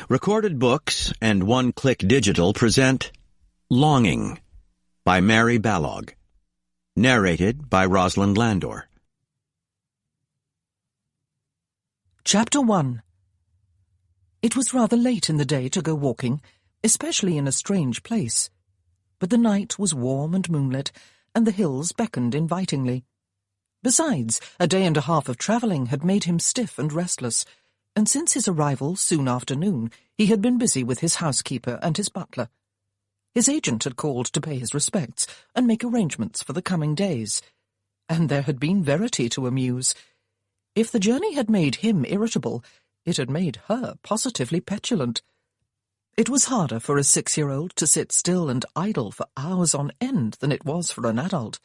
Recorded Books and One Click Digital present Longing by Mary Balogh. Narrated by Rosalind Landor. Chapter 1. It was rather late in the day to go walking, especially in a strange place. But the night was warm and moonlit, and the hills beckoned invitingly. Besides, a day and a half of travelling had made him stiff and restless, and since his arrival soon after noon, he had been busy with his housekeeper and his butler. His agent had called to pay his respects and make arrangements for the coming days. And there had been Verity to amuse. If the journey had made him irritable, it had made her positively petulant. It was harder for a 6-year-old to sit still and idle for hours on end than it was for an adult.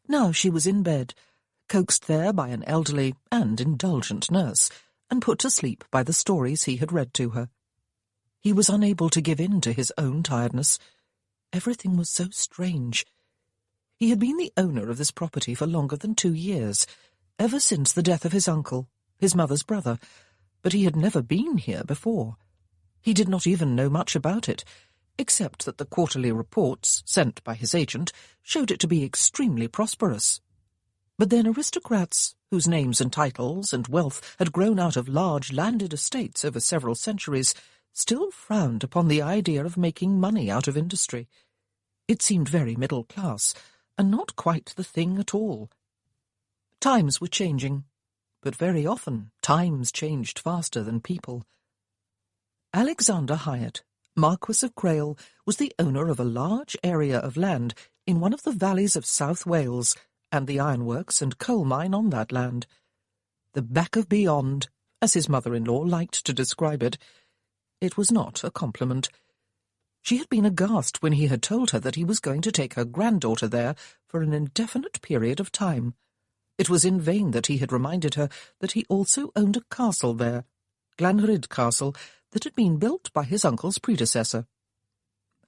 Now she was in bed, coaxed there by an elderly and indulgent nurse, and put to sleep by the stories he had read to her. He was unable to give in to his own tiredness. Everything was so strange. He had been the owner of this property for longer than 2 years, ever since the death of his uncle, his mother's brother, but he had never been here before. He did not even know much about it, except that the quarterly reports, sent by his agent, showed it to be extremely prosperous. But then aristocrats, whose names and titles and wealth had grown out of large landed estates over several centuries, still frowned upon the idea of making money out of industry. It seemed very middle class, and not quite the thing at all. Times were changing, but very often times changed faster than people. Alexander Hyatt, Marquess of Crail, was the owner of a large area of land in one of the valleys of South Wales, and the ironworks and coal mine on that land. The back of beyond, as his mother-in-law liked to describe it. It was not a compliment. She had been aghast when he had told her that he was going to take her granddaughter there for an indefinite period of time. It was in vain that he had reminded her that he also owned a castle there, Glanrhyd Castle, that had been built by his uncle's predecessor.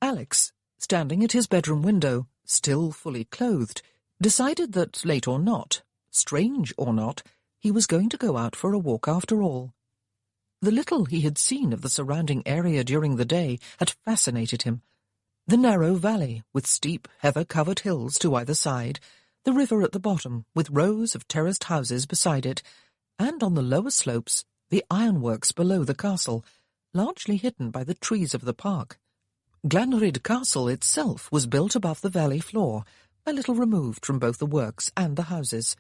Alex, standing at his bedroom window, still fully clothed, decided that, late or not, strange or not, he was going to go out for a walk after all. The little he had seen of the surrounding area during the day had fascinated him. The narrow valley, with steep, heather-covered hills to either side, the river at the bottom, with rows of terraced houses beside it, and on the lower slopes, the ironworks below the castle, largely hidden by the trees of the park. Glanrhyd Castle itself was built above the valley floor, a little removed from both the works and the houses.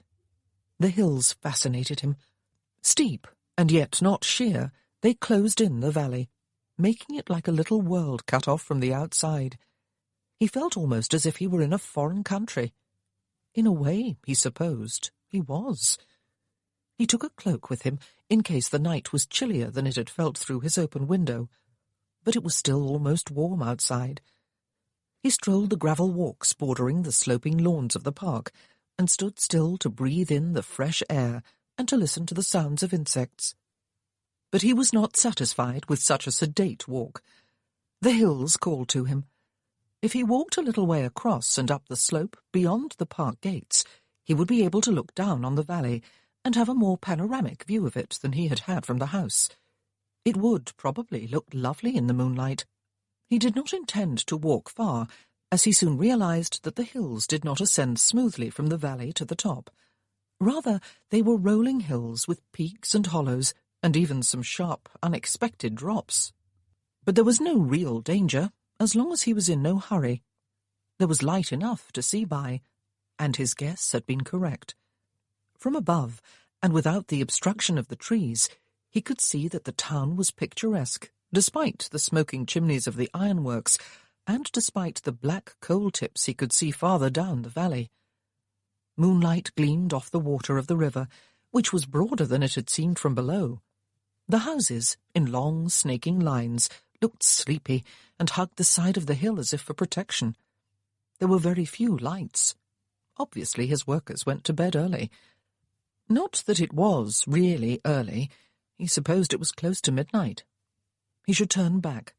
The hills fascinated him. Steep, and yet not sheer, they closed in the valley, making it like a little world cut off from the outside. He felt almost as if he were in a foreign country. In a way, he supposed, he was. He took a cloak with him, in case the night was chillier than it had felt through his open window, but it was still almost warm outside. He strolled the gravel walks bordering the sloping lawns of the park, and stood still to breathe in the fresh air and to listen to the sounds of insects. But he was not satisfied with such a sedate walk. The hills called to him. If he walked a little way across and up the slope beyond the park gates, he would be able to look down on the valley and have a more panoramic view of it than he had had from the house. It would probably look lovely in the moonlight. He did not intend to walk far, as he soon realized that the hills did not ascend smoothly from the valley to the top. Rather, they were rolling hills with peaks and hollows, and even some sharp, unexpected drops. But there was no real danger, as long as he was in no hurry. There was light enough to see by, and his guess had been correct. From above, and without the obstruction of the trees, he could see that the town was picturesque, despite the smoking chimneys of the ironworks, and despite the black coal tips he could see farther down the valley. Moonlight gleamed off the water of the river, which was broader than it had seemed from below. The houses, in long, snaking lines, looked sleepy and hugged the side of the hill as if for protection. There were very few lights. Obviously his workers went to bed early. Not that it was really early. He supposed it was close to midnight. He should turn back.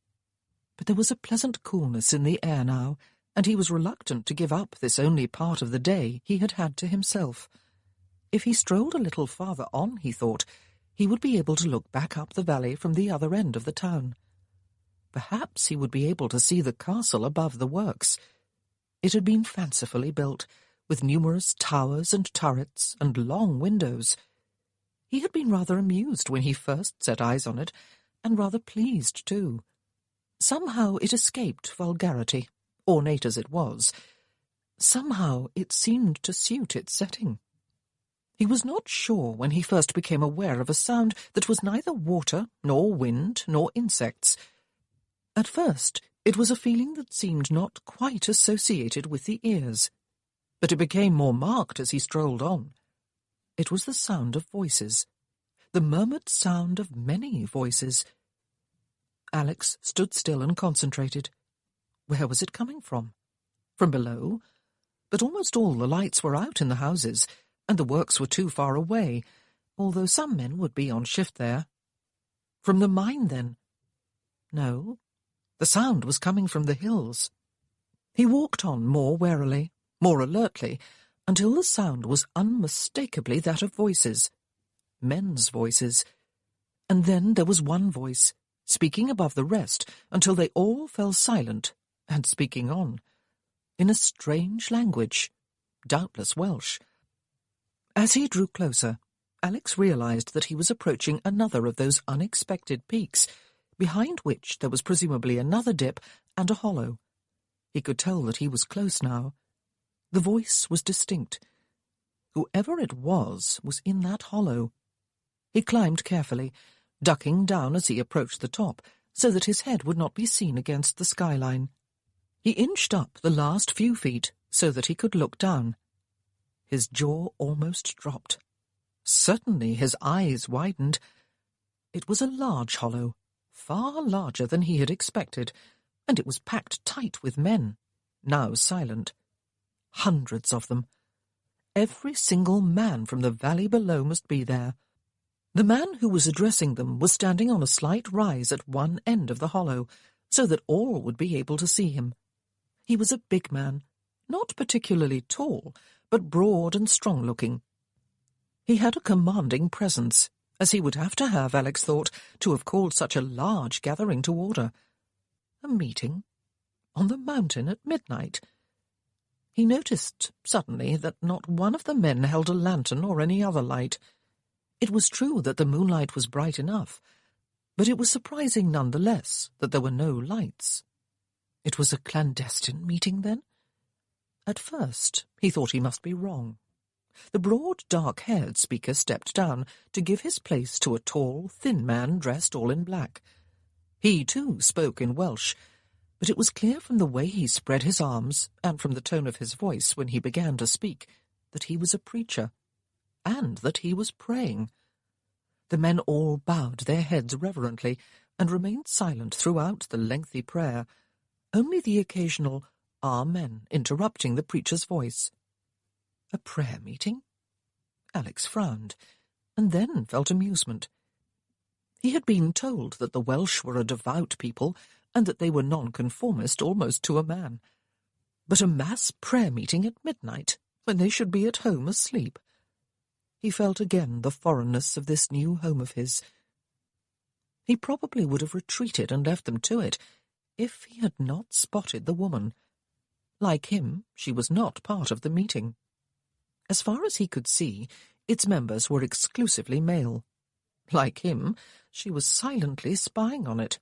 But there was a pleasant coolness in the air now, and he was reluctant to give up this only part of the day he had had to himself. If he strolled a little farther on, he thought, he would be able to look back up the valley from the other end of the town. Perhaps he would be able to see the castle above the works. It had been fancifully built, with numerous towers and turrets and long windows. He had been rather amused when he first set eyes on it, and rather pleased too. Somehow it escaped vulgarity, ornate as it was. Somehow it seemed to suit its setting. He was not sure when he first became aware of a sound that was neither water, nor wind, nor insects. At first it was a feeling that seemed not quite associated with the ears, but it became more marked as he strolled on. It was the sound of voices, the murmured sound of many voices. Alex stood still and concentrated. Where was it coming from? From below? But almost all the lights were out in the houses, and the works were too far away, although some men would be on shift there. From the mine, then? No, the sound was coming from the hills. He walked on more warily, more alertly, until the sound was unmistakably that of voices, men's voices. And then there was one voice, speaking above the rest until they all fell silent, and speaking on, in a strange language, doubtless Welsh. As he drew closer, Alex realized that he was approaching another of those unexpected peaks, behind which there was presumably another dip and a hollow. He could tell that he was close now. The voice was distinct. Whoever it was in that hollow. He climbed carefully, ducking down as he approached the top, so that his head would not be seen against the skyline. He inched up the last few feet so that he could look down. His jaw almost dropped. Certainly his eyes widened. It was a large hollow, far larger than he had expected, and it was packed tight with men, now silent. Hundreds of them. Every single man from the valley below must be there. The man who was addressing them was standing on a slight rise at one end of the hollow, so that all would be able to see him. He was a big man, not particularly tall, but broad and strong-looking. He had a commanding presence, as he would have to have, Alex thought, to have called such a large gathering to order. A meeting? On the mountain at midnight? He noticed, suddenly, that not one of the men held a lantern or any other light. It was true that the moonlight was bright enough, but it was surprising none the less that there were no lights. It was a clandestine meeting, then? At first, he thought he must be wrong. The broad, dark-haired speaker stepped down to give his place to a tall, thin man dressed all in black. He, too, spoke in Welsh, but it was clear from the way he spread his arms and from the tone of his voice when he began to speak that he was a preacher, and that he was praying. The men all bowed their heads reverently and remained silent throughout the lengthy prayer, only the occasional Amen interrupting the preacher's voice. A prayer meeting? Alex frowned, and then felt amusement. He had been told that the Welsh were a devout people, and that they were nonconformist almost to a man. But a mass prayer meeting at midnight, when they should be at home asleep. He felt again the foreignness of this new home of his. He probably would have retreated and left them to it, if he had not spotted the woman. Like him, she was not part of the meeting. As far as he could see, its members were exclusively male. Like him, she was silently spying on it.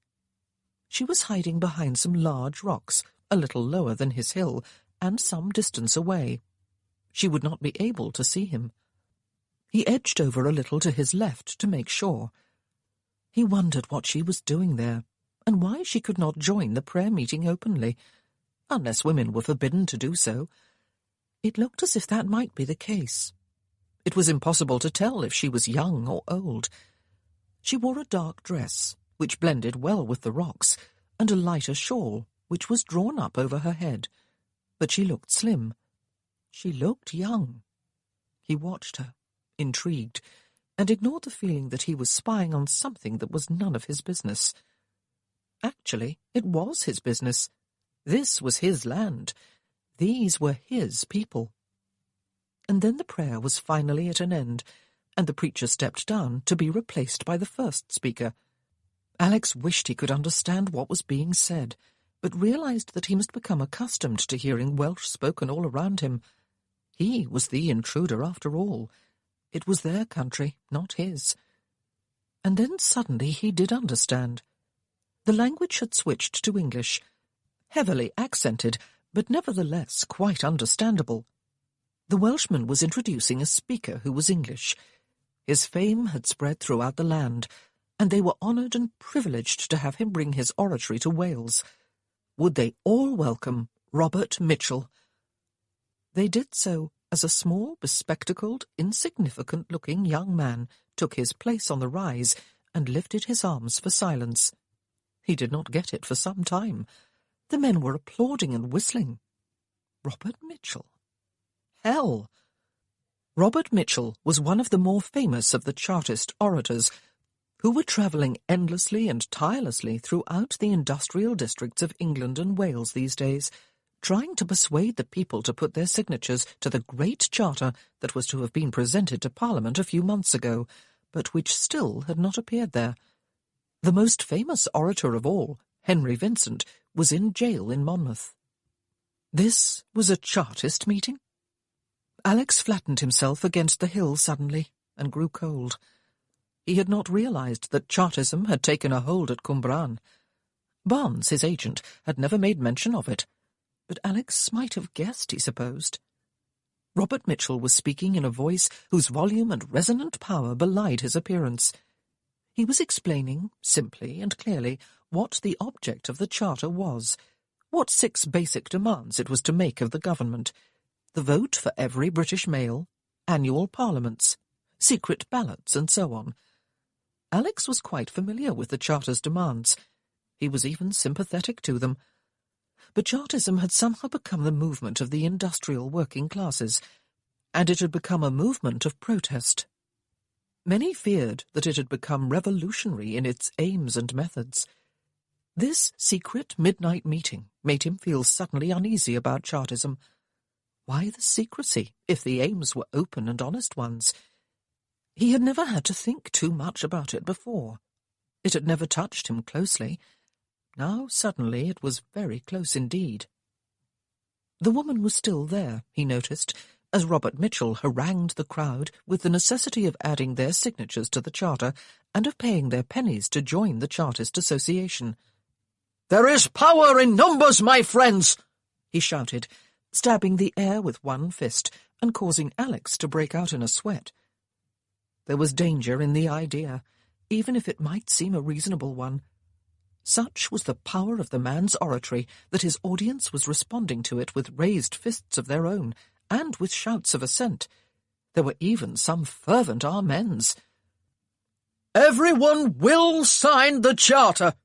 She was hiding behind some large rocks, a little lower than his hill, and some distance away. She would not be able to see him. He edged over a little to his left to make sure. He wondered what she was doing there, and why she could not join the prayer meeting openly, unless women were forbidden to do so. It looked as if that might be the case. It was impossible to tell if she was young or old. She wore a dark dress, which blended well with the rocks, and a lighter shawl, which was drawn up over her head. But she looked slim. She looked young. He watched her, intrigued, and ignored the feeling that he was spying on something that was none of his business. Actually, it was his business. This was his land. These were his people. And then the prayer was finally at an end, and the preacher stepped down to be replaced by the first speaker. Alex wished he could understand what was being said, but realized that he must become accustomed to hearing Welsh spoken all around him. He was the intruder after all. It was their country, not his. And then suddenly he did understand. The language had switched to English, heavily accented, but nevertheless quite understandable. The Welshman was introducing a speaker who was English. His fame had spread throughout the land, and they were honoured and privileged to have him bring his oratory to Wales. Would they all welcome Robert Mitchell? They did so as a small, bespectacled, insignificant-looking young man took his place on the rise and lifted his arms for silence. He did not get it for some time. The men were applauding and whistling. Robert Mitchell. Hell! Robert Mitchell was one of the more famous of the Chartist orators, who were travelling endlessly and tirelessly throughout the industrial districts of England and Wales these days, trying to persuade the people to put their signatures to the great charter that was to have been presented to Parliament a few months ago, but which still had not appeared there. The most famous orator of all, Henry Vincent, was in jail in Monmouth. This was a Chartist meeting? Alex flattened himself against the hill suddenly and grew cold. He had not realized that Chartism had taken a hold at Cwmbran. Barnes, his agent, had never made mention of it, but Alex might have guessed, he supposed. Robert Mitchell was speaking in a voice whose volume and resonant power belied his appearance. He was explaining, simply and clearly, what the object of the Charter was, what 6 basic demands it was to make of the government: the vote for every British male, annual parliaments, secret ballots, and so on. Alex was quite familiar with the Charter's demands. He was even sympathetic to them. But Chartism had somehow become the movement of the industrial working classes, and it had become a movement of protest. Many feared that it had become revolutionary in its aims and methods. This secret midnight meeting made him feel suddenly uneasy about Chartism. Why the secrecy, if the aims were open and honest ones? He had never had to think too much about it before. It had never touched him closely. Now, suddenly, it was very close indeed. The woman was still there, he noticed, as Robert Mitchell harangued the crowd with the necessity of adding their signatures to the Charter and of paying their pennies to join the Chartist Association. "There is power in numbers, my friends!" he shouted, stabbing the air with one fist and causing Alex to break out in a sweat. There was danger in the idea, even if it might seem a reasonable one. Such was the power of the man's oratory that his audience was responding to it with raised fists of their own, and with shouts of assent. There were even some fervent amens. "Everyone will sign the Charter!"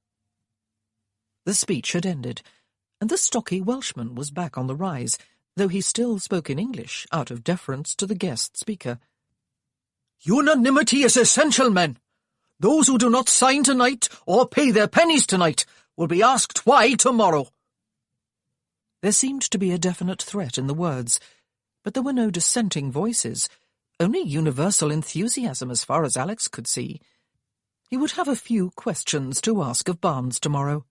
The speech had ended, and the stocky Welshman was back on the rise, though he still spoke in English out of deference to the guest speaker. "Unanimity is essential, men. Those who do not sign tonight or pay their pennies tonight will be asked why tomorrow." There seemed to be a definite threat in the words, but there were no dissenting voices, only universal enthusiasm as far as Alex could see. He would have a few questions to ask of Barnes tomorrow.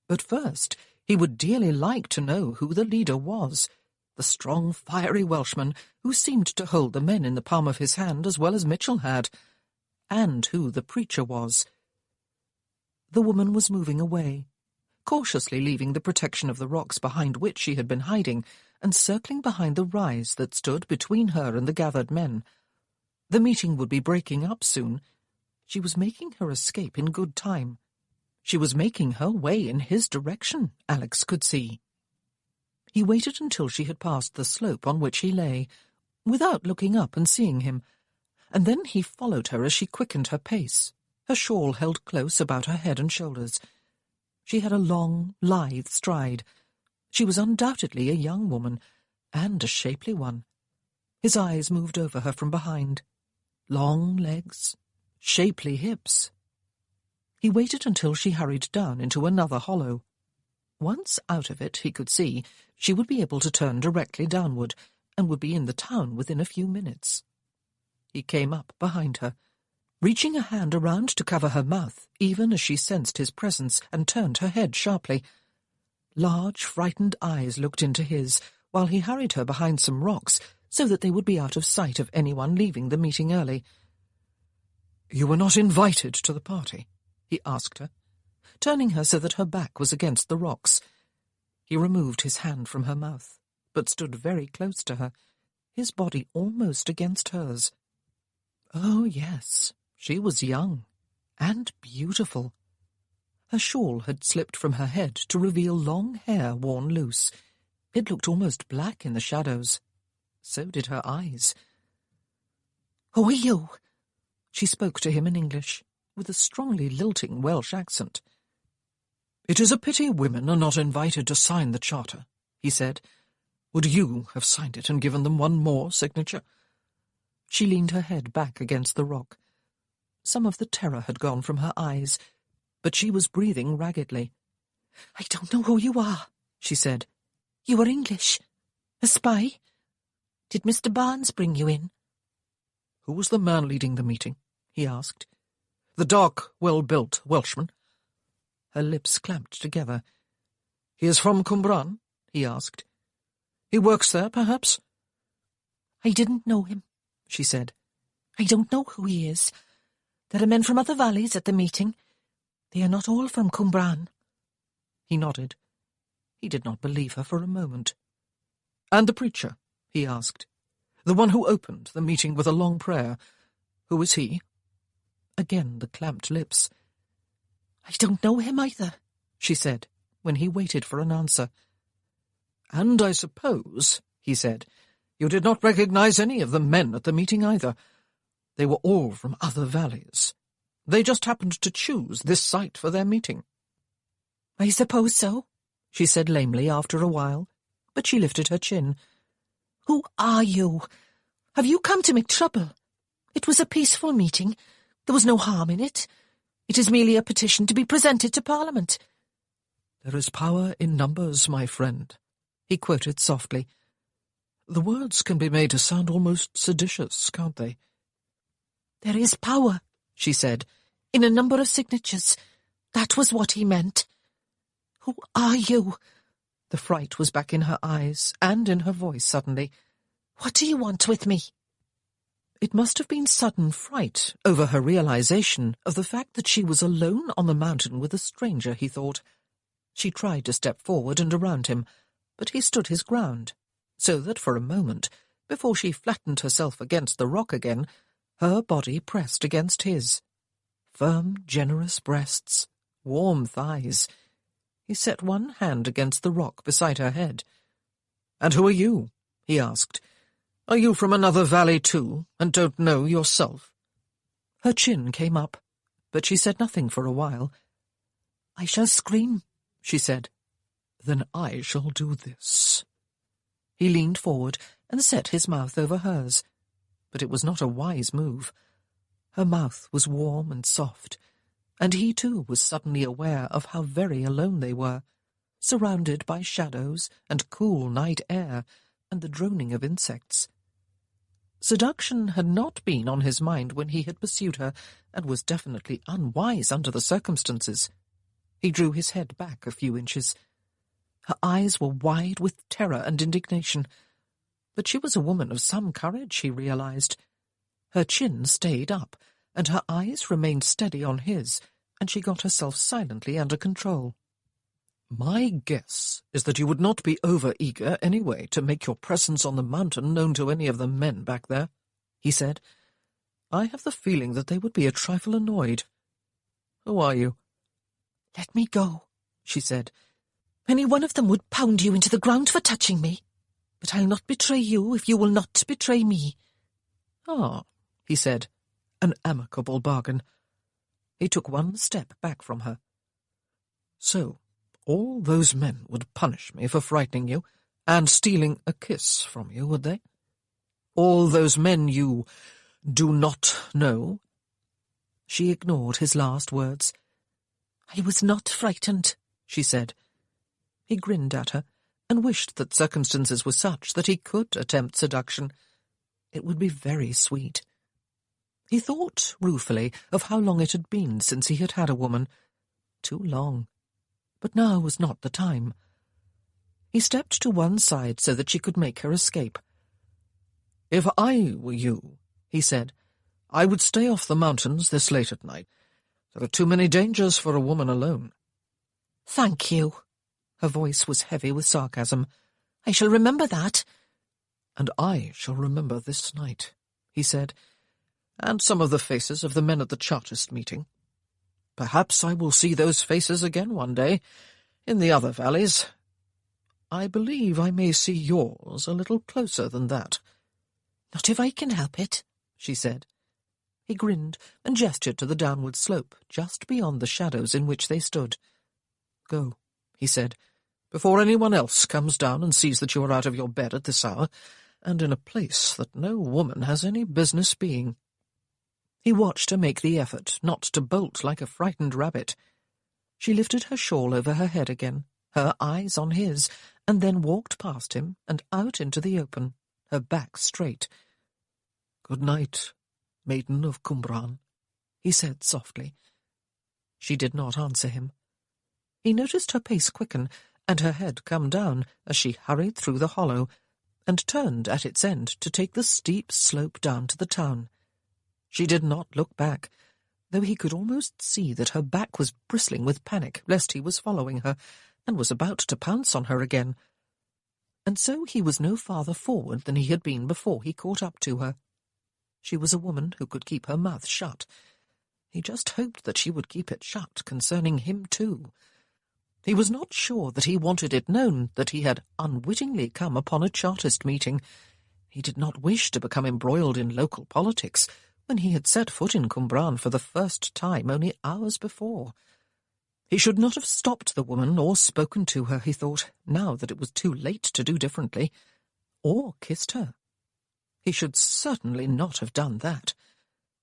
But first, he would dearly like to know who the leader was, the strong, fiery Welshman who seemed to hold the men in the palm of his hand as well as Mitchell had, and who the preacher was. The woman was moving away, cautiously leaving the protection of the rocks behind which she had been hiding, and circling behind the rise that stood between her and the gathered men. The meeting would be breaking up soon. She was making her escape in good time. She was making her way in his direction, Alex could see. He waited until she had passed the slope on which he lay, without looking up and seeing him, and then he followed her as she quickened her pace, her shawl held close about her head and shoulders. She had a long, lithe stride. She was undoubtedly a young woman, and a shapely one. His eyes moved over her from behind. Long legs, shapely hips. He waited until she hurried down into another hollow. Once out of it, he could see, she would be able to turn directly downward, and would be in the town within a few minutes. He came up behind her, reaching a hand around to cover her mouth, even as she sensed his presence and turned her head sharply. Large, frightened eyes looked into his, while he hurried her behind some rocks so that they would be out of sight of anyone leaving the meeting early. "You were not invited to the party?" he asked her, turning her so that her back was against the rocks. He removed his hand from her mouth, but stood very close to her, his body almost against hers. Oh, yes, she was young and beautiful. Her shawl had slipped from her head to reveal long hair worn loose. It looked almost black in the shadows. So did her eyes. "Who are you?" She spoke to him in English, with a strongly lilting Welsh accent. "It is a pity women are not invited to sign the charter," he said. "Would you have signed it and given them one more signature?" She leaned her head back against the rock. Some of the terror had gone from her eyes, but she was breathing raggedly. "I don't know who you are," she said. "You are English? A spy? Did Mr. Barnes bring you in?" "Who was the man leading the meeting?" he asked. "The dark, well-built Welshman?" Her lips clamped together. "He is from Cwmbran?" he asked. "He works there, perhaps?" "I didn't know him," she said. "I don't know who he is. There are men from other valleys at the meeting. They are not all from Cwmbran." He nodded. He did not believe her for a moment. "And the preacher?" he asked. "The one who opened the meeting with a long prayer. Who is he?" Again the clamped lips. "I don't know him either," she said, when he waited for an answer. "And I suppose," he said, "you did not recognize any of the men at the meeting either. They were all from other valleys. They just happened to choose this site for their meeting." "I suppose so," she said lamely after a while, but she lifted her chin. "Who are you? Have you come to make trouble? It was a peaceful meeting. There was no harm in it. It is merely a petition to be presented to Parliament." "There is power in numbers, my friend," he quoted softly. "The words can be made to sound almost seditious, can't they?" "There is power," she said, "in a number of signatures. That was what he meant." "Who are you?" The fright was back in her eyes and in her voice suddenly. "What do you want with me?" It must have been sudden fright over her realization of the fact that she was alone on the mountain with a stranger, he thought. She tried to step forward and around him, but he stood his ground, so that for a moment, before she flattened herself against the rock again, her body pressed against his. Firm, generous breasts, warm thighs. He set one hand against the rock beside her head. "And who are you?" he asked. "Are you from another valley too, and don't know yourself?" Her chin came up, but she said nothing for a while. "I shall scream," she said. "Then I shall do this." He leaned forward and set his mouth over hers, but it was not a wise move. Her mouth was warm and soft, and he too was suddenly aware of how very alone they were, surrounded by shadows and cool night air and the droning of insects. Seduction had not been on his mind when he had pursued her, and was definitely unwise under the circumstances. He drew his head back a few inches. Her eyes were wide with terror and indignation, but she was a woman of some courage, he realized. Her chin stayed up, and her eyes remained steady on his, and she got herself silently under control. "My guess is that you would not be over-eager anyway to make your presence on the mountain known to any of the men back there," he said. "I have the feeling that they would be a trifle annoyed. Who are you?" "Let me go," she said. "Any one of them would pound you into the ground for touching me. But I'll not betray you if you will not betray me." "Ah," he said, "an amicable bargain." He took one step back from her. "So, all those men would punish me for frightening you, and stealing a kiss from you, would they? All those men you do not know?" She ignored his last words. "I was not frightened," she said. He grinned at her, and wished that circumstances were such that he could attempt seduction. It would be very sweet. He thought ruefully of how long it had been since he had had a woman. Too long. But now was not the time. He stepped to one side so that she could make her escape. "If I were you," he said, "I would stay off the mountains this late at night. There are too many dangers for a woman alone." "Thank you." Her voice was heavy with sarcasm. "I shall remember that." "And I shall remember this night," he said, "and some of the faces of the men at the Chartist meeting. Perhaps I will see those faces again one day, in the other valleys. I believe I may see yours a little closer than that." "Not if I can help it," she said. He grinned and gestured to the downward slope, just beyond the shadows in which they stood. "Go," he said, "before anyone else comes down and sees that you are out of your bed at this hour, and in a place that no woman has any business being." He watched her make the effort not to bolt like a frightened rabbit. She lifted her shawl over her head again, her eyes on his, and then walked past him and out into the open, her back straight. "Good night, maiden of Cwmbran," he said softly. She did not answer him. He noticed her pace quicken and her head come down as she hurried through the hollow, and turned at its end to take the steep slope down to the town. She did not look back, though he could almost see that her back was bristling with panic lest he was following her, and was about to pounce on her again. And so he was no farther forward than he had been before he caught up to her. She was a woman who could keep her mouth shut. He just hoped that she would keep it shut concerning him too. He was not sure that he wanted it known that he had unwittingly come upon a Chartist meeting. He did not wish to become embroiled in local politics when he had set foot in Cwmbran for the first time only hours before. He should not have stopped the woman or spoken to her, he thought, now that it was too late to do differently, or kissed her. He should certainly not have done that.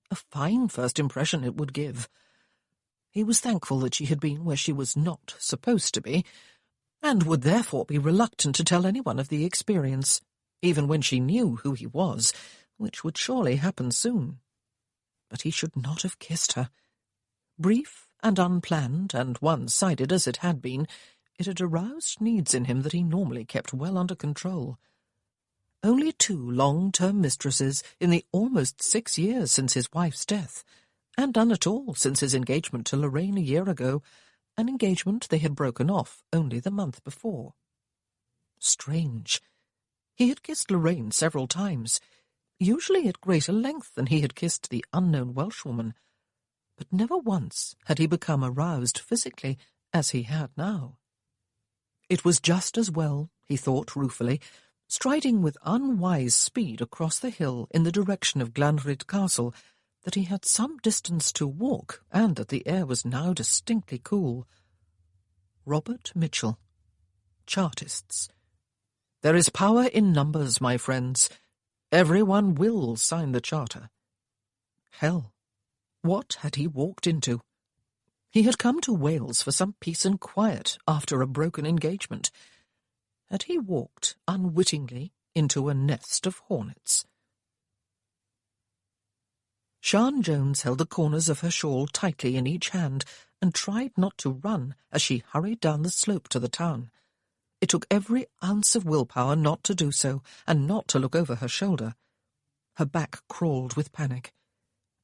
A fine first impression it would give. He was thankful that she had been where she was not supposed to be, and would therefore be reluctant to tell anyone of the experience, even when she knew who he was, which would surely happen soon. But he should not have kissed her. Brief and unplanned and one-sided as it had been, it had aroused needs in him that he normally kept well under control. Only 2 long-term mistresses in the almost 6 years since his wife's death, and none at all since his engagement to Lorraine a year ago, an engagement they had broken off only the month before. Strange. He had kissed Lorraine several times, usually at greater length than he had kissed the unknown Welshwoman, but never once had he become aroused physically as he had now. It was just as well, he thought ruefully, striding with unwise speed across the hill in the direction of Glanrhyd Castle, that he had some distance to walk, and that the air was now distinctly cool. Robert Mitchell. Chartists. There is power in numbers, my friends. Everyone will sign the charter. Hell. What had he walked into? He had come to Wales for some peace and quiet after a broken engagement. Had he walked unwittingly into a nest of hornets? Sian Jones held the corners of her shawl tightly in each hand and tried not to run as she hurried down the slope to the town. It took every ounce of willpower not to do so, and not to look over her shoulder. Her back crawled with panic.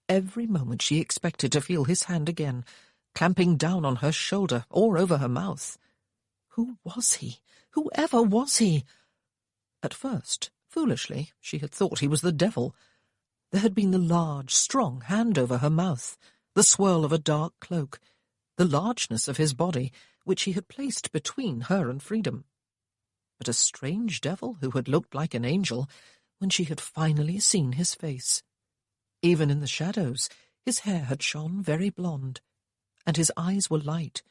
Every moment she expected to feel his hand again, clamping down on her shoulder or over her mouth. Who was he? Whoever was he? At first, foolishly, she had thought he was the devil. There had been the large, strong hand over her mouth, the swirl of a dark cloak, the largeness of his body, which he had placed between her and freedom. But a strange devil who had looked like an angel when she had finally seen his face. Even in the shadows, his hair had shone very blonde, and his eyes were light,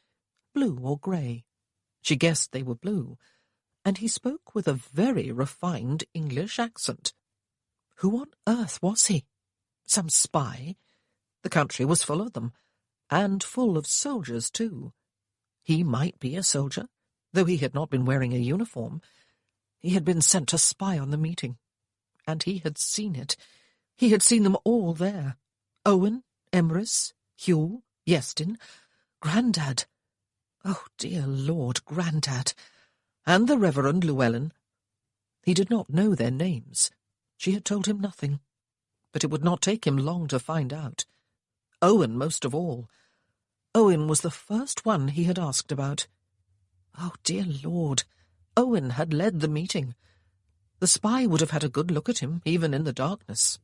blue or grey. She guessed they were blue, and he spoke with a very refined English accent. Who on earth was he? Some spy? The country was full of them, and full of soldiers too. He might be a soldier, though he had not been wearing a uniform. He had been sent to spy on the meeting, and he had seen it. He had seen them all there, Owen, Emrys, Hugh, Iestyn, Grandad. Oh, dear Lord, Grandad. And the Reverend Llewellyn. He did not know their names. She had told him nothing. But it would not take him long to find out. Owen most of all. Owen was the first one he had asked about. Oh, dear Lord, Owen had led the meeting. The spy would have had a good look at him, even in the darkness.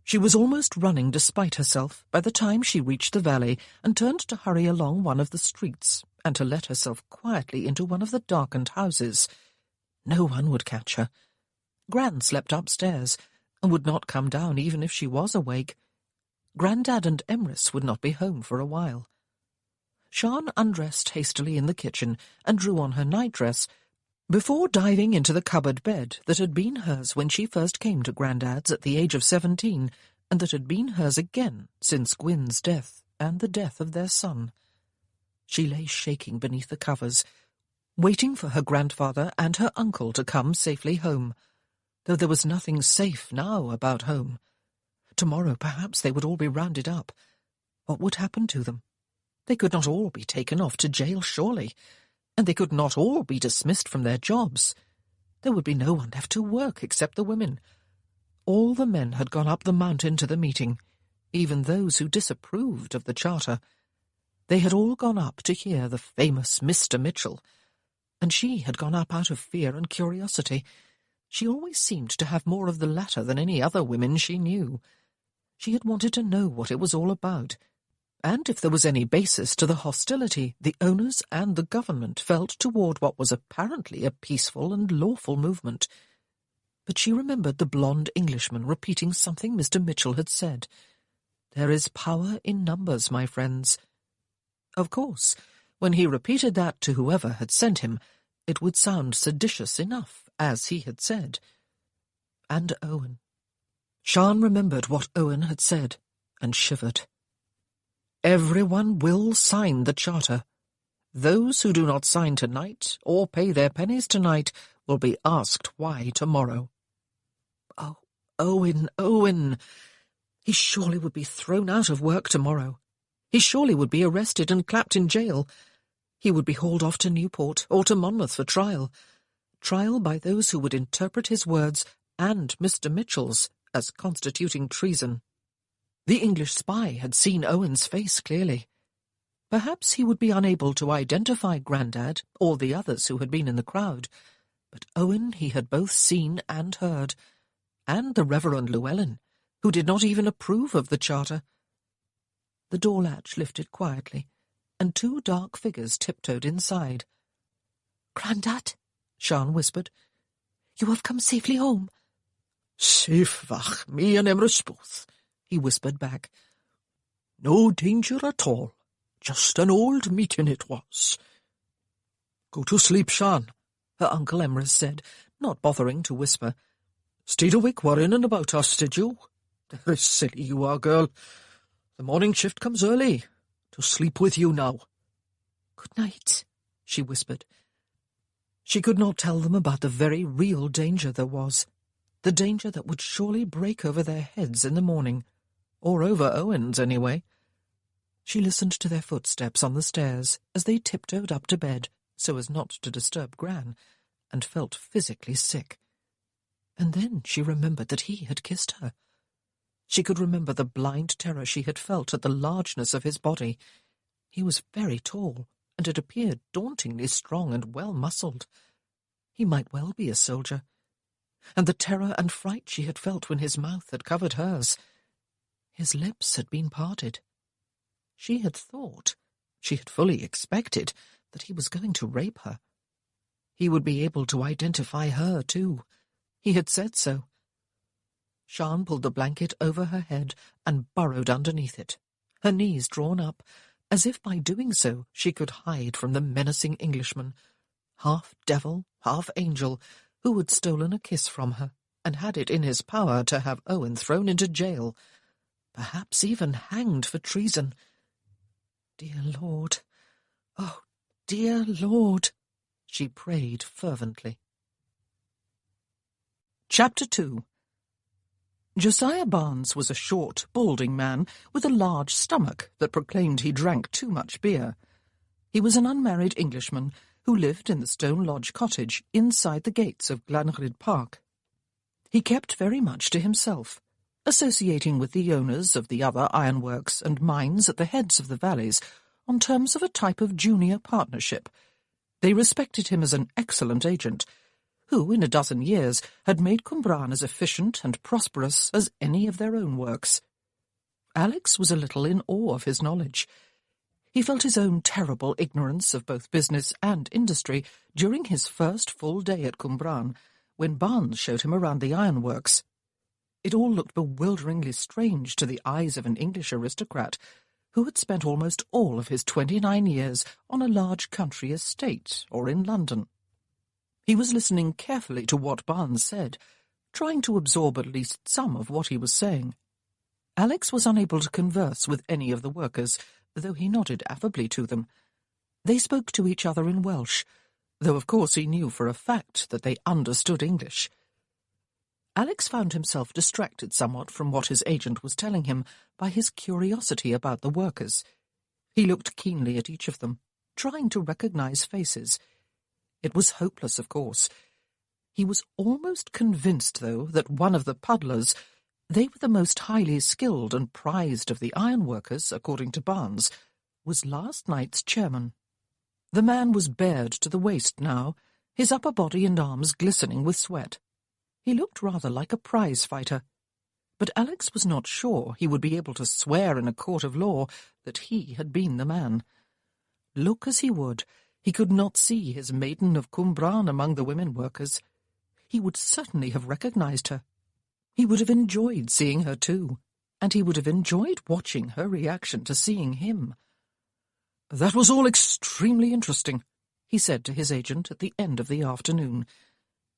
She was almost running despite herself by the time she reached the valley and turned to hurry along one of the streets and to let herself quietly into one of the darkened houses. No one would catch her. Gran slept upstairs and would not come down even if she was awake. Grandad and Emrys would not be home for a while. Sian undressed hastily in the kitchen and drew on her nightdress before diving into the cupboard bed that had been hers when she first came to Grandad's at the age of 17, and that had been hers again since Gwyn's death and the death of their son. She lay shaking beneath the covers, waiting for her grandfather and her uncle to come safely home, though there was nothing safe now about home. Tomorrow perhaps they would all be rounded up. What would happen to them? They could not all be taken off to jail, surely, and they could not all be dismissed from their jobs. There would be no one left to work except the women. All the men had gone up the mountain to the meeting, even those who disapproved of the charter. They had all gone up to hear the famous Mr. Mitchell, and she had gone up out of fear and curiosity. She always seemed to have more of the latter than any other women she knew. She had wanted to know what it was all about, and if there was any basis to the hostility the owners and the government felt toward what was apparently a peaceful and lawful movement. But she remembered the blonde Englishman repeating something Mr. Mitchell had said. "There is power in numbers, my friends." Of course, when he repeated that to whoever had sent him, it would sound seditious enough, as he had said. And Owen. Sian remembered what Owen had said, and shivered. Everyone will sign the charter. Those who do not sign tonight, or pay their pennies tonight, will be asked why tomorrow. Oh, Owen, Owen! He surely would be thrown out of work tomorrow. He surely would be arrested and clapped in jail. He would be hauled off to Newport or to Monmouth for trial. Trial by those who would interpret his words and Mr. Mitchell's as constituting treason. The English spy had seen Owen's face clearly. Perhaps he would be unable to identify Grandad or the others who had been in the crowd, but Owen he had both seen and heard, and the Reverend Llewellyn, who did not even approve of the charter. The door latch lifted quietly, and two dark figures tiptoed inside. "Grandad," Sian whispered, "you have come safely home." "Safe, vach, me and Emrys both," he whispered back. "No danger at all. Just an old meeting it was." "Go to sleep, Sian," her Uncle Emrys said, not bothering to whisper. "Stayed awake worrying about us, did you? Very silly you are, girl. The morning shift comes early. To sleep with you now." "Good night," she whispered. She could not tell them about the very real danger there was, the danger that would surely break over their heads in the morning, or over Owen's anyway. She listened to their footsteps on the stairs as they tiptoed up to bed so as not to disturb Gran, and felt physically sick. And then she remembered that he had kissed her. She could remember the blind terror she had felt at the largeness of his body. He was very tall, and it appeared dauntingly strong and well-muscled. He might well be a soldier. And the terror and fright she had felt when his mouth had covered hers. His lips had been parted. She had thought, she had fully expected, that he was going to rape her. He would be able to identify her, too. He had said so. Sian pulled the blanket over her head and burrowed underneath it, her knees drawn up, as if by doing so she could hide from the menacing Englishman, half devil, half angel, who had stolen a kiss from her and had it in his power to have Owen thrown into jail, perhaps even hanged for treason. Dear Lord, oh, dear Lord, she prayed fervently. Chapter 2. Josiah Barnes was a short, balding man with a large stomach that proclaimed he drank too much beer. He was an unmarried Englishman who lived in the Stone Lodge cottage inside the gates of Glanrhyd Park. He kept very much to himself, associating with the owners of the other ironworks and mines at the heads of the valleys on terms of a type of junior partnership. They respected him as an excellent agent, who, in a dozen years, had made Cwmbran as efficient and prosperous as any of their own works. Alex was a little in awe of his knowledge. He felt his own terrible ignorance of both business and industry during his first full day at Cwmbran, when Barnes showed him around the ironworks. It all looked bewilderingly strange to the eyes of an English aristocrat who had spent almost all of his 29 years on a large country estate or in London. He was listening carefully to what Barnes said, trying to absorb at least some of what he was saying. Alex was unable to converse with any of the workers, though he nodded affably to them. They spoke to each other in Welsh, though of course he knew for a fact that they understood English. Alex found himself distracted somewhat from what his agent was telling him by his curiosity about the workers. He looked keenly at each of them, trying to recognize faces. It was hopeless, of course. He was almost convinced, though, that one of the puddlers, they were the most highly skilled and prized of the ironworkers, according to Barnes, was last night's chairman. The man was bared to the waist now, his upper body and arms glistening with sweat. He looked rather like a prize fighter, but Alex was not sure he would be able to swear in a court of law that he had been the man. Look as he would, he could not see his maiden of Cwmbran among the women workers. He would certainly have recognized her. He would have enjoyed seeing her too, and he would have enjoyed watching her reaction to seeing him. "That was all extremely interesting," he said to his agent at the end of the afternoon.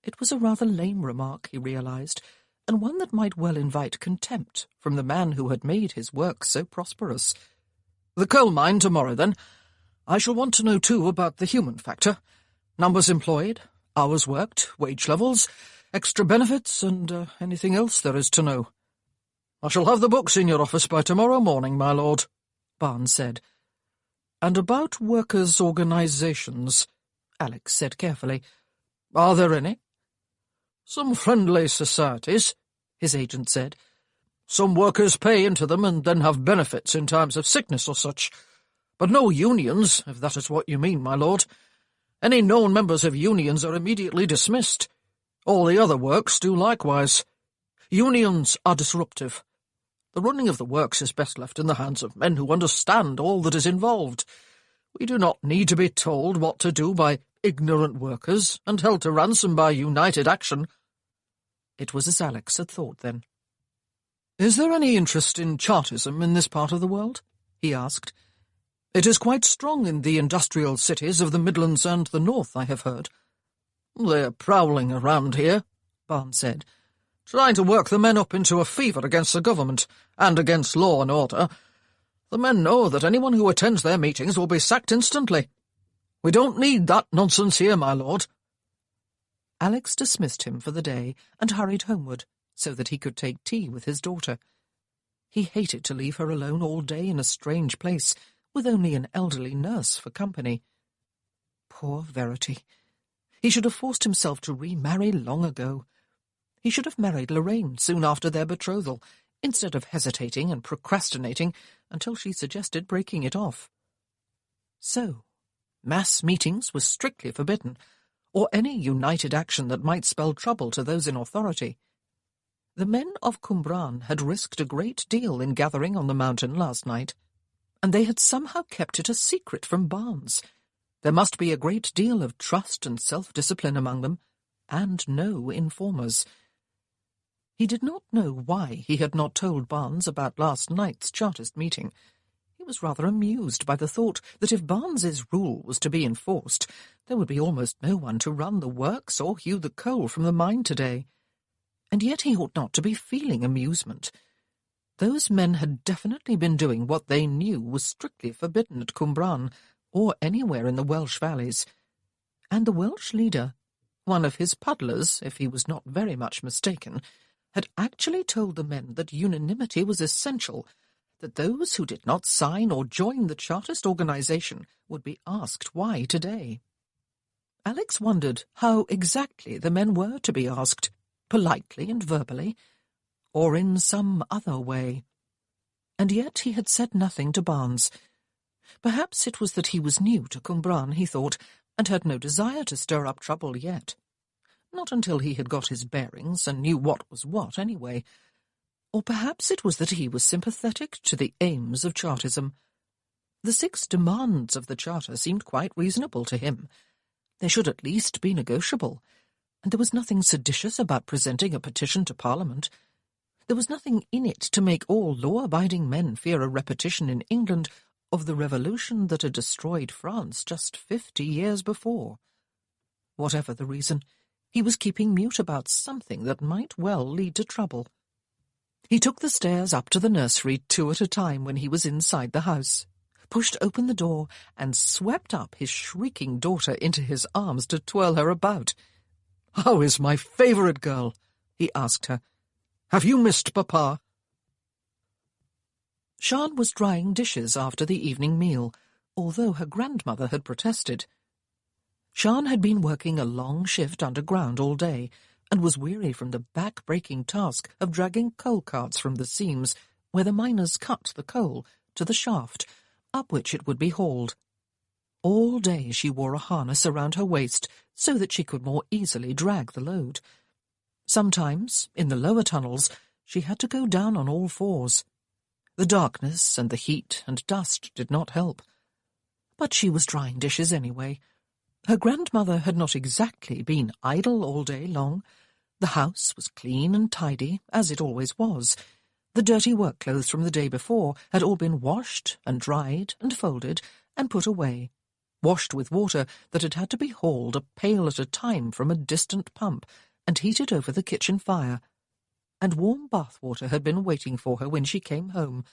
It was a rather lame remark, he realized, and one that might well invite contempt from the man who had made his work so prosperous. "The coal mine tomorrow, then. I shall want to know, too, about the human factor. Numbers employed, hours worked, wage levels, extra benefits, and anything else there is to know." "I shall have the books in your office by tomorrow morning, my lord," Barnes said. "And about workers' organisations," Alex said carefully. "Are there any?" "Some friendly societies," his agent said. "Some workers pay into them and then have benefits in times of sickness or such. But no unions, if that is what you mean, my lord. Any known members of unions are immediately dismissed. All the other works do likewise. Unions are disruptive. The running of the works is best left in the hands of men who understand all that is involved. We do not need to be told what to do by ignorant workers and held to ransom by united action." It was as Alex had thought then. "Is there any interest in Chartism in this part of the world?" he asked. "It is quite strong in the industrial cities of the Midlands and the North, I have heard." "They're prowling around here," Barnes said, "trying to work the men up into a fever against the government and against law and order. The men know that anyone who attends their meetings will be sacked instantly. We don't need that nonsense here, my lord." Alex dismissed him for the day and hurried homeward so that he could take tea with his daughter. He hated to leave her alone all day in a strange place, with only an elderly nurse for company. Poor Verity. He should have forced himself to remarry long ago. He should have married Lorraine soon after their betrothal, instead of hesitating and procrastinating until she suggested breaking it off. So, mass meetings were strictly forbidden, or any united action that might spell trouble to those in authority. The men of Cwmbran had risked a great deal in gathering on the mountain last night, and they had somehow kept it a secret from Barnes. There must be a great deal of trust and self-discipline among them, and no informers. He did not know why he had not told Barnes about last night's Chartist meeting. He was rather amused by the thought that if Barnes's rule was to be enforced, there would be almost no one to run the works or hew the coal from the mine today. And yet he ought not to be feeling amusement. Those men had definitely been doing what they knew was strictly forbidden at Cwmbran, or anywhere in the Welsh valleys. And the Welsh leader, one of his puddlers, if he was not very much mistaken, had actually told the men that unanimity was essential, that those who did not sign or join the Chartist organisation would be asked why today. Alex wondered how exactly the men were to be asked, politely and verbally, or in some other way. And yet he had said nothing to Barnes. Perhaps it was that he was new to Cwmbran, he thought, and had no desire to stir up trouble yet. Not until he had got his bearings and knew what was what, anyway. Or perhaps it was that he was sympathetic to the aims of Chartism. The 6 demands of the Charter seemed quite reasonable to him. They should at least be negotiable, and there was nothing seditious about presenting a petition to Parliament. There was nothing in it to make all law-abiding men fear a repetition in England of the revolution that had destroyed France just 50 years before. Whatever the reason, he was keeping mute about something that might well lead to trouble. He took the stairs up to the nursery 2 at a time when he was inside the house, pushed open the door, and swept up his shrieking daughter into his arms to twirl her about. "How is my favourite girl?" he asked her. "Have you missed Papa?" Sian was drying dishes after the evening meal, although her grandmother had protested. Sian had been working a long shift underground all day, and was weary from the back-breaking task of dragging coal carts from the seams where the miners cut the coal to the shaft, up which it would be hauled. All day she wore a harness around her waist so that she could more easily drag the load. Sometimes, in the lower tunnels, she had to go down on all fours. The darkness and the heat and dust did not help. But she was drying dishes anyway. Her grandmother had not exactly been idle all day long. The house was clean and tidy, as it always was. The dirty work clothes from the day before had all been washed and dried and folded and put away, washed with water that had had to be hauled a pail at a time from a distant pump and heated over the kitchen fire. And warm bath water had been waiting for her when she came home,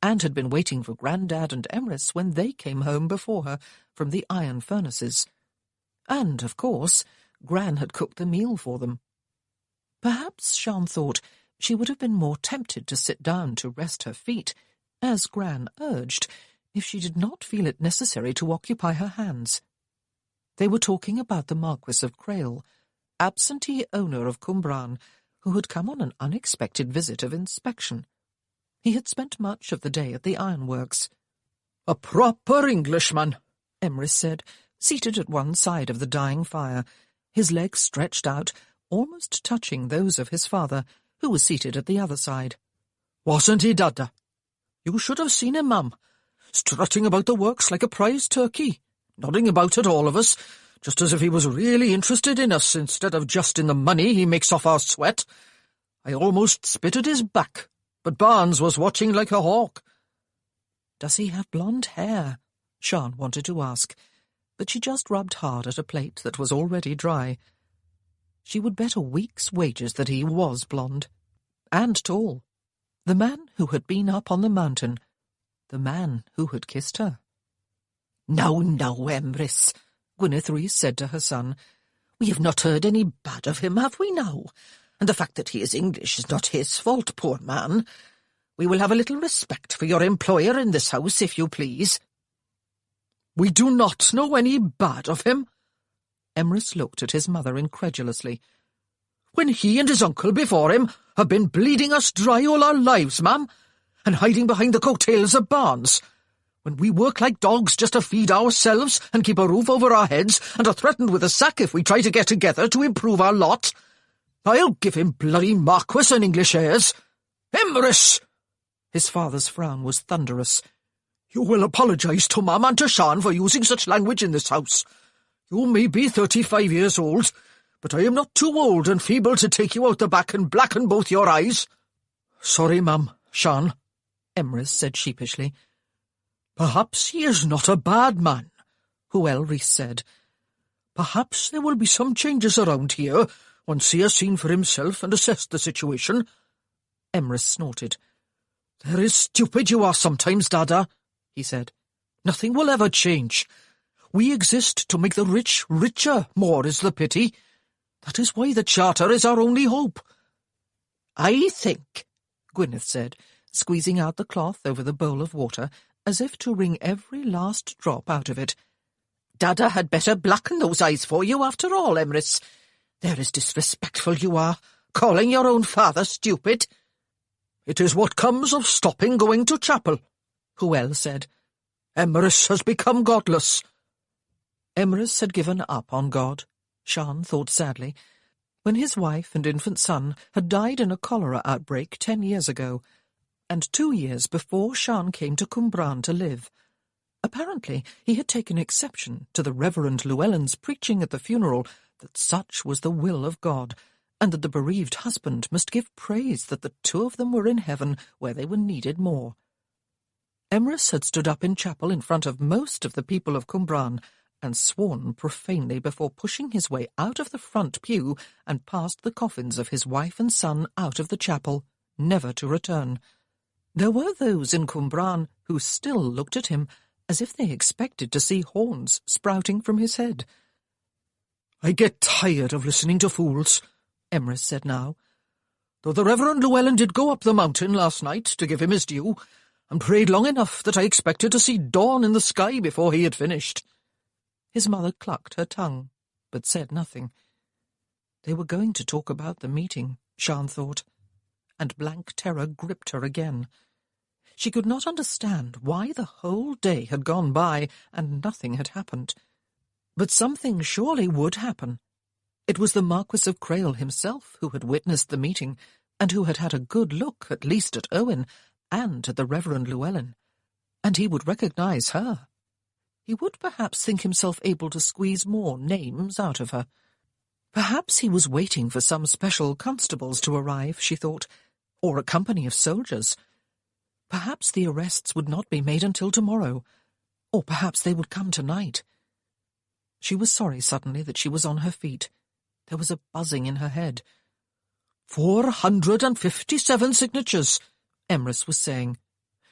and had been waiting for Grandad and Emrys when they came home before her from the iron furnaces. And, of course, Gran had cooked the meal for them. Perhaps, Sian thought, she would have been more tempted to sit down to rest her feet, as Gran urged, if she did not feel it necessary to occupy her hands. They were talking about the Marquis of Crail, absentee owner of Cwmbran, who had come on an unexpected visit of inspection. He had spent much of the day at the ironworks. "A proper Englishman," Emrys said, seated at one side of the dying fire, his legs stretched out, almost touching those of his father, who was seated at the other side. "Wasn't he, Dada? You should have seen him, ma'am, strutting about the works like a prize turkey, nodding about at all of us, just as if he was really interested in us instead of just in the money he makes off our sweat. I almost spit at his back, but Barnes was watching like a hawk." "Does he have blonde hair?" Sian wanted to ask, but she just rubbed hard at a plate that was already dry. She would bet a week's wages that he was blonde. And tall. The man who had been up on the mountain. The man who had kissed her. "Now, Emrys," Gwyneth Rhys said to her son. "We have not heard any bad of him, have we now? And the fact that he is English is not his fault, poor man. We will have a little respect for your employer in this house, if you please." "We do not know any bad of him." Emrys looked at his mother incredulously. "When he and his uncle before him have been bleeding us dry all our lives, ma'am, and hiding behind the coattails of Barnes. When we work like dogs just to feed ourselves and keep a roof over our heads and are threatened with a sack if we try to get together to improve our lot. I'll give him bloody Marquis and English airs. Emrys!" His father's frown was thunderous. "You will apologise to Mum and to Sian for using such language in this house. You may be 35 years old, but I am not too old and feeble to take you out the back and blacken both your eyes." "Sorry, Mum, Sian," Emrys said sheepishly. "Perhaps he is not a bad man," Hywel Rhys said. "Perhaps there will be some changes around here once he has seen for himself and assessed the situation." Emrys snorted. "There is stupid you are sometimes, Dada," he said. "Nothing will ever change. We exist to make the rich richer, more is the pity. That is why the Charter is our only hope." "I think," Gwyneth said, squeezing out the cloth over the bowl of water, as if to wring every last drop out of it, "Dada had better blacken those eyes for you after all, Emrys. There is disrespectful you are, calling your own father stupid." "It is what comes of stopping going to chapel," Hywel said. "Emrys has become godless." Emrys had given up on God, Sian thought sadly, when his wife and infant son had died in a cholera outbreak 10 years ago, and 2 years before Sian came to Cumbran to live. Apparently he had taken exception to the Reverend Llewellyn's preaching at the funeral that such was the will of God, and that the bereaved husband must give praise that the two of them were in heaven where they were needed more. Emrys had stood up in chapel in front of most of the people of Cumbran and sworn profanely before pushing his way out of the front pew and past the coffins of his wife and son out of the chapel, never to return. There were those in Cumbran who still looked at him as if they expected to see horns sprouting from his head. "I get tired of listening to fools," Emrys said now. "Though the Reverend Llewellyn did go up the mountain last night to give him his due, and prayed long enough that I expected to see dawn in the sky before he had finished." His mother clucked her tongue, but said nothing. They were going to talk about the meeting, Sian thought, and blank terror gripped her again. She could not understand why the whole day had gone by and nothing had happened. But something surely would happen. It was the Marquis of Crail himself who had witnessed the meeting, and who had had a good look at least at Owen and at the Reverend Llewellyn, and he would recognise her. He would perhaps think himself able to squeeze more names out of her. Perhaps he was waiting for some special constables to arrive, she thought, or a company of soldiers. Perhaps the arrests would not be made until tomorrow, or perhaps they would come tonight. She was sorry suddenly that she was on her feet. There was a buzzing in her head. 457 signatures, Emrys was saying.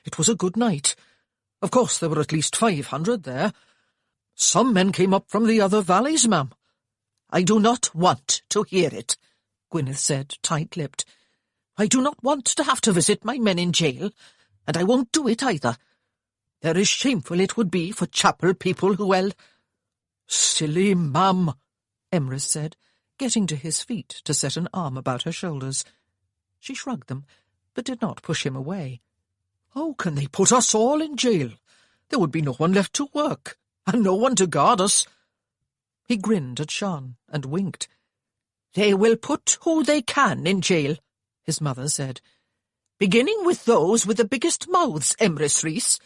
It was a good night. Of course there were at least 500 there. Some men came up from the other valleys, ma'am. "I do not want to hear it," Gwyneth said, tight-lipped. "I do not want to have to visit my men in jail, and I won't do it either. There is shameful it would be for chapel people who, well—" "Silly ma'am," Emrys said, getting to his feet to set an arm about her shoulders. She shrugged them, but did not push him away. "How can they put us all in jail? There would be no one left to work, and no one to guard us." He grinned at Sian and winked. "They will put who they can in jail," his mother said. "Beginning with those with the biggest mouths, Emrys Rhys."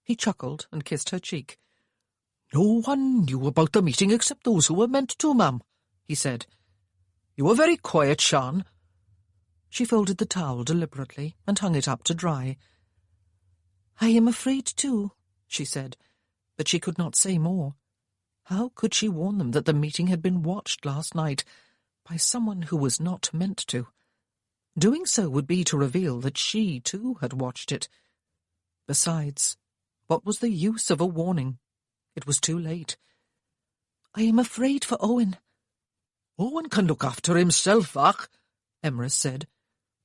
He chuckled and kissed her cheek. "No one knew about the meeting except those who were meant to, ma'am," he said. "You were very quiet, Sian." She folded the towel deliberately and hung it up to dry. "I am afraid too," she said, but she could not say more. How could she warn them that the meeting had been watched last night by someone who was not meant to? Doing so would be to reveal that she too had watched it. Besides, what was the use of a warning? It was too late. "I am afraid for Owen." "Owen can look after himself, Ach," Emrys said.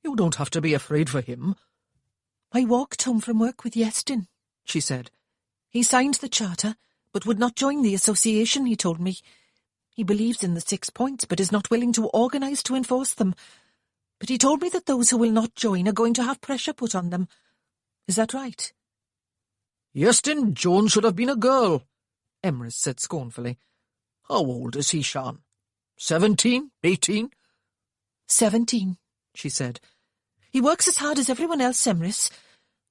"You don't have to be afraid for him." "I walked home from work with Yearning," she said. "He signed the charter, but would not join the association, he told me. He believes in the 6 points, but is not willing to organise to enforce them. But he told me that those who will not join are going to have pressure put on them. Is that right?" "Yearning Jones should have been a girl," Emrys said scornfully. "How old is he, Sian? 17? 18? 17, she said. "He works as hard as everyone else, Emrys.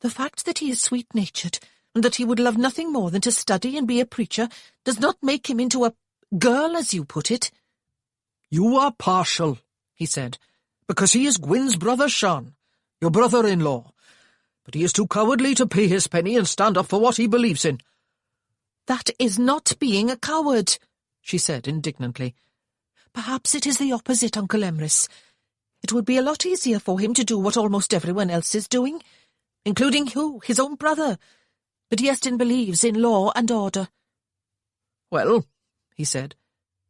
The fact that he is sweet-natured, and that he would love nothing more than to study and be a preacher, does not make him into a girl, as you put it." "You are partial," he said, "because he is Gwyn's brother, Sian, your brother-in-law. But he is too cowardly to pay his penny and stand up for what he believes in." "That is not being a coward," she said indignantly. "Perhaps it is the opposite, Uncle Emrys. It would be a lot easier for him to do what almost everyone else is doing, including you, his own brother. But Yearning believes in law and order." "Well," he said,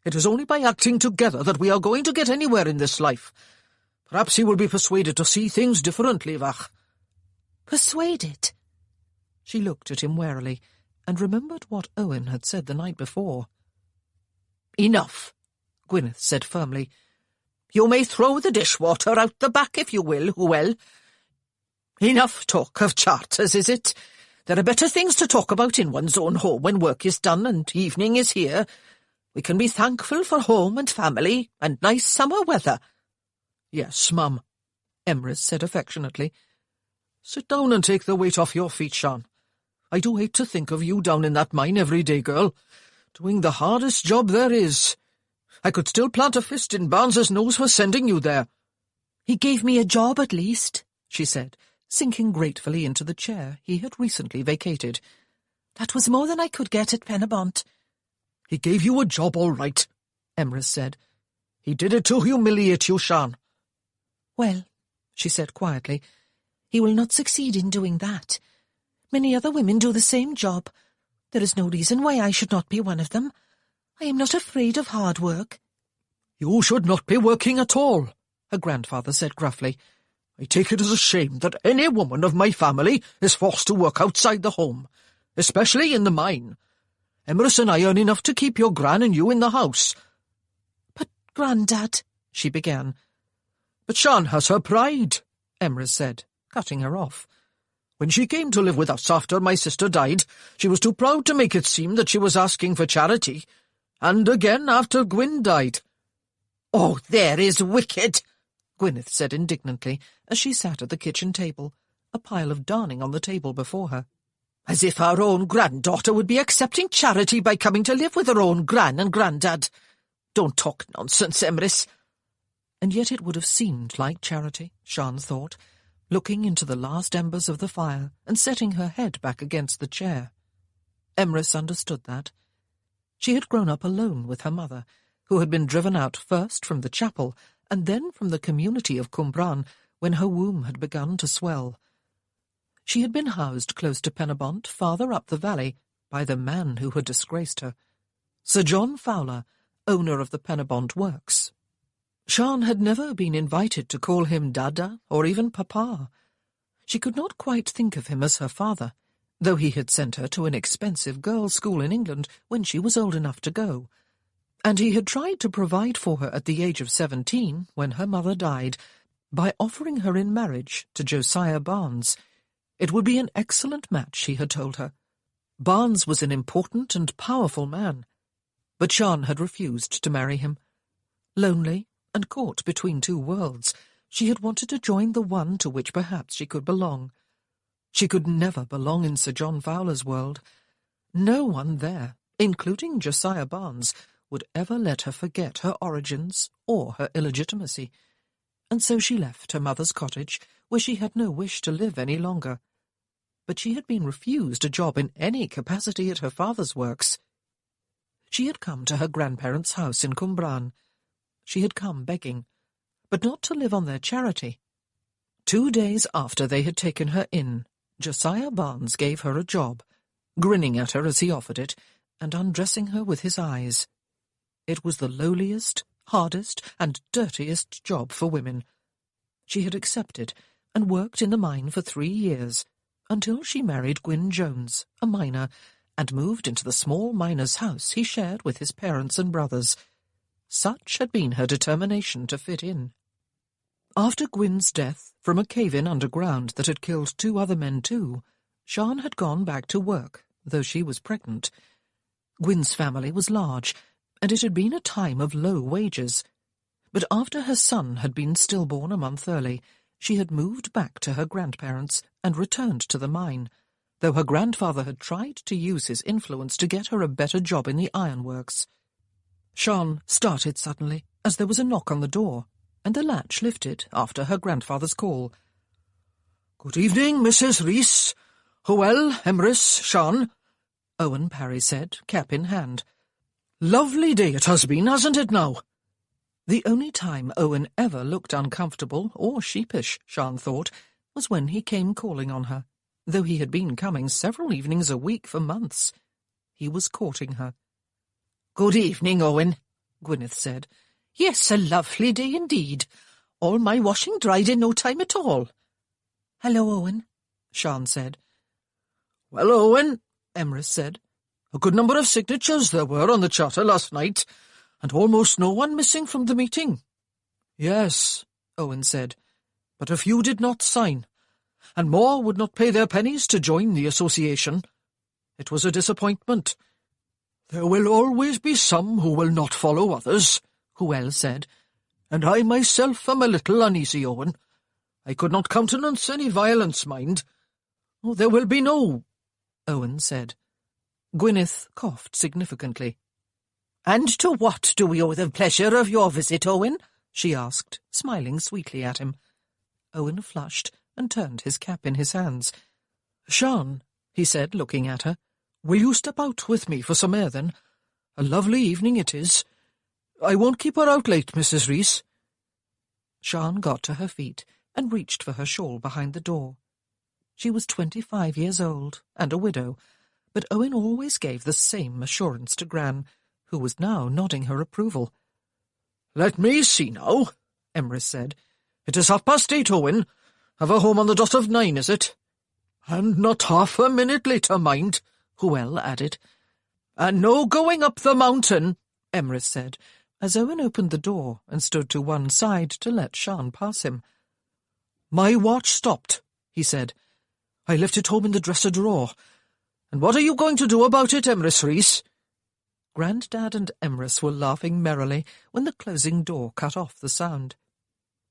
"it is only by acting together that we are going to get anywhere in this life. Perhaps he will be persuaded to see things differently, Vach. Persuaded? She looked at him warily, and remembered what Owen had said the night before. Enough, Gwyneth said firmly. You may throw the dishwater out the back if you will, Hywel. Enough talk of charters, is it? There are better things to talk about in one's own home when work is done and evening is here. We can be thankful for home and family and nice summer weather. Yes, Mum, Emrys said affectionately. Sit down and take the weight off your feet, Sian. I do hate to think of you down in that mine every day, girl, doing the hardest job there is. I could still plant a fist in Barnes's nose for sending you there. He gave me a job at least, she said, sinking gratefully into the chair he had recently vacated. That was more than I could get at Penabont. He gave you a job all right, Emrys said. He did it to humiliate you, Sian. Well, she said quietly, he will not succeed in doing that. Many other women do the same job. There is no reason why I should not be one of them. I am not afraid of hard work. You should not be working at all, her grandfather said gruffly. I take it as a shame that any woman of my family is forced to work outside the home, especially in the mine. Emrys and I earn enough to keep your gran and you in the house. But, Grandad, she began. But Sian has her pride, Emrys said, cutting her off. When she came to live with us after my sister died, she was too proud to make it seem that she was asking for charity. And again after Gwyn died. Oh, there is wicked, Gwyneth said indignantly, as she sat at the kitchen table, a pile of darning on the table before her. As if our own granddaughter would be accepting charity by coming to live with her own gran and grandad. Don't talk nonsense, Emrys. And yet it would have seemed like charity, Sian thought, looking into the last embers of the fire and setting her head back against the chair. Emrys understood that. She had grown up alone with her mother, who had been driven out first from the chapel and then from the community of Cwmbran when her womb had begun to swell. She had been housed close to Penabont, farther up the valley, by the man who had disgraced her, Sir John Fowler, owner of the Penabont Works. Sian had never been invited to call him Dada or even Papa. She could not quite think of him as her father, though he had sent her to an expensive girls' school in England when she was old enough to go, and he had tried to provide for her at the age of 17, when her mother died, by offering her in marriage to Josiah Barnes. It would be an excellent match, he had told her. Barnes was an important and powerful man, but Sian had refused to marry him. Lonely and caught between two worlds, she had wanted to join the one to which perhaps she could belong. She could never belong in Sir John Fowler's world. No one there, including Josiah Barnes, would ever let her forget her origins or her illegitimacy. And so she left her mother's cottage, where she had no wish to live any longer. But she had been refused a job in any capacity at her father's works. She had come to her grandparents' house in Cwmbran. She had come begging, but not to live on their charity. 2 days after they had taken her in, Josiah Barnes gave her a job, grinning at her as he offered it, and undressing her with his eyes. It was the lowliest, hardest, and dirtiest job for women. She had accepted, and worked in the mine for 3 years, until she married Gwyn Jones, a miner, and moved into the small miner's house he shared with his parents and brothers. Such had been her determination to fit in. After Gwyn's death, from a cave-in underground that had killed 2 other men too, Sian had gone back to work, though she was pregnant. Gwyn's family was large, and it had been a time of low wages. But after her son had been stillborn a month early, she had moved back to her grandparents and returned to the mine, though her grandfather had tried to use his influence to get her a better job in the ironworks. Sian started suddenly, as there was a knock on the door, and the latch lifted after her grandfather's call. "Good evening, Mrs. Rees. Hywel, Emrys, Sian," Owen Parry said, cap in hand. "Lovely day it has been, hasn't it now?" The only time Owen ever looked uncomfortable or sheepish, Sian thought, was when he came calling on her, though he had been coming several evenings a week for months. He was courting her. "Good evening, Owen," Gwyneth said. "Yes, a lovely day indeed. All my washing dried in no time at all." "Hello, Owen," Sian said. "Well, Owen," Emrys said, "a good number of signatures there were on the charter last night, and almost no one missing from the meeting." "Yes," Owen said, "but a few did not sign, and more would not pay their pennies to join the association. It was a disappointment." "There will always be some who will not follow others," Hywel said, "and I myself am a little uneasy, Owen. I could not countenance any violence, mind." "Oh, there will be no," Owen said. Gwyneth coughed significantly. "And to what do we owe the pleasure of your visit, Owen?" she asked, smiling sweetly at him. Owen flushed and turned his cap in his hands. "Sian," he said, looking at her, "will you step out with me for some air, then? A lovely evening it is. I won't keep her out late, Mrs. Rees." Sian got to her feet and reached for her shawl behind the door. She was 25 years old and a widow, but Owen always gave the same assurance to Gran, who was now nodding her approval. "Let me see now," Emrys said. "It is 8:30, Owen. Have her home on the dot of 9, is it? And not half a minute later, mind," Hywel added. "And no going up the mountain," Emrys said, as Owen opened the door and stood to one side to let Sian pass him. "My watch stopped," he said. "I left it home in the dresser drawer. And what are you going to do about it, Emrys Rees?" Grandad and Emrys were laughing merrily when the closing door cut off the sound.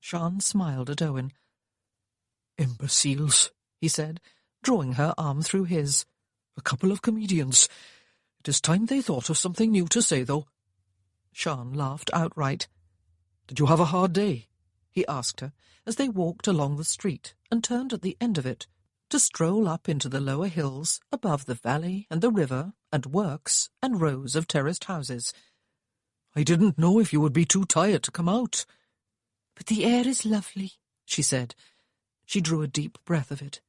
Sian smiled at Owen. "Imbeciles," he said, drawing her arm through his. "A couple of comedians. It is time they thought of something new to say, though." Sian laughed outright. "Did you have a hard day?" he asked her, as they walked along the street and turned at the end of it, to stroll up into the lower hills above the valley and the river and works and rows of terraced houses. "I didn't know if you would be too tired to come out." "But the air is lovely," she said. She drew a deep breath of it.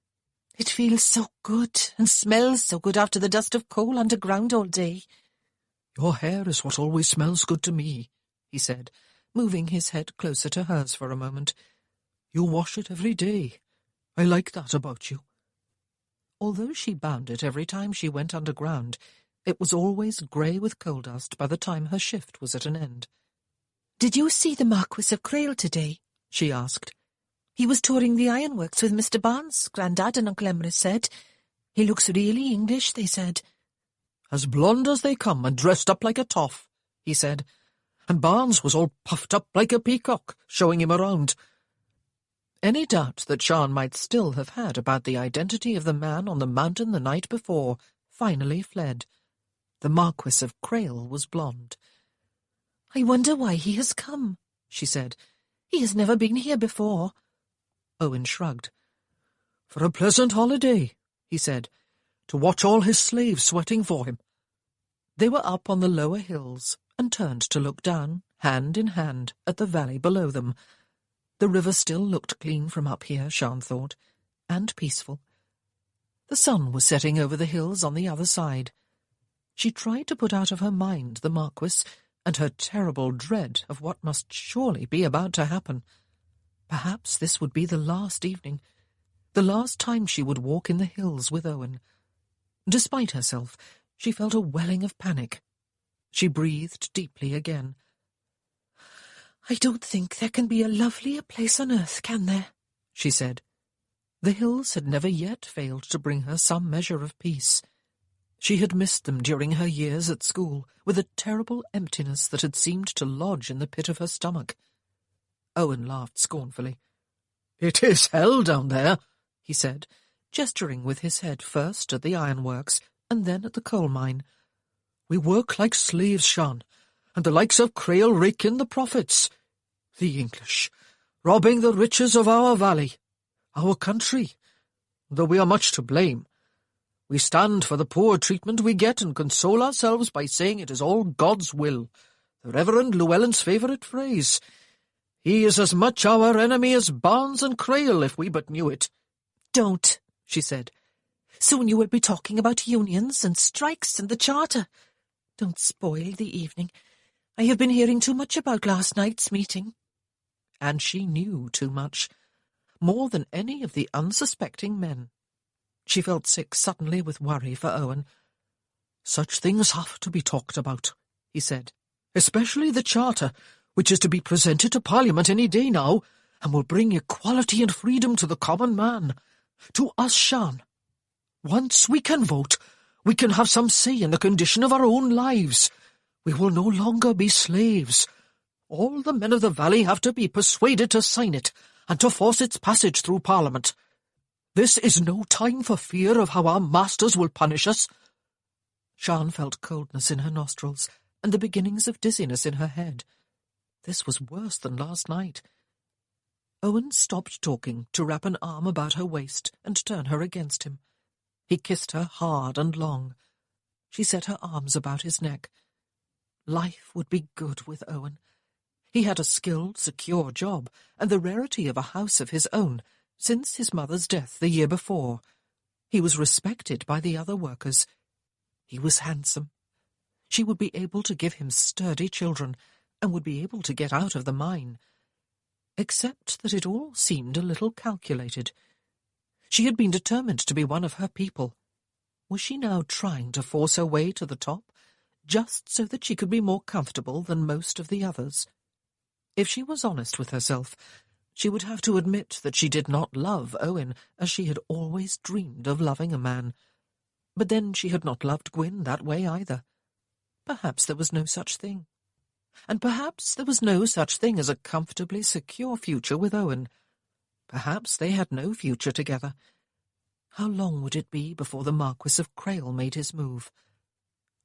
"It feels so good and smells so good after the dust of coal underground all day." "Your hair is what always smells good to me," he said, moving his head closer to hers for a moment. "You wash it every day. I like that about you." Although she bound it every time she went underground, it was always grey with coal dust by the time her shift was at an end. "Did you see the Marquis of Crail today?" she asked. "He was touring the ironworks with Mr. Barnes, Grandad and Uncle Emrys said. He looks really English, they said." "As blonde as they come and dressed up like a toff," he said. "And Barnes was all puffed up like a peacock, showing him around." Any doubt that Sian might still have had about the identity of the man on the mountain the night before finally fled. The Marquis of Crail was blonde. "I wonder why he has come," she said. "He has never been here before." Owen shrugged. "For a pleasant holiday," he said, "to watch all his slaves sweating for him." They were up on the lower hills and turned to look down, hand in hand, at the valley below them. The river still looked clean from up here, Sian thought, and peaceful. The sun was setting over the hills on the other side. She tried to put out of her mind the Marquis and her terrible dread of what must surely be about to happen. Perhaps this would be the last evening, the last time she would walk in the hills with Owen. Despite herself, she felt a welling of panic. She breathed deeply again. "I don't think there can be a lovelier place on earth, can there?" she said. The hills had never yet failed to bring her some measure of peace. She had missed them during her years at school, with a terrible emptiness that had seemed to lodge in the pit of her stomach. Owen laughed scornfully. "It is hell down there," he said, gesturing with his head first at the ironworks and then at the coal mine. "We work like slaves, Sian, and the likes of Crail rake in the profits. The English, robbing the riches of our valley, our country, though we are much to blame. We stand for the poor treatment we get and console ourselves by saying it is all God's will, the Reverend Llewellyn's favourite phrase. He is as much our enemy as Barnes and Crail, if we but knew it." "Don't," she said. "Soon you will be talking about unions and strikes and the Charter. Don't spoil the evening. I have been hearing too much about last night's meeting." And she knew too much, more than any of the unsuspecting men. She felt sick suddenly with worry for Owen. "Such things have to be talked about," he said. "Especially the Charter, which is to be presented to Parliament any day now, and will bring equality and freedom to the common man. To us, Shan. Once we can vote, we can have some say in the condition of our own lives. We will no longer be slaves. All the men of the valley have to be persuaded to sign it, and to force its passage through Parliament. This is no time for fear of how our masters will punish us." Shan felt coldness in her nostrils, and the beginnings of dizziness in her head. This was worse than last night. Owen stopped talking to wrap an arm about her waist and turn her against him. He kissed her hard and long. She set her arms about his neck. Life would be good with Owen. He had a skilled, secure job, and the rarity of a house of his own, since his mother's death the year before. He was respected by the other workers. He was handsome. She would be able to give him sturdy children, and would be able to get out of the mine. Except that it all seemed a little calculated. She had been determined to be one of her people. Was she now trying to force her way to the top, just so that she could be more comfortable than most of the others? If she was honest with herself, she would have to admit that she did not love Owen as she had always dreamed of loving a man. But then she had not loved Gwyn that way either. Perhaps there was no such thing. And perhaps there was no such thing as a comfortably secure future with Owen. Perhaps they had no future together. How long would it be before the Marquis of Crail made his move?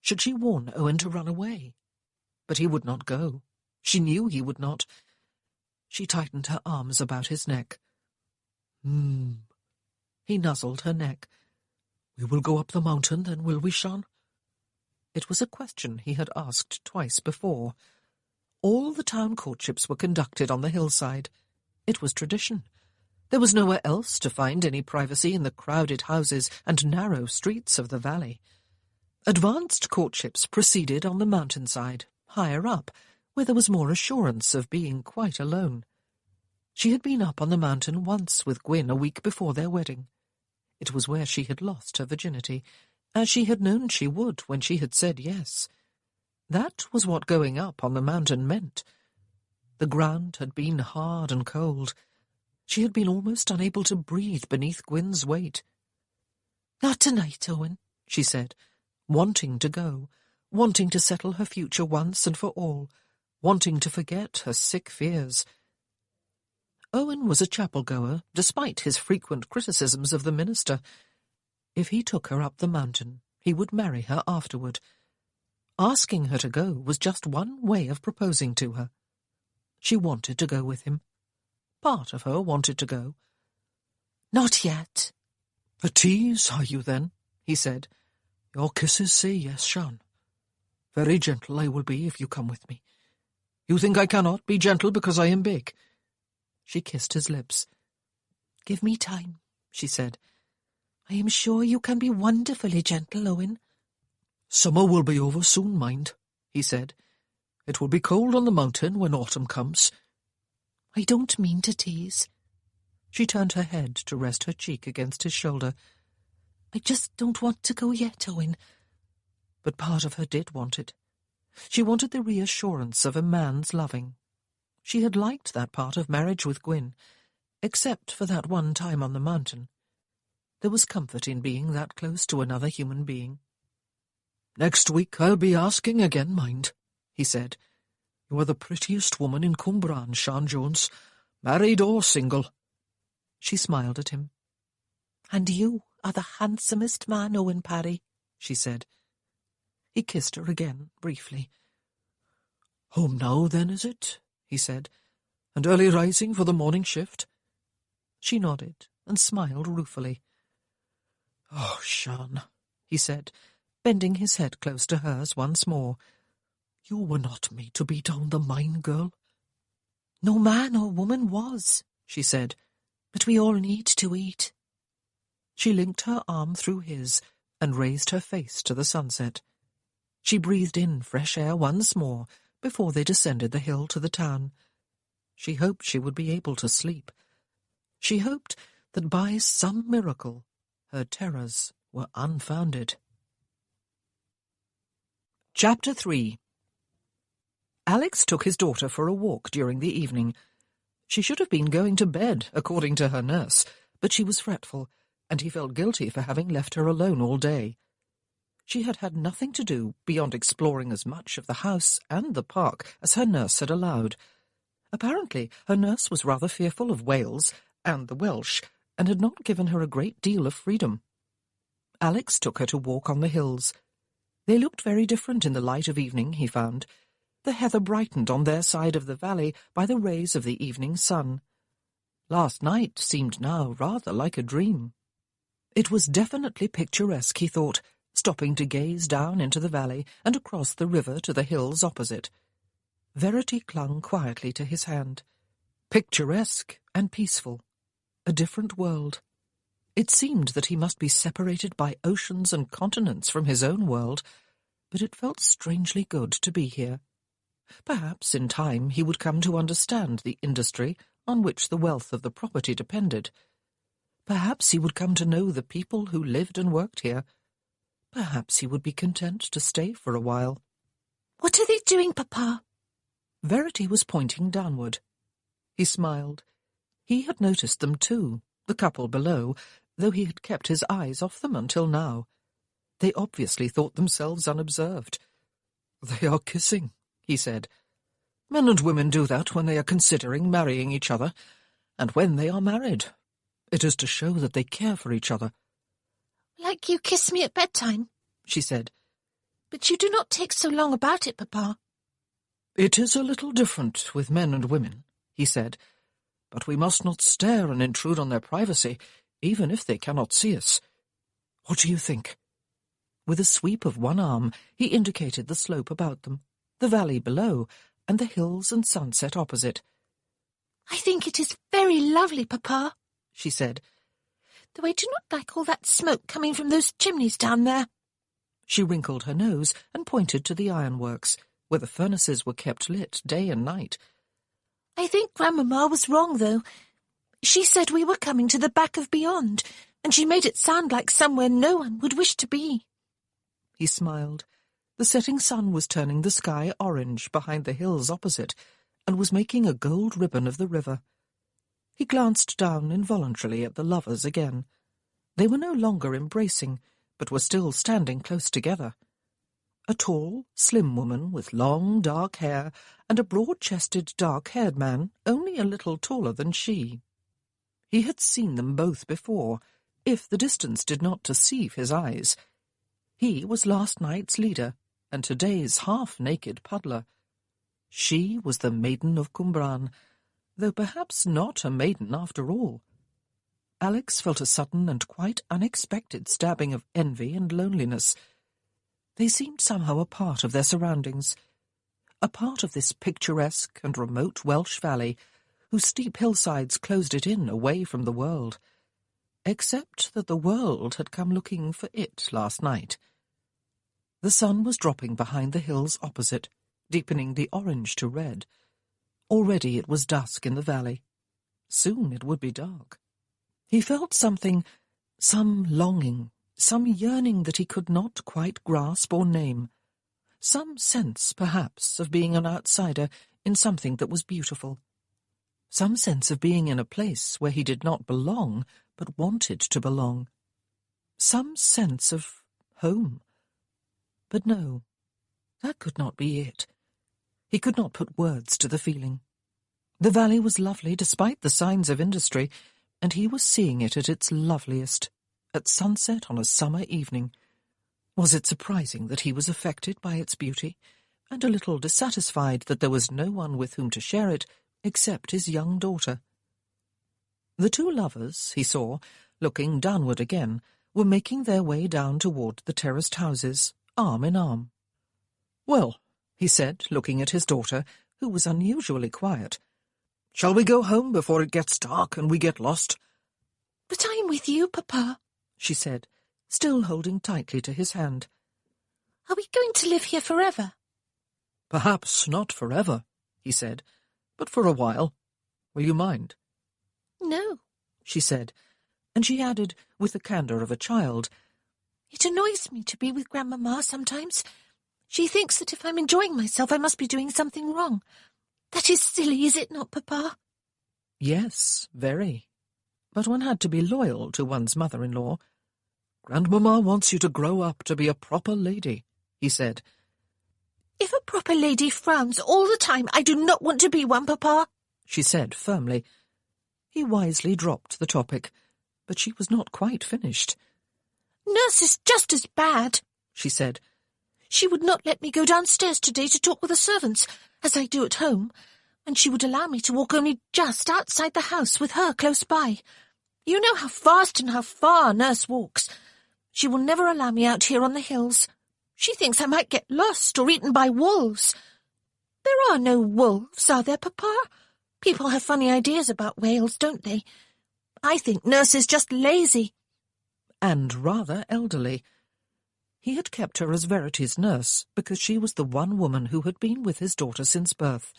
Should she warn Owen to run away? But he would not go. She knew he would not. She tightened her arms about his neck. He nuzzled her neck. "We will go up the mountain, then, will we, Shan?" It was a question he had asked twice before. All the town courtships were conducted on the hillside. It was tradition. There was nowhere else to find any privacy in the crowded houses and narrow streets of the valley. Advanced courtships proceeded on the mountainside, higher up, where there was more assurance of being quite alone. She had been up on the mountain once with Gwyn a week before their wedding. It was where she had lost her virginity, as she had known she would when she had said yes. That was what going up on the mountain meant. The ground had been hard and cold. She had been almost unable to breathe beneath Gwyn's weight. "Not tonight, Owen," she said, wanting to go, wanting to settle her future once and for all, wanting to forget her sick fears. Owen was a chapel-goer, despite his frequent criticisms of the minister. If he took her up the mountain, he would marry her afterward. Asking her to go was just one way of proposing to her. She wanted to go with him. Part of her wanted to go. "Not yet." "At ease, are you, then?" he said. "Your kisses say yes, Shan. Very gentle I will be if you come with me. You think I cannot be gentle because I am big?" She kissed his lips. "Give me time," she said. "I am sure you can be wonderfully gentle, Owen." "Summer will be over soon, mind," he said. "It will be cold on the mountain when autumn comes." "I don't mean to tease." She turned her head to rest her cheek against his shoulder. "I just don't want to go yet, Owen." But part of her did want it. She wanted the reassurance of a man's loving. She had liked that part of marriage with Gwyn, except for that one time on the mountain. There was comfort in being that close to another human being. "Next week I'll be asking again, mind," he said. "You are the prettiest woman in Cwmbran, Shan Jones, married or single." She smiled at him. "And you are the handsomest man, Owen Parry," she said. He kissed her again, briefly. "Home now, then, is it?" he said. "And early rising for the morning shift?" She nodded and smiled ruefully. "Oh, Shan," he said, bending his head close to hers once more. "You were not made to be down the mine, girl." "No man or woman was," she said, "but we all need to eat." She linked her arm through his and raised her face to the sunset. She breathed in fresh air once more before they descended the hill to the town. She hoped she would be able to sleep. She hoped that by some miracle her terrors were unfounded. Chapter 3. Alex took his daughter for a walk during the evening. She should have been going to bed, according to her nurse, but she was fretful, and he felt guilty for having left her alone all day. She had had nothing to do beyond exploring as much of the house and the park as her nurse had allowed. Apparently, her nurse was rather fearful of Wales and the Welsh, and had not given her a great deal of freedom. Alex took her to walk on the hills. They looked very different in the light of evening, he found. The heather brightened on their side of the valley by the rays of the evening sun. Last night seemed now rather like a dream. It was definitely picturesque, he thought, stopping to gaze down into the valley and across the river to the hills opposite. Verity clung quietly to his hand. Picturesque and peaceful. A different world. It seemed that he must be separated by oceans and continents from his own world, but it felt strangely good to be here. Perhaps in time he would come to understand the industry on which the wealth of the property depended. Perhaps he would come to know the people who lived and worked here. Perhaps he would be content to stay for a while. "What are they doing, Papa?" Verity was pointing downward. He smiled. He had noticed them too, the couple below, though he had kept his eyes off them until now. They obviously thought themselves unobserved. "They are kissing," he said. "Men and women do that when they are considering marrying each other, and when they are married. It is to show that they care for each other." "Like you kiss me at bedtime," she said. "But you do not take so long about it, Papa." "It is a little different with men and women," he said, "but we must not stare and intrude on their privacy, even if they cannot see us. What do you think?" With a sweep of one arm, he indicated the slope about them, the valley below, and the hills and sunset opposite. "I think it is very lovely, Papa," she said, "though I do not like all that smoke coming from those chimneys down there." She wrinkled her nose and pointed to the ironworks, where the furnaces were kept lit day and night. "I think Grandmamma was wrong, though. She said we were coming to the back of beyond, and she made it sound like somewhere no one would wish to be." He smiled. The setting sun was turning the sky orange behind the hills opposite, and was making a gold ribbon of the river. He glanced down involuntarily at the lovers again. They were no longer embracing, but were still standing close together. A tall, slim woman with long, dark hair, and a broad-chested, dark-haired man only a little taller than she. He had seen them both before, if the distance did not deceive his eyes. He was last night's leader, and today's half-naked puddler. She was the Maiden of Cwmbran, though perhaps not a maiden after all. Alex felt a sudden and quite unexpected stabbing of envy and loneliness. They seemed somehow a part of their surroundings, a part of this picturesque and remote Welsh valley, whose steep hillsides closed it in away from the world, except that the world had come looking for it last night. The sun was dropping behind the hills opposite, deepening the orange to red. Already it was dusk in the valley. Soon it would be dark. He felt something, some longing, some yearning that he could not quite grasp or name. Some sense, perhaps, of being an outsider in something that was beautiful. Some sense of being in a place where he did not belong, but wanted to belong. Some sense of home. But no, that could not be it. He could not put words to the feeling. The valley was lovely despite the signs of industry, and he was seeing it at its loveliest, at sunset on a summer evening. Was it surprising that he was affected by its beauty, and a little dissatisfied that there was no one with whom to share it except his young daughter? The two lovers, he saw, looking downward again, were making their way down toward the terraced houses, arm in arm. "Well," he said, looking at his daughter, who was unusually quiet, "shall we go home before it gets dark and we get lost?" "But I'm with you, Papa," she said, still holding tightly to his hand. "Are we going to live here forever?" "Perhaps not forever," he said, "but for a while. Will you mind?" "No," she said, and she added, with the candour of a child, "It annoys me to be with Grandmamma sometimes. She thinks that if I'm enjoying myself I must be doing something wrong. That is silly, is it not, Papa?" "Yes, very. But one had to be loyal to one's mother-in-law." "Grandmamma wants you to grow up to be a proper lady," he said. "If a proper lady frowns all the time, I do not want to be one, Papa," she said firmly. He wisely dropped the topic, but she was not quite finished. "Nurse is just as bad," she said. "She would not let me go downstairs today to talk with the servants, as I do at home, and she would allow me to walk only just outside the house with her close by. You know how fast and how far Nurse walks. She will never allow me out here on the hills. She thinks I might get lost or eaten by wolves. There are no wolves, are there, Papa? People have funny ideas about Wales, don't they? I think Nurse is just lazy." And rather elderly. He had kept her as Verity's nurse because she was the one woman who had been with his daughter since birth,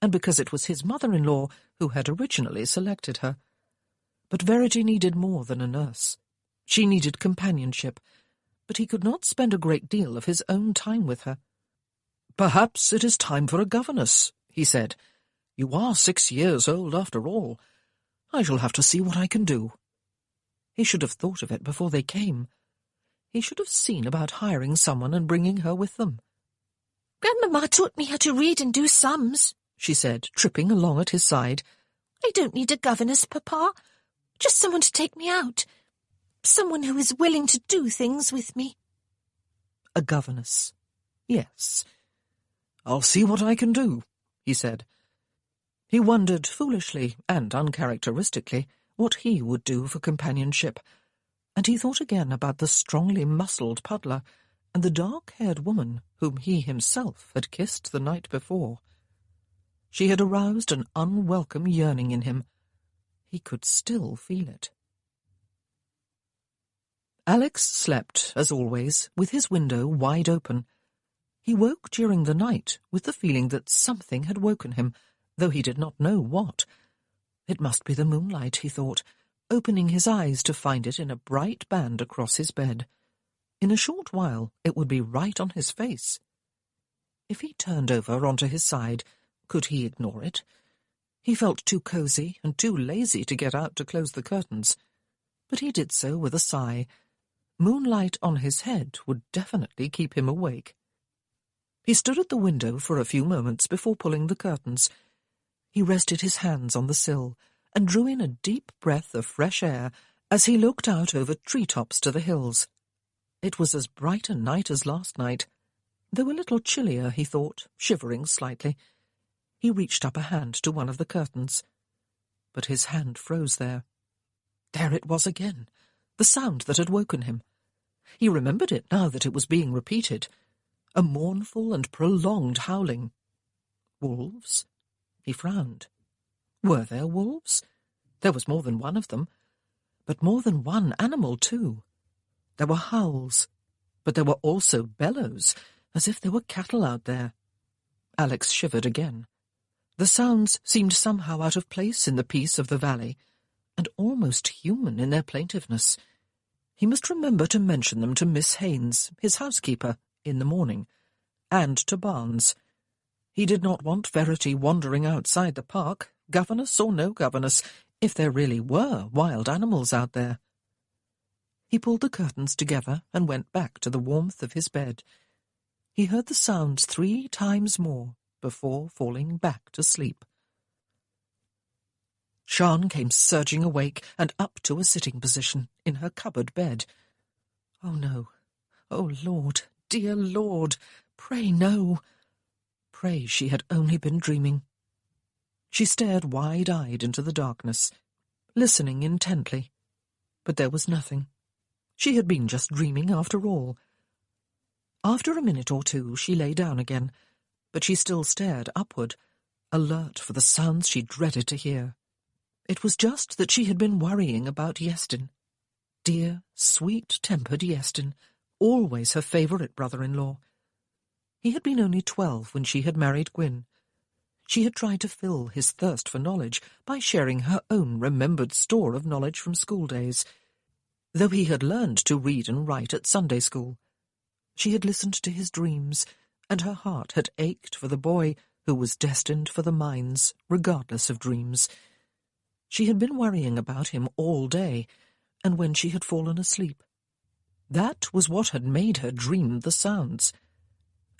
and because it was his mother-in-law who had originally selected her. But Verity needed more than a nurse. She needed companionship, but he could not spend a great deal of his own time with her. "Perhaps it is time for a governess," he said. "You are 6 years old after all. I shall have to see what I can do." He should have thought of it before they came. He should have seen about hiring someone and bringing her with them. "Grandmamma taught me how to read and do sums," she said, tripping along at his side. "I don't need a governess, Papa. Just someone to take me out. Someone who is willing to do things with me." A governess. Yes. "I'll see what I can do," he said. He wondered, foolishly and uncharacteristically, what he would do for companionship, and he thought again about the strongly muscled puddler and the dark-haired woman whom he himself had kissed the night before. She had aroused an unwelcome yearning in him. He could still feel it. Alex slept, as always, with his window wide open. He woke during the night with the feeling that something had woken him, though he did not know what. It must be the moonlight, he thought, opening his eyes to find it in a bright band across his bed. In a short while it would be right on his face. If he turned over onto his side, could he ignore it? He felt too cosy and too lazy to get out to close the curtains, but he did so with a sigh. Moonlight on his head would definitely keep him awake. He stood at the window for a few moments before pulling the curtains. He rested his hands on the sill and drew in a deep breath of fresh air as he looked out over treetops to the hills. It was as bright a night as last night, though a little chillier, he thought, shivering slightly. He reached up a hand to one of the curtains, but his hand froze there. There it was again, the sound that had woken him. He remembered it now that it was being repeated, a mournful and prolonged howling. Wolves? He frowned. Were there wolves? There was more than one of them, but more than one animal, too. There were howls, but there were also bellows, as if there were cattle out there. Alex shivered again. The sounds seemed somehow out of place in the peace of the valley, and almost human in their plaintiveness. He must remember to mention them to Miss Haines, his housekeeper, in the morning, and to Barnes. He did not want Verity wandering outside the park, governess or no governess, if there really were wild animals out there. He pulled the curtains together and went back to the warmth of his bed. He heard the sounds 3 times more before falling back to sleep. Sian came surging awake and up to a sitting position in her cupboard bed. Oh, no. Oh, Lord, dear Lord, pray no. Pray she had only been dreaming. She stared wide-eyed into the darkness, listening intently. But there was nothing. She had been just dreaming after all. After a minute or two she lay down again, but she still stared upward, alert for the sounds she dreaded to hear. It was just that she had been worrying about Yeastin. Dear, sweet-tempered Yeastin, always her favourite brother-in-law. He had been only 12 when she had married Gwyn. She had tried to fill his thirst for knowledge by sharing her own remembered store of knowledge from school days. Though he had learned to read and write at Sunday school, she had listened to his dreams, and her heart had ached for the boy who was destined for the mines, regardless of dreams. She had been worrying about him all day, and when she had fallen asleep. That was what had made her dream the sounds.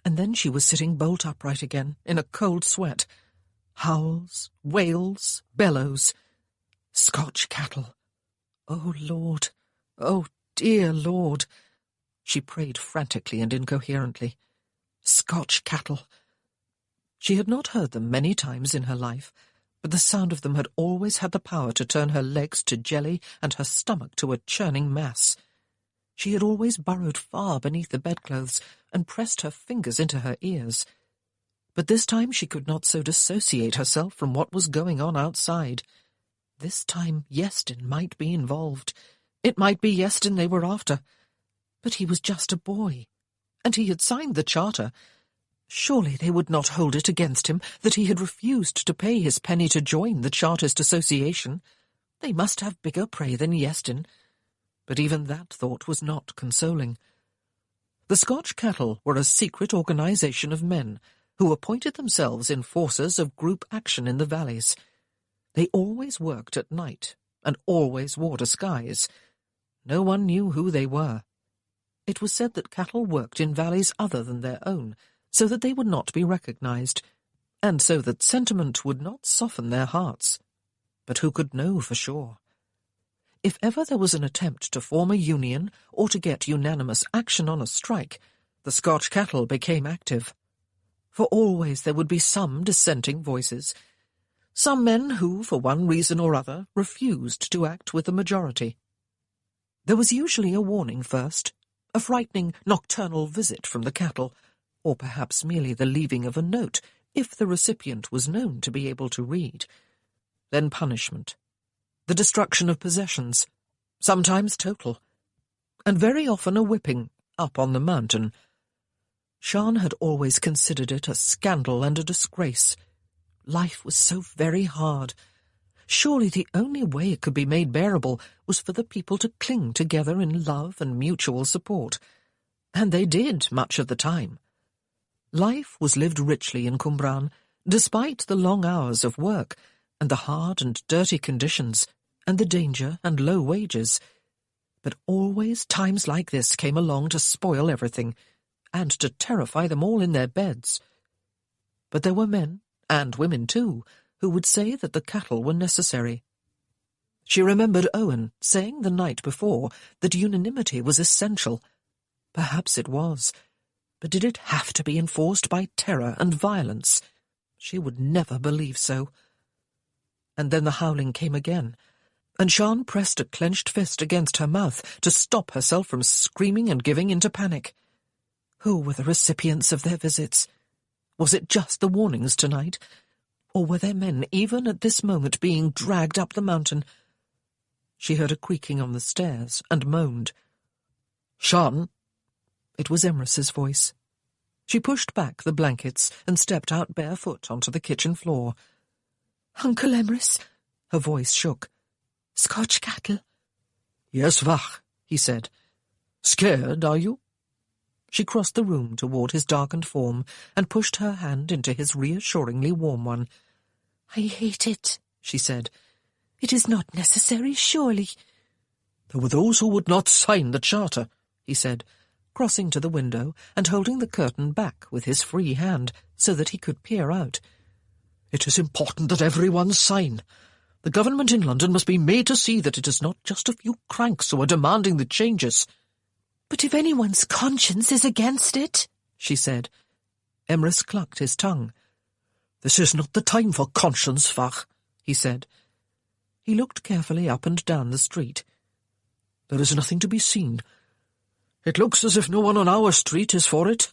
And then she was sitting bolt upright again, in a cold sweat. Howls, wails, bellows. Scotch cattle. Oh, Lord! Oh, dear Lord! She prayed frantically and incoherently. Scotch cattle. She had not heard them many times in her life, but the sound of them had always had the power to turn her legs to jelly and her stomach to a churning mass. She had always burrowed far beneath the bedclothes and pressed her fingers into her ears. But this time she could not so dissociate herself from what was going on outside. This time Yeastin might be involved. It might be Yeastin they were after. But he was just a boy, and he had signed the charter. Surely they would not hold it against him that he had refused to pay his penny to join the Chartist Association. They must have bigger prey than Yeastin. But even that thought was not consoling. The Scotch cattle were a secret organisation of men who appointed themselves enforcers of group action in the valleys. They always worked at night and always wore disguise. No one knew who they were. It was said that cattle worked in valleys other than their own, so that they would not be recognised, and so that sentiment would not soften their hearts. But who could know for sure? If ever there was an attempt to form a union or to get unanimous action on a strike, the Scotch cattle became active. For always there would be some dissenting voices, some men who, for one reason or other, refused to act with the majority. There was usually a warning first, a frightening nocturnal visit from the cattle, or perhaps merely the leaving of a note, if the recipient was known to be able to read. Then punishment. The destruction of possessions, sometimes total, and very often a whipping up on the mountain. Sian had always considered it a scandal and a disgrace. Life was so very hard. Surely the only way it could be made bearable was for the people to cling together in love and mutual support. And they did much of the time. Life was lived richly in Cwmbran, despite the long hours of work, and the hard and dirty conditions, and the danger and low wages. But always times like this came along to spoil everything, and to terrify them all in their beds. But there were men, and women too, who would say that the cattle were necessary. She remembered Owen saying the night before that unanimity was essential. Perhaps it was, but did it have to be enforced by terror and violence? She would never believe so. And then the howling came again, and Sian pressed a clenched fist against her mouth to stop herself from screaming and giving into panic. Who were the recipients of their visits? Was it just the warnings tonight? Or were there men even at this moment being dragged up the mountain? She heard a creaking on the stairs and moaned. "Sian!" It was Emrys's voice. She pushed back the blankets and stepped out barefoot onto the kitchen floor. "Uncle Emrys," her voice shook. "Scotch cattle." "Yes, Vach," he said. "Scared, are you?" She crossed the room toward his darkened form and pushed her hand into his reassuringly warm one. "I hate it," she said. "It is not necessary, surely." "There were those who would not sign the charter," he said, crossing to the window and holding the curtain back with his free hand so that he could peer out. "It is important that everyone sign. The government in London must be made to see that it is not just a few cranks who are demanding the changes." "But if anyone's conscience is against it," she said. Emrys clucked his tongue. "This is not the time for conscience, Vach," he said. He looked carefully up and down the street. "There is nothing to be seen. It looks as if no one on our street is for it."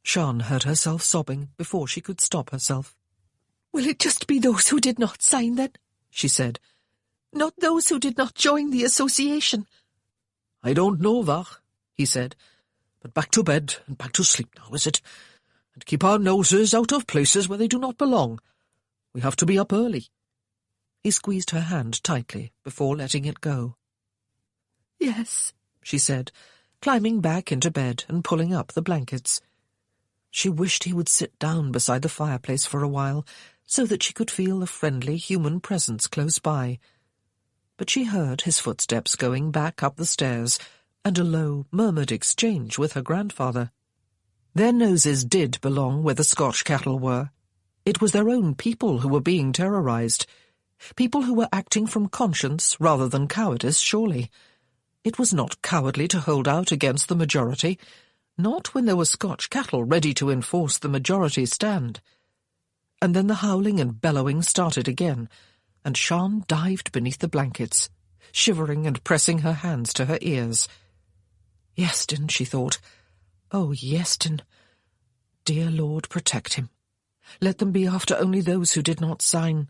Sian heard herself sobbing before she could stop herself. "Will it just be those who did not sign, then?" she said. "Not those who did not join the association?" "I don't know, Vach," he said. "But back to bed and back to sleep now, is it? and keep our noses out of places where they do not belong. We have to be up early." He squeezed her hand tightly before letting it go. "Yes," she said, climbing back into bed and pulling up the blankets. She wished he would sit down beside the fireplace for a while, so that she could feel a friendly human presence close by. But she heard his footsteps going back up the stairs, and a low, murmured exchange with her grandfather. Their noses did belong where the Scotch cattle were. It was their own people who were being terrorized. People who were acting from conscience rather than cowardice, surely. It was not cowardly to hold out against the majority, not when there were Scotch cattle ready to enforce the majority's stand. And then the howling and bellowing started again, and Sian dived beneath the blankets, shivering and pressing her hands to her ears. Iestyn, she thought. Oh, Iestyn. Dear Lord, protect him. Let them be after only those who did not sign.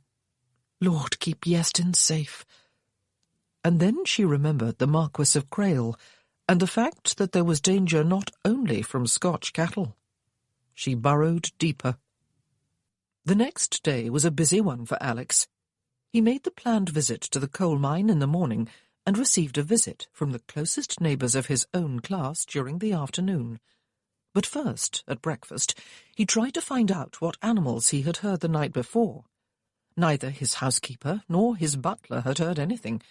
Lord, keep Iestyn safe. And then she remembered the Marquis of Crail, and the fact that there was danger not only from Scotch cattle. She burrowed deeper. The next day was a busy one for Alex. He made the planned visit to the coal mine in the morning and received a visit from the closest neighbours of his own class during the afternoon. But first, at breakfast, he tried to find out what animals he had heard the night before. Neither his housekeeper nor his butler had heard anything,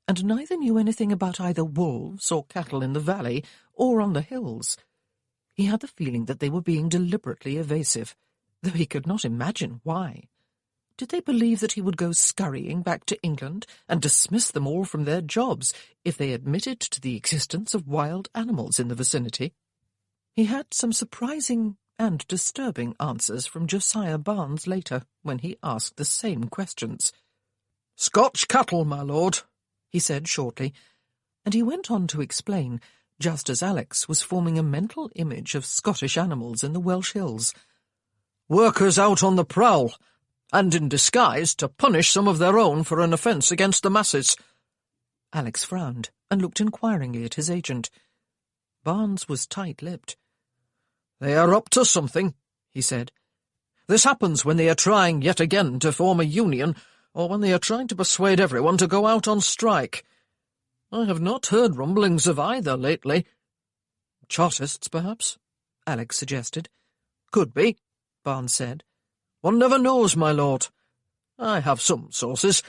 and neither knew anything about either wolves or cattle in the valley or on the hills. He had the feeling that they were being deliberately evasive, though he could not imagine why. Did they believe that he would go scurrying back to England and dismiss them all from their jobs if they admitted to the existence of wild animals in the vicinity? He had some surprising and disturbing answers from Josiah Barnes later, when he asked the same questions. "Scotch cattle, my lord," he said shortly, and he went on to explain, just as Alex was forming a mental image of Scottish animals in the Welsh hills. "Workers out on the prowl, and in disguise to punish some of their own for an offence against the masses." Alex frowned and looked inquiringly at his agent. Barnes was tight-lipped. "They are up to something," he said. "This happens when they are trying yet again to form a union, or when they are trying to persuade everyone to go out on strike. I have not heard rumblings of either lately." "Chartists, perhaps?" Alex suggested. "Could be," Barnes said. "One never knows, my lord. I have some sources,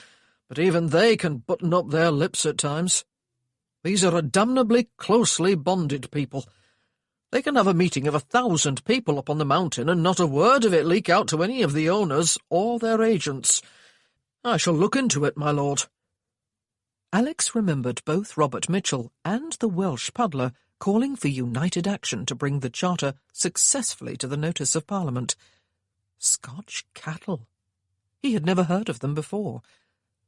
but even they can button up their lips at times. These are a damnably closely bonded people. They can have a meeting of 1,000 people up on the mountain and not a word of it leak out to any of the owners or their agents. I shall look into it, my lord." Alex remembered both Robert Mitchell and the Welsh puddler calling for united action to bring the charter successfully to the notice of Parliament. Scotch cattle. He had never heard of them before,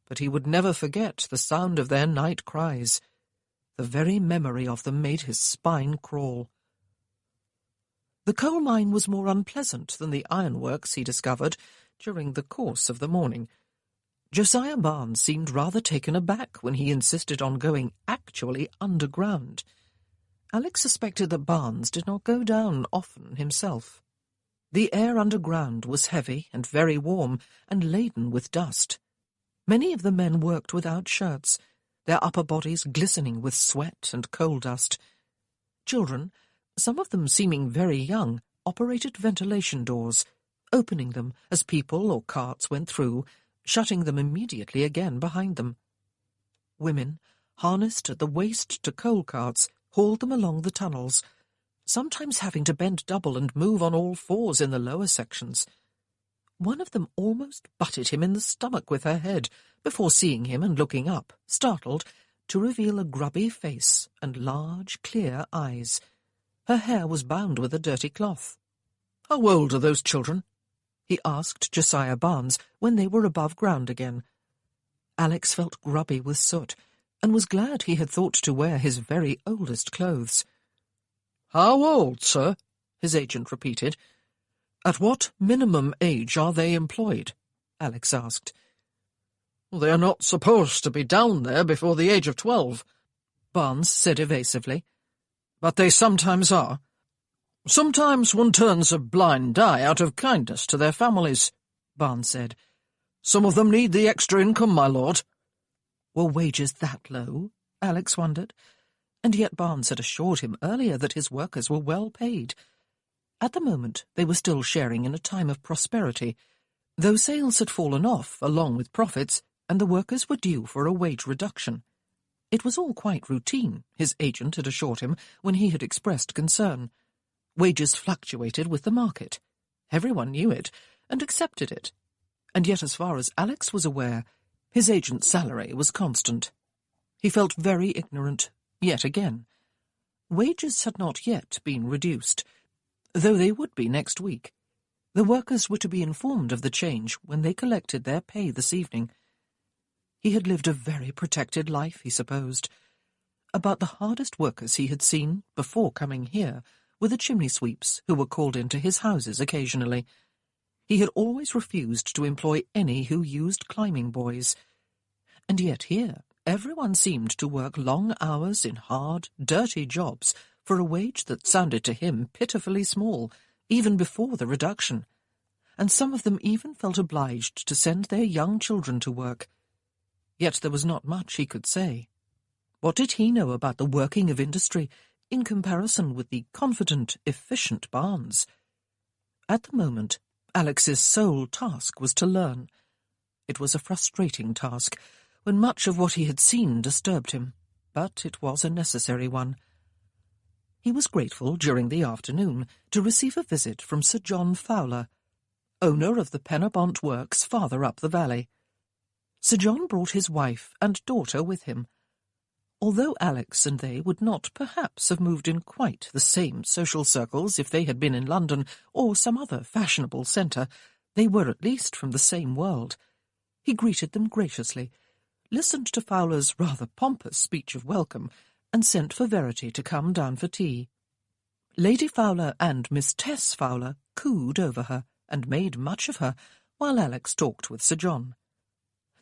but he would never forget the sound of their night cries. The very memory of them made his spine crawl. The coal mine was more unpleasant than the ironworks, he discovered, during the course of the morning. Josiah Barnes seemed rather taken aback when he insisted on going actually underground. Alex suspected that Barnes did not go down often himself. The air underground was heavy and very warm, and laden with dust. Many of the men worked without shirts, their upper bodies glistening with sweat and coal dust. Children, some of them seeming very young, operated ventilation doors, opening them as people or carts went through, shutting them immediately again behind them. Women, harnessed at the waist to coal carts, hauled them along the tunnels, sometimes having to bend double and move on all fours in the lower sections. One of them almost butted him in the stomach with her head, before seeing him and looking up, startled, to reveal a grubby face and large, clear eyes. Her hair was bound with a dirty cloth. "How old are those children?" he asked Josiah Barnes when they were above ground again. Alex felt grubby with soot, and was glad he had thought to wear his very oldest clothes. "How old, sir?" his agent repeated. "At what minimum age are they employed?" Alex asked. "They are not supposed to be down there before the age of 12, Barnes said evasively. "But they sometimes are. "Sometimes one turns a blind eye out of kindness to their families," Barnes said. "Some of them need the extra income, my lord." Were wages that low? Alex wondered. And yet Barnes had assured him earlier that his workers were well paid. At the moment they were still sharing in a time of prosperity, though sales had fallen off along with profits, and the workers were due for a wage reduction. It was all quite routine, his agent had assured him when he had expressed concern. Wages fluctuated with the market. Everyone knew it, and accepted it. And yet, as far as Alex was aware, his agent's salary was constant. He felt very ignorant, yet again. Wages had not yet been reduced, though they would be next week. The workers were to be informed of the change when they collected their pay this evening. He had lived a very protected life, he supposed. About the hardest workers he had seen, before coming here, were the chimney sweeps who were called into his houses occasionally. He had always refused to employ any who used climbing boys. And yet here everyone seemed to work long hours in hard, dirty jobs for a wage that sounded to him pitifully small, even before the reduction. And some of them even felt obliged to send their young children to work. Yet there was not much he could say. What did he know about the working of industry in comparison with the confident, efficient Barnes? At the moment, Alex's sole task was to learn. It was a frustrating task, when much of what he had seen disturbed him, but it was a necessary one. He was grateful during the afternoon to receive a visit from Sir John Fowler, owner of the Penabont Works farther up the valley. Sir John brought his wife and daughter with him. Although Alex and they would not perhaps have moved in quite the same social circles if they had been in London or some other fashionable centre, they were at least from the same world. He greeted them graciously, listened to Fowler's rather pompous speech of welcome, and sent for Verity to come down for tea. Lady Fowler and Miss Tess Fowler cooed over her and made much of her, while Alex talked with Sir John.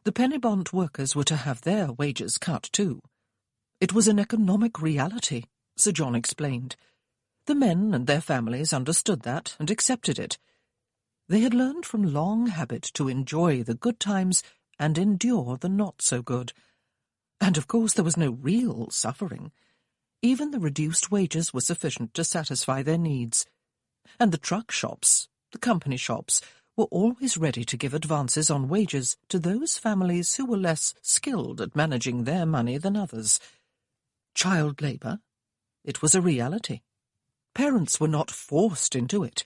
The Penabont workers were to have their wages cut too. It was an economic reality, Sir John explained. The men and their families understood that and accepted it. They had learned from long habit to enjoy the good times and endure the not-so-good. And of course there was no real suffering. Even the reduced wages were sufficient to satisfy their needs. And the truck shops, the company shops, were always ready to give advances on wages to those families who were less skilled at managing their money than others. Child labour? It was a reality. Parents were not forced into it.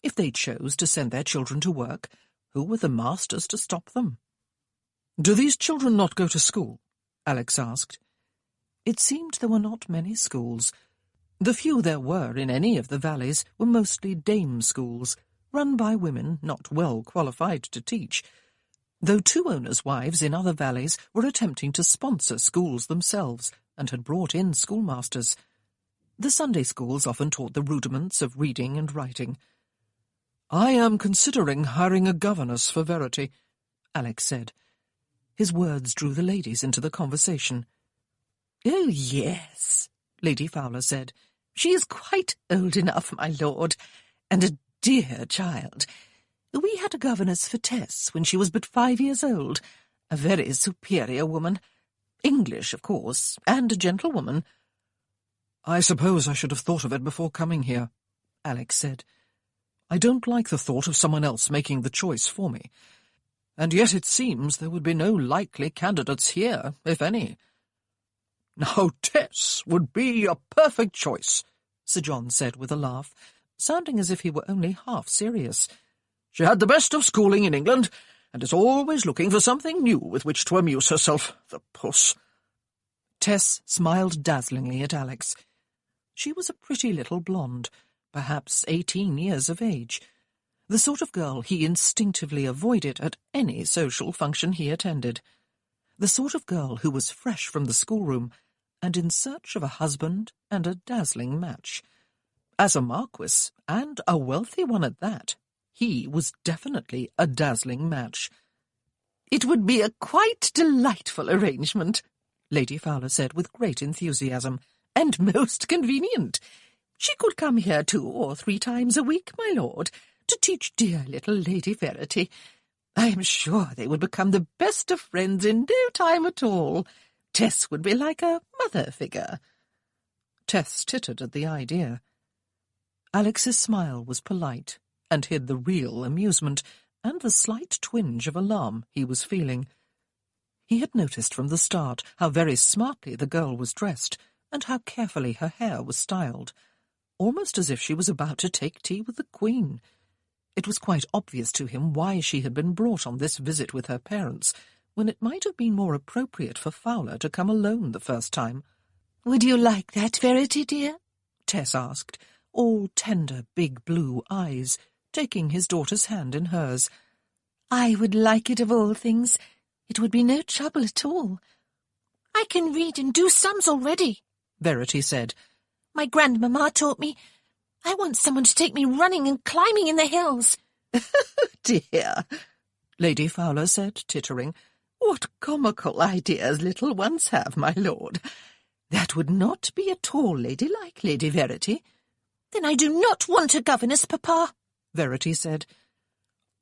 If they chose to send their children to work, who were the masters to stop them? "Do these children not go to school?" Alex asked. It seemed there were not many schools. The few there were in any of the valleys were mostly dame schools, run by women not well qualified to teach, though two owners' wives in other valleys were attempting to sponsor schools themselves and had brought in schoolmasters. The Sunday schools often taught the rudiments of reading and writing. "I am considering hiring a governess for Verity," Alex said. His words drew the ladies into the conversation. "Oh, yes," Lady Fowler said. "She is quite old enough, my lord, and a dear child. We had a governess for Tess when she was but 5 years old, a very superior woman. English, of course, and a gentlewoman." "I suppose I should have thought of it before coming here," Alex said. "I don't like the thought of someone else making the choice for me. And yet it seems there would be no likely candidates here, if any." "Now, Tess would be a perfect choice," Sir John said with a laugh, sounding as if he were only half serious. "She had the best of schooling in England, and is always looking for something new with which to amuse herself, the puss." Tess smiled dazzlingly at Alex. She was a pretty little blonde, perhaps 18 years of age, the sort of girl he instinctively avoided at any social function he attended, the sort of girl who was fresh from the schoolroom and in search of a husband and a dazzling match. As a marquis, and a wealthy one at that, he was definitely a dazzling match. "It would be a quite delightful arrangement," Lady Fowler said with great enthusiasm, "and most convenient. She could come here 2 or 3 times a week, my lord, to teach dear little Lady Verity. I am sure they would become the best of friends in no time at all. Tess would be like a mother figure." Tess tittered at the idea. Alex's smile was polite and hid the real amusement and the slight twinge of alarm he was feeling. He had noticed from the start how very smartly the girl was dressed and how carefully her hair was styled, almost as if she was about to take tea with the Queen. It was quite obvious to him why she had been brought on this visit with her parents, when it might have been more appropriate for Fowler to come alone the first time. "Would you like that, Verity, dear?" Tess asked, all tender big blue eyes, taking his daughter's hand in hers. "I would like it of all things. It would be no trouble at all. I can read and do sums already," Verity said. "My grandmamma taught me. I want someone to take me running and climbing in the hills." "Dear," Lady Fowler said, tittering, "what comical ideas little ones have, my lord. That would not be at all ladylike, Lady Verity." "Then I do not want a governess, Papa," Verity said.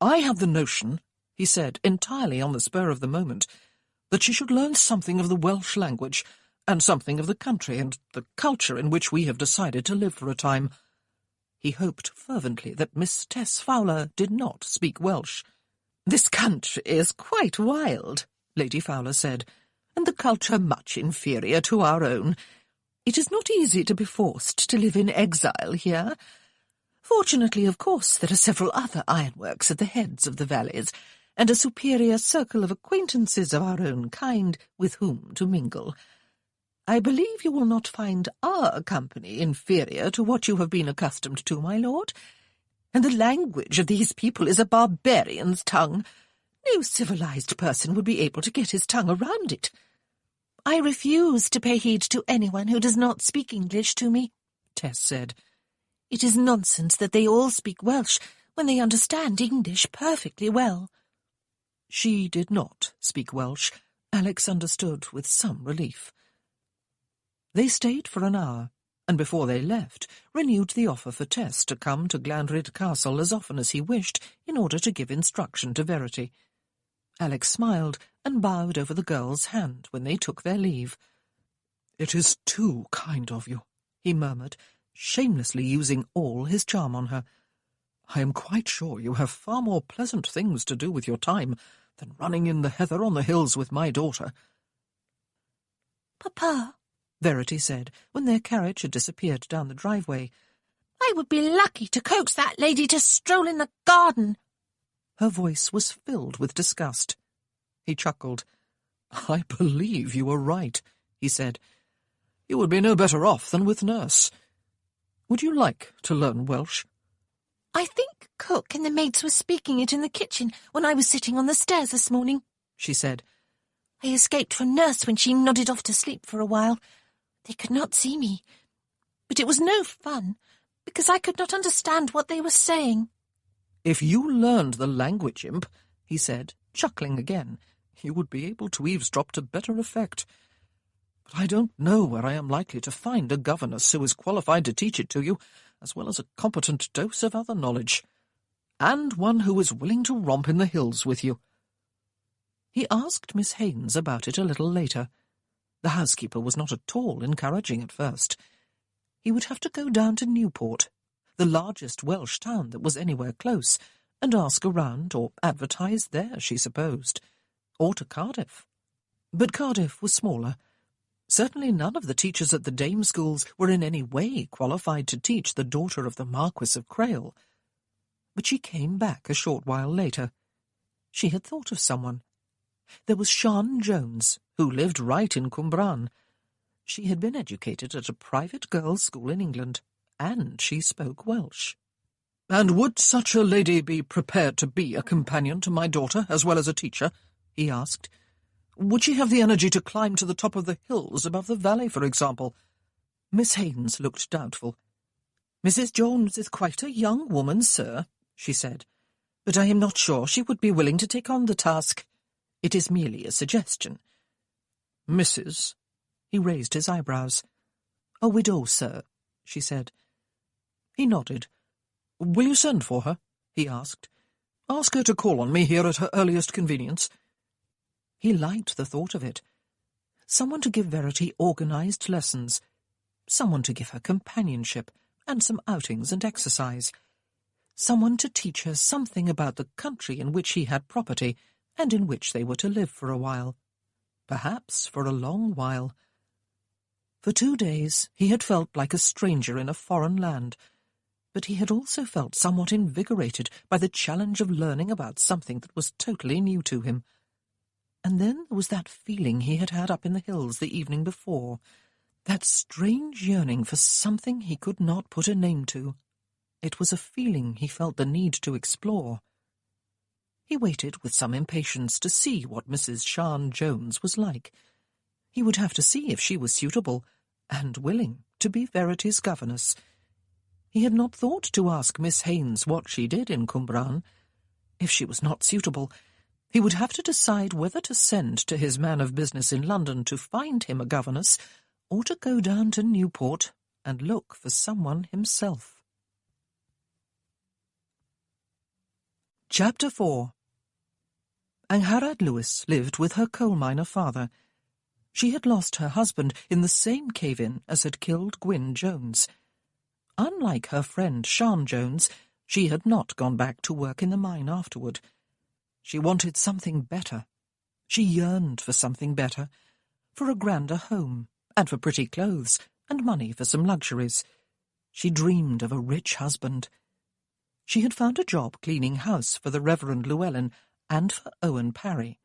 "I have the notion," he said, entirely on the spur of the moment, "that she should learn something of the Welsh language and something of the country and the culture in which we have decided to live for a time." He hoped fervently that Miss Tess Fowler did not speak Welsh. "This country is quite wild," Lady Fowler said, "and the culture much inferior to our own. It is not easy to be forced to live in exile here. Fortunately, of course, there are several other ironworks at the heads of the valleys, and a superior circle of acquaintances of our own kind with whom to mingle. I believe you will not find our company inferior to what you have been accustomed to, my lord. And the language of these people is a barbarian's tongue. No civilized person would be able to get his tongue around it." "I refuse to pay heed to anyone who does not speak English to me," Tess said. "It is nonsense that they all speak Welsh when they understand English perfectly well." She did not speak Welsh, Alex understood with some relief. They stayed for an hour, and before they left, renewed the offer for Tess to come to Glanryd Castle as often as he wished in order to give instruction to Verity. Alex smiled and bowed over the girl's hand when they took their leave. "It is too kind of you," he murmured, shamelessly using all his charm on her. "I am quite sure you have far more pleasant things to do with your time than running in the heather on the hills with my daughter." "Papa," Verity said, when their carriage had disappeared down the driveway, "I would be lucky to coax that lady to stroll in the garden." Her voice was filled with disgust. He chuckled. "I believe you were right," he said. "You would be no better off than with Nurse. Would you like to learn Welsh?" "I think cook and the maids were speaking it in the kitchen when I was sitting on the stairs this morning," she said. "I escaped from Nurse when she nodded off to sleep for a while. They could not see me. But it was no fun, because I could not understand what they were saying." "If you learned the language, imp," he said, chuckling again, "you would be able to eavesdrop to better effect. But I don't know where I am likely to find a governess who is qualified to teach it to you, as well as a competent dose of other knowledge, and one who is willing to romp in the hills with you." He asked Miss Haines about it a little later. The housekeeper was not at all encouraging at first. He would have to go down to Newport, the largest Welsh town that was anywhere close, and ask around or advertise there, she supposed, or to Cardiff. But Cardiff was smaller. Certainly none of the teachers at the dame schools were in any way qualified to teach the daughter of the Marquis of Crail. But she came back a short while later. She had thought of someone. There was Sian Jones, who lived right in Cwmbran. She had been educated at a private girls' school in England, and she spoke Welsh. "And would such a lady be prepared to be a companion to my daughter as well as a teacher?" he asked. "Would she have the energy to climb to the top of the hills above the valley, for example?" Miss Haines looked doubtful. "Mrs. Jones is quite a young woman, sir," she said, "but I am not sure she would be willing to take on the task. It is merely a suggestion." "Mrs.?" He raised his eyebrows. "A widow, sir," she said. He nodded. "Will you send for her?" he asked. "Ask her to call on me here at her earliest convenience." He liked the thought of it. Someone to give Verity organised lessons. Someone to give her companionship and some outings and exercise. Someone to teach her something about the country in which he had property and in which they were to live for a while. Perhaps for a long while. For 2 days he had felt like a stranger in a foreign land, but he had also felt somewhat invigorated by the challenge of learning about something that was totally new to him. And then there was that feeling he had had up in the hills the evening before, that strange yearning for something he could not put a name to. It was a feeling he felt the need to explore. He waited with some impatience to see what Mrs. Sian Jones was like. He would have to see if she was suitable, and willing, to be Verity's governess. He had not thought to ask Miss Haines what she did in Cwmbran. If she was not suitable, he would have to decide whether to send to his man of business in London to find him a governess, or to go down to Newport and look for someone himself. Chapter 4. Angharad Lewis lived with her coal miner father. She had lost her husband in the same cave-in as had killed Gwyn Jones. Unlike her friend Sian Jones, she had not gone back to work in the mine afterward. She wanted something better. She yearned for something better, for a grander home, and for pretty clothes, and money for some luxuries. She dreamed of a rich husband. She had found a job cleaning house for the Reverend Llewellyn and for Owen Parry.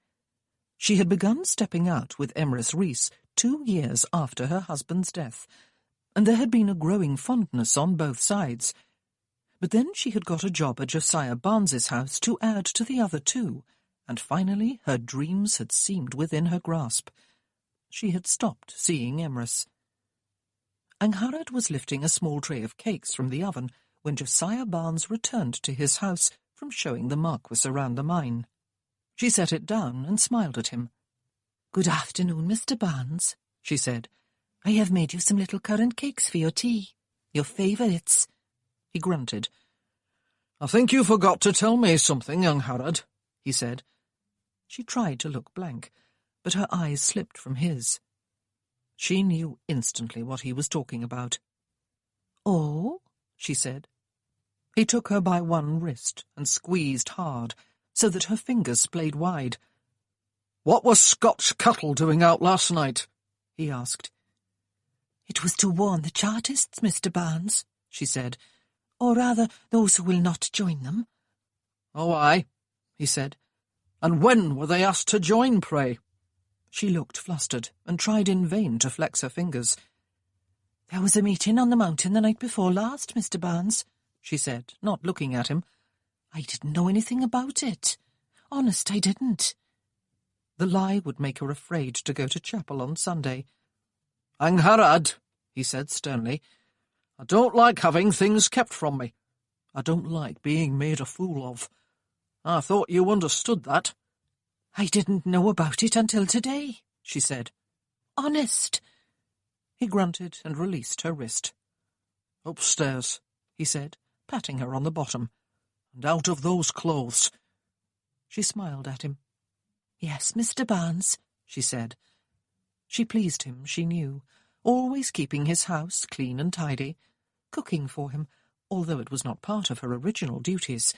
She had begun stepping out with Emrys Rees 2 years after her husband's death, and there had been a growing fondness on both sides. But then she had got a job at Josiah Barnes's house to add to the other 2, and finally her dreams had seemed within her grasp. She had stopped seeing Emrys. Angharad was lifting a small tray of cakes from the oven when Josiah Barnes returned to his house from showing the Marquis around the mine. She set it down and smiled at him. "Good afternoon, Mr. Barnes," she said. "I have made you some little currant cakes for your tea. Your favourites." He grunted. "I think you forgot to tell me something, Angharad," he said. She tried to look blank, but her eyes slipped from his. She knew instantly what he was talking about. "Oh?" she said. He took her by one wrist and squeezed hard, so that her fingers splayed wide. "What was Scotch Cattle doing out last night?" he asked. "It was to warn the Chartists, Mr. Barnes," she said, "or rather those who will not join them." "Oh, aye," he said. "And when were they asked to join, pray?" She looked flustered and tried in vain to flex her fingers. "There was a meeting on the mountain the night before last, Mr. Barnes," she said, not looking at him. "I didn't know anything about it. Honest, I didn't." The lie would make her afraid to go to chapel on Sunday. "Angharad," he said sternly, "I don't like having things kept from me. I don't like being made a fool of. I thought you understood that." "I didn't know about it until today," she said. "Honest." He grunted and released her wrist. "Upstairs," he said, patting her on the bottom. "And out of those clothes." She smiled at him. "Yes, Mr. Barnes," she said. She pleased him, she knew, always keeping his house clean and tidy, cooking for him, although it was not part of her original duties,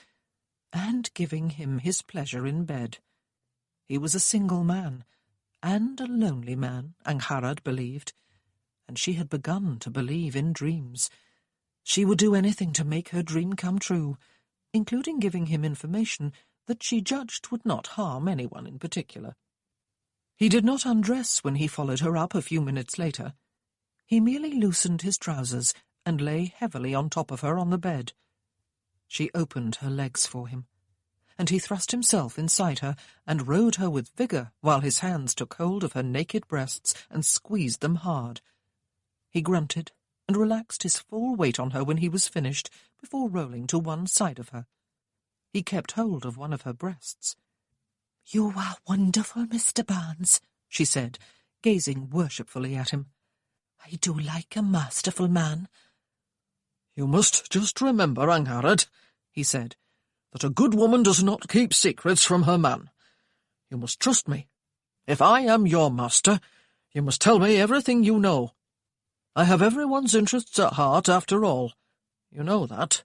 and giving him his pleasure in bed. He was a single man, and a lonely man, Angharad believed, and she had begun to believe in dreams. She would do anything to make her dream come true, including giving him information that she judged would not harm anyone in particular. He did not undress when he followed her up a few minutes later. He merely loosened his trousers and lay heavily on top of her on the bed. She opened her legs for him, and he thrust himself inside her and rode her with vigour while his hands took hold of her naked breasts and squeezed them hard. He grunted and relaxed his full weight on her when he was finished, before rolling to one side of her. He kept hold of one of her breasts. "You are wonderful, Mr. Barnes," she said, gazing worshipfully at him. "I do like a masterful man." "You must just remember, Angharad," he said, "that a good woman does not keep secrets from her man. You must trust me. If I am your master, you must tell me everything you know. I have everyone's interests at heart, after all. You know that.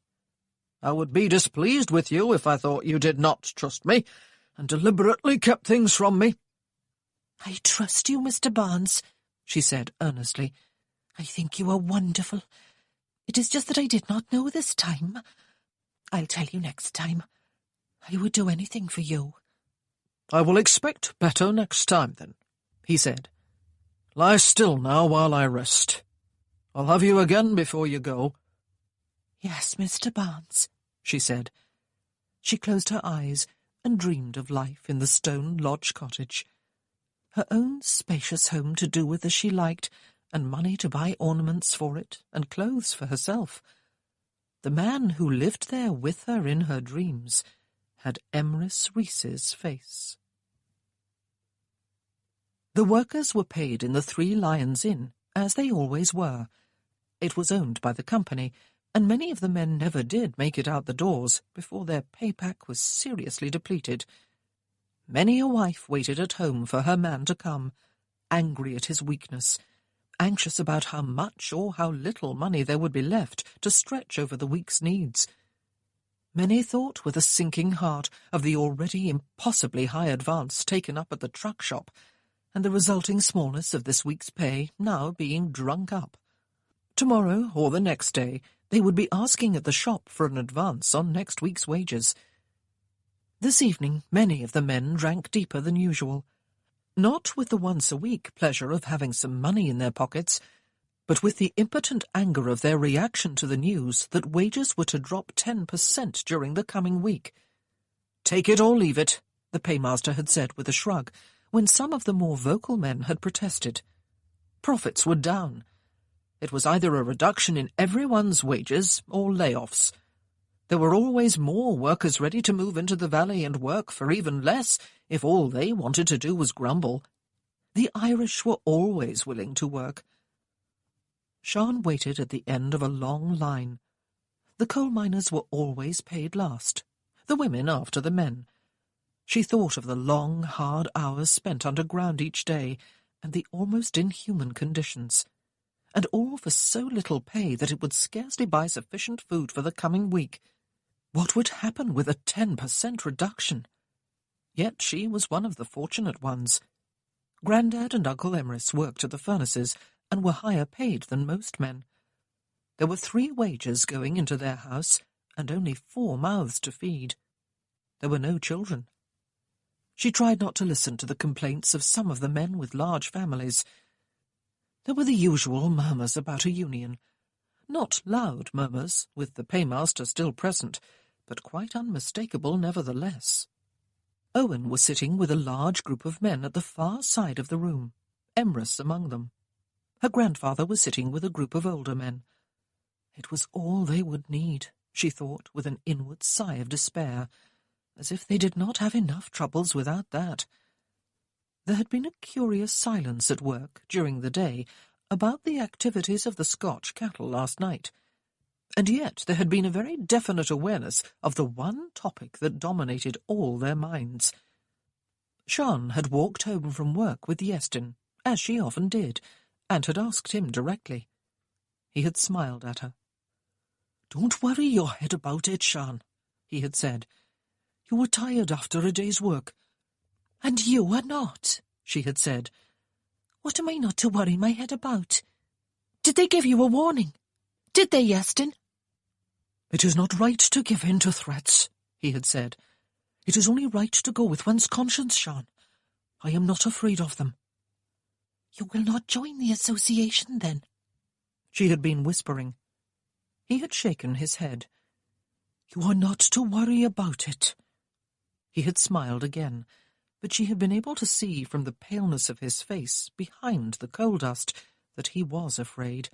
I would be displeased with you if I thought you did not trust me, and deliberately kept things from me." "I trust you, Mr. Barnes," she said earnestly. "I think you are wonderful. It is just that I did not know this time. I'll tell you next time. I would do anything for you." "I will expect better next time, then," he said. "Lie still now while I rest. I'll have you again before you go." "Yes, Mr. Barnes," she said. She closed her eyes and dreamed of life in the stone lodge cottage. Her own spacious home to do with as she liked, and money to buy ornaments for it and clothes for herself. The man who lived there with her in her dreams had Emrys Reese's face. The workers were paid in the Three Lions Inn, as they always were. It was owned by the company, and many of the men never did make it out the doors before their pay-pack was seriously depleted. Many a wife waited at home for her man to come, angry at his weakness, anxious about how much or how little money there would be left to stretch over the week's needs. Many thought with a sinking heart of the already impossibly high advance taken up at the truck shop, and the resulting smallness of this week's pay now being drunk up. Tomorrow, or the next day, they would be asking at the shop for an advance on next week's wages. This evening many of the men drank deeper than usual, not with the once-a-week pleasure of having some money in their pockets, but with the impotent anger of their reaction to the news that wages were to drop 10% during the coming week. "Take it or leave it," the paymaster had said with a shrug, when some of the more vocal men had protested. Profits were down. It was either a reduction in everyone's wages or layoffs. There were always more workers ready to move into the valley and work for even less if all they wanted to do was grumble. The Irish were always willing to work. Sian waited at the end of a long line. The coal miners were always paid last, the women after the men. She thought of the long, hard hours spent underground each day, and the almost inhuman conditions, and all for so little pay that it would scarcely buy sufficient food for the coming week. What would happen with a 10% reduction? Yet she was one of the fortunate ones. Grandad and Uncle Emrys worked at the furnaces and were higher paid than most men. There were 3 wages going into their house and only 4 mouths to feed. There were no children. She tried not to listen to the complaints of some of the men with large families. There were the usual murmurs about a union. Not loud murmurs, with the paymaster still present, but quite unmistakable nevertheless. Owen was sitting with a large group of men at the far side of the room, Emrys among them. Her grandfather was sitting with a group of older men. It was all they would need, she thought with an inward sigh of despair, as if they did not have enough troubles without that. There had been a curious silence at work during the day about the activities of the Scotch cattle last night, and yet there had been a very definite awareness of the one topic that dominated all their minds. Sian had walked home from work with Yearning, as she often did, and had asked him directly. He had smiled at her. "Don't worry your head about it, Sian," he had said. "You were tired after a day's work." "And you are not," she had said. "What am I not to worry my head about? Did they give you a warning? Did they, Yearning?" "It is not right to give in to threats," he had said. "It is only right to go with one's conscience, Sian. I am not afraid of them." "You will not join the association, then?" She had been whispering. He had shaken his head. "You are not to worry about it." He had smiled again, but she had been able to see from the paleness of his face behind the coal dust that he was afraid.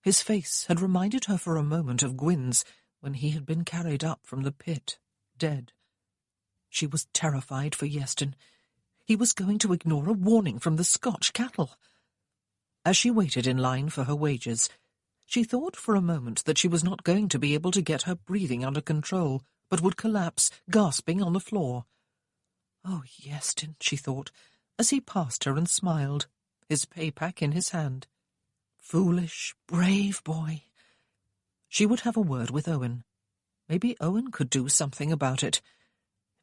His face had reminded her for a moment of Gwyn's when he had been carried up from the pit, dead. She was terrified for Yearning. He was going to ignore a warning from the Scotch cattle. As she waited in line for her wages, She thought for a moment that she was not going to be able to get her breathing under control, but would collapse, gasping on the floor. "Oh, Yeastin," she thought, as he passed her and smiled, his pay-pack in his hand. Foolish, brave boy. She would have a word with Owen. Maybe Owen could do something about it.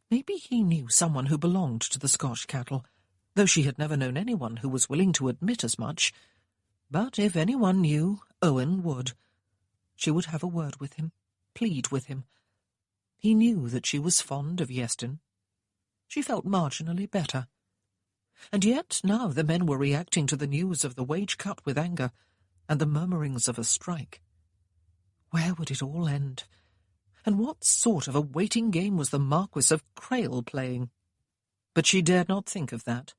Maybe he knew someone who belonged to the Scotch cattle, though she had never known anyone who was willing to admit as much. But if anyone knew, Owen would. She would have a word with him, plead with him. He knew that she was fond of Yeastin. She felt marginally better. And yet now the men were reacting to the news of the wage cut with anger, and the murmurings of a strike. Where would it all end? And what sort of a waiting game was the Marquis of Crail playing? But she dared not think of that.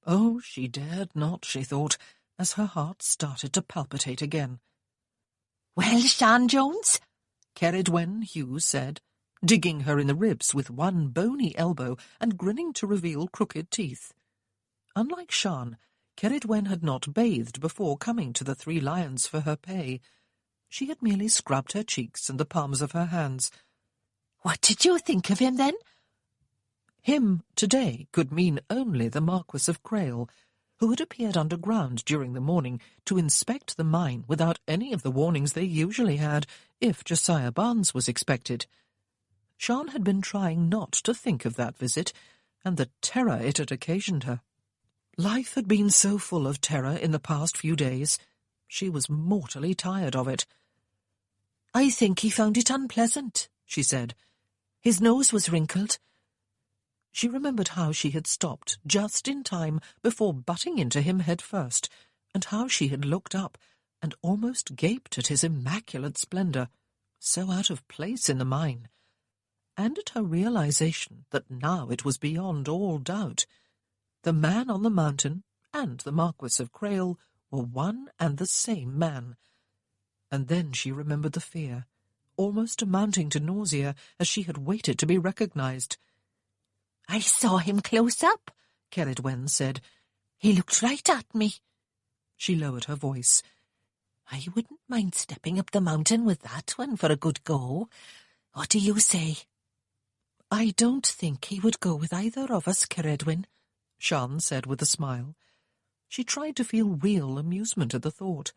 Oh, she dared not, she thought, as her heart started to palpitate again. "Well, Sian Jones?" Cerridwen Hughes said, digging her in the ribs with one bony elbow and grinning to reveal crooked teeth. Unlike Sian, Cerridwen had not bathed before coming to the Three Lions for her pay. She had merely scrubbed her cheeks and the palms of her hands. "What did you think of him, then?" Him today could mean only the Marquis of Crail, who had appeared underground during the morning to inspect the mine without any of the warnings they usually had if Josiah Barnes was expected. Sian had been trying not to think of that visit and the terror it had occasioned her. Life had been so full of terror in the past few days. She was mortally tired of it. "I think he found it unpleasant," she said. "His nose was wrinkled." She remembered how she had stopped just in time before butting into him head first, and how she had looked up and almost gaped at his immaculate splendour, so out of place in the mine, and at her realization that now it was beyond all doubt. The man on the mountain and the Marquis of Crail were one and the same man. And then she remembered the fear, almost amounting to nausea, as she had waited to be recognized. "I saw him close up," Cerridwen said. "He looked right at me." She lowered her voice. "I wouldn't mind stepping up the mountain with that one for a good go. What do you say?" "I don't think he would go with either of us, Cerridwen," Sian said with a smile. She tried to feel real amusement at the thought.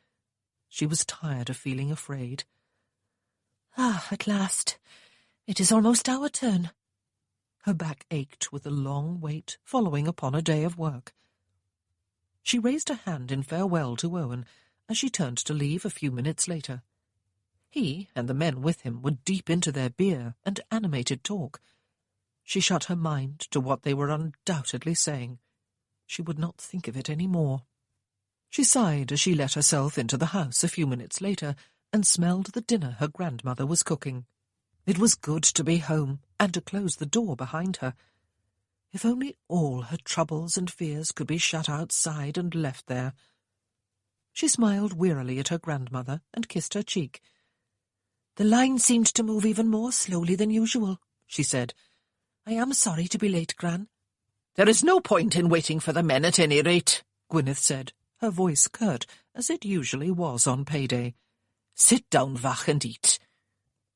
She was tired of feeling afraid. At last. It is almost our turn." Her back ached with the long wait following upon a day of work. She raised a hand in farewell to Owen as she turned to leave a few minutes later. He and the men with him were deep into their beer and animated talk. She shut her mind to what they were undoubtedly saying. She would not think of it any more. She sighed as she let herself into the house a few minutes later and smelled the dinner her grandmother was cooking. It was good to be home and to close the door behind her. If only all her troubles and fears could be shut outside and left there. She smiled wearily at her grandmother and kissed her cheek. "The line seemed to move even more slowly than usual," she said. "I am sorry to be late, Gran." "There is no point in waiting for the men at any rate," Gwyneth said, her voice curt, as it usually was on payday. "Sit down, Vach, and eat."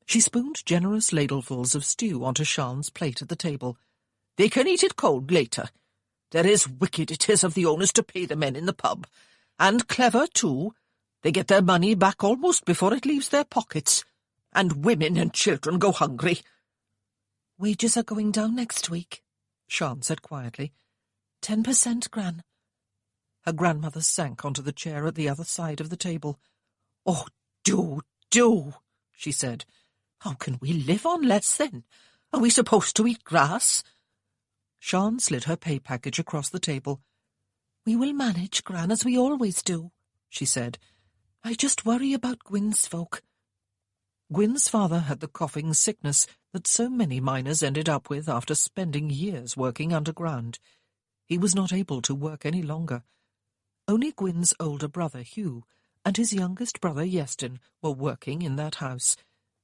She spooned generous ladlefuls of stew onto Sian's plate at the table. "They can eat it cold later. There is wicked it is of the owners to pay the men in the pub. And clever, too. They get their money back almost before it leaves their pockets. And women and children go hungry." "Wages are going down next week," Sian said quietly. 10%, Gran." Her grandmother sank onto the chair at the other side of the table. "Oh, do, she said. "How can we live on less, then? Are we supposed to eat grass?" Sian slid her pay package across the table. "We will manage, Gran, as we always do," she said. "I just worry about Gwyn's folk." Gwyn's father had the coughing sickness that so many miners ended up with after spending years working underground. He was not able to work any longer. Only Gwyn's older brother, Hugh, and his youngest brother, Yeastin, were working in that house,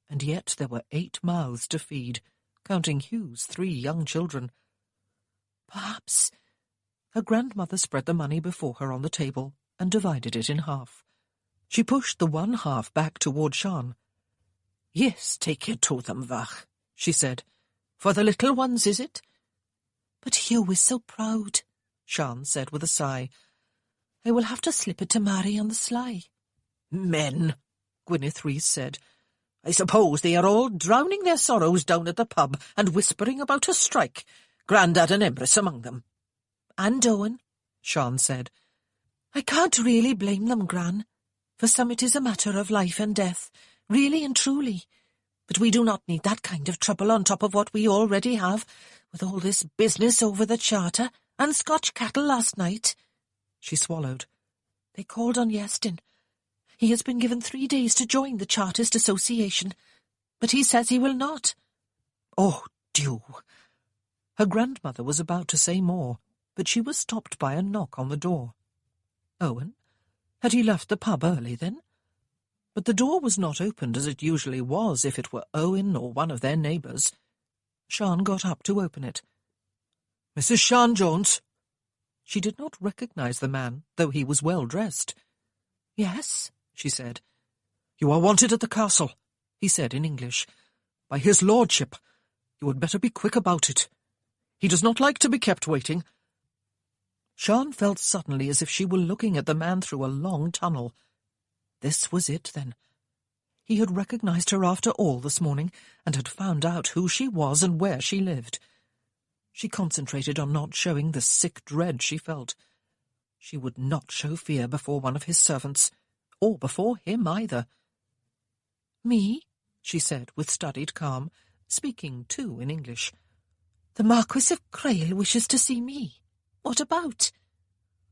and yet there were 8 mouths to feed, counting Hugh's 3 young children. "Perhaps—" Her grandmother spread the money before her on the table and divided it in half. She pushed the one half back toward Sian. "Yes, take you to them, Vach," she said. "For the little ones, is it?" "But Hugh is so proud," Sian said with a sigh. "I will have to slip it to Mary on the sly." "Men," Gwyneth Rees said. "I suppose they are all drowning their sorrows down at the pub and whispering about a strike, Grandad and Empress among them." "And Owen," Sian said. "I can't really blame them, Gran. For some it is a matter of life and death, really and truly. But we do not need that kind of trouble on top of what we already have, with all this business over the charter and Scotch cattle last night." She swallowed. "They called on Yearning. He has been given 3 days to join the Chartist Association, but he says he will not." "Oh, Dew!" Her grandmother was about to say more, but she was stopped by a knock on the door. Owen? Had he left the pub early, then? But the door was not opened as it usually was if it were Owen or one of their neighbours. Sian got up to open it. "Mrs. Sian Jones?" She did not recognise the man, though he was well dressed. "Yes," she said. "You are wanted at the castle," he said in English. "By his lordship. You had better be quick about it. He does not like to be kept waiting." Sian felt suddenly as if she were looking at the man through a long tunnel. This was it, then. He had recognised her after all this morning, and had found out who she was and where she lived. She concentrated on not showing the sick dread she felt. She would not show fear before one of his servants, or before him either. "Me?" she said with studied calm, speaking too in English. "The Marquis of Crail wishes to see me. What about?"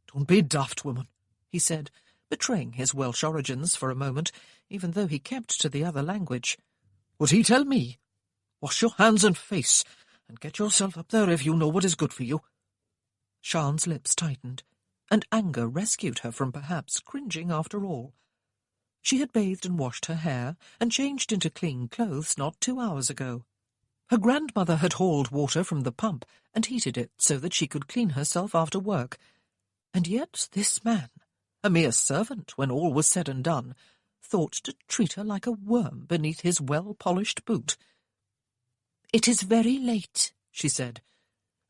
"Don't be daft, woman," he said, betraying his Welsh origins for a moment, even though he kept to the other language. "Would he tell me? Wash your hands and face, and get yourself up there if you know what is good for you." Sian's lips tightened, and anger rescued her from perhaps cringing after all. She had bathed and washed her hair, and changed into clean clothes not 2 hours ago. Her grandmother had hauled water from the pump and heated it so that she could clean herself after work. And yet this man, a mere servant when all was said and done, thought to treat her like a worm beneath his well-polished boot. "It is very late," she said.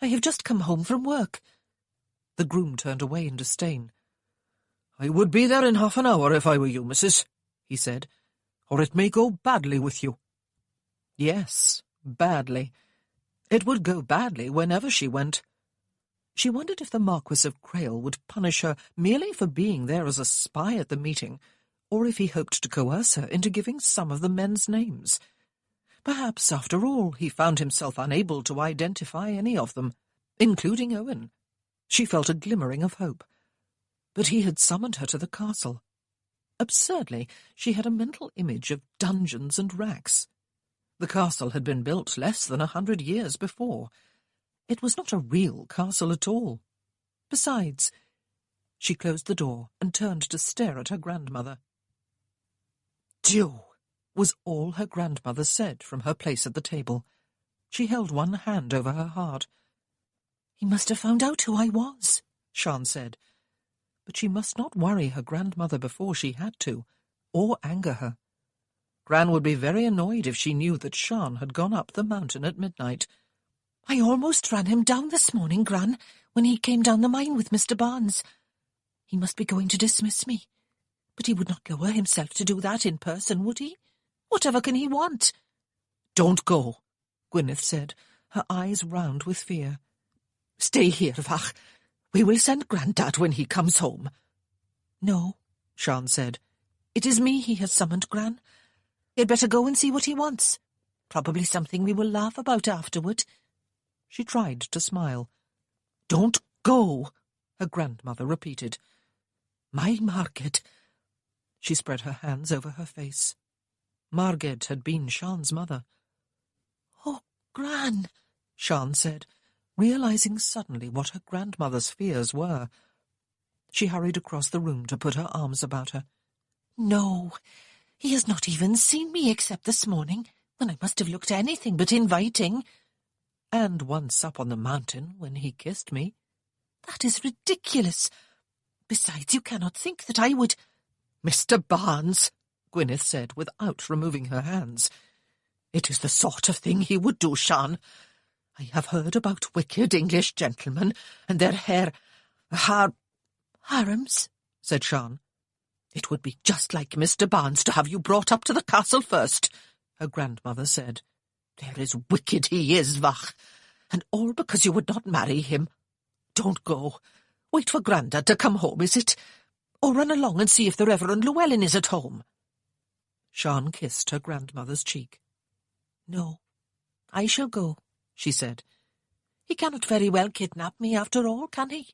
"I have just come home from work." The groom turned away in disdain. "I would be there in half an hour if I were you, missus," he said, "or it may go badly with you." Yes, badly. It would go badly whenever she went. She wondered if the Marquis of Crail would punish her merely for being there as a spy at the meeting, or if he hoped to coerce her into giving some of the men's names. Perhaps, after all, he found himself unable to identify any of them, including Owen. She felt a glimmering of hope. But he had summoned her to the castle. Absurdly, she had a mental image of dungeons and racks. The castle had been built less than 100 years before. It was not a real castle at all. Besides, she closed the door and turned to stare at her grandmother. "Dew," was all her grandmother said from her place at the table. She held one hand over her heart. "He must have found out who I was," Sian said. But she must not worry her grandmother before she had to, or anger her. Gran would be very annoyed if she knew that Sian had gone up the mountain at midnight. "I almost ran him down this morning, Gran, when he came down the mine with Mr. Barnes. He must be going to dismiss me. But he would not lower himself to do that in person, would he? Whatever can he want?" "Don't go," Gwyneth said, her eyes round with fear. "Stay here, Vach. We will send Grandad when he comes home." "No," Sian said. "It is me he has summoned, Gran. You'd better go and see what he wants. Probably something we will laugh about afterward." She tried to smile. "Don't go," her grandmother repeated. "My Margaret." She spread her hands over her face. Margaret had been Sian's mother. "Oh, Gran," Sian said, realising suddenly what her grandmother's fears were. She hurried across the room to put her arms about her. "No, he has not even seen me except this morning, when I must have looked anything but inviting." "And once up on the mountain when he kissed me." "That is ridiculous. Besides, you cannot think that I would—" Mr. Barnes, Gwyneth said without removing her hands. It is the sort of thing he would do, Sian. I have heard about wicked English gentlemen and their harems, said Sian. It would be just like Mr. Barnes to have you brought up to the castle first, her grandmother said. There is wicked he is, Vach, and all because you would not marry him. Don't go. Wait for Grandad to come home, is it? Or run along and see if the Reverend Llewellyn is at home. Sian kissed her grandmother's cheek. No, I shall go, she said. He cannot very well kidnap me after all, can he?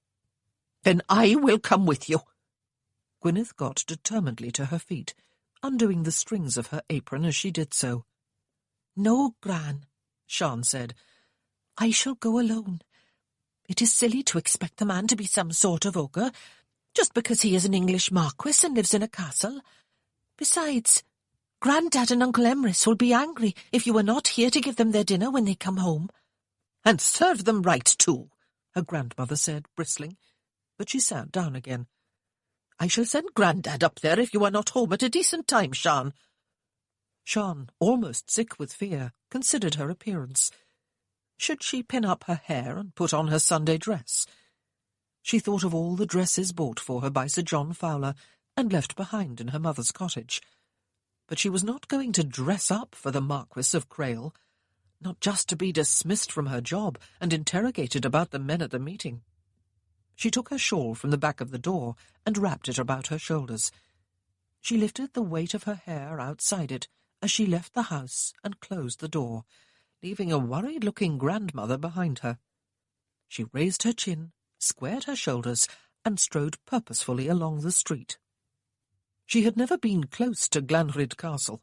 Then I will come with you. Gwyneth got determinedly to her feet, undoing the strings of her apron as she did so. No, Gran, Sian said. I shall go alone. It is silly to expect the man to be some sort of ogre, just because he is an English marquis and lives in a castle. Besides, Grandad and Uncle Emrys will be angry if you are not here to give them their dinner when they come home. And serve them right, too, her grandmother said, bristling. But she sat down again. I shall send Grandad up there if you are not home at a decent time, Sian. Sian, almost sick with fear, considered her appearance. Should she pin up her hair and put on her Sunday dress? She thought of all the dresses bought for her by Sir John Fowler and left behind in her mother's cottage. But she was not going to dress up for the Marquis of Crail, not just to be dismissed from her job and interrogated about the men at the meeting. She took her shawl from the back of the door and wrapped it about her shoulders. She lifted the weight of her hair outside it as she left the house and closed the door, leaving a worried-looking grandmother behind her. She raised her chin, squared her shoulders, and strode purposefully along the street. She had never been close to Glanrhyd Castle.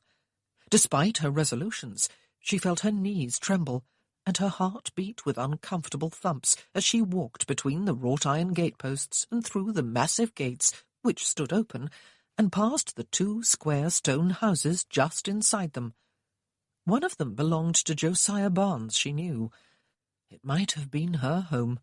Despite her resolutions, she felt her knees tremble, and her heart beat with uncomfortable thumps as she walked between the wrought-iron gateposts and through the massive gates, which stood open, and past the 2 square stone houses just inside them. One of them belonged to Josiah Barnes, she knew. It might have been her home.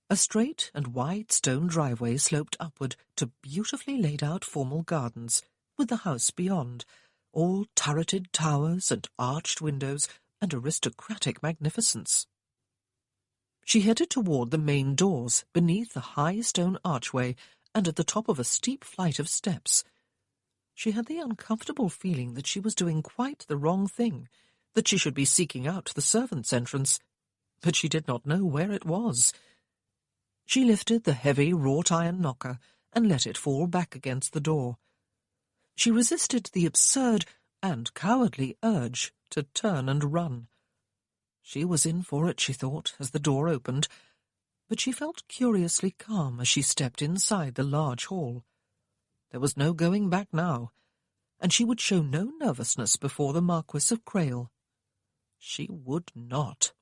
A straight and wide stone driveway sloped upward to beautifully laid-out formal gardens, with the house beyond, all turreted towers and arched windows and aristocratic magnificence. She headed toward the main doors, beneath the high stone archway and at the top of a steep flight of steps. She had the uncomfortable feeling that she was doing quite the wrong thing, that she should be seeking out the servants' entrance, but she did not know where it was. She lifted the heavy wrought-iron knocker and let it fall back against the door. She resisted the absurd and cowardly urge to turn and run. She was in for it, she thought, as the door opened, but she felt curiously calm as she stepped inside the large hall. There was no going back now, and she would show no nervousness before the Marquis of Crail. She would not.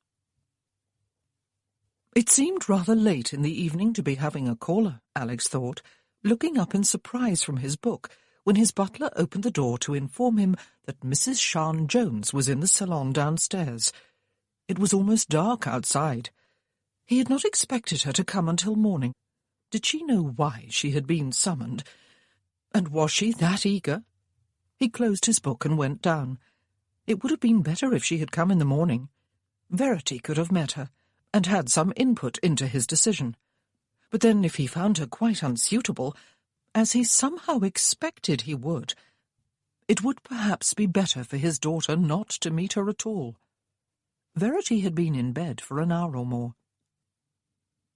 It seemed rather late in the evening to be having a caller, Alex thought, looking up in surprise from his book, when his butler opened the door to inform him that Mrs. Sian Jones was in the salon downstairs. It was almost dark outside. He had not expected her to come until morning. Did she know why she had been summoned? And was she that eager? He closed his book and went down. It would have been better if she had come in the morning. Verity could have met her, and had some input into his decision. But then if he found her quite unsuitable, as he somehow expected he would, it would perhaps be better for his daughter not to meet her at all. Verity had been in bed for an hour or more.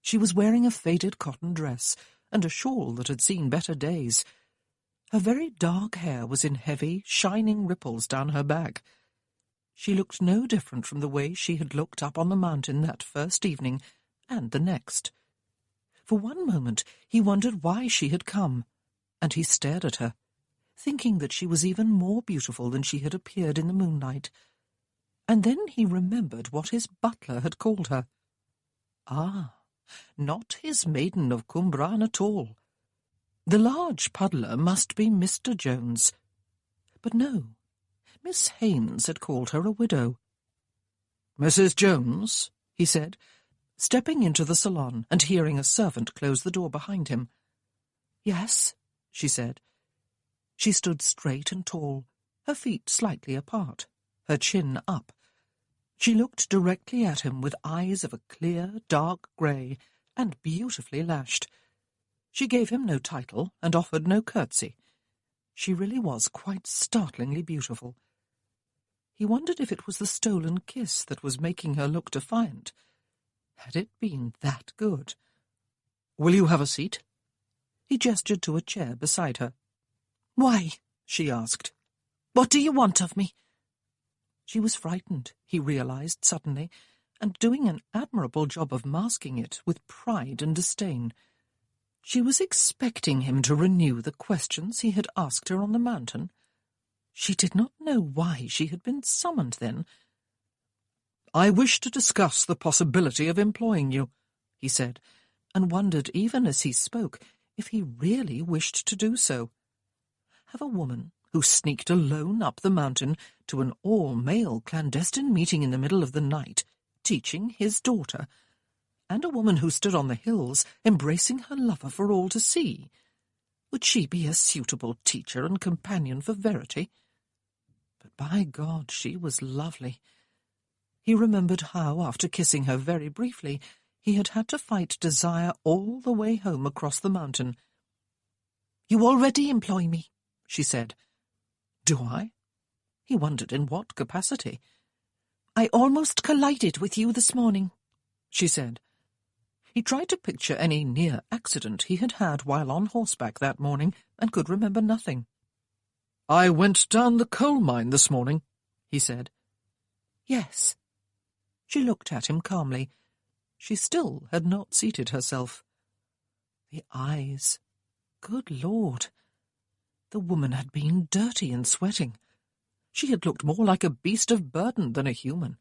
She was wearing a faded cotton dress and a shawl that had seen better days. Her very dark hair was in heavy, shining ripples down her back. She looked no different from the way she had looked up on the mountain that first evening, and the next. For one moment he wondered why she had come, and he stared at her, thinking that she was even more beautiful than she had appeared in the moonlight. And then he remembered what his butler had called her. Ah, not his maiden of Cwmbran at all. The large puddler must be Mr. Jones. But no, Miss Haines had called her a widow. "Mrs. Jones," he said, stepping into the salon and hearing a servant close the door behind him. "Yes," she said. She stood straight and tall, her feet slightly apart, her chin up. She looked directly at him with eyes of a clear, dark grey, and beautifully lashed. She gave him no title and offered no curtsy. She really was quite startlingly beautiful. He wondered if it was the stolen kiss that was making her look defiant. Had it been that good? "Will you have a seat?" He gestured to a chair beside her. "Why?" she asked. "What do you want of me?" She was frightened, he realized suddenly, and doing an admirable job of masking it with pride and disdain. She was expecting him to renew the questions he had asked her on the mountain. She did not know why she had been summoned then. "I wish to discuss the possibility of employing you," he said, and wondered even as he spoke if he really wished to do so. Have a woman who sneaked alone up the mountain to an all-male clandestine meeting in the middle of the night, teaching his daughter, and a woman who stood on the hills embracing her lover for all to see. Would she be a suitable teacher and companion for Verity? But by God, she was lovely. He remembered how, after kissing her very briefly, he had had to fight desire all the way home across the mountain. "You already employ me," she said. "Do I?" He wondered in what capacity. "I almost collided with you this morning," she said. He tried to picture any near accident he had had while on horseback that morning, and could remember nothing. "I went down the coal mine this morning," he said. "Yes." She looked at him calmly. She still had not seated herself. The eyes. Good Lord! The woman had been dirty and sweating. She had looked more like a beast of burden than a human.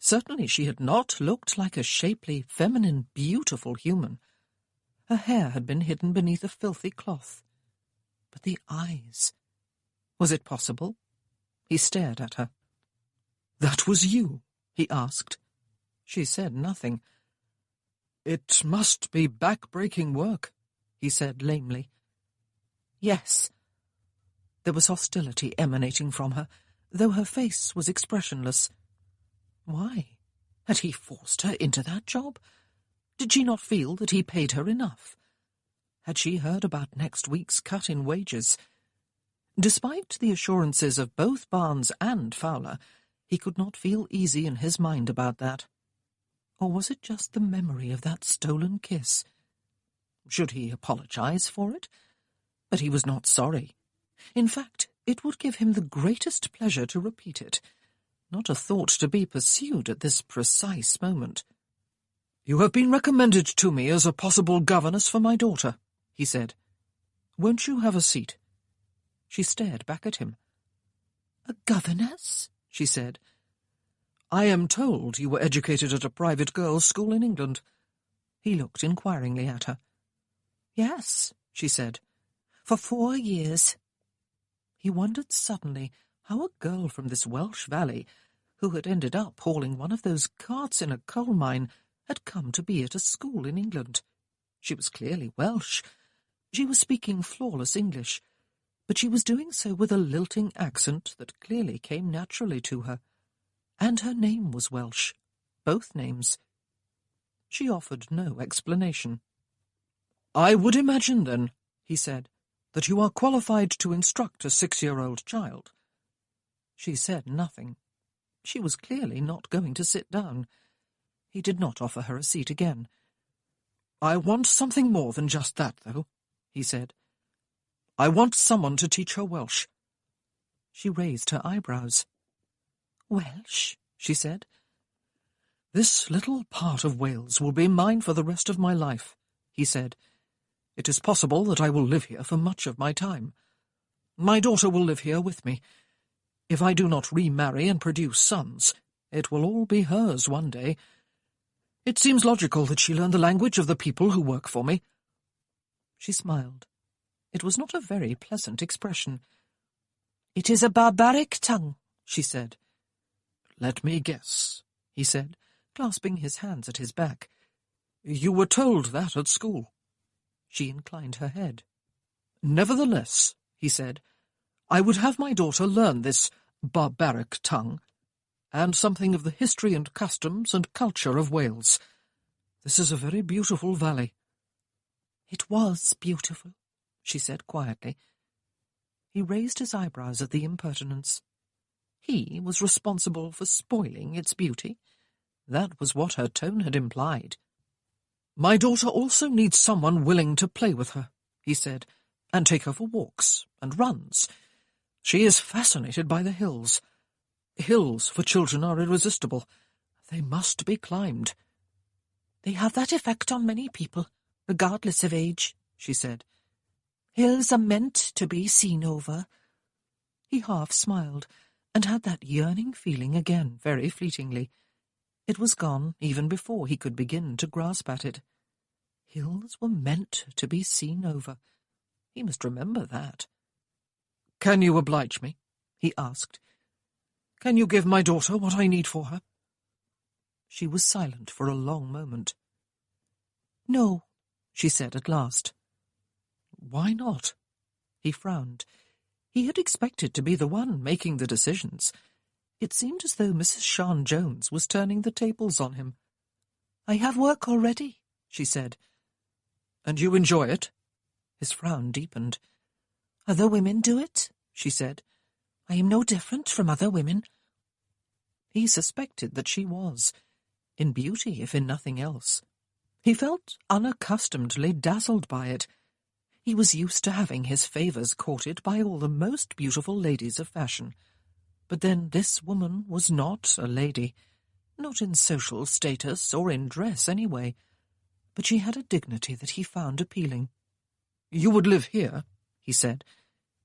Certainly she had not looked like a shapely, feminine, beautiful human. Her hair had been hidden beneath a filthy cloth. But the eyes... Was it possible? He stared at her. "That was you?" he asked. She said nothing. "It must be back-breaking work," he said lamely. "Yes." There was hostility emanating from her, though her face was expressionless. Why? Had he forced her into that job? Did she not feel that he paid her enough? Had she heard about next week's cut in wages? Despite the assurances of both Barnes and Fowler, he could not feel easy in his mind about that. Or was it just the memory of that stolen kiss? Should he apologize for it? But he was not sorry. In fact, it would give him the greatest pleasure to repeat it. Not a thought to be pursued at this precise moment. "You have been recommended to me as a possible governess for my daughter," he said. "Won't you have a seat?" She stared back at him. "A governess?" she said. "I am told you were educated at a private girls' school in England." He looked inquiringly at her. "Yes," she said. "For 4 years." He wondered suddenly how a girl from this Welsh valley, who had ended up hauling one of those carts in a coal mine, had come to be at a school in England. She was clearly Welsh. She was speaking flawless English, but she was doing so with a lilting accent that clearly came naturally to her. And her name was Welsh, both names. She offered no explanation. "I would imagine, then," he said, "that you are qualified to instruct a 6-year-old child." She said nothing. She was clearly not going to sit down. He did not offer her a seat again. "I want something more than just that, though," he said. "I want someone to teach her Welsh." She raised her eyebrows. "Welsh?" she said. "This little part of Wales will be mine for the rest of my life," he said. "It is possible that I will live here for much of my time. My daughter will live here with me. If I do not remarry and produce sons, it will all be hers one day. It seems logical that she learn the language of the people who work for me." She smiled. It was not a very pleasant expression. "It is a barbaric tongue," she said. "Let me guess," he said, clasping his hands at his back. "You were told that at school." She inclined her head. "Nevertheless," he said, I would have my daughter learn this barbaric tongue, and something of the history and customs and culture of Wales. This is a very beautiful valley." "It was beautiful," she said quietly. He raised his eyebrows at the impertinence. He was responsible for spoiling its beauty. That was what her tone had implied. "My daughter also needs someone willing to play with her," he said, "and take her for walks and runs. She is fascinated by the hills. Hills for children are irresistible. They must be climbed." "They have that effect on many people, regardless of age," she said. "Hills are meant to be seen over." He half smiled, and had that yearning feeling again very fleetingly. It was gone even before he could begin to grasp at it. Hills were meant to be seen over. He must remember that. "Can you oblige me?" he asked. "Can you give my daughter what I need for her?" She was silent for a long moment. "No," she said at last. "Why not?" He frowned. He had expected to be the one making the decisions. It seemed as though Mrs. Sean Jones was turning the tables on him. "I have work already," she said. "And you enjoy it?" His frown deepened. "Other women do it," she said. "I am no different from other women." He suspected that she was, in beauty if in nothing else. He felt unaccustomedly dazzled by it. He was used to having his favours courted by all the most beautiful ladies of fashion. But then this woman was not a lady, not in social status or in dress anyway, but she had a dignity that he found appealing. "You would live here," he said.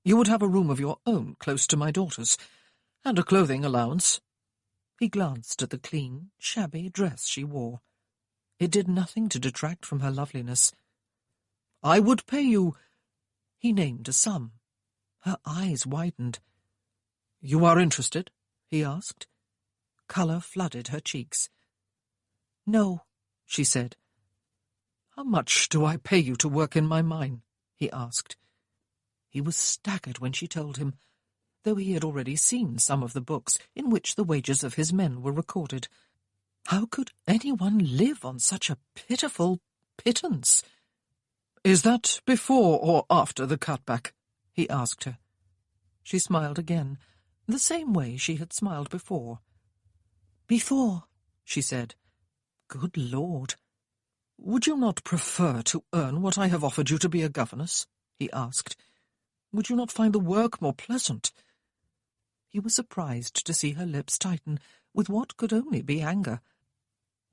"You would have a room of your own close to my daughter's, and a clothing allowance." He glanced at the clean, shabby dress she wore. It did nothing to detract from her loveliness. "I would pay you—" He named a sum. Her eyes widened. "You are interested?" he asked. Colour flooded her cheeks. "No," she said. "How much do I pay you to work in my mine?" he asked. He was staggered when she told him, though he had already seen some of the books in which the wages of his men were recorded. How could anyone live on such a pitiful pittance? "Is that before or after the cutback?" he asked her. She smiled again, the same way she had smiled before. "Before," she said. "Good Lord." "Would you not prefer to earn what I have offered you to be a governess?" he asked. "Would you not find the work more pleasant?" He was surprised to see her lips tighten with what could only be anger.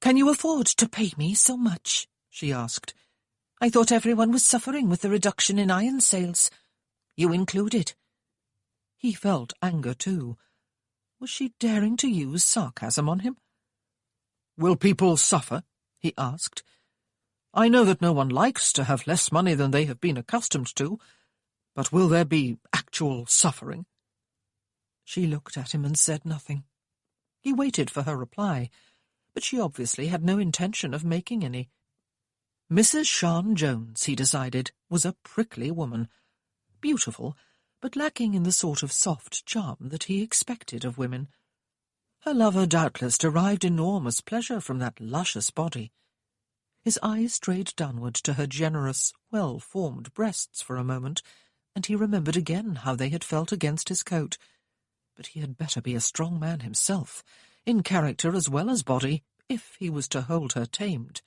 "Can you afford to pay me so much?" she asked. "I thought everyone was suffering with the reduction in iron sales. You included." He felt anger too. Was she daring to use sarcasm on him? "Will people suffer?" he asked. "I know that no one likes to have less money than they have been accustomed to, but will there be actual suffering?" She looked at him and said nothing. He waited for her reply, but she obviously had no intention of making any. Mrs. Sean Jones, he decided, was a prickly woman, beautiful, but lacking in the sort of soft charm that he expected of women. Her lover doubtless derived enormous pleasure from that luscious body. His eyes strayed downward to her generous, well-formed breasts for a moment, and he remembered again how they had felt against his coat. But he had better be a strong man himself, in character as well as body, if he was to hold her tamed.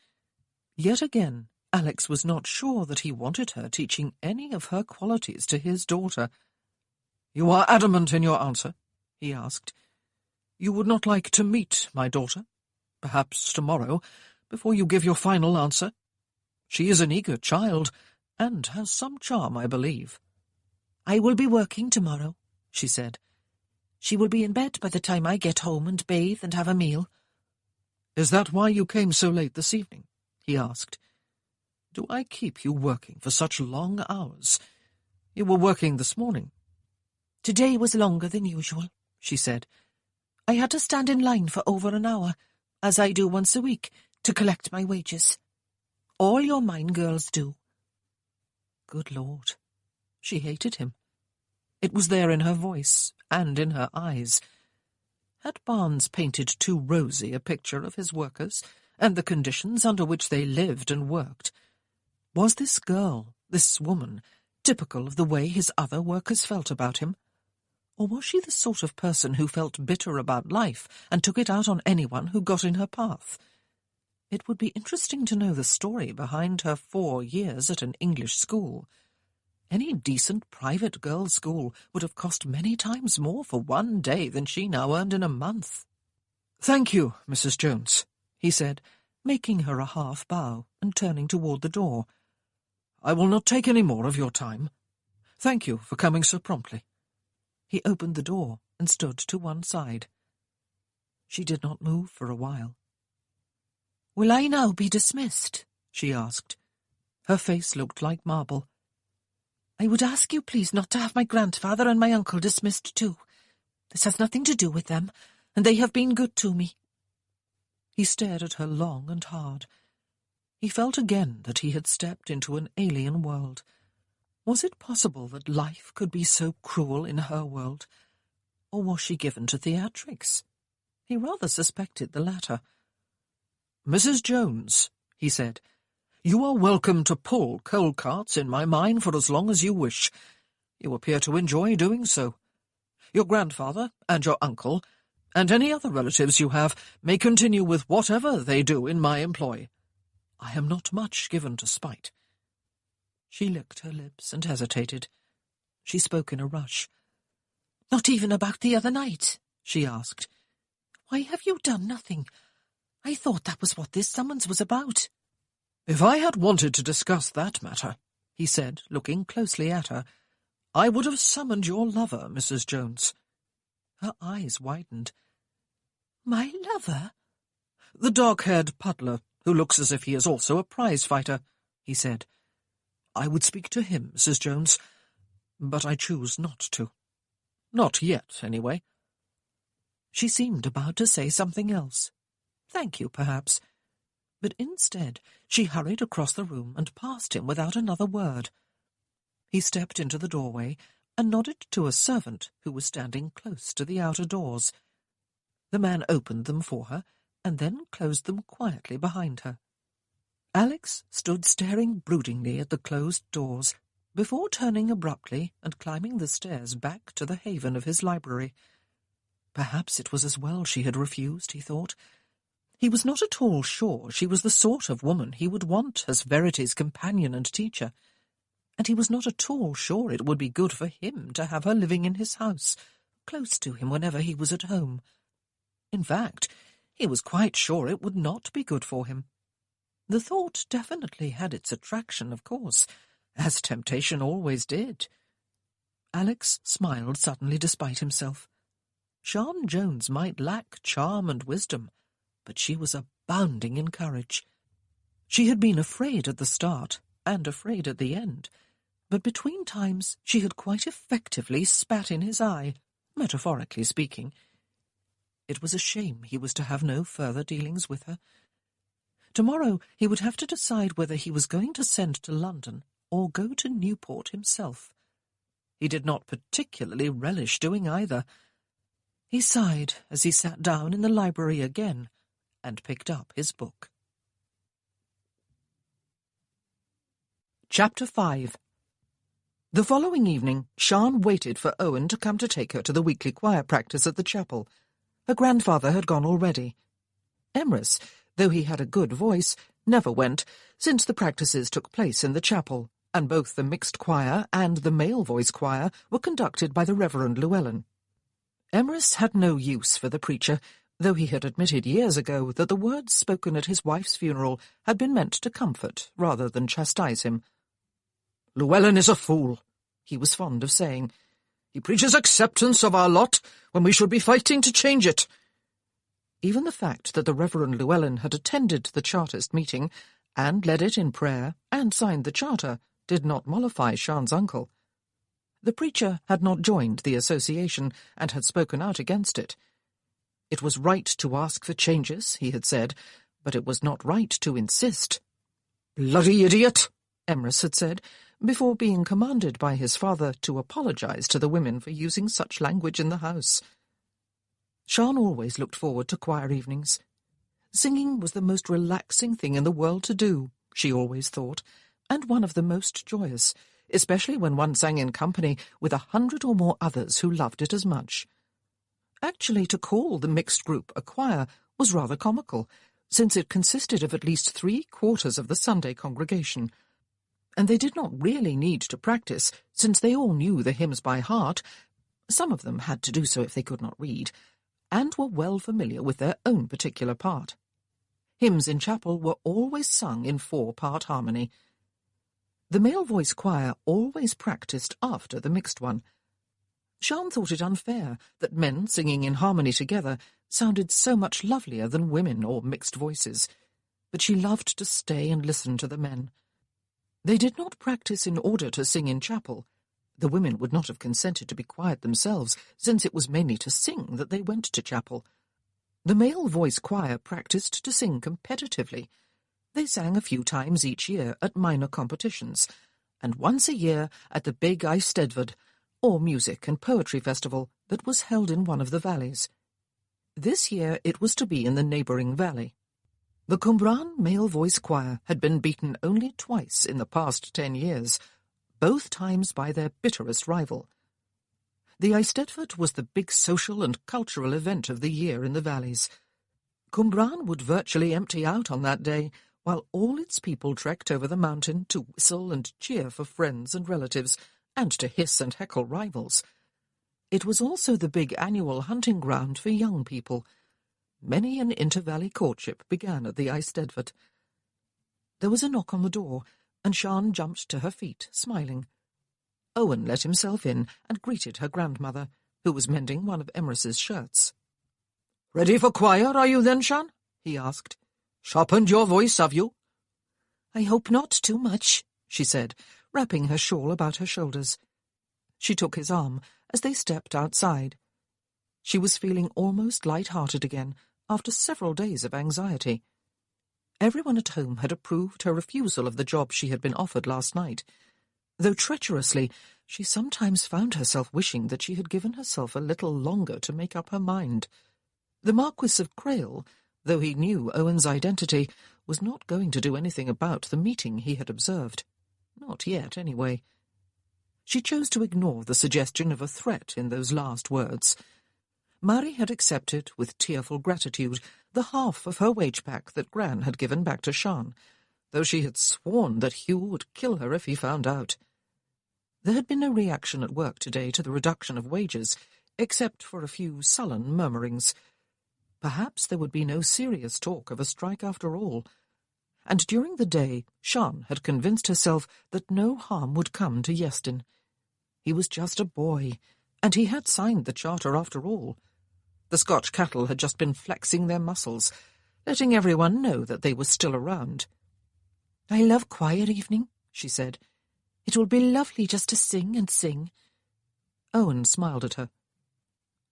Yet again, Alex was not sure that he wanted her teaching any of her qualities to his daughter. "You are adamant in your answer?" he asked. "You would not like to meet my daughter, perhaps tomorrow, before you give your final answer? She is an eager child, and has some charm, I believe." "I will be working tomorrow," she said. "She will be in bed by the time I get home and bathe and have a meal." "Is that why you came so late this evening?" he asked. "Do I keep you working for such long hours? You were working this morning." "Today was longer than usual," she said. "I had to stand in line for over an hour, as I do once a week, to collect my wages. All your mine girls do." Good Lord. She hated him. It was there in her voice and in her eyes. Had Barnes painted too rosy a picture of his workers and the conditions under which they lived and worked? Was this girl, this woman, typical of the way his other workers felt about him? Or was she the sort of person who felt bitter about life and took it out on anyone who got in her path? It would be interesting to know the story behind her 4 years at an English school. Any decent private girls' school would have cost many times more for one day than she now earned in a month. "Thank you, Mrs. Jones," he said, making her a half bow and turning toward the door. "I will not take any more of your time. Thank you for coming so promptly." He opened the door and stood to one side. She did not move for a while. "Will I now be dismissed?" she asked. Her face looked like marble. "I would ask you please not to have my grandfather and my uncle dismissed too. This has nothing to do with them, and they have been good to me." He stared at her long and hard. He felt again that he had stepped into an alien world. Was it possible that life could be so cruel in her world? Or was she given to theatrics? He rather suspected the latter. "Mrs. Jones," he said, "you are welcome to pull coal carts in my mine for as long as you wish. You appear to enjoy doing so. Your grandfather and your uncle, and any other relatives you have, may continue with whatever they do in my employ. I am not much given to spite." She licked her lips and hesitated. She spoke in a rush. "Not even about the other night?" she asked. "Why have you done nothing? I thought that was what this summons was about." "If I had wanted to discuss that matter," he said, looking closely at her, "I would have summoned your lover, Mrs. Jones." Her eyes widened. "My lover?" "The dark-haired puddler, who looks as if he is also a prize-fighter," he said. "I would speak to him, Mrs. Jones, but I choose not to. Not yet, anyway." She seemed about to say something else. Thank you, perhaps. But instead she hurried across the room and passed him without another word. He stepped into the doorway and nodded to a servant who was standing close to the outer doors. The man opened them for her and then closed them quietly behind her. Alex stood staring broodingly at the closed doors before turning abruptly and climbing the stairs back to the haven of his library. Perhaps it was as well she had refused, he thought. He was not at all sure she was the sort of woman he would want as Verity's companion and teacher, and he was not at all sure it would be good for him to have her living in his house, close to him whenever he was at home. In fact, he was quite sure it would not be good for him. The thought definitely had its attraction, of course, as temptation always did. Alex smiled suddenly despite himself. Sian Jones might lack charm and wisdom, but she was abounding in courage. She had been afraid at the start, and afraid at the end, but between times she had quite effectively spat in his eye, metaphorically speaking. It was a shame he was to have no further dealings with her. Tomorrow he would have to decide whether he was going to send to London or go to Newport himself. He did not particularly relish doing either. He sighed as he sat down in the library again and picked up his book. Chapter 5. The following evening, Sian waited for Owen to come to take her to the weekly choir practice at the chapel. Her grandfather had gone already. Emrys, though he had a good voice, never went, since the practices took place in the chapel, and both the mixed choir and the male voice choir were conducted by the Reverend Llewellyn. Emrys had no use for the preacher, though he had admitted years ago that the words spoken at his wife's funeral had been meant to comfort rather than chastise him. "Llewellyn is a fool," he was fond of saying. "He preaches acceptance of our lot when we should be fighting to change it." Even the fact that the Reverend Llewellyn had attended the Chartist meeting, and led it in prayer, and signed the charter, did not mollify Sian's uncle. The preacher had not joined the association, and had spoken out against it. It was right to ask for changes, he had said, but it was not right to insist. "Bloody idiot," Emrys had said, before being commanded by his father to apologize to the women for using such language in the house. Sian always looked forward to choir evenings. Singing was the most relaxing thing in the world to do, she always thought, and one of the most joyous, especially when one sang in company with 100 or more others who loved it as much. Actually, to call the mixed group a choir was rather comical, since it consisted of at least 3/4 of the Sunday congregation, and they did not really need to practice, since they all knew the hymns by heart. Some of them had to do so if they could not read, and were well familiar with their own particular part. Hymns in chapel were always sung in 4-part harmony. The male voice choir always practiced after the mixed one. Sian thought it unfair that men singing in harmony together sounded so much lovelier than women or mixed voices, but she loved to stay and listen to the men. They did not practice in order to sing in chapel. The women would not have consented to be quiet themselves, since it was mainly to sing that they went to chapel. The male voice choir practiced to sing competitively. They sang a few times each year at minor competitions, and once a year at the big Eisteddfod, or music and poetry festival that was held in one of the valleys. This year it was to be in the neighbouring valley. The Cwmbran male voice choir had been beaten only twice in the past 10 years, both times by their bitterest rival. The Eisteddfod was the big social and cultural event of the year in the valleys. Cwmbran would virtually empty out on that day, while all its people trekked over the mountain to whistle and cheer for friends and relatives, and to hiss and heckle rivals. It was also the big annual hunting ground for young people. Many an inter-valley courtship began at the Eisteddfod. There was a knock on the door, and Sian jumped to her feet, smiling. Owen let himself in and greeted her grandmother, who was mending one of Emrys's shirts. "Ready for choir, are you then, Sian?" he asked. "Sharpened your voice, have you?" "I hope not too much," she said, wrapping her shawl about her shoulders. She took his arm as they stepped outside. She was feeling almost light-hearted again, after several days of anxiety. Everyone at home had approved her refusal of the job she had been offered last night, though treacherously she sometimes found herself wishing that she had given herself a little longer to make up her mind. The Marquis of Crail, though he knew Owen's identity, was not going to do anything about the meeting he had observed. Not yet, anyway. She chose to ignore the suggestion of a threat in those last words. Mary had accepted, with tearful gratitude, the half of her wage-pack that Gran had given back to Sian, though she had sworn that Hugh would kill her if he found out. There had been no reaction at work today to the reduction of wages, except for a few sullen murmurings. Perhaps there would be no serious talk of a strike after all. And during the day, Sian had convinced herself that no harm would come to Iestyn. He was just a boy, and he had signed the charter after all. The Scotch cattle had just been flexing their muscles, letting everyone know that they were still around. "I love choir evening," she said. "It will be lovely just to sing and sing." Owen smiled at her.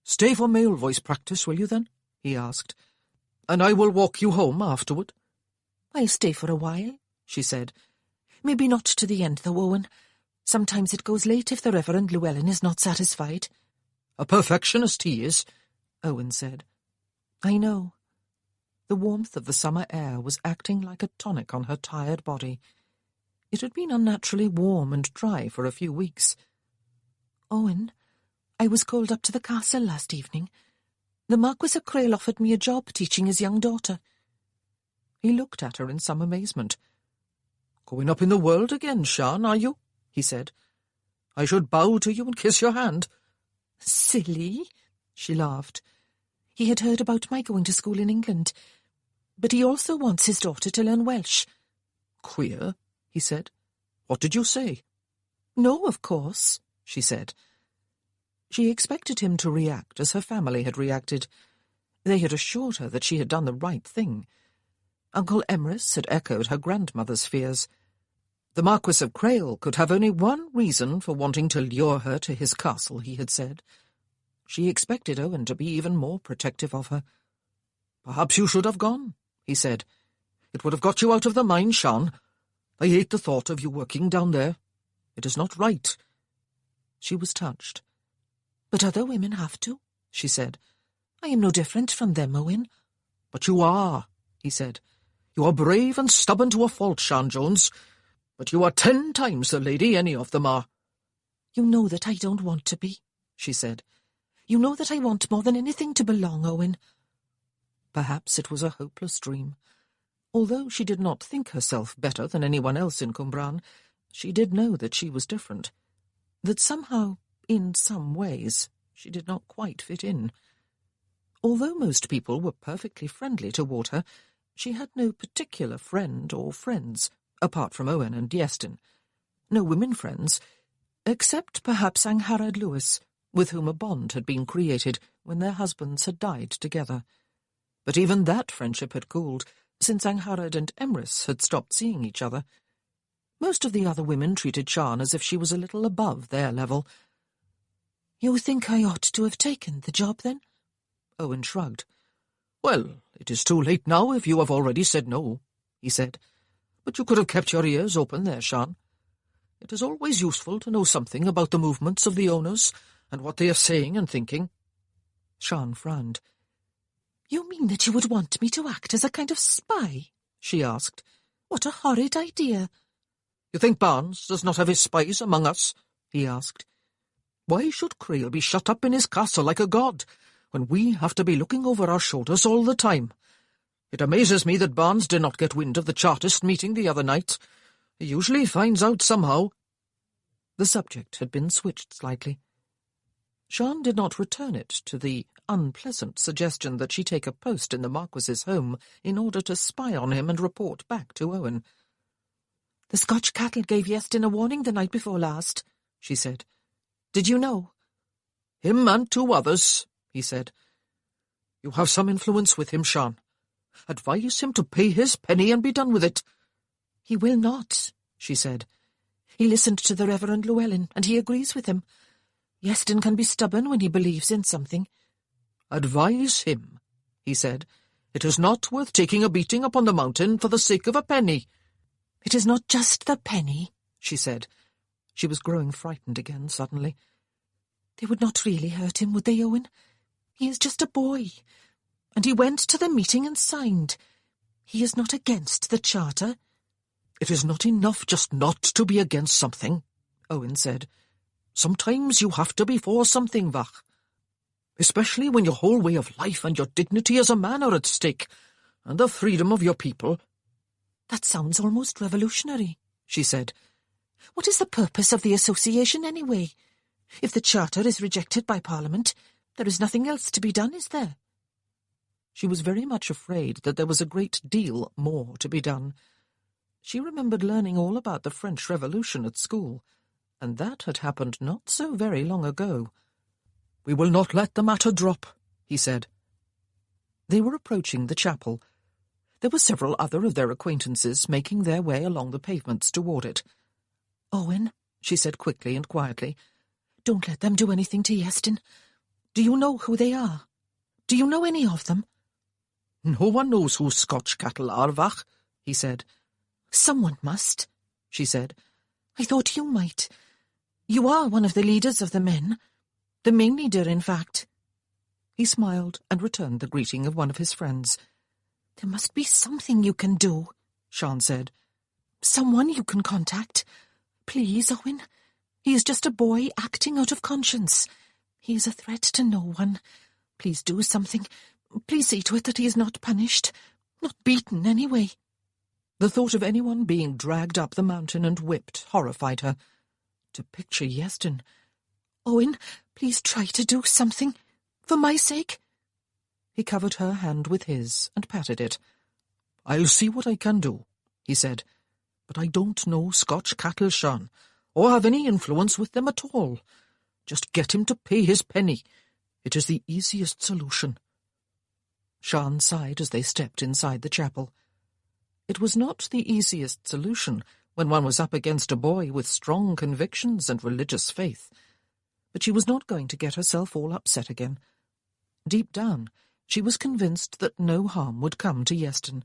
"Stay for male voice practice, will you then?" he asked. "And I will walk you home afterward." "I'll stay for a while," she said. "Maybe not to the end, though, Owen. Sometimes it goes late if the Reverend Llewellyn is not satisfied." "A perfectionist he is," Owen said. "I know." The warmth of the summer air was acting like a tonic on her tired body. It had been unnaturally warm and dry for a few weeks. "Owen, I was called up to the castle last evening. The Marquis of Crail offered me a job teaching his young daughter." He looked at her in some amazement. "Going up in the world again, Sian, are you?" he said. "I should bow to you and kiss your hand." "Silly," she laughed. "He had heard about my going to school in England, but he also wants his daughter to learn Welsh." "Queer," he said. "What did you say?" "No, of course," she said. She expected him to react as her family had reacted. They had assured her that she had done the right thing. Uncle Emrys had echoed her grandmother's fears. The Marquis of Crail could have only one reason for wanting to lure her to his castle, he had said. She expected Owen to be even more protective of her. "Perhaps you should have gone," he said. "It would have got you out of the mine, Sian. I hate the thought of you working down there." It is not right." She was touched. "But other women have to," she said. "I am no different from them, Owen." "But you are," he said. "You are brave and stubborn to a fault, Sian Jones, but you are 10 times the lady any of them are." "You know that I don't want to be," she said. "You know that I want more than anything to belong, Owen." Perhaps it was a hopeless dream. Although she did not think herself better than anyone else in Cwmbran, she did know that she was different, that somehow, in some ways, she did not quite fit in. Although most people were perfectly friendly toward her, she had no particular friend or friends, apart from Owen and Iestyn. No women friends, except perhaps Angharad Lewis, with whom a bond had been created when their husbands had died together. But even that friendship had cooled, since Angharad and Emrys had stopped seeing each other. Most of the other women treated Sian as if she was a little above their level. "You think I ought to have taken the job, then?" Owen shrugged. "Well, it is too late now if you have already said no," he said. "But you could have kept your ears open there, Sian. It is always useful to know something about the movements of the owners and what they are saying and thinking." Sian frowned. "You mean that you would want me to act as a kind of spy?" she asked. "What a horrid idea." "You think Barnes does not have his spies among us?" he asked. "Why should Creel be shut up in his castle like a god, when we have to be looking over our shoulders all the time? It amazes me that Barnes did not get wind of the Chartist meeting the other night. He usually finds out somehow." The subject had been switched slightly. Sian did not return it to the unpleasant suggestion that she take a post in the Marquis's home in order to spy on him and report back to Owen. "The Scotch cattle gave Iestyn a warning the night before last," she said. "Did you know?" "Him and 2 others, he said. "You have some influence with him, Sian. Advise him to pay his penny and be done with it." "He will not," she said. "He listened to the Reverend Llewellyn, and he agrees with him. Iestyn can be stubborn when he believes in something." "Advise him," he said. "It is not worth taking a beating upon the mountain for the sake of a penny." "It is not just the penny," she said. She was growing frightened again suddenly. "They would not really hurt him, would they, Owen? He is just a boy, and he went to the meeting and signed. He is not against the Charter." "It is not enough just not to be against something," Owen said. "Sometimes you have to be for something, Vach. Especially when your whole way of life and your dignity as a man are at stake, and the freedom of your people." "That sounds almost revolutionary," she said. "What is the purpose of the association, anyway? If the Charter is rejected by Parliament, there is nothing else to be done, is there?" She was very much afraid that there was a great deal more to be done. She remembered learning all about the French Revolution at school, and that had happened not so very long ago. "We will not let the matter drop," he said. They were approaching the chapel. There were several other of their acquaintances making their way along the pavements toward it. "Owen," she said quickly and quietly, "don't let them do anything to Iestyn. Do you know who they are? Do you know any of them?" "No one knows who Scotch cattle are, Vach," he said. "Someone must," she said. "I thought you might. You are one of the leaders of the men. The main leader, in fact." He smiled and returned the greeting of one of his friends. "There must be something you can do," Sian said. "Someone you can contact. Please, Owen. He is just a boy acting out of conscience. He is a threat to no one. Please do something. Please see to it that he is not punished. Not beaten, anyway." The thought of anyone being dragged up the mountain and whipped horrified her. To picture Iestyn. "Owen, please try to do something. For my sake." He covered her hand with his and patted it. "I'll see what I can do," he said. "But I don't know Scotch cattle, Sian, or have any influence with them at all. Just get him to pay his penny. It is the easiest solution." Sian sighed as they stepped inside the chapel. It was not the easiest solution when one was up against a boy with strong convictions and religious faith. But she was not going to get herself all upset again. Deep down, she was convinced that no harm would come to Iestyn.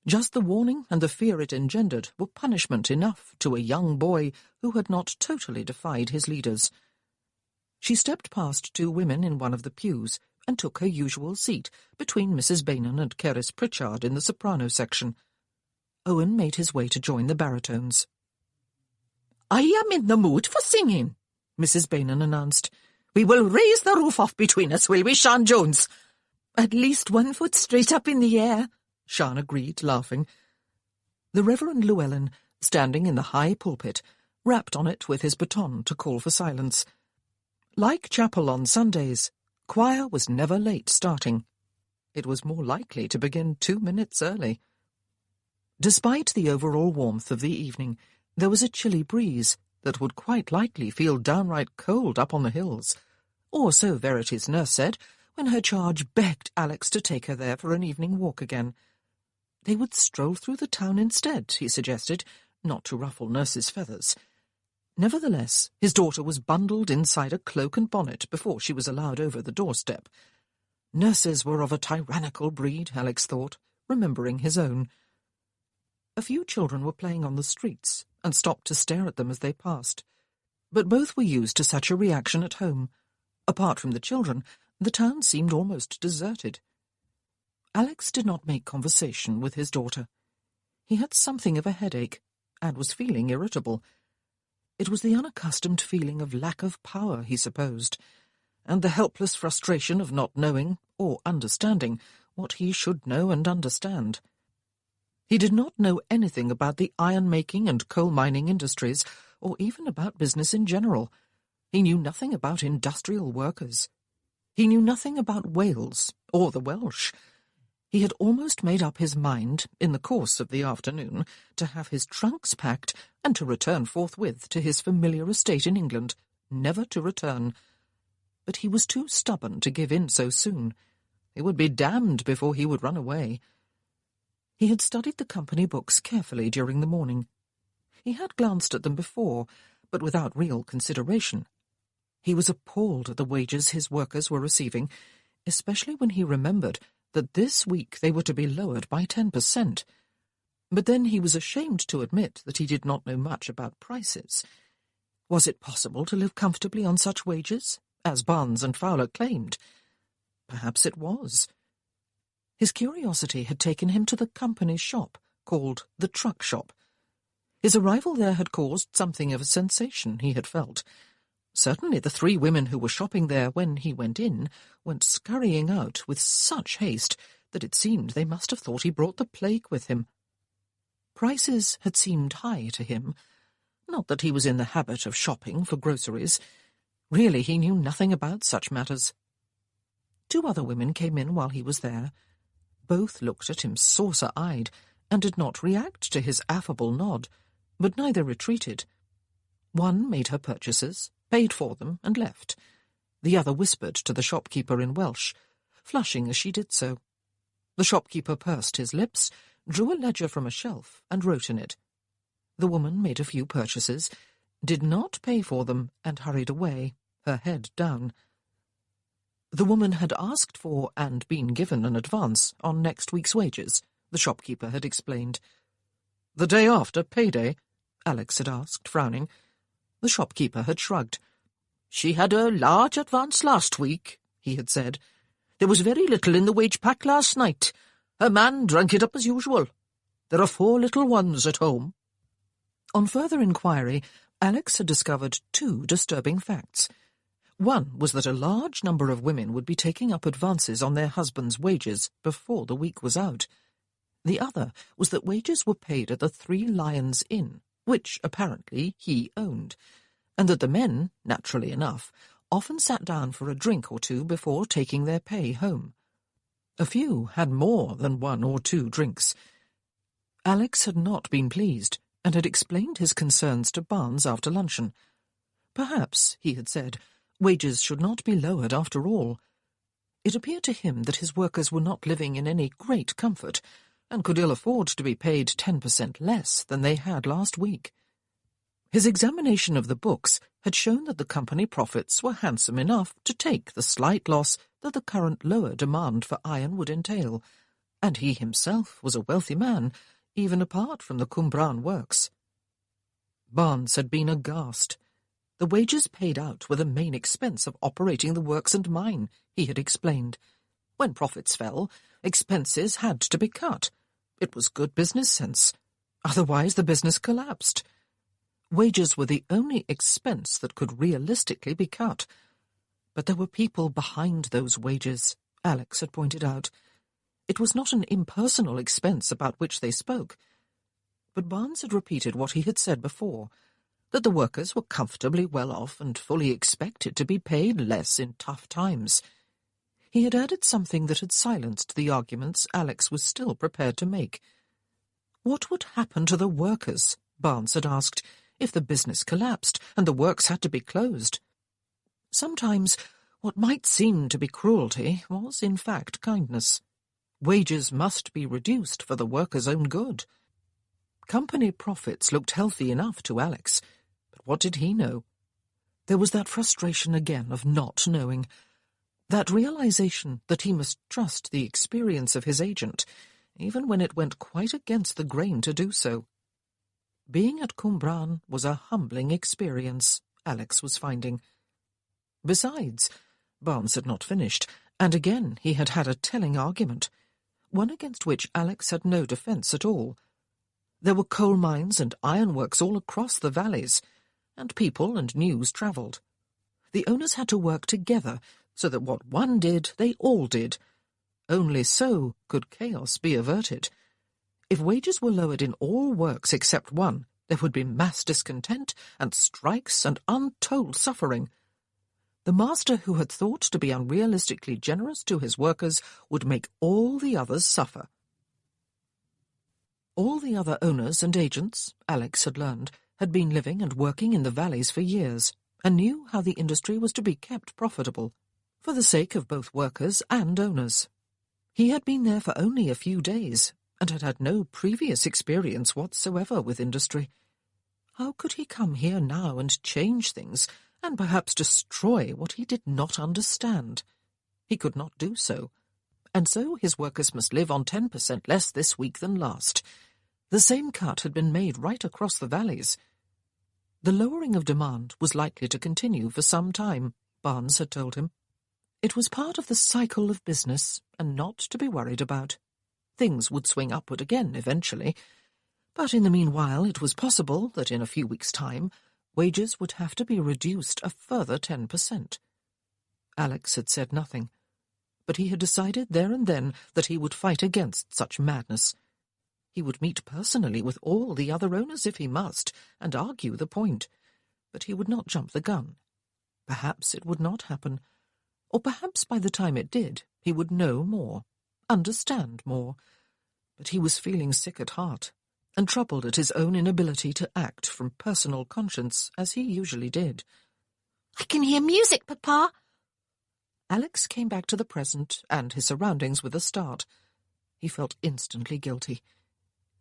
Just the warning and the fear it engendered were punishment enough to a young boy who had not totally defied his leaders. She stepped past two women in one of the pews and took her usual seat between Mrs. Baynham and Cerys Pritchard in the soprano section. Owen made his way to join the baritones. "I am in the mood for singing," Mrs. Baynham announced. "We will raise the roof off between us, will we, Sian Jones?" "At least 1 foot straight up in the air," Sian agreed, laughing. The Reverend Llewellyn, standing in the high pulpit, rapped on it with his baton to call for silence. Like chapel on Sundays, choir was never late starting. It was more likely to begin 2 minutes early. Despite the overall warmth of the evening, there was a chilly breeze that would quite likely feel downright cold up on the hills, or so Verity's nurse said when her charge begged Alex to take her there for an evening walk again. They would stroll through the town instead, he suggested, not to ruffle Nurse's feathers. Nevertheless, his daughter was bundled inside a cloak and bonnet before she was allowed over the doorstep. Nurses were of a tyrannical breed, Alex thought, remembering his own. A few children were playing on the streets and stopped to stare at them as they passed, but both were used to such a reaction at home. Apart from the children, the town seemed almost deserted. Alex did not make conversation with his daughter. He had something of a headache and was feeling irritable. It was the unaccustomed feeling of lack of power, he supposed, and the helpless frustration of not knowing or understanding what he should know and understand. He did not know anything about the iron-making and coal-mining industries, or even about business in general. He knew nothing about industrial workers. He knew nothing about Wales or the Welsh. He had almost made up his mind, in the course of the afternoon, to have his trunks packed and to return forthwith to his familiar estate in England, never to return. But he was too stubborn to give in so soon. He would be damned before he would run away. He had studied the company books carefully during the morning. He had glanced at them before, but without real consideration. He was appalled at the wages his workers were receiving, especially when he remembered that this week they were to be lowered by 10%. But then he was ashamed to admit that he did not know much about prices. Was it possible to live comfortably on such wages, as Barnes and Fowler claimed? Perhaps it was. His curiosity had taken him to the company's shop, called the Truck Shop. His arrival there had caused something of a sensation, he had felt. Certainly the 3 women who were shopping there when he went in went scurrying out with such haste that it seemed they must have thought he brought the plague with him. Prices had seemed high to him. Not that he was in the habit of shopping for groceries. Really, he knew nothing about such matters. 2 other women came in while he was there. Both looked at him saucer-eyed and did not react to his affable nod, but neither retreated. One made her purchases, paid for them, and left. The other whispered to the shopkeeper in Welsh, flushing as she did so. The shopkeeper pursed his lips, drew a ledger from a shelf, and wrote in it. The woman made a few purchases, did not pay for them, and hurried away, her head down. The woman had asked for and been given an advance on next week's wages, the shopkeeper had explained. "The day after payday?" Alex had asked, frowning. The shopkeeper had shrugged. "She had a large advance last week," he had said. "There was very little in the wage pack last night. Her man drank it up as usual. There are 4 little ones at home." On further inquiry, Alex had discovered 2 disturbing facts. One was that a large number of women would be taking up advances on their husbands' wages before the week was out. The other was that wages were paid at the 3 Lions Inn, which apparently he owned, and that the men, naturally enough, often sat down for a drink or 2 before taking their pay home. A few had more than 1 or 2 drinks. Alex had not been pleased, and had explained his concerns to Barnes after luncheon. Perhaps, he had said, wages should not be lowered after all. It appeared to him that his workers were not living in any great comfort, and could ill afford to be paid 10% less than they had last week. His examination of the books had shown that the company profits were handsome enough to take the slight loss that the current lower demand for iron would entail. and he himself was a wealthy man, even apart from the Cwmbran works. Barnes had been aghast. The wages paid out were the main expense of operating the works and mine, he had explained. When profits fell, expenses had to be cut. It was good business sense. Otherwise the business collapsed. Wages were the only expense that could realistically be cut. But there were people behind those wages, Alex had pointed out. It was not an impersonal expense about which they spoke. But Barnes had repeated what he had said before, that the workers were comfortably well off and fully expected to be paid less in tough times. He had added something that had silenced the arguments Alex was still prepared to make. What would happen to the workers, Barnes had asked, if the business collapsed and the works had to be closed? Sometimes what might seem to be cruelty was in fact kindness. Wages must be reduced for the workers' own good. Company profits looked healthy enough to Alex, but what did he know? There was that frustration again of not knowing, that realization that he must trust the experience of his agent, even when it went quite against the grain to do so. Being at Cwmbran was a humbling experience, Alex was finding. Besides, Barnes had not finished, and again he had had a telling argument, one against which Alex had no defence at all. There were coal mines and ironworks all across the valleys, and people and news travelled. The owners had to work together, so that what one did, they all did. Only so could chaos be averted. If wages were lowered in all works except one, there would be mass discontent and strikes and untold suffering. The master who had thought to be unrealistically generous to his workers would make all the others suffer. All the other owners and agents, Alex had learned, had been living and working in the valleys for years, and knew how the industry was to be kept profitable, for the sake of both workers and owners. He had been there for only a few days, and had had no previous experience whatsoever with industry. How could he come here now and change things, and perhaps destroy what he did not understand? He could not do so, and so his workers must live on 10% less this week than last. The same cut had been made right across the valleys. The lowering of demand was likely to continue for some time, Barnes had told him. It was part of the cycle of business, and not to be worried about. Things would swing upward again eventually, but in the meanwhile it was possible that in a few weeks' time wages would have to be reduced a further 10%. Alex had said nothing, but he had decided there and then that he would fight against such madness. He would meet personally with all the other owners if he must, and argue the point, but he would not jump the gun. Perhaps it would not happen, or perhaps by the time it did he would know more, understand more. But he was feeling sick at heart, and troubled at his own inability to act from personal conscience as he usually did. "I can hear music, Papa." Alex came back to the present and his surroundings with a start. He felt instantly guilty.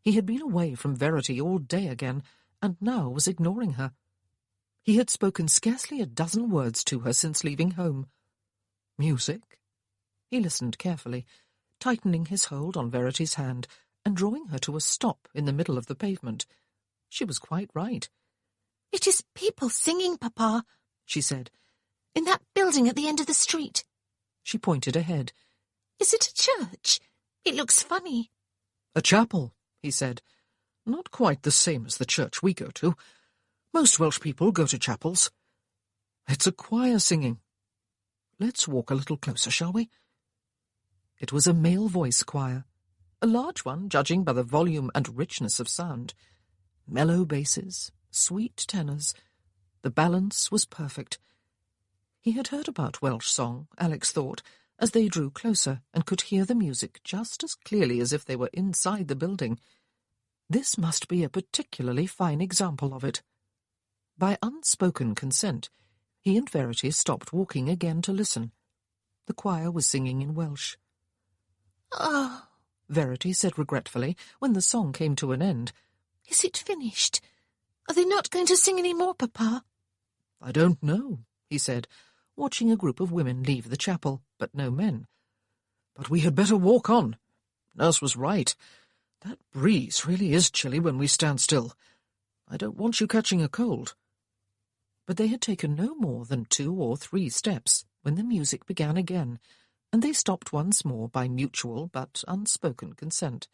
He had been away from Verity all day again, and now was ignoring her. He had spoken scarcely a dozen words to her since leaving home. Music? He listened carefully, tightening his hold on Verity's hand and drawing her to a stop in the middle of the pavement. She was quite right. "It is people singing, Papa," she said. "In that building at the end of the street." She pointed ahead. "Is it a church? It looks funny." "A chapel," he said. "Not quite the same as the church we go to. Most Welsh people go to chapels. It's a choir singing. Let's walk a little closer, shall we?" It was a male voice choir, a large one judging by the volume and richness of sound. Mellow basses, sweet tenors. The balance was perfect. He had heard about Welsh song, Alex thought, as they drew closer and could hear the music just as clearly as if they were inside the building. This must be a particularly fine example of it. By unspoken consent, he and Verity stopped walking again to listen. The choir was singing in Welsh. "Oh," Verity said regretfully when the song came to an end. "Is it finished? Are they not going to sing any more, Papa?" "I don't know," he said, watching a group of women leave the chapel, but no men. "But we had better walk on. Nurse was right. That breeze really is chilly when we stand still. I don't want you catching a cold." But they had taken no more than 2 or 3 steps when the music began again, and they stopped once more by mutual but unspoken consent.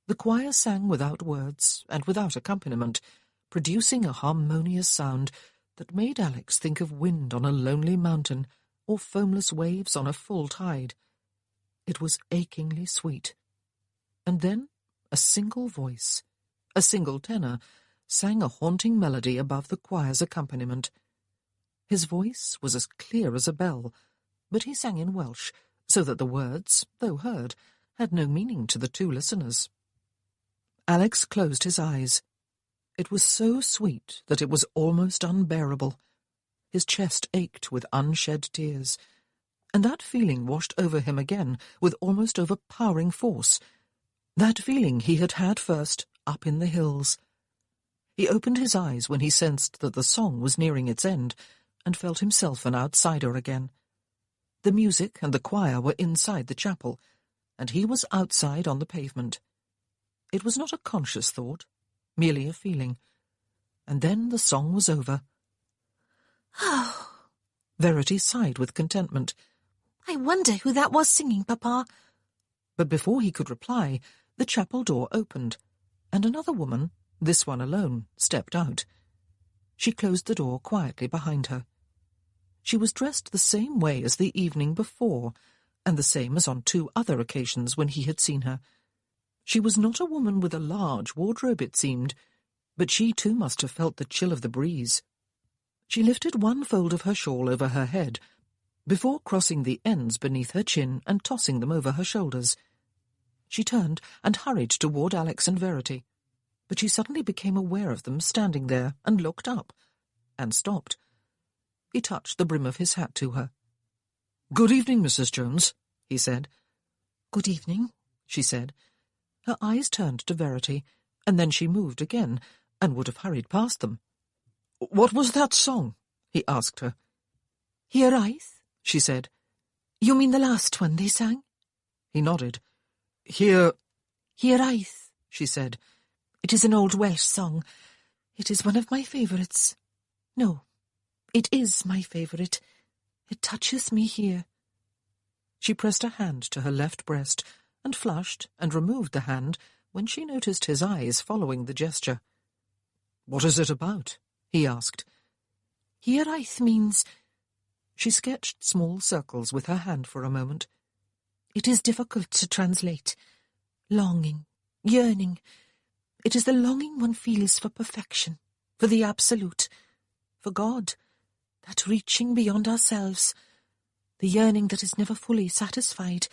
The choir sang without words and without accompaniment, producing a harmonious sound that made Alex think of wind on a lonely mountain or foamless waves on a full tide. It was achingly sweet. And then a single voice, a single tenor, sang a haunting melody above the choir's accompaniment. His voice was as clear as a bell, but he sang in Welsh, so that the words, though heard, had no meaning to the 2 listeners. Alex closed his eyes. It was so sweet that it was almost unbearable. His chest ached with unshed tears, and that feeling washed over him again with almost overpowering force, that feeling he had had first up in the hills. He opened his eyes when he sensed that the song was nearing its end, and felt himself an outsider again. The music and the choir were inside the chapel, and he was outside on the pavement. It was not a conscious thought, merely a feeling. And then the song was over. "Oh," Verity sighed with contentment. "I wonder who that was singing, Papa." But before he could reply, the chapel door opened, and another woman, this one alone, stepped out. She closed the door quietly behind her. She was dressed the same way as the evening before, and the same as on 2 other occasions when he had seen her. She was not a woman with a large wardrobe, it seemed, but she too must have felt the chill of the breeze. She lifted one fold of her shawl over her head, before crossing the ends beneath her chin and tossing them over her shoulders. She turned and hurried toward Alex and Verity, but she suddenly became aware of them standing there and looked up, and stopped. He touched the brim of his hat to her. "Good evening, Mrs. Jones," he said. "Good evening," she said. Her eyes turned to Verity, and then she moved again, and would have hurried past them. "What was that song?" he asked her. "Here I'th," she said. "You mean the last one they sang?" He nodded. Here I'th," she said. "It is an old Welsh song. It is one of my favourites. No, it is my favourite. It touches me here." She pressed a hand to her left breast, and flushed and removed the hand when she noticed his eyes following the gesture. "What is it about?" he asked. "Here I'th" means— She sketched small circles with her hand for a moment. "It is difficult to translate. Longing, yearning. It is the longing one feels for perfection, for the absolute, for God, that reaching beyond ourselves, the yearning that is never fully satisfied,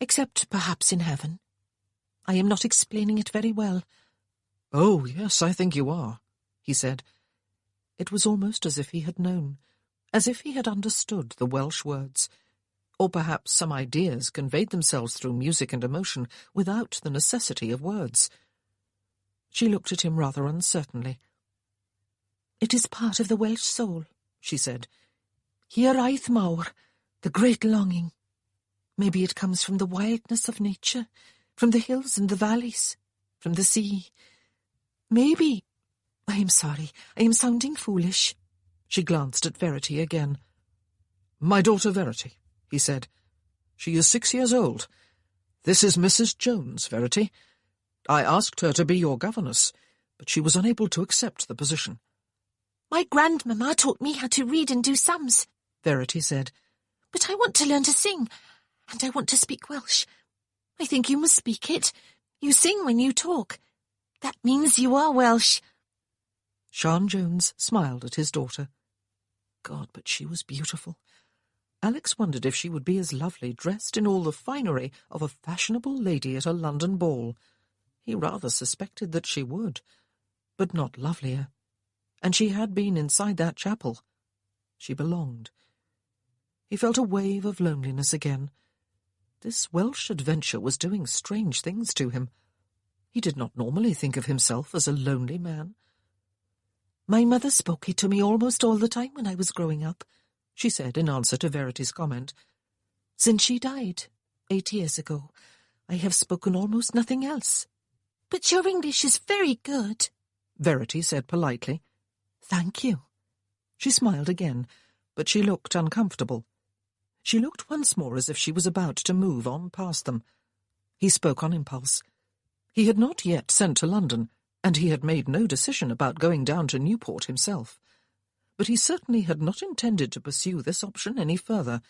except perhaps in heaven. I am not explaining it very well." "Oh, yes, I think you are," he said. It was almost as if he had known, as if he had understood the Welsh words, or perhaps some ideas conveyed themselves through music and emotion without the necessity of words. She looked at him rather uncertainly. "It is part of the Welsh soul," she said. "Here I'th mawr, the great longing. Maybe it comes from the wildness of nature, from the hills and the valleys, from the sea. Maybe— I am sorry, I am sounding foolish." She glanced at Verity again. "My daughter Verity," he said. "She is 6 years old. This is Mrs. Jones, Verity. I asked her to be your governess, but she was unable to accept the position." "My grandmamma taught me how to read and do sums," Verity said. "But I want to learn to sing, and I want to speak Welsh. I think you must speak it. You sing when you talk. That means you are Welsh." Sian Jones smiled at his daughter. God, but she was beautiful. Alex wondered if she would be as lovely dressed in all the finery of a fashionable lady at a London ball. He rather suspected that she would, but not lovelier. And she had been inside that chapel. She belonged. He felt a wave of loneliness again. This Welsh adventure was doing strange things to him. He did not normally think of himself as a lonely man. "My mother spoke it to me almost all the time when I was growing up," she said in answer to Verity's comment. "Since she died, 8 years ago, I have spoken almost nothing else. But your English is very good, Verity said politely. Thank you. She smiled again, but she looked uncomfortable. She looked once more as if she was about to move on past them. He spoke on impulse. He had not yet sent to London, and he had made no decision about going down to Newport himself. But he certainly had not intended to pursue this option any further.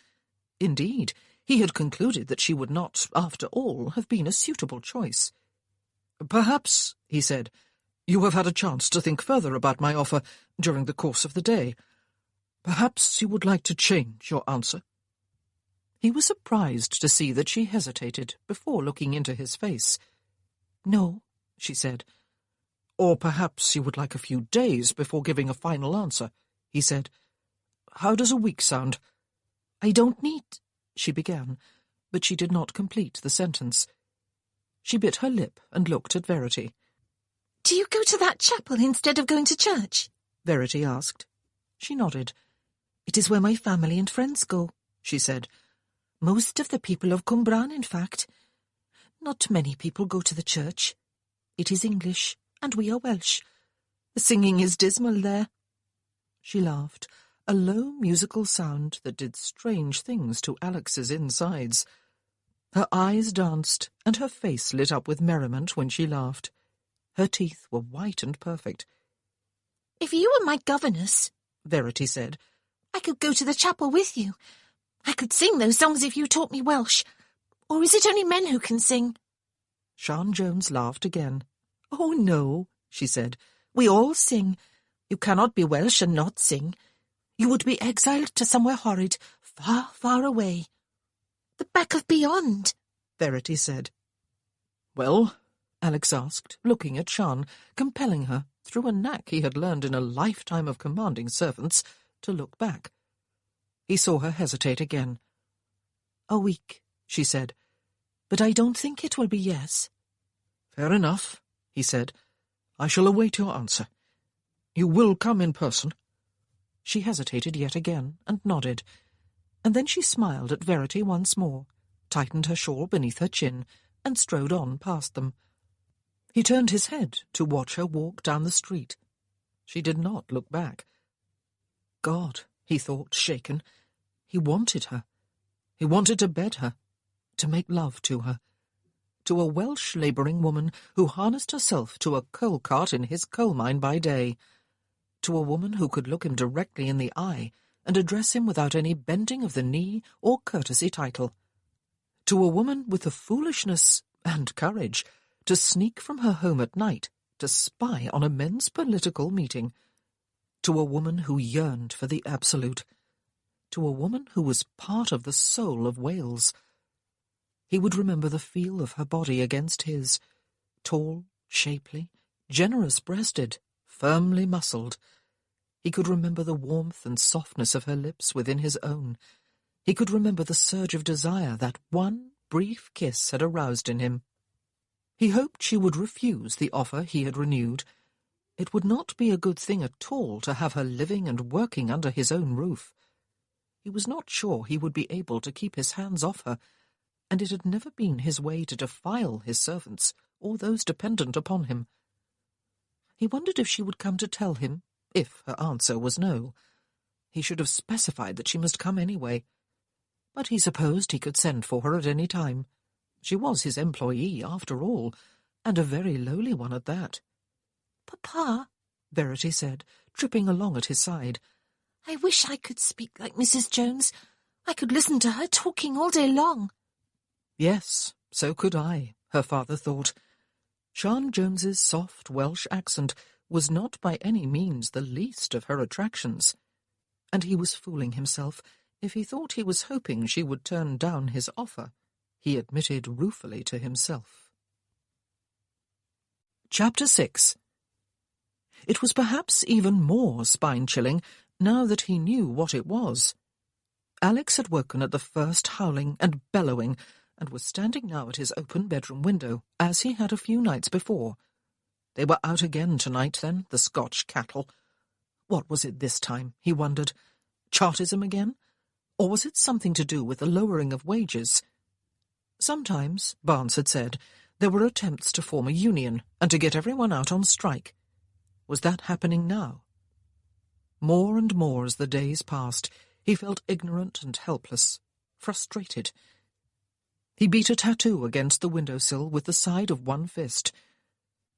Indeed, he had concluded that she would not, after all, have been a suitable choice. "Perhaps," he said, "you have had a chance to think further about my offer during the course of the day. Perhaps you would like to change your answer." He was surprised to see that she hesitated before looking into his face. "No," she said. "Or perhaps you would like a few days before giving a final answer," he said. "How does a week sound?" "I don't need—" she began, but she did not complete the sentence. She bit her lip and looked at Verity. "Do you go to that chapel instead of going to church?" Verity asked. She nodded. "It is where my family and friends go," she said. "Most of the people of Cwmbran, in fact. Not many people go to the church. It is English, and we are Welsh. The singing is dismal there." She laughed, a low musical sound that did strange things to Alex's insides. Her eyes danced, and her face lit up with merriment when she laughed. Her teeth were white and perfect. "If you were my governess," Verity said, "I could go to the chapel with you. I could sing those songs if you taught me Welsh. Or is it only men who can sing?" Sian Jones laughed again. "Oh, no," she said. "We all sing. You cannot be Welsh and not sing. You would be exiled to somewhere horrid, far, far away." "The back of beyond," Verity said. "Well?" Alex asked, looking at Sian, compelling her, through a knack he had learned in a lifetime of commanding servants, to look back. He saw her hesitate again. "A week," she said. "But I don't think it will be yes." "Fair enough," he said. "I shall await your answer. You will come in person?" She hesitated yet again, and nodded. And then she smiled at Verity once more, tightened her shawl beneath her chin, and strode on past them. He turned his head to watch her walk down the street. She did not look back. God, he thought, shaken. He wanted her. He wanted to bed her, to make love to her. To a Welsh labouring woman who harnessed herself to a coal cart in his coal mine by day. To a woman who could look him directly in the eye and address him without any bending of the knee or courtesy title. To a woman with the foolishness and courage to sneak from her home at night to spy on a men's political meeting. To a woman who yearned for the absolute. To a woman who was part of the soul of Wales. He would remember the feel of her body against his, tall, shapely, generous-breasted, firmly muscled. He could remember the warmth and softness of her lips within his own. He could remember the surge of desire that one brief kiss had aroused in him. He hoped she would refuse the offer he had renewed. It would not be a good thing at all to have her living and working under his own roof. He was not sure he would be able to keep his hands off her, and it had never been his way to defile his servants or those dependent upon him. He wondered if she would come to tell him, if her answer was no. He should have specified that she must come anyway. But he supposed he could send for her at any time. She was his employee, after all, and a very lowly one at that. "Papa," Verity said, tripping along at his side, "I wish I could speak like Mrs. Jones. I could listen to her talking all day long." Yes, so could I, her father thought. Sian Jones's soft Welsh accent was not by any means the least of her attractions, and he was fooling himself if he thought he was hoping she would turn down his offer, he admitted ruefully to himself. Chapter 6. It was perhaps even more spine-chilling now that he knew what it was. Alex had woken at the first howling and bellowing, and was standing now at his open bedroom window, as he had a few nights before. They were out again tonight, then, the Scotch cattle. What was it this time, he wondered? Chartism again? Or was it something to do with the lowering of wages? Sometimes, Barnes had said, there were attempts to form a union and to get everyone out on strike. Was that happening now? More and more as the days passed, he felt ignorant and helpless, frustrated. He beat a tattoo against the windowsill with the side of one fist.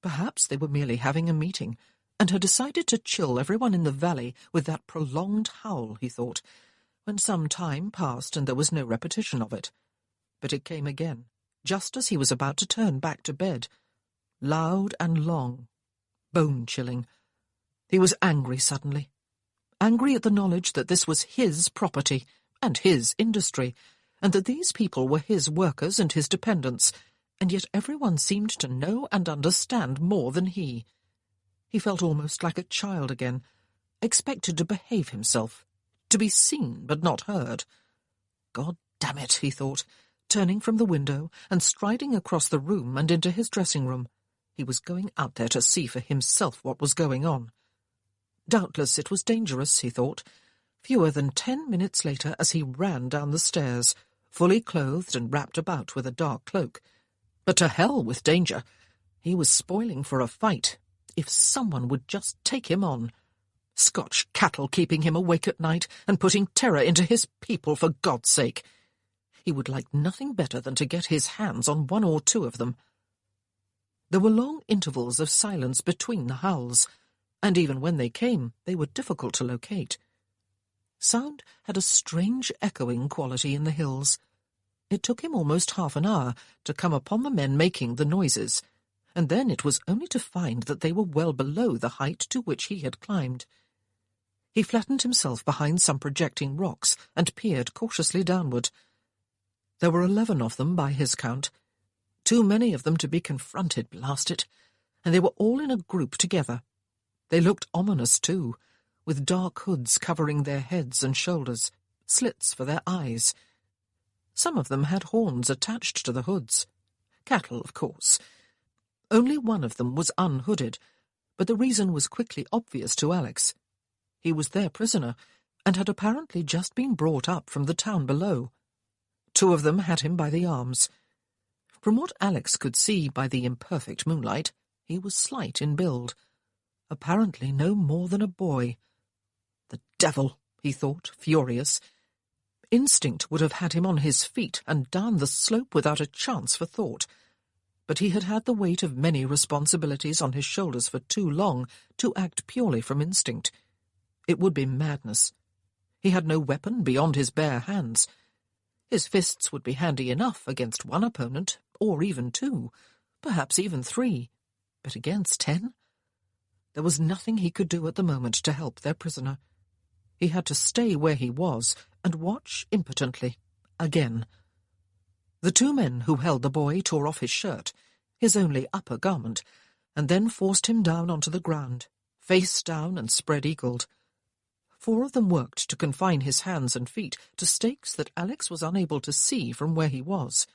Perhaps they were merely having a meeting, and had decided to chill everyone in the valley with that prolonged howl, he thought, when some time passed and there was no repetition of it. But it came again, just as he was about to turn back to bed. Loud and long, bone-chilling. He was angry suddenly. Angry at the knowledge that this was his property and his industry, and that these people were his workers and his dependents, and yet everyone seemed to know and understand more than he. He felt almost like a child again, expected to behave himself, to be seen but not heard. God damn it, he thought, turning from the window and striding across the room and into his dressing-room. He was going out there to see for himself what was going on. Doubtless it was dangerous, he thought, fewer than 10 minutes later as he ran down the stairs, fully clothed and wrapped about with a dark cloak. But to hell with danger. He was spoiling for a fight, if someone would just take him on. Scotch cattle keeping him awake at night and putting terror into his people, for God's sake. He would like nothing better than to get his hands on one or two of them. There were long intervals of silence between the howls, and even when they came, they were difficult to locate. Sound had a strange echoing quality in the hills. It took him almost half an hour to come upon the men making the noises, and then it was only to find that they were well below the height to which he had climbed. He flattened himself behind some projecting rocks and peered cautiously downward. There were 11 of them by his count. Too many of them to be confronted, blast it, and they were all in a group together. They looked ominous, too, with dark hoods covering their heads and shoulders, slits for their eyes. Some of them had horns attached to the hoods. Cattle, of course. Only one of them was unhooded, but the reason was quickly obvious to Alex. He was their prisoner, and had apparently just been brought up from the town below. 2 of them had him by the arms. From what Alex could see by the imperfect moonlight, he was slight in build. Apparently no more than a boy. The devil, he thought, furious. Instinct would have had him on his feet and down the slope without a chance for thought. But he had had the weight of many responsibilities on his shoulders for too long to act purely from instinct. It would be madness. He had no weapon beyond his bare hands. His fists would be handy enough against one opponent, or even 2, perhaps even 3. But against 10? There was nothing he could do at the moment to help their prisoner. He had to stay where he was and watch impotently, again. The 2 men who held the boy tore off his shirt, his only upper garment, and then forced him down onto the ground, face down and spread-eagled. 4 of them worked to confine his hands and feet to stakes that Alex was unable to see from where he was.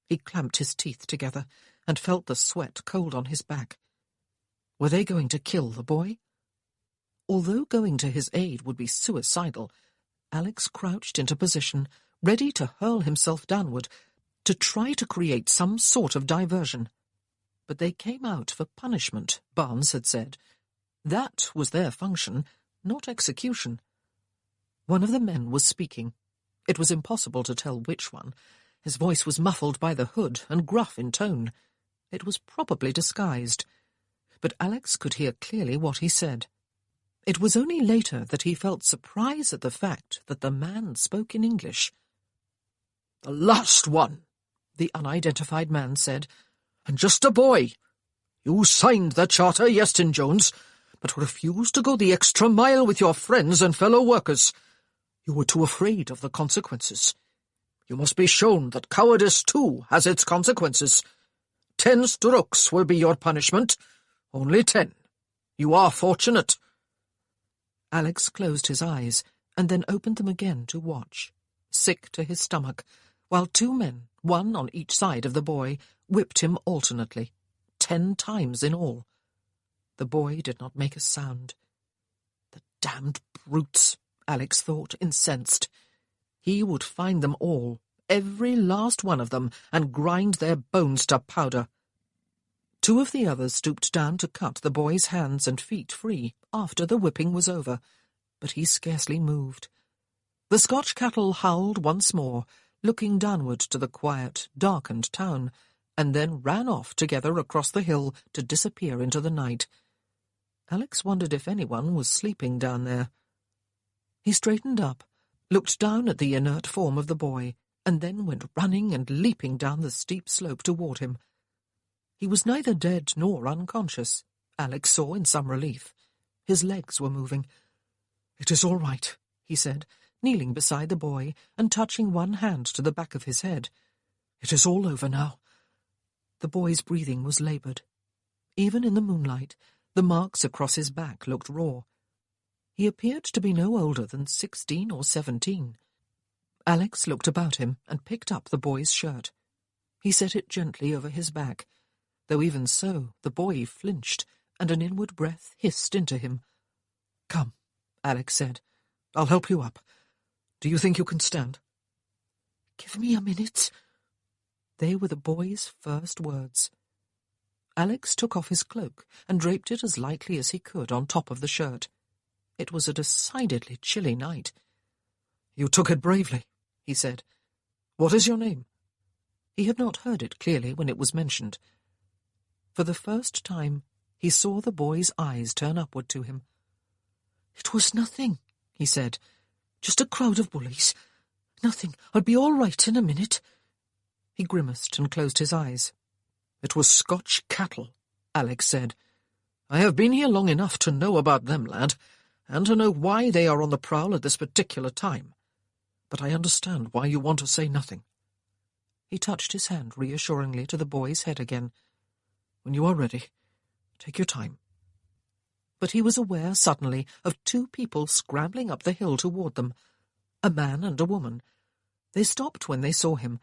He clamped his teeth together and felt the sweat cold on his back. Were they going to kill the boy? Although going to his aid would be suicidal, Alex crouched into position, ready to hurl himself downward, to try to create some sort of diversion. But they came out for punishment, Barnes had said. That was their function, not execution. One of the men was speaking. It was impossible to tell which one. His voice was muffled by the hood and gruff in tone. It was probably disguised. But Alex could hear clearly what he said. It was only later that he felt surprise at the fact that the man spoke in English. "The last one," the unidentified man said, "and just a boy. You signed the charter, Yearning Jones, but refused to go the extra mile with your friends and fellow workers. You were too afraid of the consequences. You must be shown that cowardice, too, has its consequences. 10 strokes will be your punishment. Only 10. You are fortunate." Alex closed his eyes and then opened them again to watch, sick to his stomach, while 2 men, one on each side of the boy, whipped him alternately, 10 times in all. The boy did not make a sound. The damned brutes, Alex thought, incensed. He would find them all, every last one of them and grind their bones to powder. 2 of the others stooped down to cut the boy's hands and feet free after the whipping was over, but he scarcely moved. The Scotch cattle howled once more, looking downward to the quiet, darkened town, and then ran off together across the hill to disappear into the night. Alex wondered if anyone was sleeping down there. He straightened up, looked down at the inert form of the boy, and then went running and leaping down the steep slope toward him. He was neither dead nor unconscious, Alex saw in some relief. His legs were moving. "It is all right," he said, kneeling beside the boy and touching one hand to the back of his head. "It is all over now." The boy's breathing was laboured. Even in the moonlight, the marks across his back looked raw. He appeared to be no older than 16 or 17. Alex looked about him and picked up the boy's shirt. He set it gently over his back, though even so the boy flinched and an inward breath hissed into him. "Come," Alex said. "I'll help you up. Do you think you can stand?" "Give me a minute." They were the boy's first words. Alex took off his cloak and draped it as lightly as he could on top of the shirt. It was a decidedly chilly night. "You took it bravely," he said. "What is your name?" He had not heard it clearly when it was mentioned. For the first time, he saw the boy's eyes turn upward to him. "It was nothing," he said. "Just a crowd of bullies. Nothing. I'll be all right in a minute." He grimaced and closed his eyes. "It was Scotch cattle," Alex said. "I have been here long enough to know about them, lad, and to know why they are on the prowl at this particular time. But I understand why you want to say nothing." He touched his hand reassuringly to the boy's head again. "When you are ready, take your time." But he was aware suddenly of 2 people scrambling up the hill toward them, a man and a woman. They stopped when they saw him.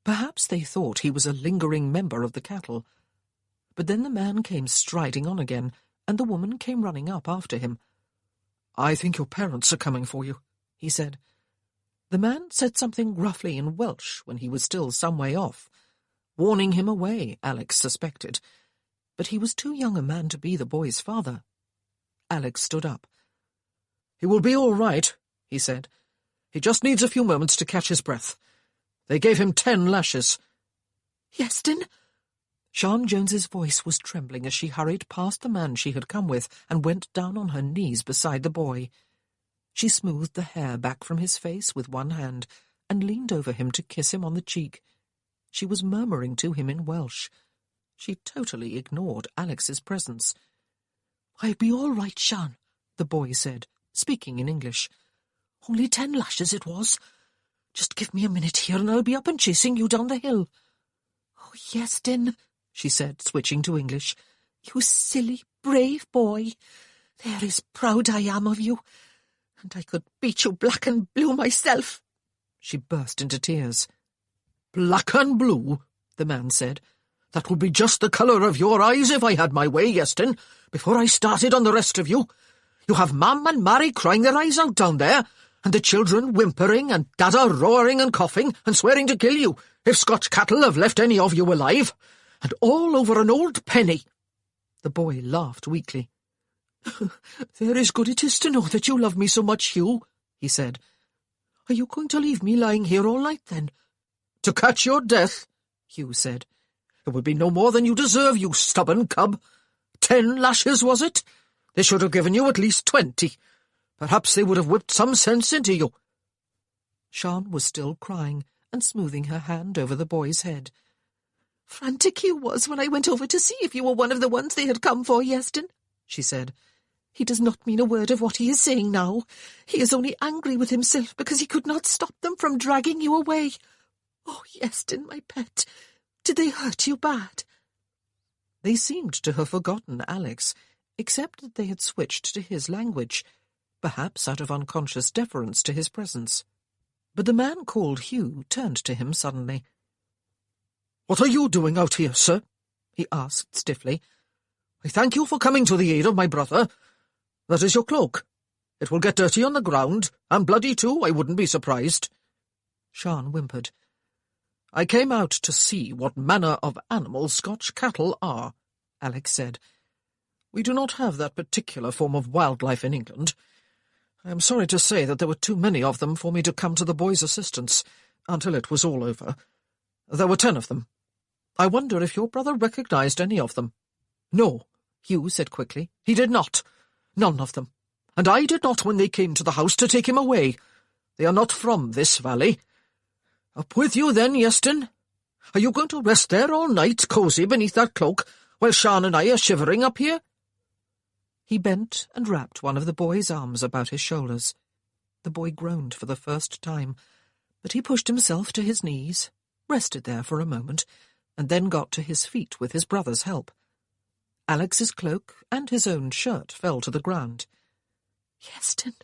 Perhaps they thought he was a lingering member of the cattle. But then the man came striding on again, and the woman came running up after him. "I think your parents are coming for you," he said. The man said something gruffly in Welsh when he was still some way off, warning him away, Alex suspected. But he was too young a man to be the boy's father. Alex stood up. "He will be all right," he said. "He just needs a few moments to catch his breath. They gave him 10 lashes. "Iestyn?" Sian Jones's voice was trembling as she hurried past the man she had come with and went down on her knees beside the boy. She smoothed the hair back from his face with one hand and leaned over him to kiss him on the cheek. She was murmuring to him in Welsh. She totally ignored Alex's presence. "I'll be all right, Sian," the boy said, speaking in English. "Only 10 lashes it was. Just give me a minute here and I'll be up and chasing you down the hill." "Oh, Iestyn," she said, switching to English. "You silly, brave boy. There is proud I am of you. And I could beat you black and blue myself." She burst into tears. "Black and blue," the man said. "That would be just the colour of your eyes if I had my way, Iestyn, before I started on the rest of you. You have Mam and Mary crying their eyes out down there, and the children whimpering, and Dada roaring and coughing and swearing to kill you if Scotch cattle have left any of you alive, and all over an old penny." The boy laughed weakly. "There is good it is to know that you love me so much, Hugh," he said. "Are you going to leave me lying here all night, then?" "To catch your death," Hugh said. "It would be no more than you deserve, you stubborn cub. 10 lashes, was it? They should have given you at least 20. Perhaps they would have whipped some sense into you." Sian was still crying and smoothing her hand over the boy's head. "Frantic you was when I went over to see if you were one of the ones they had come for, Iestyn," she said. "He does not mean a word of what he is saying now. He is only angry with himself because he could not stop them from dragging you away. Oh, Iestyn, my pet, did they hurt you bad?" They seemed to have forgotten Alex, except that they had switched to his language, perhaps out of unconscious deference to his presence. But the man called Hugh turned to him suddenly. "What are you doing out here, sir?" he asked stiffly. "I thank you for coming to the aid of my brother. That is your cloak. It will get dirty on the ground, and bloody too, I wouldn't be surprised." Sian whimpered. "I came out to see what manner of animals Scotch cattle are," Alex said. "We do not have that particular form of wildlife in England. I am sorry to say that there were too many of them for me to come to the boy's assistance until it was all over. There were 10 of them. I wonder if your brother recognized any of them." "No," Hugh said quickly. "He did not. None of them. And I did not when they came to the house to take him away. They are not from this valley. Up with you then, Iestyn. Are you going to rest there all night, cosy beneath that cloak, while Sian and I are shivering up here?" He bent and wrapped one of the boy's arms about his shoulders. The boy groaned for the first time, but he pushed himself to his knees, rested there for a moment, and then got to his feet with his brother's help. Alex's cloak and his own shirt fell to the ground. "Iestyn,"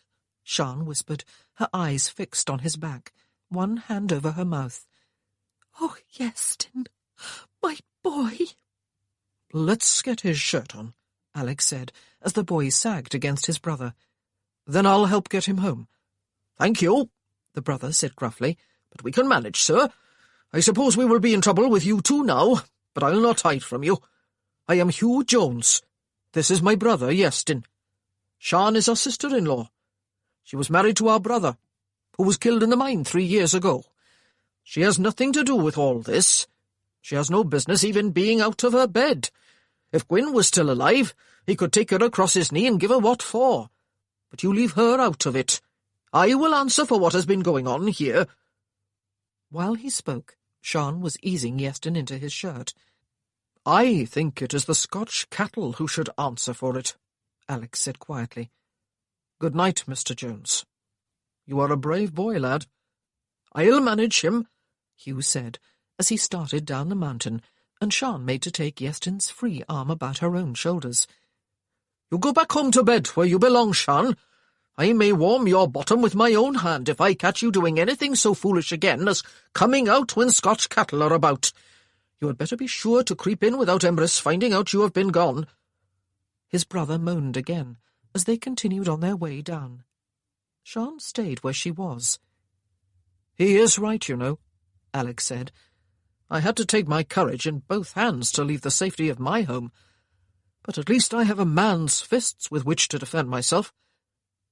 Sian whispered, her eyes fixed on his back, one hand over her mouth. "Oh, Iestyn, my boy." "Let's get his shirt on," Alex said, as the boy sagged against his brother. "Then I'll help get him home." "Thank you," the brother said gruffly, "but we can manage, sir. I suppose we will be in trouble with you too now, but I'll not hide from you. I am Hugh Jones. This is my brother, Iestyn. Sian is our sister-in-law. She was married to our brother, who was killed in the mine 3 years ago. She has nothing to do with all this. She has no business even being out of her bed. If Gwyn was still alive, he could take her across his knee and give her what for. But you leave her out of it. I will answer for what has been going on here." While he spoke, Sian was easing Iestyn into his shirt. "I think it is the Scotch cattle who should answer for it," Alex said quietly. "Good night, Mr. Jones. You are a brave boy, lad." "I'll manage him," Hugh said, as he started down the mountain, and Sian made to take Iestyn's free arm about her own shoulders. "You go back home to bed where you belong, Sian. I may warm your bottom with my own hand if I catch you doing anything so foolish again as coming out when Scotch cattle are about. You had better be sure to creep in without Emrys finding out you have been gone." His brother moaned again, as they continued on their way down. Sian stayed where she was. "He is right, you know," Alex said. "I had to take my courage in both hands to leave the safety of my home. But at least I have a man's fists with which to defend myself.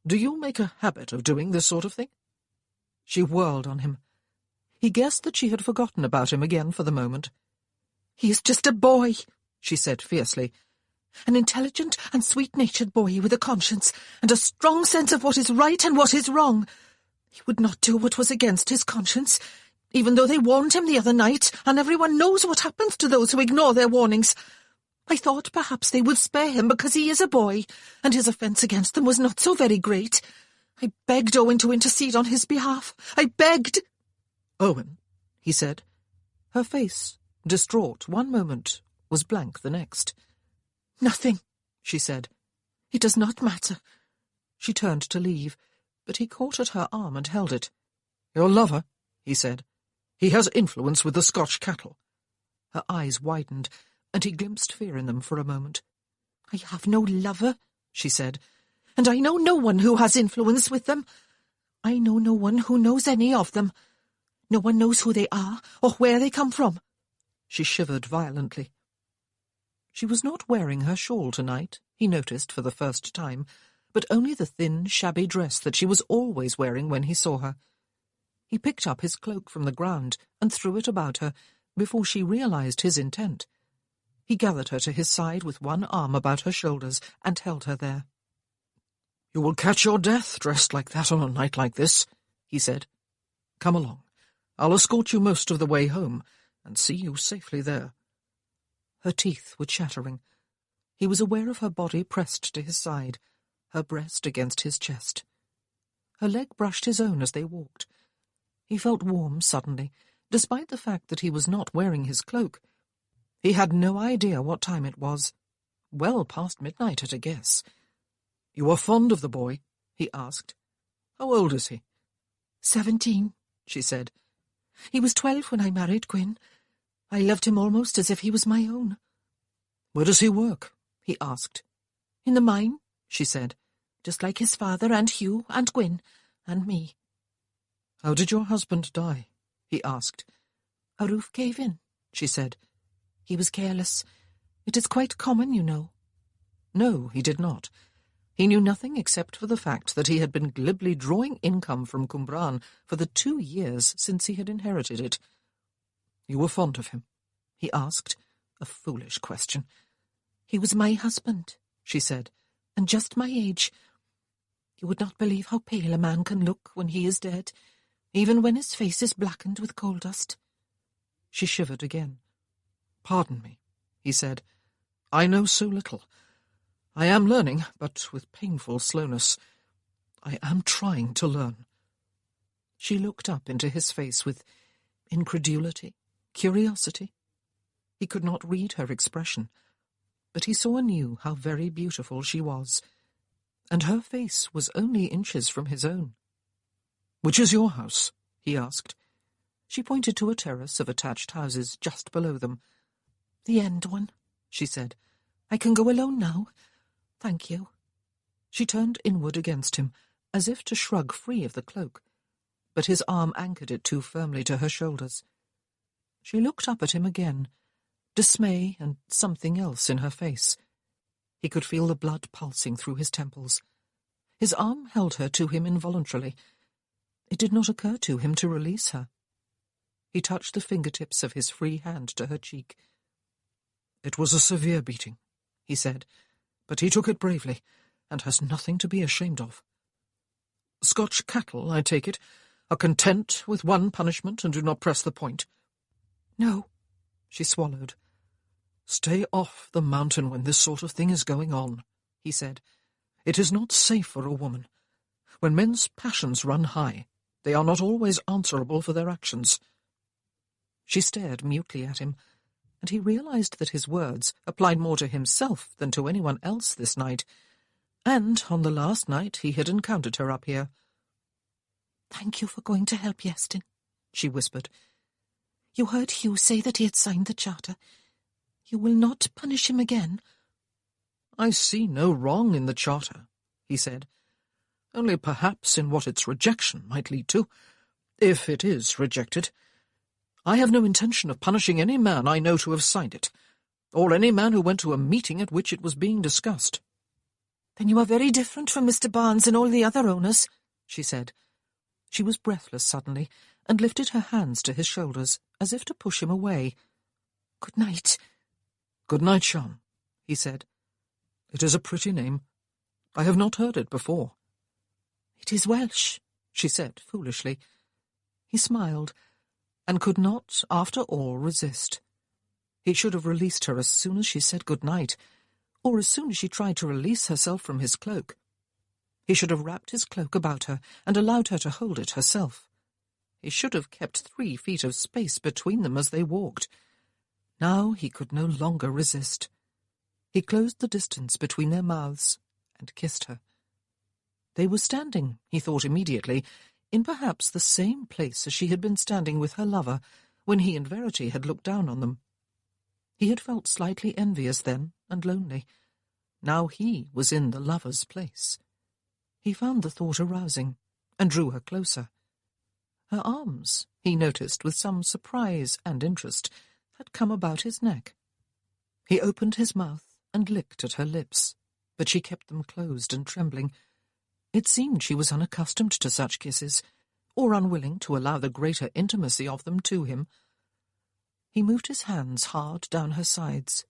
Do you make a habit of doing this sort of thing?" She whirled on him. He guessed that she had forgotten about him again for the moment. "He is just a boy," she said fiercely. "An intelligent and sweet-natured boy with a conscience and a strong sense of what is right and what is wrong. He would not do what was against his conscience, even though they warned him the other night, and everyone knows what happens to those who ignore their warnings. I thought perhaps they would spare him because he is a boy, and his offence against them was not so very great. I begged Owen to intercede on his behalf. I begged—" "Owen," he said. Her face, distraught one moment, was blank the next. "Nothing," she said. "It does not matter." She turned to leave, but he caught at her arm and held it. "Your lover," he said. "He has influence with the Scotch cattle." Her eyes widened, and he glimpsed fear in them for a moment. "I have no lover," she said, "and I know no one who has influence with them. I know no one who knows any of them. No one knows who they are or where they come from." She shivered violently. She was not wearing her shawl tonight, he noticed for the first time, but only the thin, shabby dress that she was always wearing when he saw her. He picked up his cloak from the ground and threw it about her before she realized his intent. He gathered her to his side with one arm about her shoulders and held her there. "You will catch your death dressed like that on a night like this," he said. "Come along. I'll escort you most of the way home and see you safely there." Her teeth were chattering. He was aware of her body pressed to his side, her breast against his chest. Her leg brushed his own as they walked. He felt warm suddenly, despite the fact that he was not wearing his cloak. He had no idea what time it was. Well past midnight at a guess. "You are fond of the boy?" he asked. "How old is he?" 17, she said. "He was 12 when I married Gwyn. I loved him almost as if he was my own." "Where does he work?" he asked. "In the mine," she said, "just like his father and Hugh and Gwyn and me." "How did your husband die?" he asked. "A roof cave in," she said. "He was careless. It is quite common, you know." No, he did not. He knew nothing except for the fact that he had been glibly drawing income from Cwmbran for the 2 years since he had inherited it. "You were fond of him?" he asked. A foolish question. "He was my husband," she said, "and just my age. You would not believe how pale a man can look when he is dead, even when his face is blackened with coal dust." She shivered again. "Pardon me," he said. "I know so little. I am learning, but with painful slowness. I am trying to learn." She looked up into his face with incredulity, curiosity. He could not read her expression, but he saw anew how very beautiful she was, and her face was only inches from his own. "Which is your house?" he asked. She pointed to a terrace of attached houses just below them. "The end one," she said. "I can go alone now. Thank you." She turned inward against him, as if to shrug free of the cloak, but his arm anchored it too firmly to her shoulders. She looked up at him again, dismay and something else in her face. He could feel the blood pulsing through his temples. His arm held her to him involuntarily. It did not occur to him to release her. He touched the fingertips of his free hand to her cheek. "It was a severe beating," he said, "but he took it bravely, and has nothing to be ashamed of. Scotch cattle, I take it, are content with one punishment and do not press the point." "No," she swallowed. "Stay off the mountain when this sort of thing is going on," he said. "It is not safe for a woman. When men's passions run high, they are not always answerable for their actions." She stared mutely at him, and he realized that his words applied more to himself than to anyone else this night, and on the last night he had encountered her up here. "Thank you for going to help Yeastin," she whispered. "You heard Hugh say that he had signed the charter. You will not punish him again?" "I see no wrong in the charter," he said, "only perhaps in what its rejection might lead to, if it is rejected. I have no intention of punishing any man I know to have signed it, or any man who went to a meeting at which it was being discussed." "Then you are very different from Mr. Barnes and all the other owners," she said. She was breathless suddenly, and lifted her hands to his shoulders, as if to push him away. "Good night." "Good night, Sian," he said. "It is a pretty name. I have not heard it before." "It is Welsh," she said foolishly. He smiled, and could not, after all, resist. He should have released her as soon as she said good night, or as soon as she tried to release herself from his cloak. He should have wrapped his cloak about her and allowed her to hold it herself. He should have kept 3 feet of space between them as they walked. Now he could no longer resist. He closed the distance between their mouths and kissed her. They were standing, he thought immediately, in perhaps the same place as she had been standing with her lover when he and Verity had looked down on them. He had felt slightly envious then and lonely. Now he was in the lover's place. He found the thought arousing, and drew her closer. Her arms, he noticed with some surprise and interest, had come about his neck. He opened his mouth and licked at her lips, but she kept them closed and trembling. It seemed she was unaccustomed to such kisses, or unwilling to allow the greater intimacy of them to him. He moved his hands hard down her sides,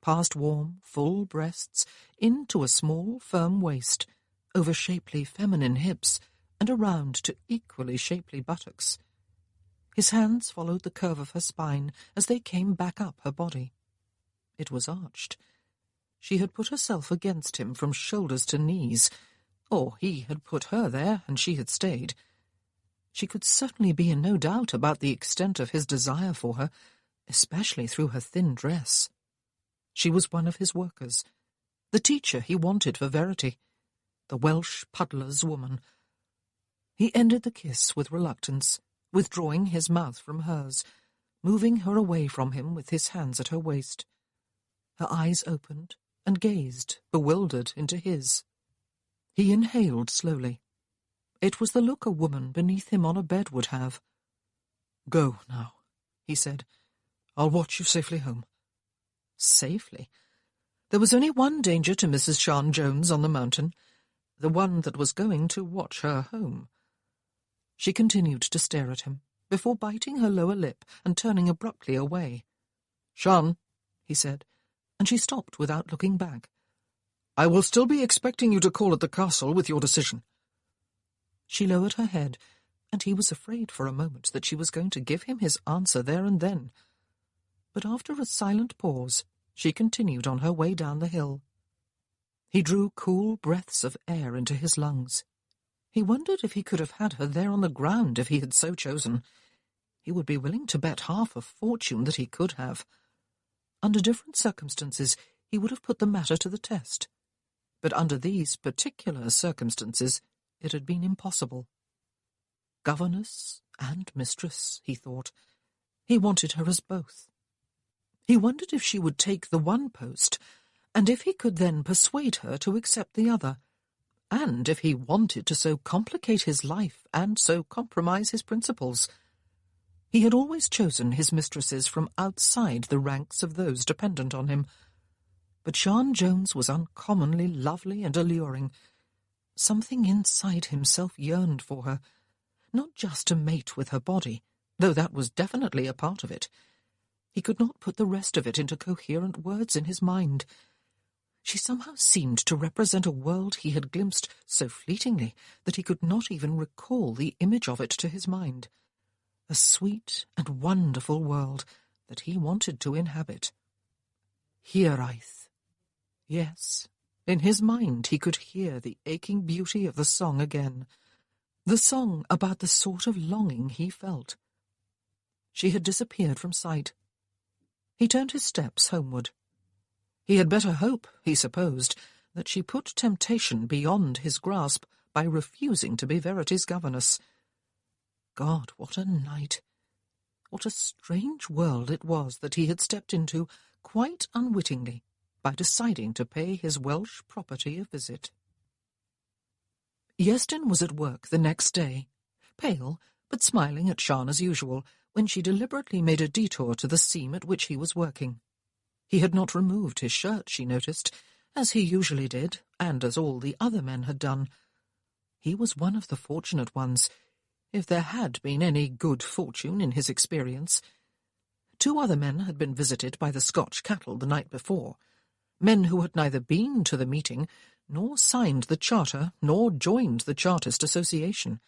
past warm, full breasts, into a small, firm waist, over shapely feminine hips, and around to equally shapely buttocks. His hands followed the curve of her spine as they came back up her body. It was arched. She had put herself against him from shoulders to knees, or he had put her there and she had stayed. She could certainly be in no doubt about the extent of his desire for her, especially through her thin dress. She was one of his workers, the teacher he wanted for Verity, the Welsh puddler's woman. He ended the kiss with reluctance, withdrawing his mouth from hers, moving her away from him with his hands at her waist. Her eyes opened and gazed, bewildered, into his. He inhaled slowly. It was the look a woman beneath him on a bed would have. "Go now," he said. "I'll watch you safely home." Safely? There was only one danger to Mrs. Sian Jones on the mountain, the one that was going to watch her home. She continued to stare at him, before biting her lower lip and turning abruptly away. "Sian," he said, and she stopped without looking back. "I will still be expecting you to call at the castle with your decision." She lowered her head, and he was afraid for a moment that she was going to give him his answer there and then. But after a silent pause, she continued on her way down the hill. He drew cool breaths of air into his lungs. He wondered if he could have had her there on the ground if he had so chosen. He would be willing to bet half a fortune that he could have. Under different circumstances, he would have put the matter to the test. But under these particular circumstances, it had been impossible. Governess and mistress, he thought. He wanted her as both. He wondered if she would take the one post, and if he could then persuade her to accept the other, and if he wanted to so complicate his life and so compromise his principles. He had always chosen his mistresses from outside the ranks of those dependent on him. But Sian Jones was uncommonly lovely and alluring. Something inside himself yearned for her, not just to mate with her body, though that was definitely a part of it. He could not put the rest of it into coherent words in his mind. She somehow seemed to represent a world he had glimpsed so fleetingly that he could not even recall the image of it to his mind. A sweet and wonderful world that he wanted to inhabit. Hiraeth. Yes, in his mind he could hear the aching beauty of the song again, the song about the sort of longing he felt. She had disappeared from sight. He turned his steps homeward. He had better hope, he supposed, that she put temptation beyond his grasp by refusing to be Verity's governess. God, what a night! What a strange world it was that he had stepped into, quite unwittingly, by deciding to pay his Welsh property a visit. Yerston was at work the next day, pale, but smiling at Sian as usual, when she deliberately made a detour to the seam at which he was working. He had not removed his shirt, she noticed, as he usually did, and as all the other men had done. He was one of the fortunate ones, if there had been any good fortune in his experience. 2 other men had been visited by the Scotch cattle the night before, men who had neither been to the meeting, nor signed the charter, nor joined the Chartist Association.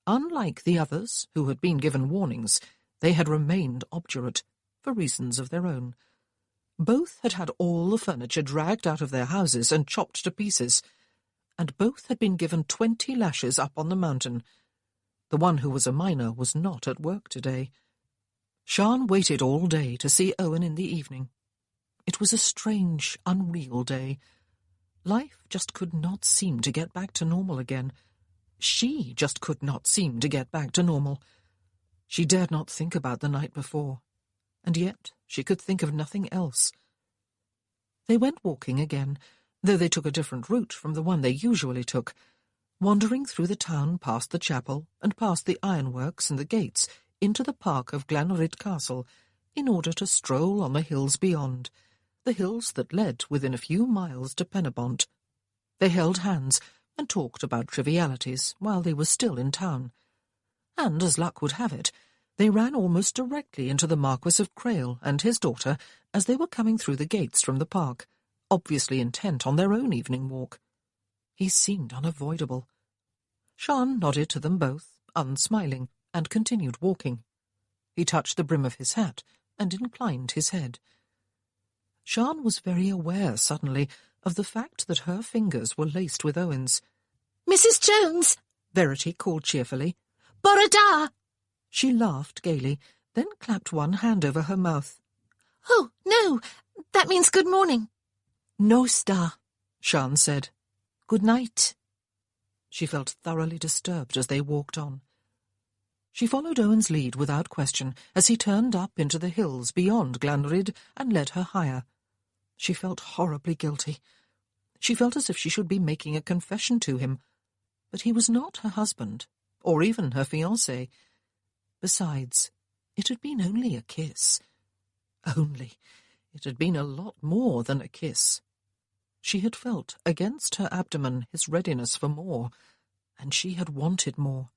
Unlike the others, who had been given warnings, they had remained obdurate, for reasons of their own. Both had had all the furniture dragged out of their houses and chopped to pieces, and both had been given 20 lashes up on the mountain. The one who was a miner was not at work today. Sian waited all day to see Owen in the evening. It was a strange, unreal day. Life just could not seem to get back to normal again. She just could not seem to get back to normal. She dared not think about the night before, and yet she could think of nothing else. They went walking again, though they took a different route from the one they usually took, wandering through the town past the chapel and past the ironworks and the gates into the park of Glanryd Castle, in order to stroll on the hills beyond, the hills that led within a few miles to Penybont. They held hands and talked about trivialities while they were still in town. And, as luck would have it, they ran almost directly into the Marquis of Crail and his daughter as they were coming through the gates from the park, obviously intent on their own evening walk. He seemed unavoidable. Sian nodded to them both, unsmiling, and continued walking. He touched the brim of his hat and inclined his head. Sian was very aware, suddenly, of the fact that her fingers were laced with Owen's. "Mrs. Jones!" Verity called cheerfully. "Bore da!" She laughed gaily, then clapped one hand over her mouth. "Oh, no, that means good morning." "No, Star," Sian said. "Good night." She felt thoroughly disturbed as they walked on. She followed Owen's lead without question as he turned up into the hills beyond Glanryd and led her higher. She felt horribly guilty. She felt as if she should be making a confession to him, but he was not her husband, or even her fiancé. Besides, It had been only a kiss. Only, it had been a lot more than a kiss. She had felt against her abdomen his readiness for more, and she had wanted more.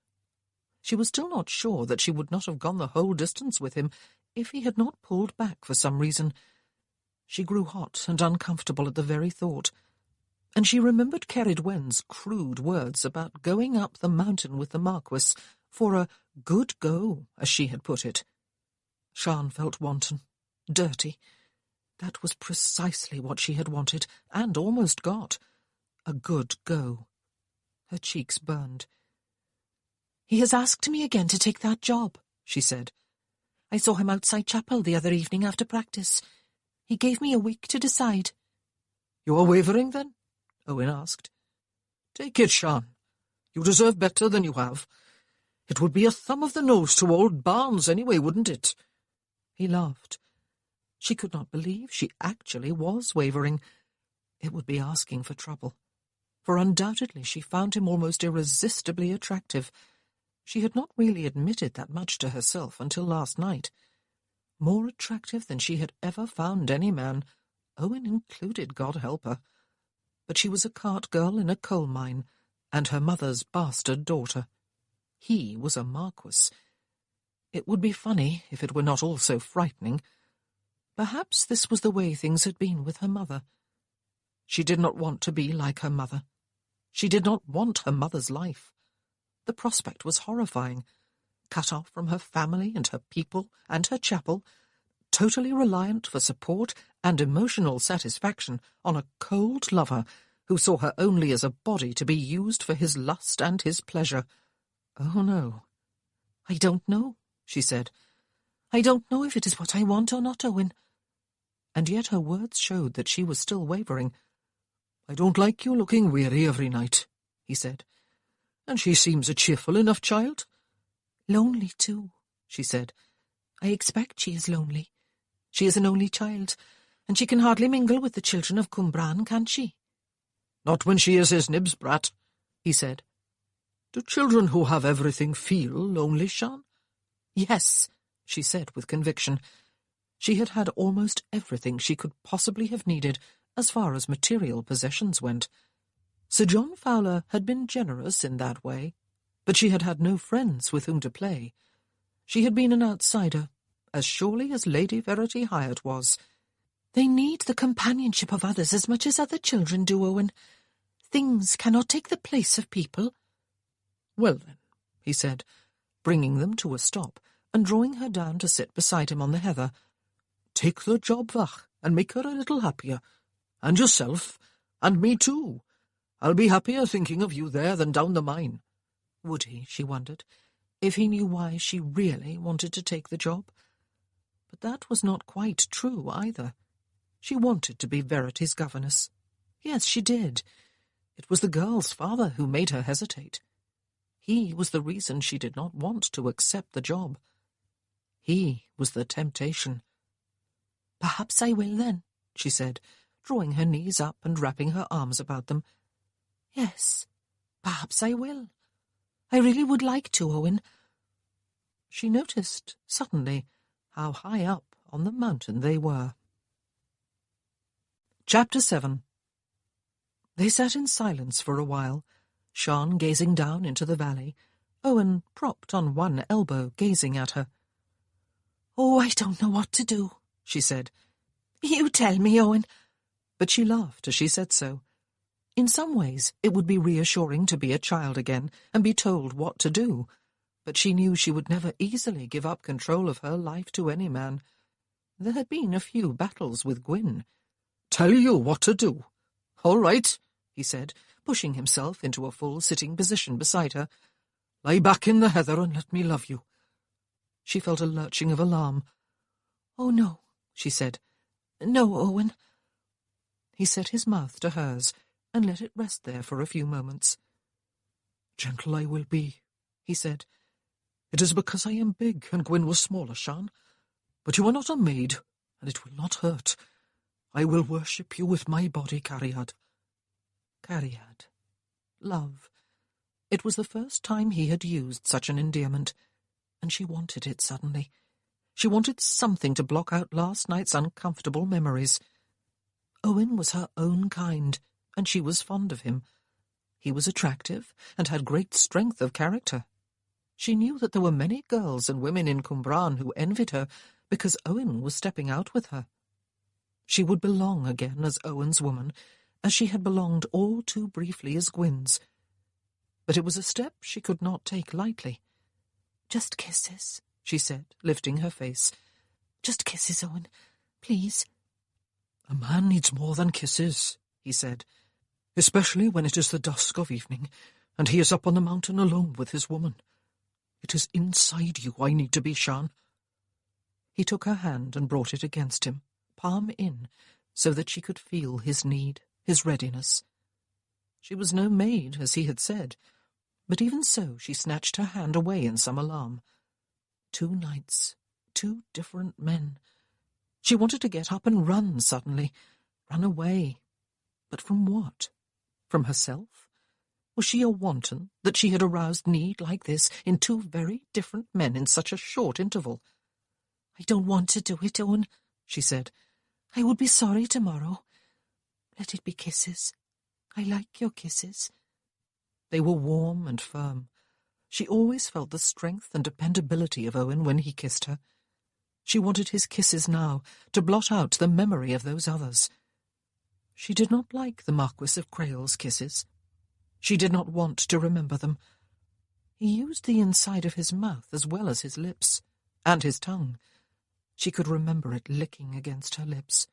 She was still not sure that she would not have gone the whole distance with him if he had not pulled back for some reason. She grew hot and uncomfortable at the very thought, and she remembered Cerrig Wen's crude words about going up the mountain with the Marquis for a good go, as she had put it. Sian felt wanton, dirty. That was precisely what she had wanted, and almost got. A good go. Her cheeks burned. "He has asked me again to take that job," she said. "I saw him outside chapel the other evening after practice. He gave me a week to decide." "You are wavering, then?" Owen asked. "Take it, Sian. You deserve better than you have. It would be a thumb of the nose to old Barnes anyway, wouldn't it?" He laughed. She could not believe she actually was wavering. It would be asking for trouble, for undoubtedly she found him almost irresistibly attractive. She had not really admitted that much to herself until last night. More attractive than she had ever found any man, Owen included, God help her. But she was a cart girl in a coal mine, and her mother's bastard daughter. He was a Marquis. It would be funny if it were not also frightening. Perhaps this was the way things had been with her mother. She did not want to be like her mother. She did not want her mother's life. The prospect was horrifying. Cut off from her family and her people and her chapel, totally reliant for support and emotional satisfaction on a cold lover who saw her only as a body to be used for his lust and his pleasure. Oh, no. "I don't know," she said. "I don't know if it is what I want or not, Owen." And yet her words showed that she was still wavering. "I don't like you looking weary every night," he said. "And she seems a cheerful enough child." "Lonely, too," she said. "I expect she is lonely. She is an only child, and she can hardly mingle with the children of Cumbran, can she?" "Not when she is his nibs brat," he said. "Do children who have everything feel lonely, Sian?" "Yes," she said with conviction. She had had almost everything she could possibly have needed as far as material possessions went. Sir John Fowler had been generous in that way, but she had had no friends with whom to play. She had been an outsider, as surely as Lady Verity Hyatt was. "They need the companionship of others as much as other children do, Owen. Things cannot take the place of people." "Well, then," he said, bringing them to a stop and drawing her down to sit beside him on the heather. "Take the job, Vach, and make her a little happier. And yourself, and me too. I'll be happier thinking of you there than down the mine." Would he, she wondered, if he knew why she really wanted to take the job? But that was not quite true either. She wanted to be Verity's governess. Yes, she did. It was the girl's father who made her hesitate. He was the reason she did not want to accept the job. He was the temptation. "Perhaps I will, then," she said, drawing her knees up and wrapping her arms about them. "Yes, perhaps I will. I really would like to, Owen." She noticed, suddenly, how high up on the mountain they were. Chapter 7. They sat in silence for a while, Sian gazing down into the valley, Owen propped on one elbow gazing at her. "Oh, I don't know what to do," she said. "You tell me, Owen." But she laughed as she said so. In some ways it would be reassuring to be a child again and be told what to do, but she knew she would never easily give up control of her life to any man. There had been a few battles with Gwyn. "Tell you what to do. All right," he said, pushing himself into a full sitting position beside her. "Lie back in the heather and let me love you." She felt a lurching of alarm. "Oh, no," she said. "No, Owen." He set his mouth to hers and let it rest there for a few moments. "Gentle I will be," he said. "It is because I am big and Gwyn was smaller, Sian. But you are not a maid, and it will not hurt. I will worship you with my body, Cariad." Cariad. Love. It was the first time he had used such an endearment, and she wanted it suddenly. She wanted something to block out last night's uncomfortable memories. Owen was her own kind, and she was fond of him. He was attractive and had great strength of character. She knew that there were many girls and women in Cwmbran who envied her because Owen was stepping out with her. She would belong again as Owen's woman, as she had belonged all too briefly as Gwyn's. But it was a step she could not take lightly. "Just kisses," she said, lifting her face. "Just kisses, Owen, please." "A man needs more than kisses," he said, "especially when it is the dusk of evening, and he is up on the mountain alone with his woman. It is inside you I need to be, Sian." He took her hand and brought it against him, palm in, so that she could feel his need, his readiness. She was no maid, as he had said, but even so she snatched her hand away in some alarm. 2 nights, 2 different men. She wanted to get up and run suddenly, run away. But from what? From herself? Was she a wanton, that she had aroused need like this in 2 very different men in such a short interval? "I don't want to do it, Owen," she said. "I would be sorry tomorrow. Let it be kisses. I like your kisses." They were warm and firm. She always felt the strength and dependability of Owen when he kissed her. She wanted his kisses now, to blot out the memory of those others. She did not like the Marquis of Creil's kisses. She did not want to remember them. He used the inside of his mouth as well as his lips, and his tongue. She could remember it licking against her lips,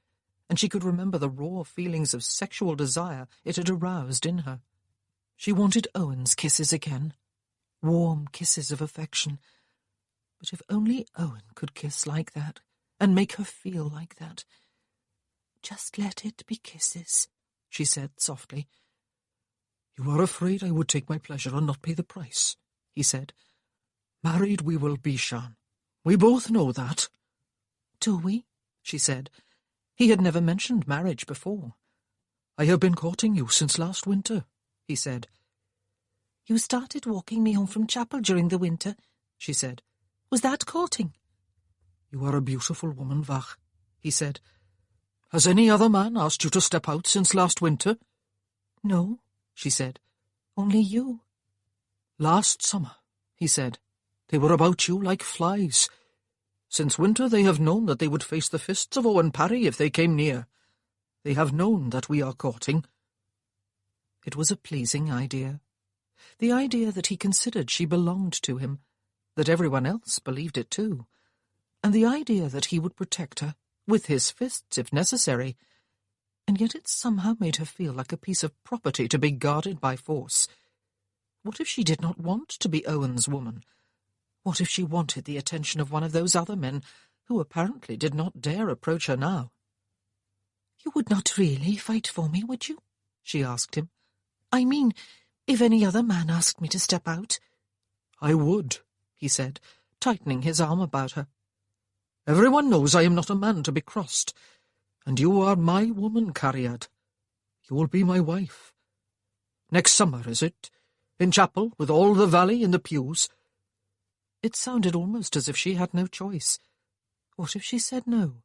and she could remember the raw feelings of sexual desire it had aroused in her. She wanted Owen's kisses again, warm kisses of affection. But if only Owen could kiss like that, and make her feel like that. "Just let it be kisses," she said softly. "You are afraid I would take my pleasure and not pay the price," he said. "Married we will be, Sian. We both know that." "Do we?" she said. He had never mentioned marriage before. "I have been courting you since last winter," he said. "You started walking me home from chapel during the winter," she said. "Was that courting?" "You are a beautiful woman, Vach," he said. "Has any other man asked you to step out since last winter?" "No," she said. "Only you." "Last summer," he said, "they were about you like flies. Since winter they have known that they would face the fists of Owen Parry if they came near. They have known that we are courting." It was a pleasing idea. The idea that he considered she belonged to him, that everyone else believed it too, and the idea that he would protect her, with his fists if necessary, and yet it somehow made her feel like a piece of property to be guarded by force. What if she did not want to be Owen's woman? What if she wanted the attention of one of those other men, who apparently did not dare approach her now? "You would not really fight for me, would you?" she asked him. "I mean, if any other man asked me to step out." "I would," he said, tightening his arm about her. "Everyone knows I am not a man to be crossed, and you are my woman, Cariad. You will be my wife. Next summer, is it? In chapel, with all the valley in the pews?" It sounded almost as if she had no choice. What if she said no?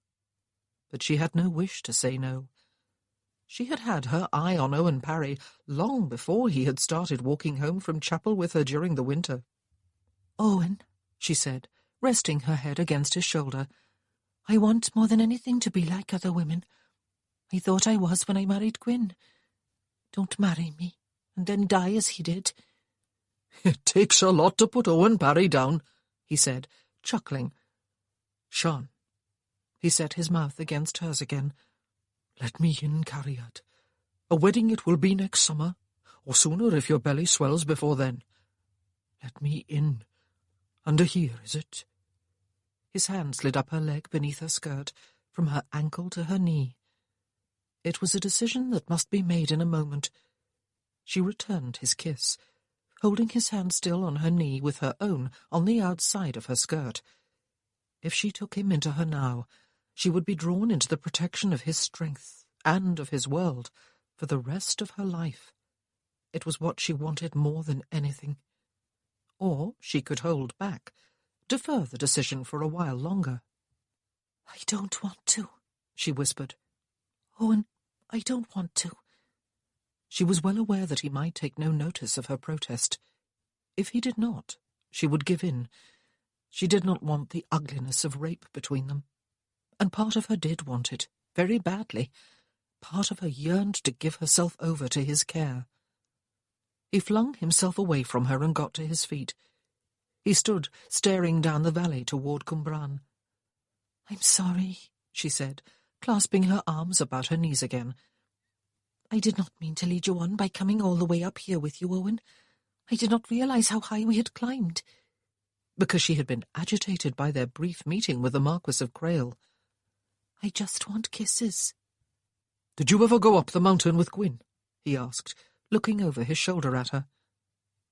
But she had no wish to say no. She had had her eye on Owen Parry long before he had started walking home from chapel with her during the winter. "Owen," she said, resting her head against his shoulder, "I want more than anything to be like other women. I thought I was when I married Gwyn. Don't marry me, and then die as he did." "It takes a lot to put Owen Parry down," he said, chuckling. "Sian," he set his mouth against hers again, "let me in, Cariad. A wedding it will be next summer, or sooner if your belly swells before then. Let me in. Under here, is it?" His hand slid up her leg beneath her skirt, from her ankle to her knee. It was a decision that must be made in a moment. She returned his kiss, holding his hand still on her knee with her own on the outside of her skirt. If she took him into her now, she would be drawn into the protection of his strength and of his world for the rest of her life. It was what she wanted more than anything. Or she could hold back, defer the decision for a while longer, I don't want to, she whispered. Owen, I don't want to. She was well aware that he might take no notice of her protest. If he did not, she would give in. She did not want the ugliness of rape between them. And part of her did want it, very badly. Part of her yearned to give herself over to his care. He flung himself away from her and got to his feet. He stood, staring down the valley toward Cwmbran. I'm sorry, she said, clasping her arms about her knees again. I did not mean to lead you on by coming all the way up here with you, Owen. I did not realize how high we had climbed. Because she had been agitated by their brief meeting with the Marquis of Crail. I just want kisses. Did you ever go up the mountain with Gwyn? He asked, looking over his shoulder at her.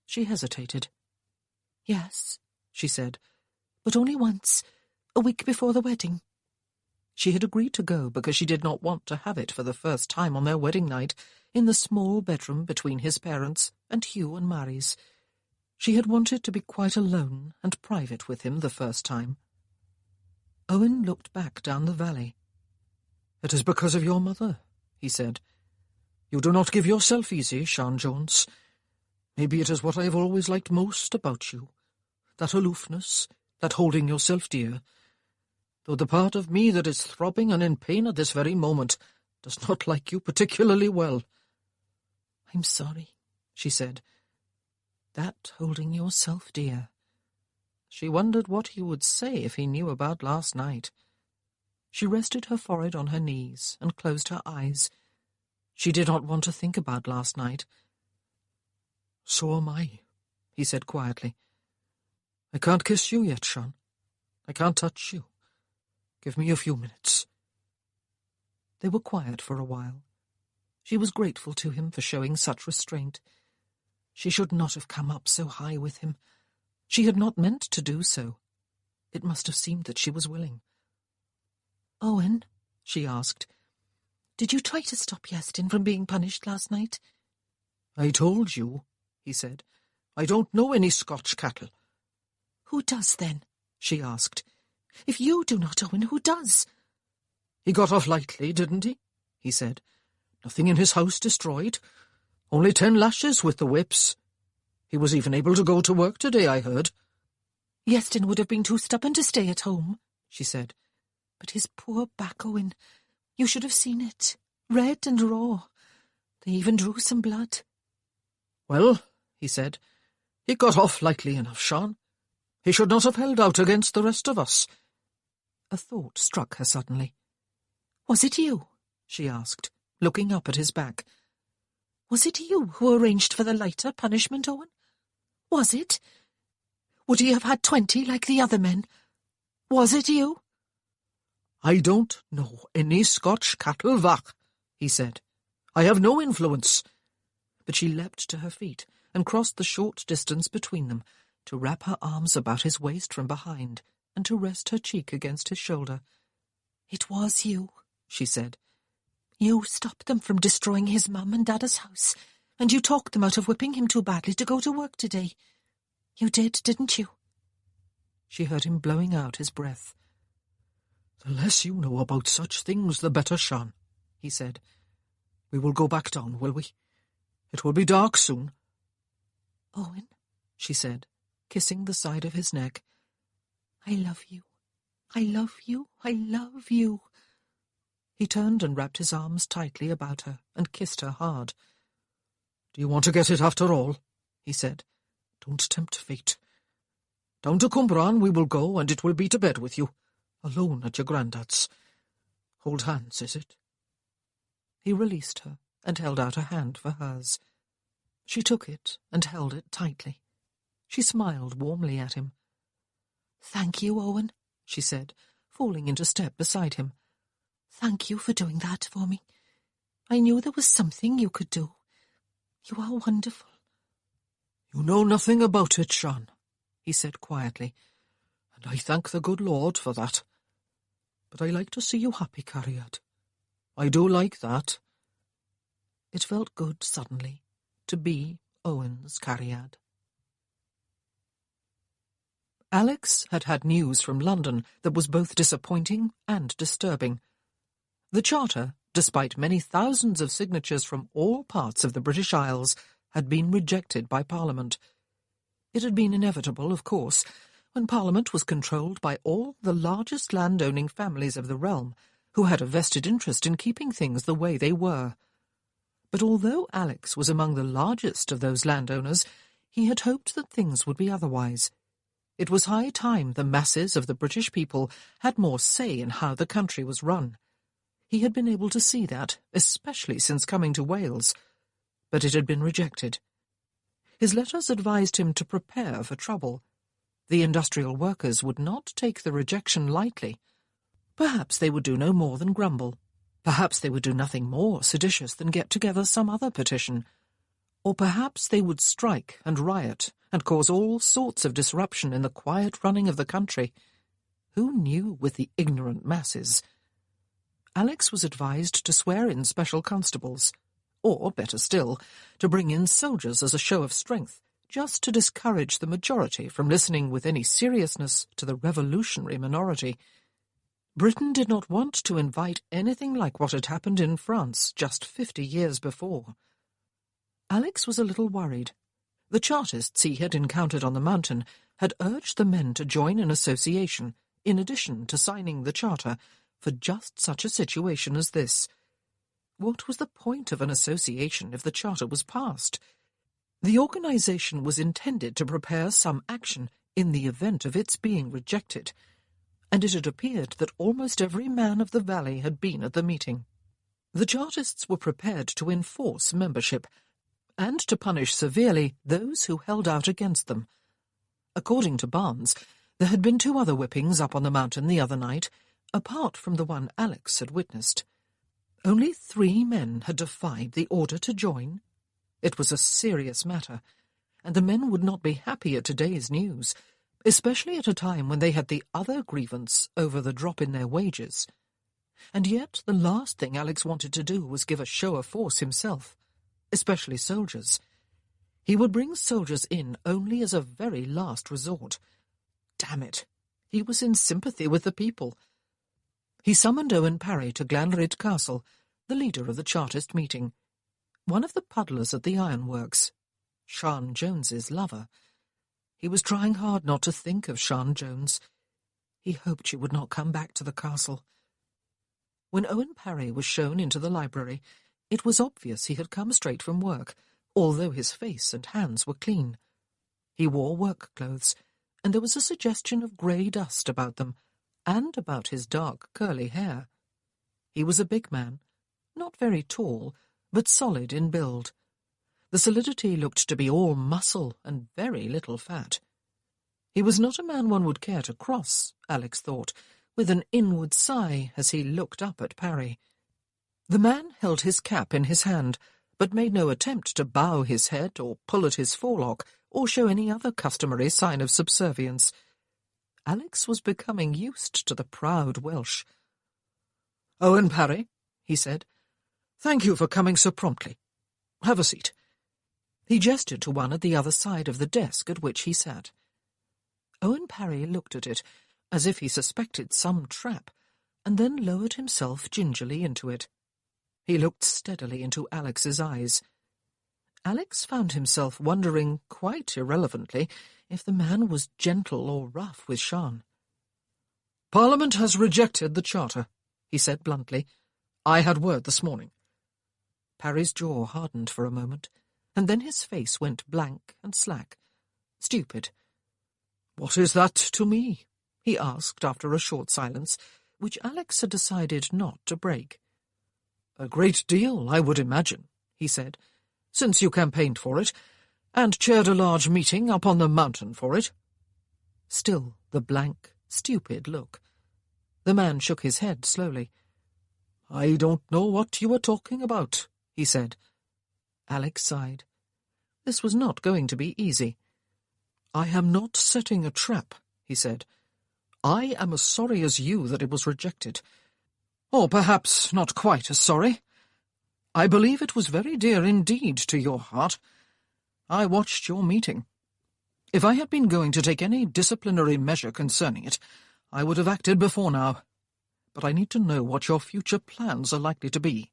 She hesitated. Yes, she said, but only once, a week before the wedding. She had agreed to go because she did not want to have it for the first time on their wedding night in the small bedroom between his parents and Hugh and Mary's. She had wanted to be quite alone and private with him the first time. Owen looked back down the valley. It is because of your mother, he said. You do not give yourself easy, Sian Jones. Maybe it is what I have always liked most about you. That aloofness, that holding yourself dear. Though the part of me that is throbbing and in pain at this very moment does not like you particularly well. I'm sorry, she said. That holding yourself dear. She wondered what he would say if he knew about last night. She rested her forehead on her knees and closed her eyes. She did not want to think about last night. So am I, he said quietly. I can't kiss you yet, Sian. I can't touch you. Give me a few minutes. They were quiet for a while. She was grateful to him for showing such restraint. She should not have come up so high with him. She had not meant to do so. It must have seemed that she was willing. Owen, she asked, did you try to stop Yerston from being punished last night? I told you, he said. I don't know any Scotch cattle. Who does, then? She asked. If you do not, Owen, who does? He got off lightly, didn't he? He said. Nothing in his house destroyed. Only 10 lashes with the whips. He was even able to go to work today, I heard. Yerston would have been too stubborn to stay at home, she said. But his poor back, Owen. You should have seen it. Red and raw. They even drew some blood. Well, he said, he got off lightly enough, Sian. He should not have held out against the rest of us. A thought struck her suddenly. Was it you? She asked, looking up at his back. Was it you who arranged for the lighter punishment, Owen? Was it? Would he have had 20 like the other men? Was it you? I don't know any Scotch cattle vach, he said. I have no influence. But she leapt to her feet and crossed the short distance between them to wrap her arms about his waist from behind and to rest her cheek against his shoulder. It was you, she said. You stopped them from destroying his mum and Dada's house, and you talked them out of whipping him too badly to go to work today. You did, didn't you? She heard him blowing out his breath. The less you know about such things, the better, Sian, he said. We will go back down, will we? It will be dark soon. Owen, she said, kissing the side of his neck. I love you. I love you. I love you. He turned and wrapped his arms tightly about her and kissed her hard. Do you want to get it after all? He said. Don't tempt fate. Down to Cwmbran we will go, and it will be to bed with you, alone at your granddad's. Hold hands, is it? He released her and held out a hand for hers. She took it and held it tightly. She smiled warmly at him. Thank you, Owen, she said, falling into step beside him. Thank you for doing that for me. I knew there was something you could do. You are wonderful. You know nothing about it, Sian, he said quietly, and I thank the good Lord for that. But I like to see you happy, Cariad. I do like that. It felt good suddenly to be Owen's Cariad. Alex had had news from London that was both disappointing and disturbing. The Charter, despite many thousands of signatures from all parts of the British Isles, had been rejected by Parliament. It had been inevitable, of course, when Parliament was controlled by all the largest land-owning families of the realm, who had a vested interest in keeping things the way they were. But although Alex was among the largest of those landowners, he had hoped that things would be otherwise. It was high time the masses of the British people had more say in how the country was run. He had been able to see that, especially since coming to Wales. But it had been rejected. His letters advised him to prepare for trouble. The industrial workers would not take the rejection lightly. Perhaps they would do no more than grumble. Perhaps they would do nothing more seditious than get together some other petition. Or perhaps they would strike and riot and cause all sorts of disruption in the quiet running of the country. Who knew with the ignorant masses? Alex was advised to swear in special constables, or, better still, to bring in soldiers as a show of strength, just to discourage the majority from listening with any seriousness to the revolutionary minority. Britain did not want to invite anything like what had happened in France just 50 years before. Alex was a little worried. The Chartists he had encountered on the mountain had urged the men to join an association, in addition to signing the Charter, for just such a situation as this. What was the point of an association if the Charter was passed? The organisation was intended to prepare some action in the event of its being rejected, and it had appeared that almost every man of the valley had been at the meeting. The Chartists were prepared to enforce membership, and to punish severely those who held out against them. According to Barnes, there had been 2 other whippings up on the mountain the other night, apart from the one Alex had witnessed. Only 3 men had defied the order to join. It was a serious matter, and the men would not be happy at today's news, especially at a time when they had the other grievance over the drop in their wages. And yet the last thing Alex wanted to do was give a show of force himself, especially soldiers. He would bring soldiers in only as a very last resort. Damn it, he was in sympathy with the people. He summoned Owen Parry to Glanryd Castle, the leader of the Chartist meeting, one of the puddlers at the ironworks, Sian Jones's lover. He was trying hard not to think of Sian Jones. He hoped she would not come back to the castle. When Owen Parry was shown into the library, it was obvious he had come straight from work, although his face and hands were clean. He wore work clothes, and there was a suggestion of grey dust about them, and about his dark curly hair. He was a big man, not very tall, but solid in build. The solidity looked to be all muscle and very little fat. He was not a man one would care to cross, Alex thought, with an inward sigh as he looked up at Parry. The man held his cap in his hand, but made no attempt to bow his head or pull at his forelock or show any other customary sign of subservience. Alex was becoming used to the proud Welsh. "Owen Parry," he said, "thank you for coming so promptly. Have a seat." He gestured to one at the other side of the desk at which he sat. Owen Parry looked at it, as if he suspected some trap, and then lowered himself gingerly into it. He looked steadily into Alex's eyes. Alex found himself wondering, quite irrelevantly, if the man was gentle or rough with Sian. "Parliament has rejected the Charter," he said bluntly. "I had word this morning." Parry's jaw hardened for a moment, and then his face went blank and slack, stupid. "What is that to me?" he asked after a short silence, which Alex had decided not to break. "A great deal, I would imagine," he said, "since you campaigned for it, and chaired a large meeting up on the mountain for it." Still the blank, stupid look. The man shook his head slowly. "I don't know what you are talking about," he said. Alex sighed. This was not going to be easy. "I am not setting a trap," he said. "I am as sorry as you that it was rejected. Or perhaps not quite as sorry. I believe it was very dear indeed to your heart. I watched your meeting. If I had been going to take any disciplinary measure concerning it, I would have acted before now. But I need to know what your future plans are likely to be."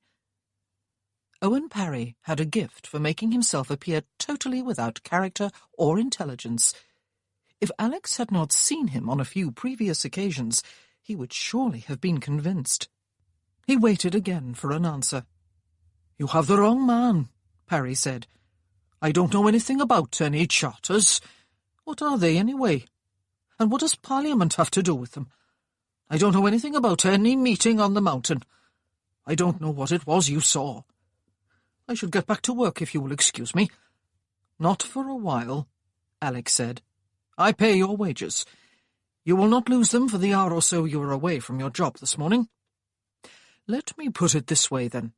Owen Parry had a gift for making himself appear totally without character or intelligence. If Alex had not seen him on a few previous occasions, he would surely have been convinced. He waited again for an answer. "You have the wrong man," Parry said. "I don't know anything about any charters. What are they, anyway? And what does Parliament have to do with them? I don't know anything about any meeting on the mountain. I don't know what it was you saw. I should get back to work if you will excuse me." "Not for a while," Alex said. "I pay your wages. You will not lose them for the hour or so you were away from your job this morning. Let me put it this way, then.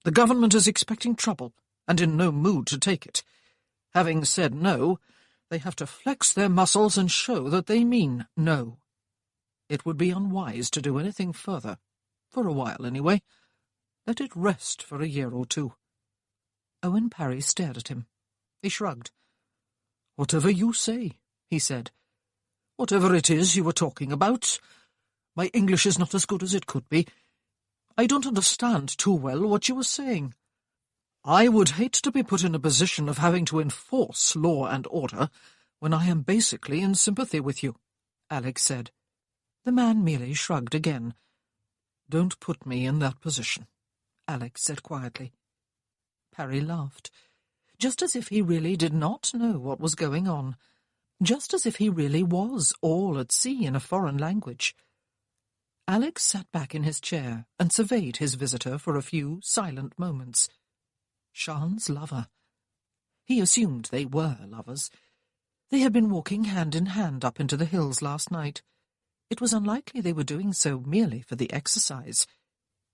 The government is expecting trouble, and in no mood to take it. Having said no, they have to flex their muscles and show that they mean no. It would be unwise to do anything further, for a while anyway. Let it rest for a year or two." Owen Parry stared at him. He shrugged. "Whatever you say," he said. "Whatever it is you were talking about. My English is not as good as it could be. I don't understand too well what you were saying. I would hate to be put in a position of having to enforce law and order when I am basically in sympathy with you," Alex said. The man merely shrugged again. "Don't put me in that position," Alex said quietly. Parry laughed, just as if he really did not know what was going on, just as if he really was all at sea in a foreign language. Alex sat back in his chair and surveyed his visitor for a few silent moments. Sian's lover. He assumed they were lovers. They had been walking hand in hand up into the hills last night. It was unlikely they were doing so merely for the exercise.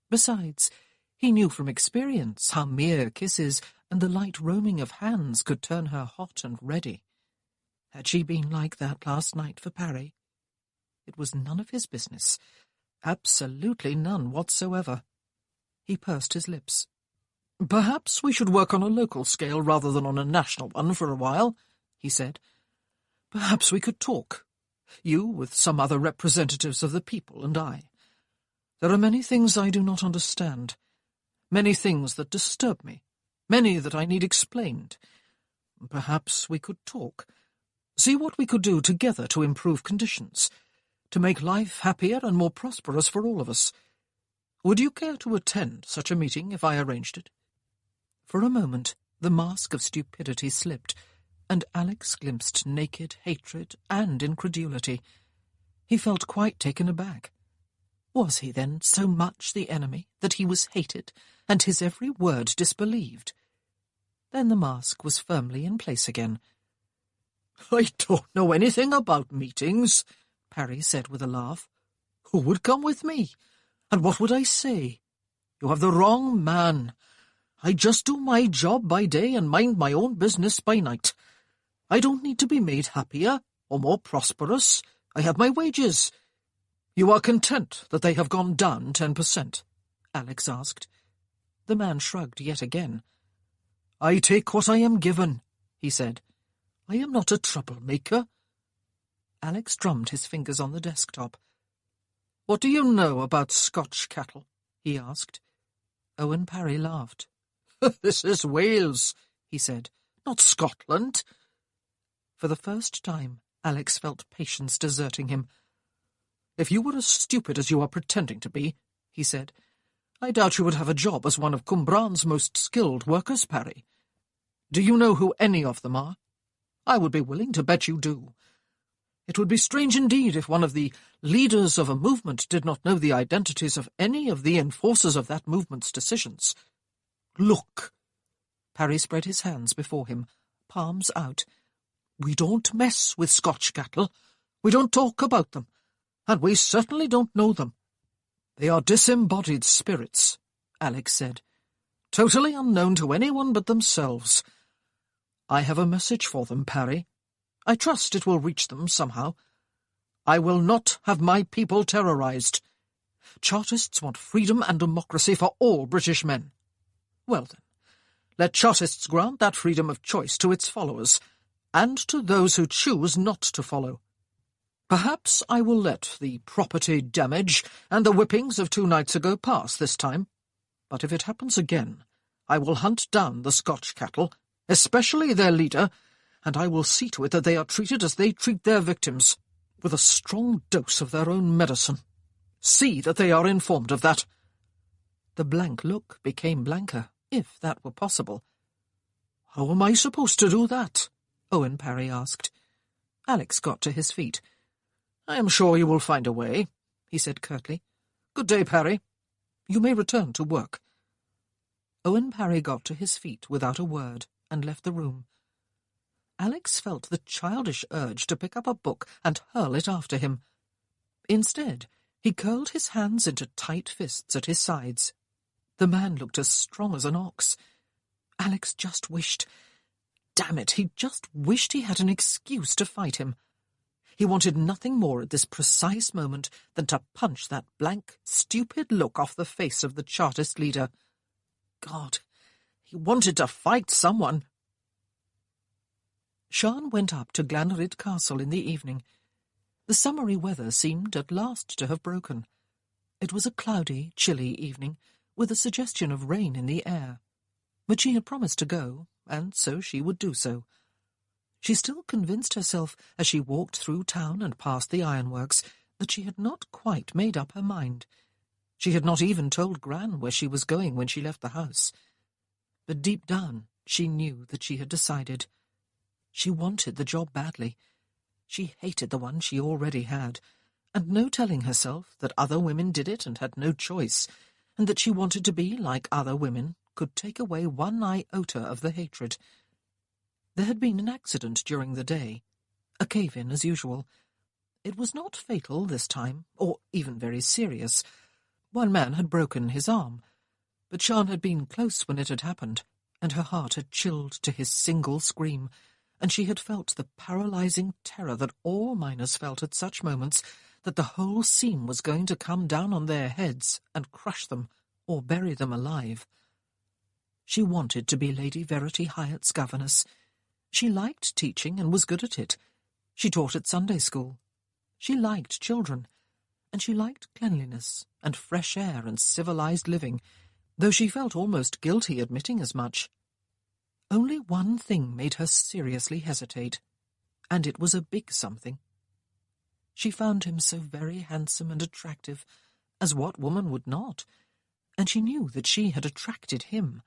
Besides, he knew from experience how mere kisses and the light roaming of hands could turn her hot and ready. Had she been like that last night for Parry? It was none of his business. Absolutely none whatsoever. He pursed his lips. "Perhaps we should work on a local scale rather than on a national one for a while," he said. "Perhaps we could talk. You with some other representatives of the people and I. There are many things I do not understand. Many things that disturb me. Many that I need explained. Perhaps we could talk. See what we could do together to improve conditions. To make life happier and more prosperous for all of us. Would you care to attend such a meeting if I arranged it?" For a moment the mask of stupidity slipped, and Alex glimpsed naked hatred and incredulity. He felt quite taken aback. Was he then so much the enemy that he was hated, and his every word disbelieved? Then the mask was firmly in place again. "I don't know anything about meetings," Parry said with a laugh. "Who would come with me? And what would I say? You have the wrong man. I just do my job by day and mind my own business by night. I don't need to be made happier or more prosperous. I have my wages." "You are content that they have gone down 10%? Alex asked. The man shrugged yet again. "I take what I am given," he said. "I am not a troublemaker." Alex drummed his fingers on the desktop. "What do you know about Scotch cattle?" he asked. Owen Parry laughed. "This is Wales," he said, "not Scotland." For the first time, Alex felt patience deserting him. "If you were as stupid as you are pretending to be," he said, "I doubt you would have a job as one of Cwmbran's most skilled workers, Parry. Do you know who any of them are? I would be willing to bet you do. It would be strange indeed if one of the leaders of a movement did not know the identities of any of the enforcers of that movement's decisions. Look." Parry spread his hands before him, palms out. "We don't mess with Scotch cattle. We don't talk about them. And we certainly don't know them. They are disembodied spirits," Alex said. "Totally unknown to anyone but themselves. I have a message for them, Parry. I trust it will reach them somehow. I will not have my people terrorized. Chartists want freedom and democracy for all British men. Well then, let Chartists grant that freedom of choice to its followers, and to those who choose not to follow. Perhaps I will let the property damage and the whippings of 2 nights ago pass this time, but if it happens again, I will hunt down the Scotch cattle, especially their leader, and I will see to it that they are treated as they treat their victims, with a strong dose of their own medicine. See that they are informed of that." The blank look became blanker, if that were possible. "How am I supposed to do that?" Owen Parry asked. Alex got to his feet. "I am sure you will find a way," he said curtly. "Good day, Parry. You may return to work." Owen Parry got to his feet without a word and left the room. Alex felt the childish urge to pick up a book and hurl it after him. Instead, he curled his hands into tight fists at his sides. The man looked as strong as an ox. Alex just wished— damn it, he just wished he had an excuse to fight him. He wanted nothing more at this precise moment than to punch that blank, stupid look off the face of the Chartist leader. God, he wanted to fight someone. Sian went up to Glanryd Castle in the evening. The summery weather seemed at last to have broken. It was a cloudy, chilly evening, with a suggestion of rain in the air. But she had promised to go, and so she would do so. She still convinced herself, as she walked through town and past the ironworks, that she had not quite made up her mind. She had not even told Gran where she was going when she left the house. But deep down she knew that she had decided. She wanted the job badly. She hated the one she already had, and no telling herself that other women did it and had no choice, and that she wanted to be like other women could take away one iota of the hatred. There had been an accident during the day, a cave-in as usual. It was not fatal this time, or even very serious. One man had broken his arm, but Sian had been close when it had happened, and her heart had chilled to his single scream, and she had felt the paralysing terror that all miners felt at such moments, that the whole scene was going to come down on their heads and crush them, or bury them alive. She wanted to be Lady Verity Hyatt's governess. She liked teaching and was good at it. She taught at Sunday school. She liked children, and she liked cleanliness and fresh air and civilized living, though she felt almost guilty admitting as much. Only one thing made her seriously hesitate, and it was a big something. She found him so very handsome and attractive, as what woman would not, and she knew that she had attracted him,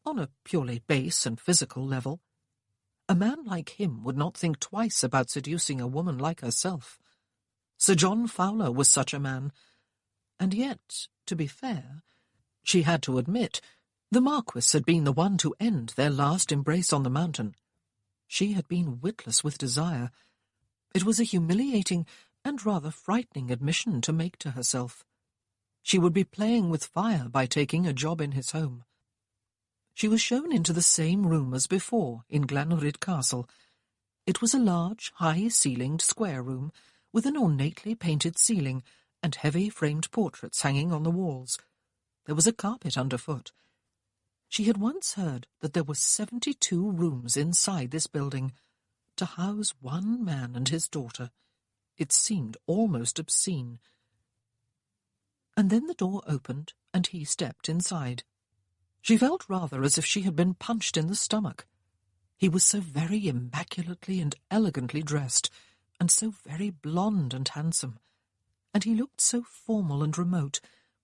on a purely base and physical level. A man like him would not think twice about seducing a woman like herself. Sir John Fowler was such a man, and yet, to be fair, she had to admit, the Marquis had been the one to end their last embrace on the mountain. She had been witless with desire. It was a humiliating and rather frightening admission to make to herself. She would be playing with fire by taking a job in his home. She was shown into the same room as before in Glanryd Castle. It was a large, high-ceilinged square room, with an ornately painted ceiling and heavy framed portraits hanging on the walls. There was a carpet underfoot. She had once heard that there were 72 rooms inside this building, to house one man and his daughter. It seemed almost obscene. And then the door opened, and he stepped inside. She felt rather as if she had been punched in the stomach. He was so very immaculately and elegantly dressed, and so very blonde and handsome, and he looked so formal and remote,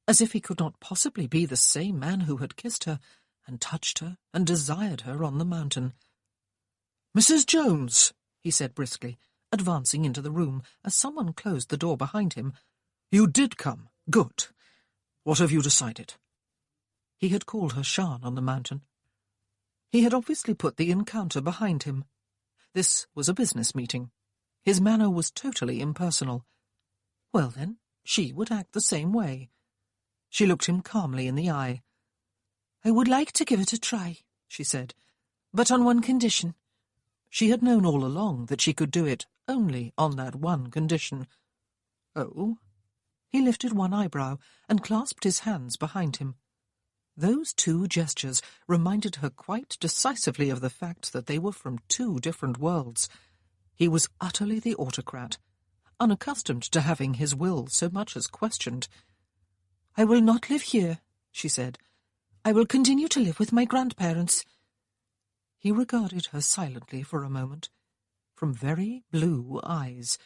as if he could not possibly be the same man who had kissed her, and touched her, and desired her on the mountain. "Mrs. Jones," he said briskly, advancing into the room as someone closed the door behind him. "You did come. Good. What have you decided?" He had called her Sian on the mountain. He had obviously put the encounter behind him. This was a business meeting. His manner was totally impersonal. Well, then, she would act the same way. She looked him calmly in the eye. "I would like to give it a try," she said, "but on one condition." She had known all along that she could do it only on that one condition. "Oh?" He lifted one eyebrow and clasped his hands behind him. Those two gestures reminded her quite decisively of the fact that they were from two different worlds. He was utterly the autocrat, unaccustomed to having his will so much as questioned. "I will not live here," she said. "I will continue to live with my grandparents." He regarded her silently for a moment. From very blue eyes,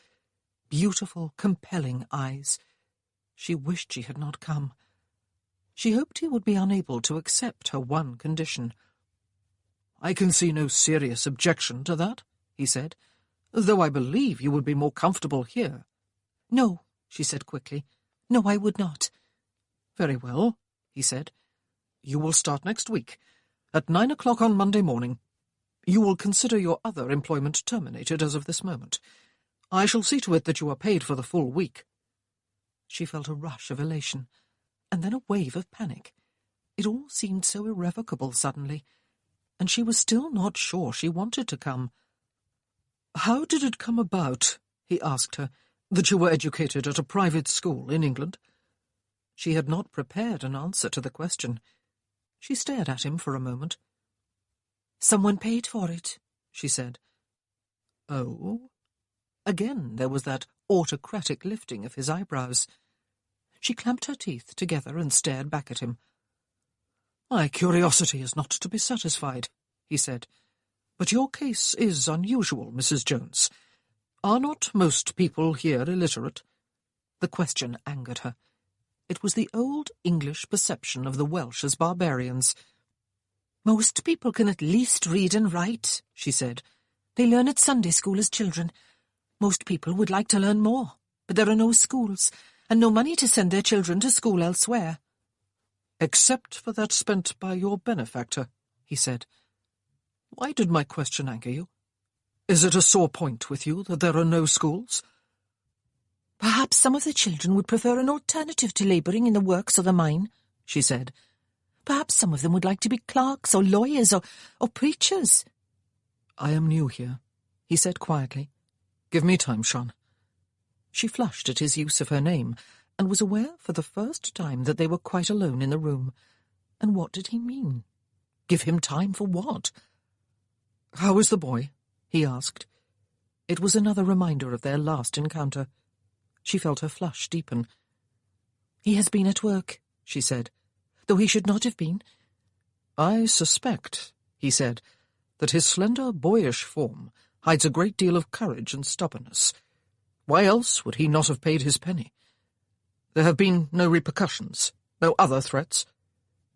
beautiful, compelling eyes. She wished she had not come. She hoped he would be unable to accept her one condition. "I can see no serious objection to that," he said, "though I believe you would be more comfortable here." "No," she said quickly. "No, I would not." "Very well," he said. "You will start next week, at 9 o'clock on Monday morning. You will consider your other employment terminated as of this moment. I shall see to it that you are paid for the full week." She felt a rush of elation, and then a wave of panic. It all seemed so irrevocable suddenly, and she was still not sure she wanted to come. "How did it come about," he asked her, "that you were educated at a private school in England?" She had not prepared an answer to the question. She stared at him for a moment. "Someone paid for it," she said. "Oh?" Again there was that autocratic lifting of his eyebrows. She clamped her teeth together and stared back at him. "My curiosity is not to be satisfied," he said. "But your case is unusual, Mrs. Jones. Are not most people here illiterate?" The question angered her. It was the old English perception of the Welsh as barbarians. "Most people can at least read and write," she said. "They learn at Sunday school as children. Most people would like to learn more, but there are no schools, and no money to send their children to school elsewhere." "Except for that spent by your benefactor," he said. "Why did my question anger you? Is it a sore point with you that there are no schools?" "Perhaps some of the children would prefer an alternative to labouring in the works or the mine," she said. "Perhaps some of them would like to be clerks or lawyers or preachers." "I am new here," he said quietly. "Give me time, Sean." She flushed at his use of her name, and was aware for the first time that they were quite alone in the room. And what did he mean? Give him time for what? "How is the boy?" he asked. It was another reminder of their last encounter. She felt her flush deepen. "He has been at work," she said, "though he should not have been." "I suspect," he said, "that his slender, boyish form hides a great deal of courage and stubbornness. Why else would he not have paid his penny? There have been no repercussions, no other threats?"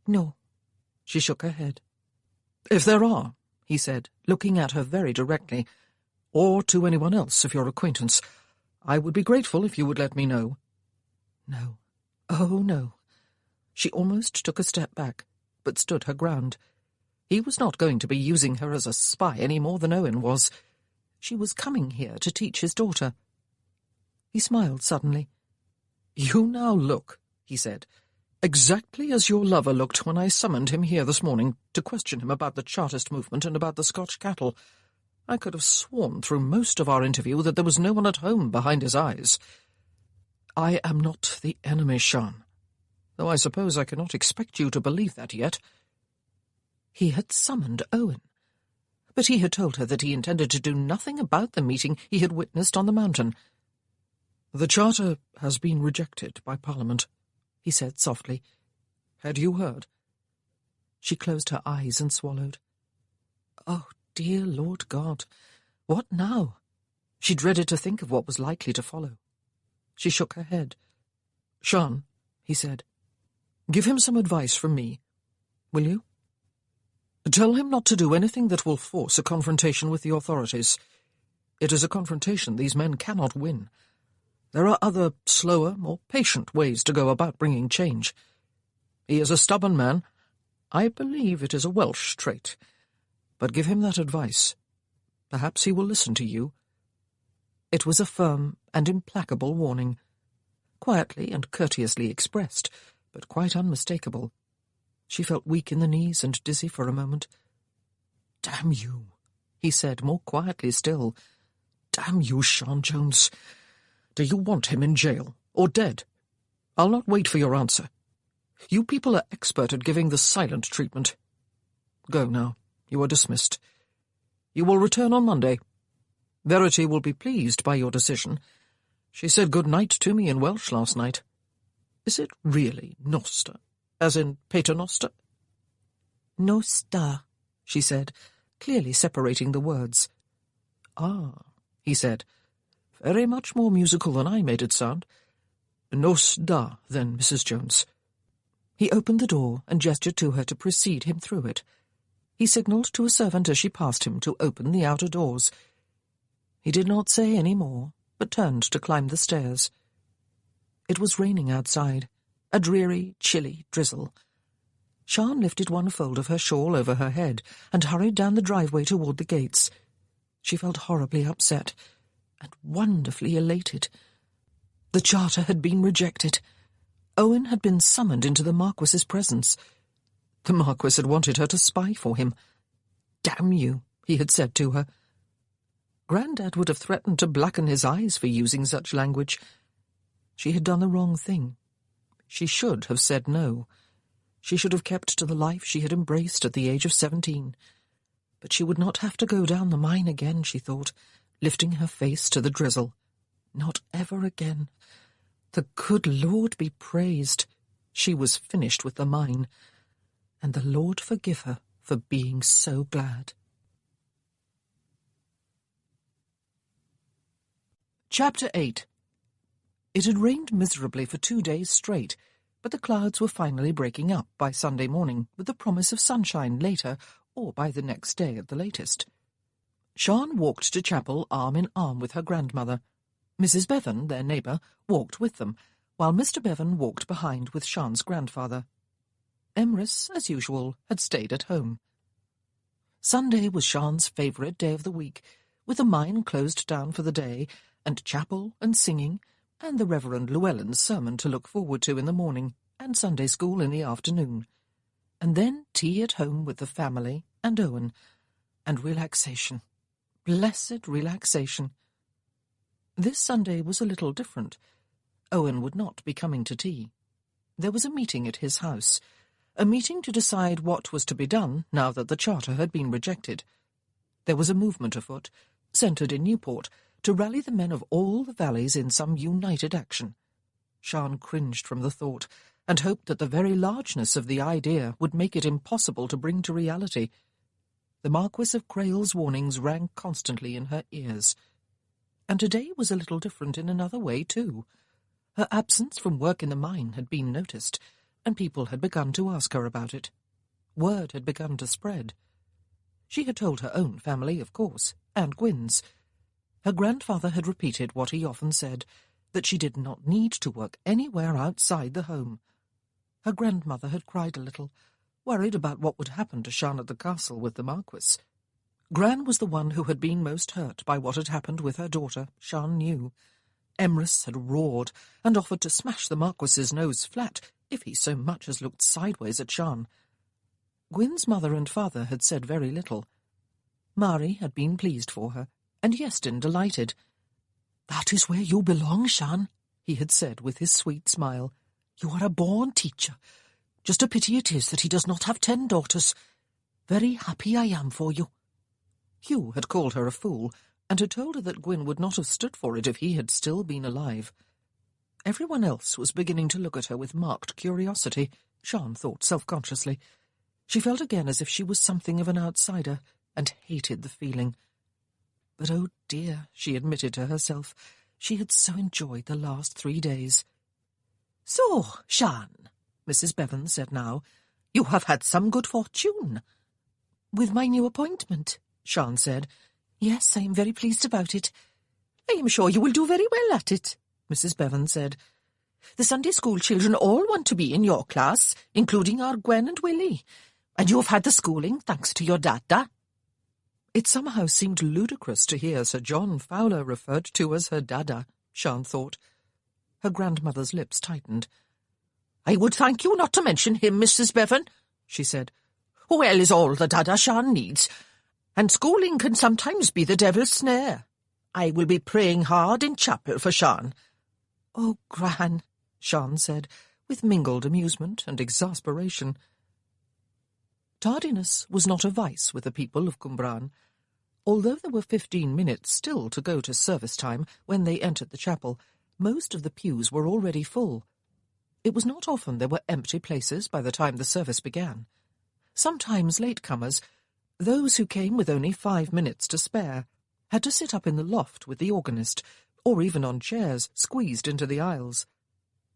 "No." She shook her head. "If there are," he said, looking at her very directly, "or to anyone else of your acquaintance, I would be grateful if you would let me know." No. Oh, no. She almost took a step back, but stood her ground. He was not going to be using her as a spy any more than Owen was. She was coming here to teach his daughter. He smiled suddenly. "You now look," he said, "exactly as your lover looked when I summoned him here this morning to question him about the Chartist movement and about the Scotch cattle. I could have sworn through most of our interview that there was no one at home behind his eyes. I am not the enemy, Sean, though I suppose I cannot expect you to believe that yet." He had summoned Owen, but he had told her that he intended to do nothing about the meeting he had witnessed on the mountain. "The charter has been rejected by Parliament," he said softly. "Had you heard?" She closed her eyes and swallowed. Oh, dear Lord God, what now? She dreaded to think of what was likely to follow. She shook her head. "Sean," he said, "give him some advice from me. Will you? Tell him not to do anything that will force a confrontation with the authorities. It is a confrontation these men cannot win. There are other, slower, more patient ways to go about bringing change. He is a stubborn man. I believe it is a Welsh trait. But give him that advice. Perhaps he will listen to you." It was a firm and implacable warning, quietly and courteously expressed, but quite unmistakable. She felt weak in the knees and dizzy for a moment. "Damn you," he said, more quietly still. "Damn you, Sean Jones. Do you want him in jail, or dead? I'll not wait for your answer. You people are expert at giving the silent treatment. Go now. You are dismissed. You will return on Monday. Verity will be pleased by your decision. She said good night to me in Welsh last night. Is it really Noster, as in Paternoster? Noster, she said, clearly separating the words. Ah, he said, very much more musical than I made it sound. Nos da, then, Mrs. Jones. He opened the door and gestured to her to precede him through it. He signalled to a servant as she passed him to open the outer doors. He did not say any more, but turned to climb the stairs. It was raining outside, a dreary, chilly drizzle. Sian lifted one fold of her shawl over her head and hurried down the driveway toward the gates. She felt horribly upset and wonderfully elated. The charter had been rejected. Owen had been summoned into the Marquis's presence. The Marquis had wanted her to spy for him. "Damn you," he had said to her. Grandad would have threatened to blacken his eyes for using such language. She had done the wrong thing. She should have said no. She should have kept to the life she had embraced at the age of 17. But she would not have to go down the mine again, she thought, lifting her face to the drizzle. Not ever again. The good Lord be praised. She was finished with the mine, and the Lord forgive her for being so glad. Chapter 8. It had rained miserably for 2 days straight, but the clouds were finally breaking up by Sunday morning, with the promise of sunshine later, or by the next day at the latest. Sian walked to chapel arm in arm with her grandmother. Mrs. Bevan, their neighbour, walked with them, while Mr. Bevan walked behind with Sian's grandfather. Emrys, as usual, had stayed at home. Sunday was Sian's favourite day of the week, with the mine closed down for the day, and chapel and singing, and the Reverend Llewellyn's sermon to look forward to in the morning, and Sunday school in the afternoon. And then tea at home with the family and Owen, and relaxation. Blessed relaxation. This Sunday was a little different. Owen would not be coming to tea. There was a meeting at his house, a meeting to decide what was to be done now that the charter had been rejected. There was a movement afoot, centred in Newport, to rally the men of all the valleys in some united action. Sian cringed from the thought, and hoped that the very largeness of the idea would make it impossible to bring to reality. The Marquis of Crail's warnings rang constantly in her ears. And today was a little different in another way, too. Her absence from work in the mine had been noticed, and people had begun to ask her about it. Word had begun to spread. She had told her own family, of course, and Gwyn's. Her grandfather had repeated what he often said, that she did not need to work anywhere outside the home. Her grandmother had cried a little, worried about what would happen to Sian at the castle with the Marquis. Gran was the one who had been most hurt by what had happened with her daughter, Sian knew. Emrys had roared and offered to smash the Marquis's nose flat if he so much as looked sideways at Sian. Gwyn's mother and father had said very little. Mari had been pleased for her, and Iestyn delighted. "That is where you belong, Sian," he had said with his sweet smile. "You are a born teacher. Just a pity it is that he does not have 10 daughters. Very happy I am for you." Hugh had called her a fool, and had told her that Gwyn would not have stood for it if he had still been alive. Everyone else was beginning to look at her with marked curiosity, Sian thought self-consciously. She felt again as if she was something of an outsider, and hated the feeling. But oh dear, she admitted to herself, she had so enjoyed the last 3 days. "So, Sian," Mrs. Bevan said now, "you have had some good fortune." "With my new appointment," Sian said. "Yes, I am very pleased about it." "I am sure you will do very well at it," Mrs. Bevan said. "The Sunday school children all want to be in your class, including our Gwen and Willie. And you have had the schooling, thanks to your dada." It somehow seemed ludicrous to hear Sir John Fowler referred to as her dada, Sian thought. Her grandmother's lips tightened. "I would thank you not to mention him, Mrs. Bevan," she said. "Well is all the dada Sian needs, and schooling can sometimes be the devil's snare. I will be praying hard in chapel for Sian." "Oh, Gran," Sian said, with mingled amusement and exasperation. Tardiness was not a vice with the people of Cwmbran. Although there were 15 minutes still to go to service time when they entered the chapel, most of the pews were already full. It was not often there were empty places by the time the service began. Sometimes latecomers, those who came with only 5 minutes to spare, had to sit up in the loft with the organist, or even on chairs squeezed into the aisles.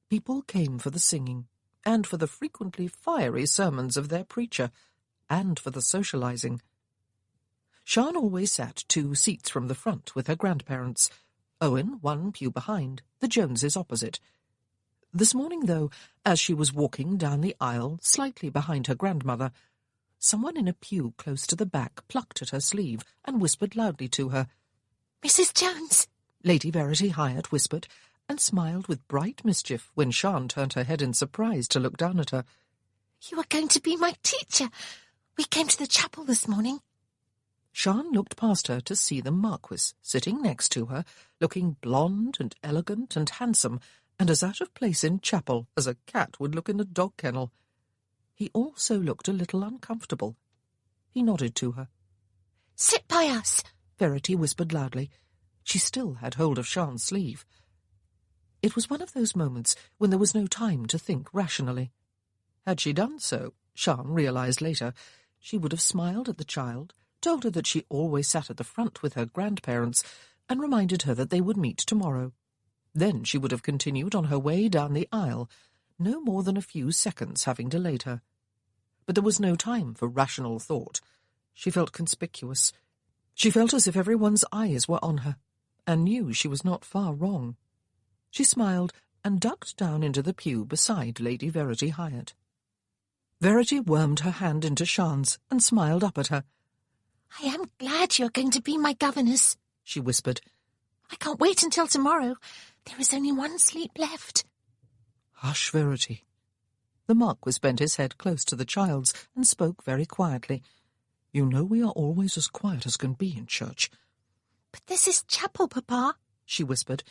People came for the singing, and for the frequently fiery sermons of their preacher, and for the socializing. Sian always sat 2 seats from the front with her grandparents, Owen 1 pew behind, the Joneses opposite. This morning, though, as she was walking down the aisle slightly behind her grandmother, someone in a pew close to the back plucked at her sleeve and whispered loudly to her. "Mrs. Jones," Lady Verity Hyatt whispered, and smiled with bright mischief when Sian turned her head in surprise to look down at her. "You are going to be my teacher. We came to the chapel this morning." Sian looked past her to see the Marquis sitting next to her, looking blonde and elegant and handsome, and as out of place in chapel as a cat would look in a dog kennel. He also looked a little uncomfortable. He nodded to her. "Sit by us," Verity whispered loudly. She still had hold of Sian's sleeve. It was one of those moments when there was no time to think rationally. Had she done so, Sian realized later, she would have smiled at the child, told her that she always sat at the front with her grandparents, and reminded her that they would meet tomorrow. Then she would have continued on her way down the aisle, no more than a few seconds having delayed her. But there was no time for rational thought. She felt conspicuous. She felt as if everyone's eyes were on her, and knew she was not far wrong. She smiled and ducked down into the pew beside Lady Verity Hyatt. Verity wormed her hand into Sian's and smiled up at her. "I am glad you're going to be my governess," she whispered. "I can't wait until tomorrow. There is only 1 sleep left." "Hush, Verity." The Marquis bent his head close to the child's and spoke very quietly. "You know we are always as quiet as can be in church." "But this is chapel, Papa," she whispered.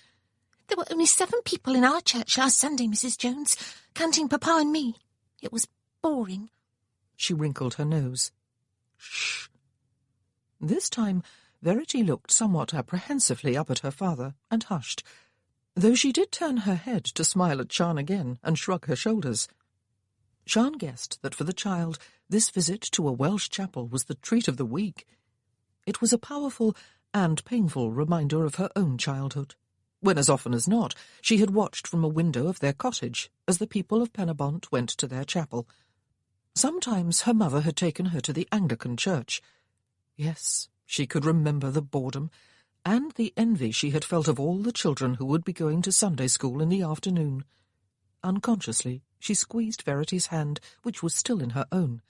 "There were only 7 people in our church last Sunday, Mrs. Jones, counting Papa and me. It was boring." She wrinkled her nose. "Shh." This time Verity looked somewhat apprehensively up at her father and hushed, though she did turn her head to smile at Sian again and shrug her shoulders. Sian guessed that for the child this visit to a Welsh chapel was the treat of the week. It was a powerful and painful reminder of her own childhood, when as often as not she had watched from a window of their cottage as the people of Penabont went to their chapel. Sometimes her mother had taken her to the Anglican church. Yes, she could remember the boredom and the envy she had felt of all the children who would be going to Sunday school in the afternoon. Unconsciously, she squeezed Verity's hand, which was still in her own.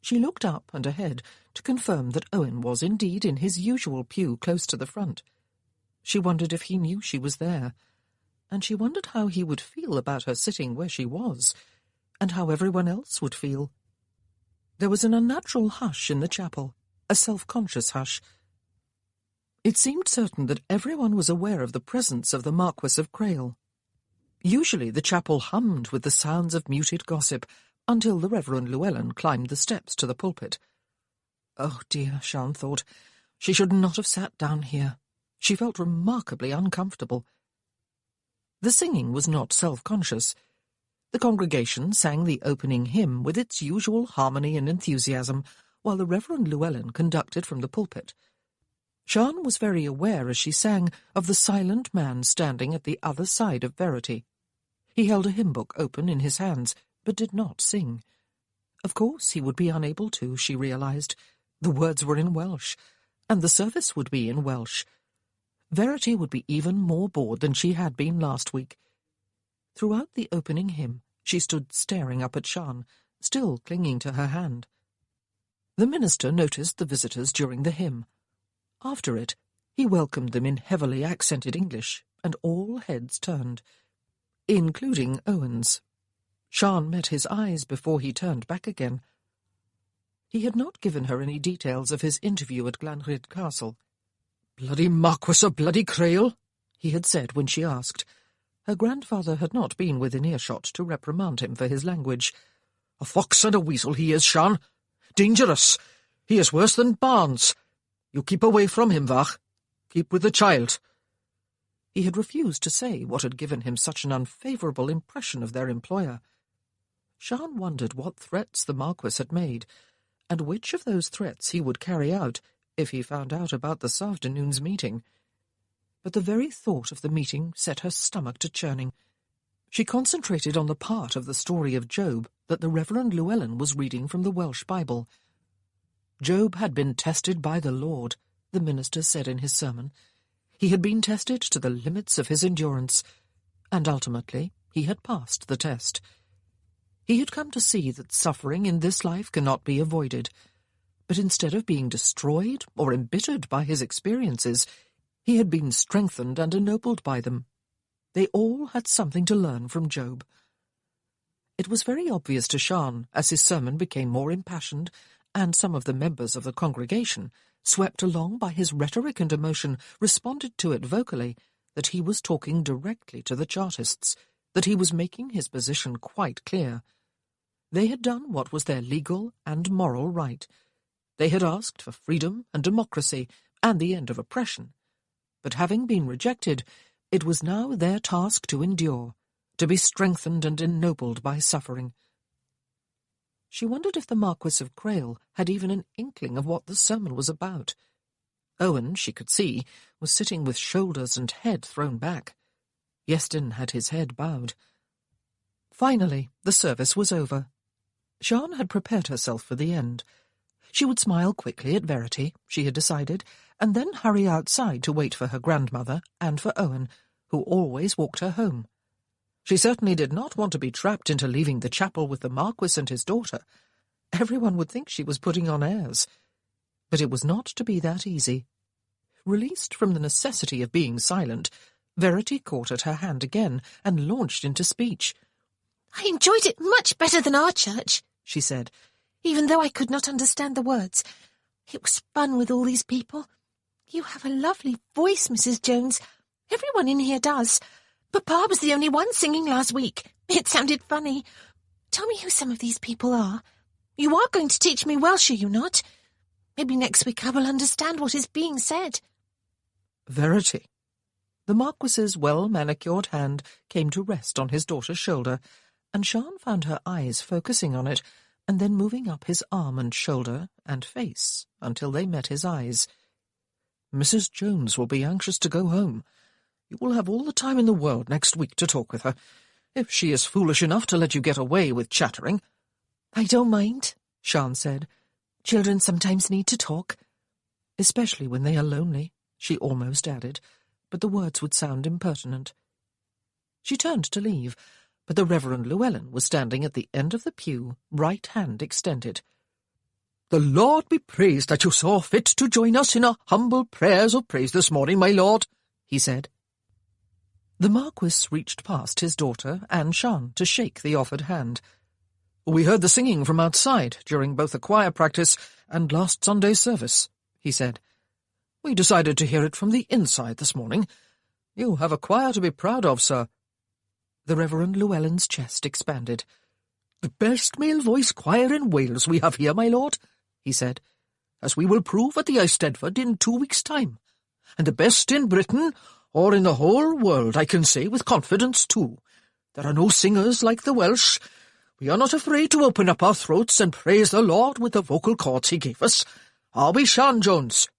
She looked up and ahead to confirm that Owen was indeed in his usual pew close to the front. She wondered if he knew she was there, and she wondered how he would feel about her sitting where she was, and how everyone else would feel. There was an unnatural hush in the chapel, a self-conscious hush. It seemed certain that everyone was aware of the presence of the Marquis of Crail. Usually the chapel hummed with the sounds of muted gossip, until the Reverend Llewellyn climbed the steps to the pulpit. Oh dear, Sian thought, she should not have sat down here. She felt remarkably uncomfortable. The singing was not self-conscious. The congregation sang the opening hymn with its usual harmony and enthusiasm, while the Reverend Llewellyn conducted from the pulpit. Sian was very aware as she sang of the silent man standing at the other side of Verity. He held a hymn book open in his hands, but did not sing. Of course he would be unable to, she realized. The words were in Welsh, and the service would be in Welsh. Verity would be even more bored than she had been last week. Throughout the opening hymn, she stood staring up at Sian, still clinging to her hand. The minister noticed the visitors during the hymn. After it, he welcomed them in heavily accented English, and all heads turned, including Owen's. Sian met his eyes before he turned back again. He had not given her any details of his interview at Glanrhyd Castle. "Bloody Marquis of bloody Crail," he had said when she asked. Her grandfather had not been within earshot to reprimand him for his language. "A fox and a weasel he is, Sean. Dangerous. He is worse than Barnes. You keep away from him, Vach. Keep with the child." He had refused to say what had given him such an unfavourable impression of their employer. Sean wondered what threats the Marquis had made, and which of those threats he would carry out if he found out about this afternoon's meeting. But the very thought of the meeting set her stomach to churning. She concentrated on the part of the story of Job that the Reverend Llewellyn was reading from the Welsh Bible. Job had been tested by the Lord, the minister said in his sermon. He had been tested to the limits of his endurance, and ultimately he had passed the test. He had come to see that suffering in this life cannot be avoided, but instead of being destroyed or embittered by his experiences, he had been strengthened and ennobled by them. They all had something to learn from Job. It was very obvious to Sean, as his sermon became more impassioned, and some of the members of the congregation, swept along by his rhetoric and emotion, responded to it vocally, that he was talking directly to the Chartists, that he was making his position quite clear. They had done what was their legal and moral right. They had asked for freedom and democracy and the end of oppression. But having been rejected, it was now their task to endure, to be strengthened and ennobled by suffering. She wondered if the Marquis of Crail had even an inkling of what the sermon was about. Owen, she could see, was sitting with shoulders and head thrown back. Yeaston had his head bowed. Finally, the service was over. Jeanne had prepared herself for the end. She would smile quickly at Verity, she had decided, and then hurry outside to wait for her grandmother and for Owen, who always walked her home. She certainly did not want to be trapped into leaving the chapel with the Marquis and his daughter. Everyone would think she was putting on airs. But it was not to be that easy. Released from the necessity of being silent, Verity caught at her hand again and launched into speech. "I enjoyed it much better than our church," she said, "even though I could not understand the words. It was fun with all these people. You have a lovely voice, Mrs. Jones. Everyone in here does. Papa was the only one singing last week. It sounded funny. Tell me who some of these people are. You are going to teach me Welsh, are you not? Maybe next week I will understand what is being said." Verity. The Marquis's well-manicured hand came to rest on his daughter's shoulder, and Jeanne found her eyes focusing on it, and then moving up his arm and shoulder and face until they met his eyes. "Mrs. Jones will be anxious to go home. You will have all the time in the world next week to talk with her, if she is foolish enough to let you get away with chattering." "I don't mind," Jeanne said. "Children sometimes need to talk." "Especially when they are lonely," she almost added, but the words would sound impertinent. She turned to leave, but the Reverend Llewellyn was standing at the end of the pew, right hand extended. "The Lord be praised that you saw fit to join us in our humble prayers of praise this morning, my lord," he said. The Marquis reached past his daughter and Jeanne to shake the offered hand. "We heard the singing from outside during both the choir practice and last Sunday's service," he said. "We decided to hear it from the inside this morning. You have a choir to be proud of, sir." The Reverend Llewellyn's chest expanded. "The best male voice choir in Wales we have here, my lord," he said, "as we will prove at the Eisteddfod in 2 weeks' time. And the best in Britain, or in the whole world, I can say with confidence too. There are no singers like the Welsh. We are not afraid to open up our throats and praise the Lord with the vocal cords he gave us. Are we, Sean Jones?"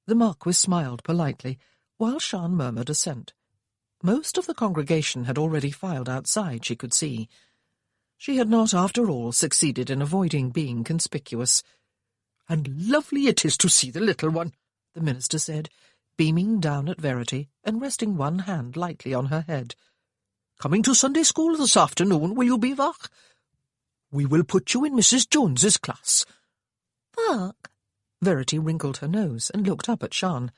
The Marquis smiled politely, while Sean murmured assent. Most of the congregation had already filed outside, she could see. She had not, after all, succeeded in avoiding being conspicuous. "And lovely it is to see the little one," the minister said, beaming down at Verity and resting one hand lightly on her head. "Coming to Sunday school this afternoon, will you be, Vach? We will put you in Mrs. Jones's class." "Vach?" Verity wrinkled her nose and looked up at Sean.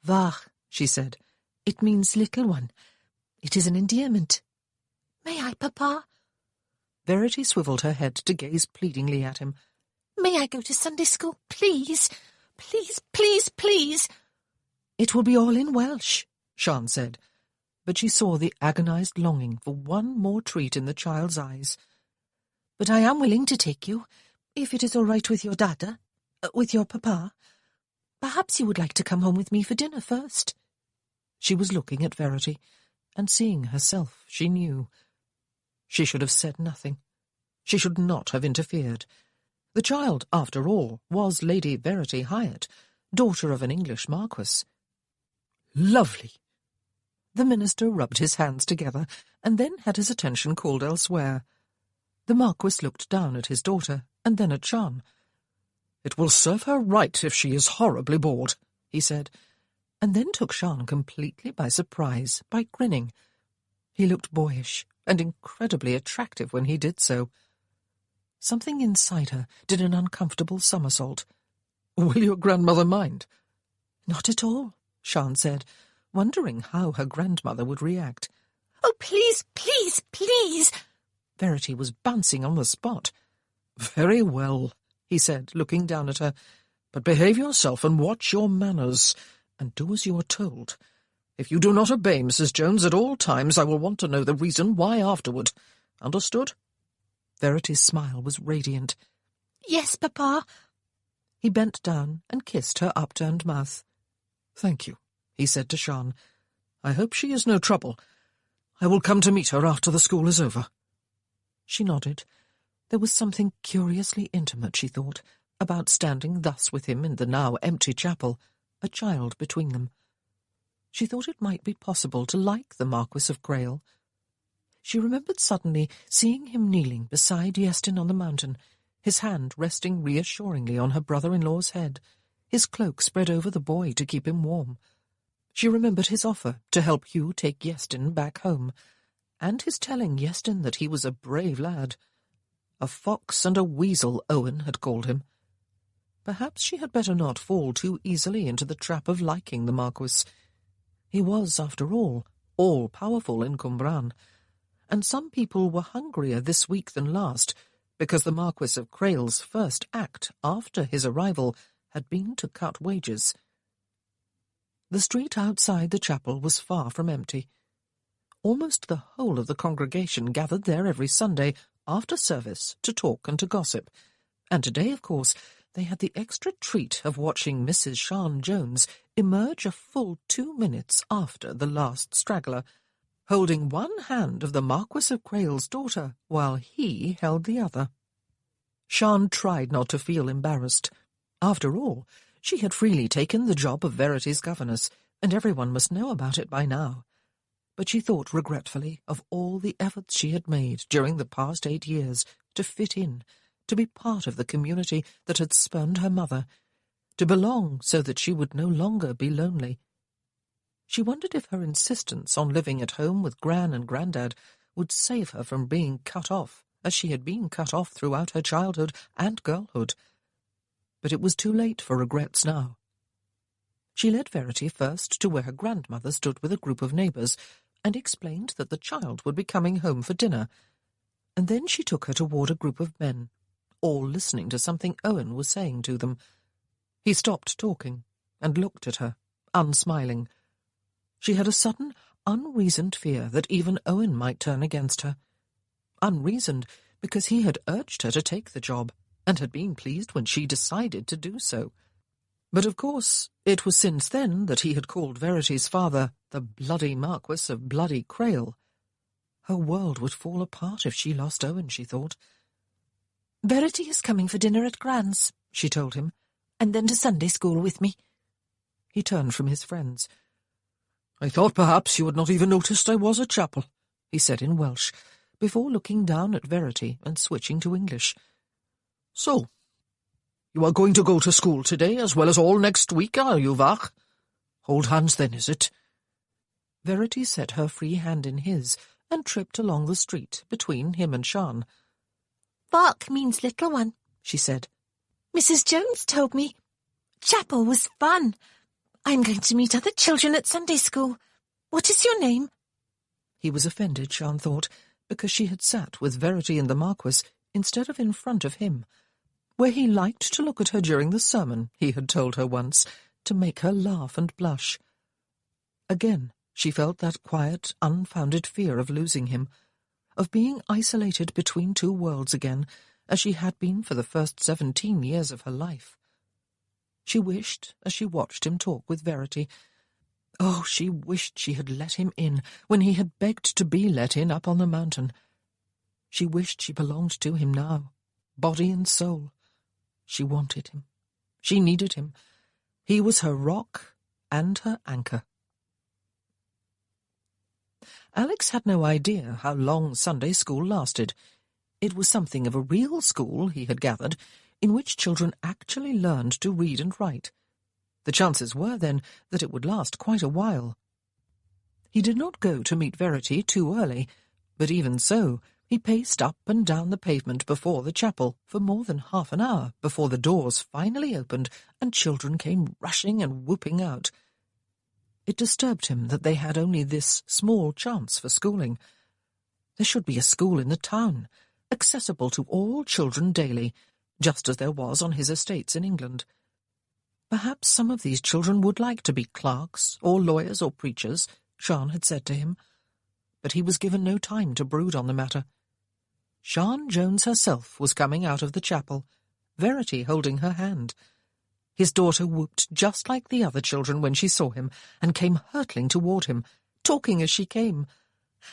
"Vach," she said. "It means little one. It is an endearment." "May I, Papa?" Verity swiveled her head to gaze pleadingly at him. "May I go to Sunday school, please? Please, please, please." "It will be all in Welsh," Sean said. but she saw the agonized longing for one more treat in the child's eyes. "But I am willing to take you, if it is all right with your dada, with your papa. Perhaps you would like to come home with me for dinner first." She was looking at Verity, and seeing herself, she knew. She should have said nothing. She should not have interfered. The child, after all, was Lady Verity Hyatt, daughter of an English marquis. Lovely. The minister rubbed his hands together, and then had his attention called elsewhere. The marquis looked down at his daughter, and then at Jean. "It will serve her right if she is horribly bored," he said, and then took Jean completely by surprise by grinning. He looked boyish and incredibly attractive when he did so. Something inside her did an uncomfortable somersault. "Will your grandmother mind?" "Not at all," Jean said, wondering how her grandmother would react. "Oh, please, please, please!" Verity was bouncing on the spot. "Very well," he said, looking down at her. "But behave yourself and watch your manners, and do as you are told. If you do not obey Mrs. Jones at all times, I will want to know the reason why afterward. Understood?" Verity's smile was radiant. "Yes, Papa." He bent down and kissed her upturned mouth. "Thank you," he said to Jean. "I hope she is no trouble. I will come to meet her after the school is over." She nodded. There was something curiously intimate, she thought, about standing thus with him in the now empty chapel, a child between them. She thought it might be possible to like the Marquis of Crail. She remembered suddenly seeing him kneeling beside Yeastin on the mountain, his hand resting reassuringly on her brother-in-law's head, his cloak spread over the boy to keep him warm. She remembered his offer to help Hugh take Yeastin back home, and his telling Yeastin that he was a brave lad. A fox and a weasel, Owen had called him. Perhaps she had better not fall too easily into the trap of liking the Marquis. He was, after all powerful in Cwmbran, and some people were hungrier this week than last, because the Marquis of Crail's first act after his arrival had been to cut wages. The street outside the chapel was far from empty. Almost the whole of the congregation gathered there every Sunday after service to talk and to gossip, and today, of course, they had the extra treat of watching Mrs. Sian Jones emerge a full 2 minutes after the last straggler, holding one hand of the Marquis of Crail's daughter while he held the other. Sian tried not to feel embarrassed. After all, she had freely taken the job of Verity's governess, and everyone must know about it by now. But she thought regretfully of all the efforts she had made during the past 8 years to fit in, to be part of the community that had spurned her mother, to belong so that she would no longer be lonely. She wondered if her insistence on living at home with Gran and Grandad would save her from being cut off, as she had been cut off throughout her childhood and girlhood. But it was too late for regrets now. She led Verity first to where her grandmother stood with a group of neighbours, and explained that the child would be coming home for dinner, and then she took her toward a group of men, all listening to something Owen was saying to them. He stopped talking and looked at her, unsmiling. She had a sudden, unreasoned fear that even Owen might turn against her. Unreasoned because he had urged her to take the job, and had been pleased when she decided to do so. But of course it was since then that he had called Verity's father the bloody Marquis of Bloody Crail. Her world would fall apart if she lost Owen, she thought. "Verity is coming for dinner at Gran's," she told him, "and then to Sunday school with me." He turned from his friends. "I thought perhaps you had not even noticed I was at chapel," he said in Welsh, before looking down at Verity and switching to English. "So, you are going to go to school today as well as all next week, are you, Vach? Hold hands then, is it?" Verity set her free hand in his and tripped along the street between him and Sian. "Bark means little one," she said. "Mrs. Jones told me. Chapel was fun. I'm going to meet other children at Sunday school. What is your name?" He was offended, Sian thought, because she had sat with Verity and the Marquis instead of in front of him, where he liked to look at her during the sermon, he had told her once, to make her laugh and blush. Again She felt that quiet, unfounded fear of losing him, of being isolated between two worlds again, as she had been for the first 17 years of her life. She wished, as she watched him talk with Verity, oh, she wished she had let him in when he had begged to be let in up on the mountain. She wished she belonged to him now, body and soul. She wanted him. She needed him. He was her rock and her anchor. Alex had no idea how long Sunday school lasted. It was something of a real school, he had gathered, in which children actually learned to read and write. The chances were, then, that it would last quite a while. He did not go to meet Verity too early, but even so, he paced up and down the pavement before the chapel for more than half an hour before the doors finally opened and children came rushing and whooping out. It disturbed him that they had only this small chance for schooling. There should be a school in the town, accessible to all children daily, just as there was on his estates in England. Perhaps some of these children would like to be clerks, or lawyers, or preachers, Sian had said to him. But he was given no time to brood on the matter. Sian Jones herself was coming out of the chapel, Verity holding her hand. His daughter whooped just like the other children when she saw him, and came hurtling toward him, talking as she came.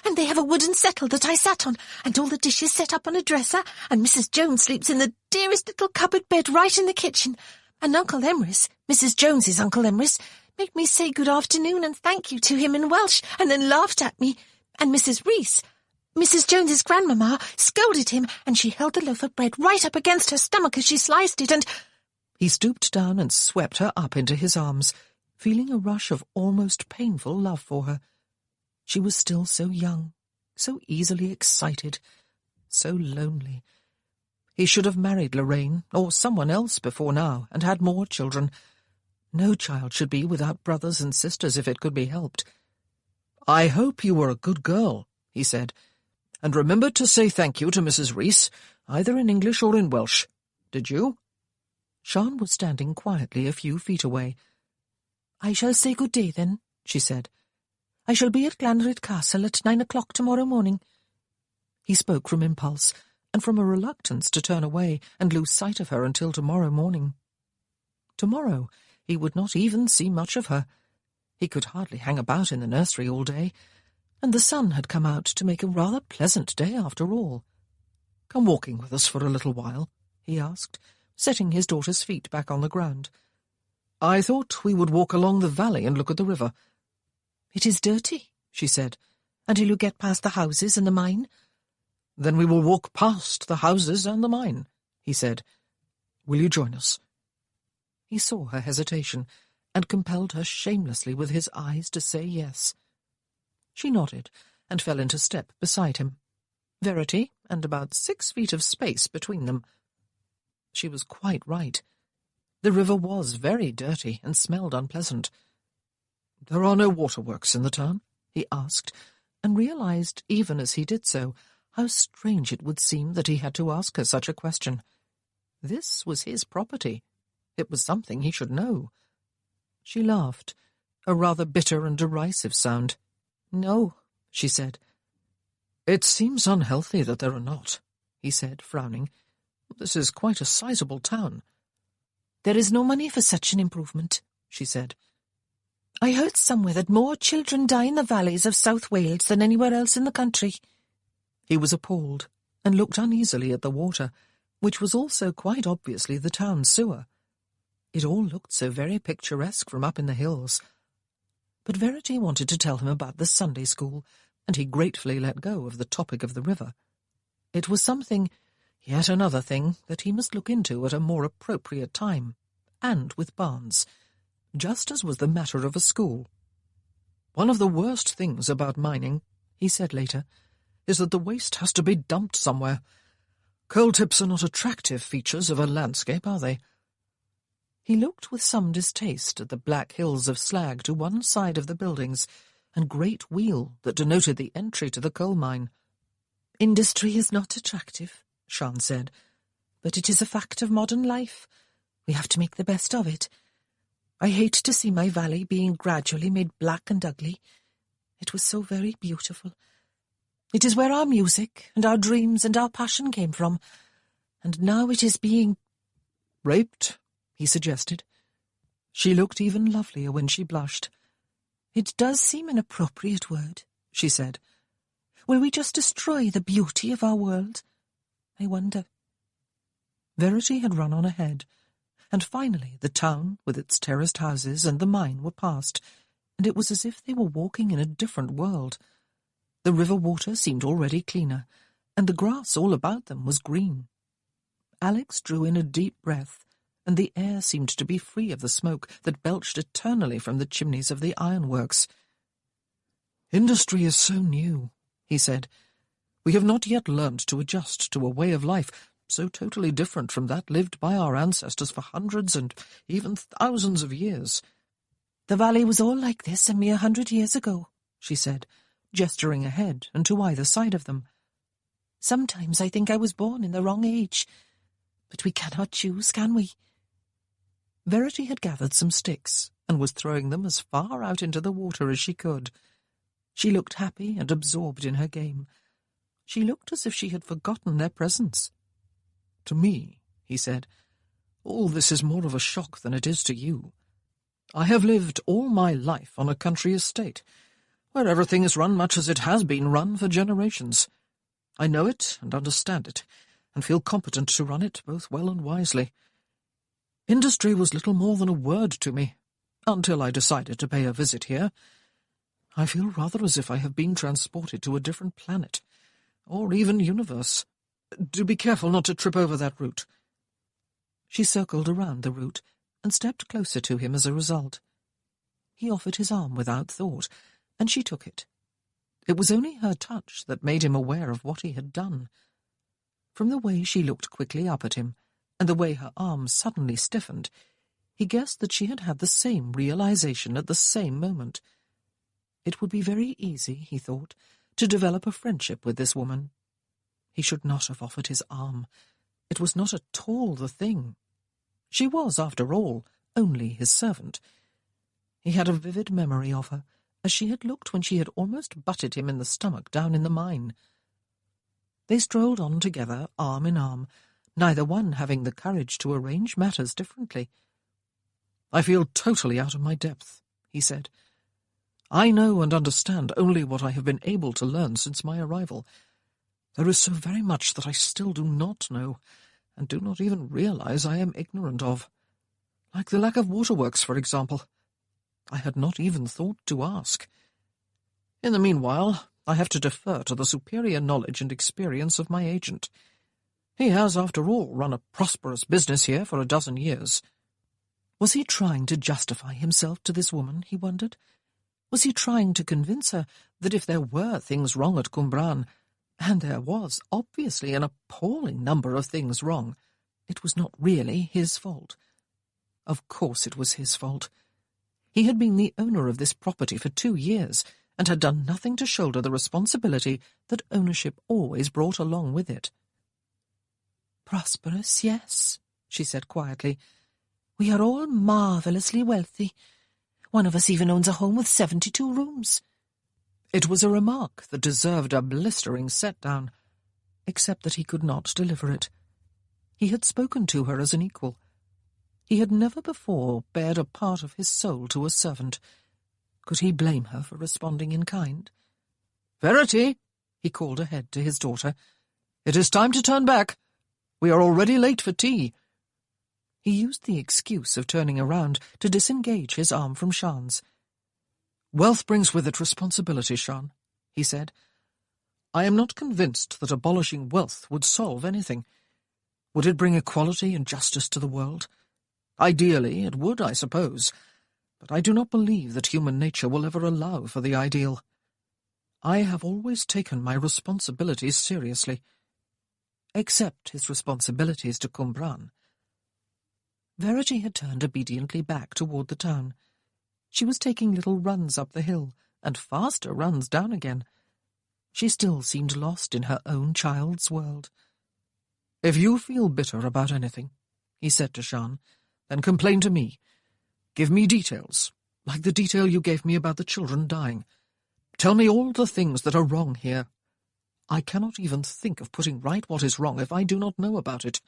"And they have a wooden settle that I sat on, and all the dishes set up on a dresser, and Mrs. Jones sleeps in the dearest little cupboard bed right in the kitchen. And Uncle Emrys, Mrs. Jones's Uncle Emrys, made me say good afternoon and thank you to him in Welsh, and then laughed at me. And Mrs. Rees, Mrs. Jones's grandmamma, scolded him, and she held the loaf of bread right up against her stomach as she sliced it, and—" He stooped down and swept her up into his arms, feeling a rush of almost painful love for her. She was still so young, so easily excited, so lonely. He should have married Lorraine, or someone else before now, and had more children. No child should be without brothers and sisters if it could be helped. "I hope you were a good girl," he said, "and remembered to say thank you to Mrs. Rees, either in English or in Welsh. Did you?" Sian was standing quietly a few feet away. "I shall say good day, then," she said. "I shall be at Glanryd Castle at 9 o'clock tomorrow morning." He spoke from impulse, and from a reluctance to turn away and lose sight of her until tomorrow morning. Tomorrow he would not even see much of her. He could hardly hang about in the nursery all day, and the sun had come out to make a rather pleasant day after all. "Come walking with us for a little while?" he asked, setting his daughter's feet back on the ground. "I thought we would walk along the valley and look at the river." "It is dirty," she said, "until you get past the houses and the mine." "Then we will walk past the houses and the mine," he said. "Will you join us?" He saw her hesitation, and compelled her shamelessly with his eyes to say yes. She nodded, and fell into step beside him. Verity, and about 6 feet of space between them. She was quite right. The river was very dirty and smelled unpleasant. "There are no waterworks in the town?" he asked, and realized, even as he did so, how strange it would seem that he had to ask her such a question. This was his property. It was something he should know. She laughed, a rather bitter and derisive sound. "No," she said. "It seems unhealthy that there are not," he said, frowning. "This is quite a sizable town." "There is no money for such an improvement," she said. "I heard somewhere that more children die in the valleys of South Wales than anywhere else in the country." He was appalled, and looked uneasily at the water, which was also quite obviously the town sewer. It all looked so very picturesque from up in the hills. But Verity wanted to tell him about the Sunday school, and he gratefully let go of the topic of the river. It was something, yet another thing, that he must look into at a more appropriate time, and with Barnes, just as was the matter of a school. "One of the worst things about mining," he said later, "is that the waste has to be dumped somewhere. Coal tips are not attractive features of a landscape, are they?" He looked with some distaste at the black hills of slag to one side of the buildings, and great wheel that denoted the entry to the coal mine. "Industry is not attractive," Sian said, "but it is a fact of modern life. We have to make the best of it. I hate to see my valley being gradually made black and ugly. It was so very beautiful. It is where our music and our dreams and our passion came from, and now it is being—" "Raped," he suggested. She looked even lovelier when she blushed. "It does seem an appropriate word," she said. "Will we just destroy the beauty of our world? I wonder." Verity had run on ahead, and finally the town with its terraced houses and the mine were past, and it was as if they were walking in a different world. The river water seemed already cleaner, and the grass all about them was green. Alex drew in a deep breath, and the air seemed to be free of the smoke that belched eternally from the chimneys of the ironworks. "Industry is so new," he said. "We have not yet learned to adjust to a way of life so totally different from that lived by our ancestors for hundreds and even thousands of years." "The valley was all like this a mere 100 years ago," she said, gesturing ahead and to either side of them. "Sometimes I think I was born in the wrong age. But we cannot choose, can we?" Verity had gathered some sticks and was throwing them as far out into the water as she could. She looked happy and absorbed in her game. She looked as if she had forgotten their presence. "To me," he said, "all this is more of a shock than it is to you. I have lived all my life on a country estate, where everything is run much as it has been run for generations. I know it and understand it, and feel competent to run it both well and wisely. Industry was little more than a word to me, until I decided to pay a visit here. I feel rather as if I have been transported to a different planet, or even universe. Do be careful not to trip over that root." She circled around the root and stepped closer to him as a result. He offered his arm without thought, and she took it. It was only her touch that made him aware of what he had done. From the way she looked quickly up at him, and the way her arm suddenly stiffened, he guessed that she had had the same realization at the same moment. It would be very easy, he thought, to develop a friendship with this woman. He should not have offered his arm. It was not at all the thing. She was, after all, only his servant. He had a vivid memory of her, as she had looked when she had almost butted him in the stomach down in the mine. They strolled on together, arm in arm, neither one having the courage to arrange matters differently. "I feel totally out of my depth," he said. "I know and understand only what I have been able to learn since my arrival. There is so very much that I still do not know, and do not even realize I am ignorant of. Like the lack of waterworks, for example. I had not even thought to ask. In the meanwhile, I have to defer to the superior knowledge and experience of my agent. He has, after all, run a prosperous business here for a dozen years." Was he trying to justify himself to this woman, he wondered? Was he trying to convince her that if there were things wrong at Cwmbran, and there was obviously an appalling number of things wrong, it was not really his fault? Of course it was his fault. He had been the owner of this property for 2 years, and had done nothing to shoulder the responsibility that ownership always brought along with it. "Prosperous, yes," she said quietly. "We are all marvellously wealthy. One of us even owns a home with 72 rooms. It was a remark that deserved a blistering set-down, except that he could not deliver it. He had spoken to her as an equal. He had never before bared a part of his soul to a servant. Could he blame her for responding in kind? "Verity," he called ahead to his daughter, "it is time to turn back. We are already late for tea." He used the excuse of turning around to disengage his arm from Sian's. "Wealth brings with it responsibility, Sian," he said. "I am not convinced that abolishing wealth would solve anything. Would it bring equality and justice to the world? Ideally, it would, I suppose, but I do not believe that human nature will ever allow for the ideal. I have always taken my responsibilities seriously, except his responsibilities to Cwmbran." Verity had turned obediently back toward the town. She was taking little runs up the hill, and faster runs down again. She still seemed lost in her own child's world. "If you feel bitter about anything," he said to Sian, "then complain to me. Give me details, like the detail you gave me about the children dying. Tell me all the things that are wrong here. I cannot even think of putting right what is wrong if I do not know about it.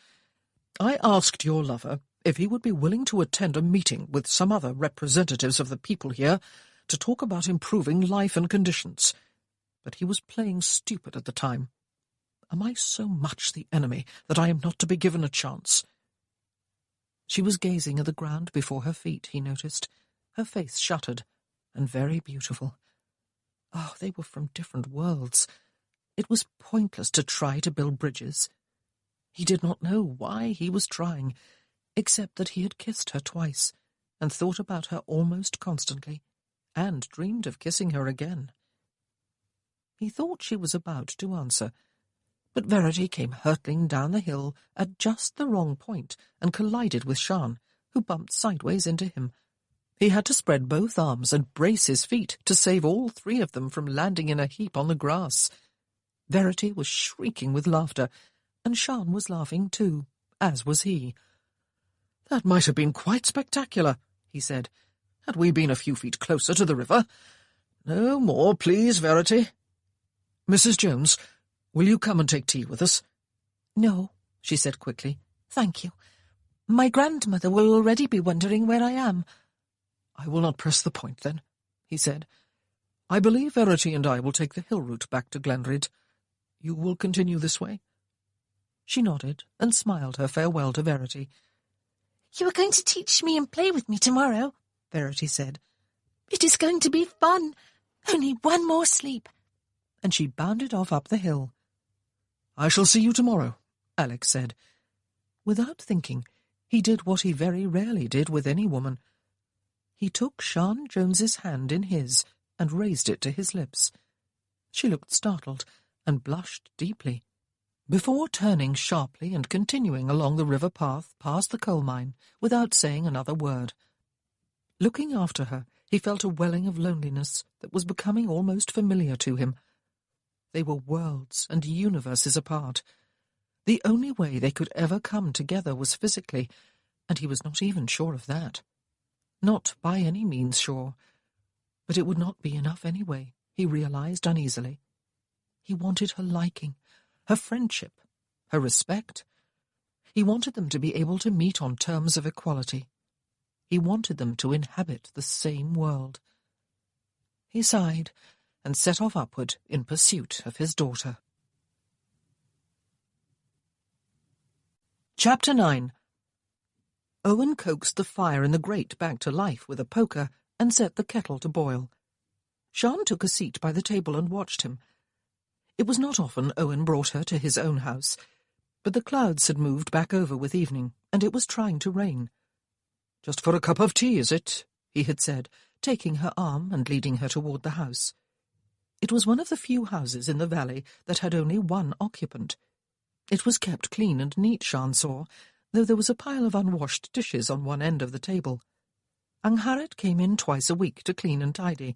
I asked your lover if he would be willing to attend a meeting with some other representatives of the people here to talk about improving life and conditions, but he was playing stupid at the time. Am I so much the enemy that I am not to be given a chance?" She was gazing at the ground before her feet, he noticed, her face shuttered, and very beautiful. Oh, they were from different worlds. It was pointless to try to build bridges. He did not know why he was trying, except that he had kissed her twice, and thought about her almost constantly, and dreamed of kissing her again. He thought she was about to answer, but Verity came hurtling down the hill at just the wrong point and collided with Sian, who bumped sideways into him. He had to spread both arms and brace his feet to save all three of them from landing in a heap on the grass. Verity was shrieking with laughter, and Sian was laughing too, as was he. "That might have been quite spectacular," he said, "had we been a few feet closer to the river. No more, please, Verity. Mrs. Jones, will you come and take tea with us?" "No," she said quickly. "Thank you. My grandmother will already be wondering where I am." "I will not press the point, then," he said. "I believe Verity and I will take the hill route back to Glenrhyd. You will continue this way?" She nodded and smiled her farewell to Verity. "You are going to teach me and play with me tomorrow," Verity said. "It is going to be fun. Only one more sleep." And she bounded off up the hill. "I shall see you tomorrow," Alex said. Without thinking, he did what he very rarely did with any woman. He took Sian Jones's hand in his and raised it to his lips. She looked startled and blushed deeply, before turning sharply and continuing along the river path past the coal mine without saying another word. Looking after her, he felt a welling of loneliness that was becoming almost familiar to him. They were worlds and universes apart. The only way they could ever come together was physically, and he was not even sure of that. Not by any means sure. But it would not be enough anyway, he realized uneasily. He wanted her liking, her friendship, her respect. He wanted them to be able to meet on terms of equality. He wanted them to inhabit the same world. He sighed and set off upward in pursuit of his daughter. Chapter 9. Owen coaxed the fire in the grate back to life with a poker and set the kettle to boil. Sian took a seat by the table and watched him. It was not often Owen brought her to his own house, but the clouds had moved back over with evening, and it was trying to rain. "Just for a cup of tea, is it?" he had said, taking her arm and leading her toward the house. It was one of the few houses in the valley that had only one occupant. It was kept clean and neat, Sian saw, though there was a pile of unwashed dishes on one end of the table. Angharad came in twice a week to clean and tidy.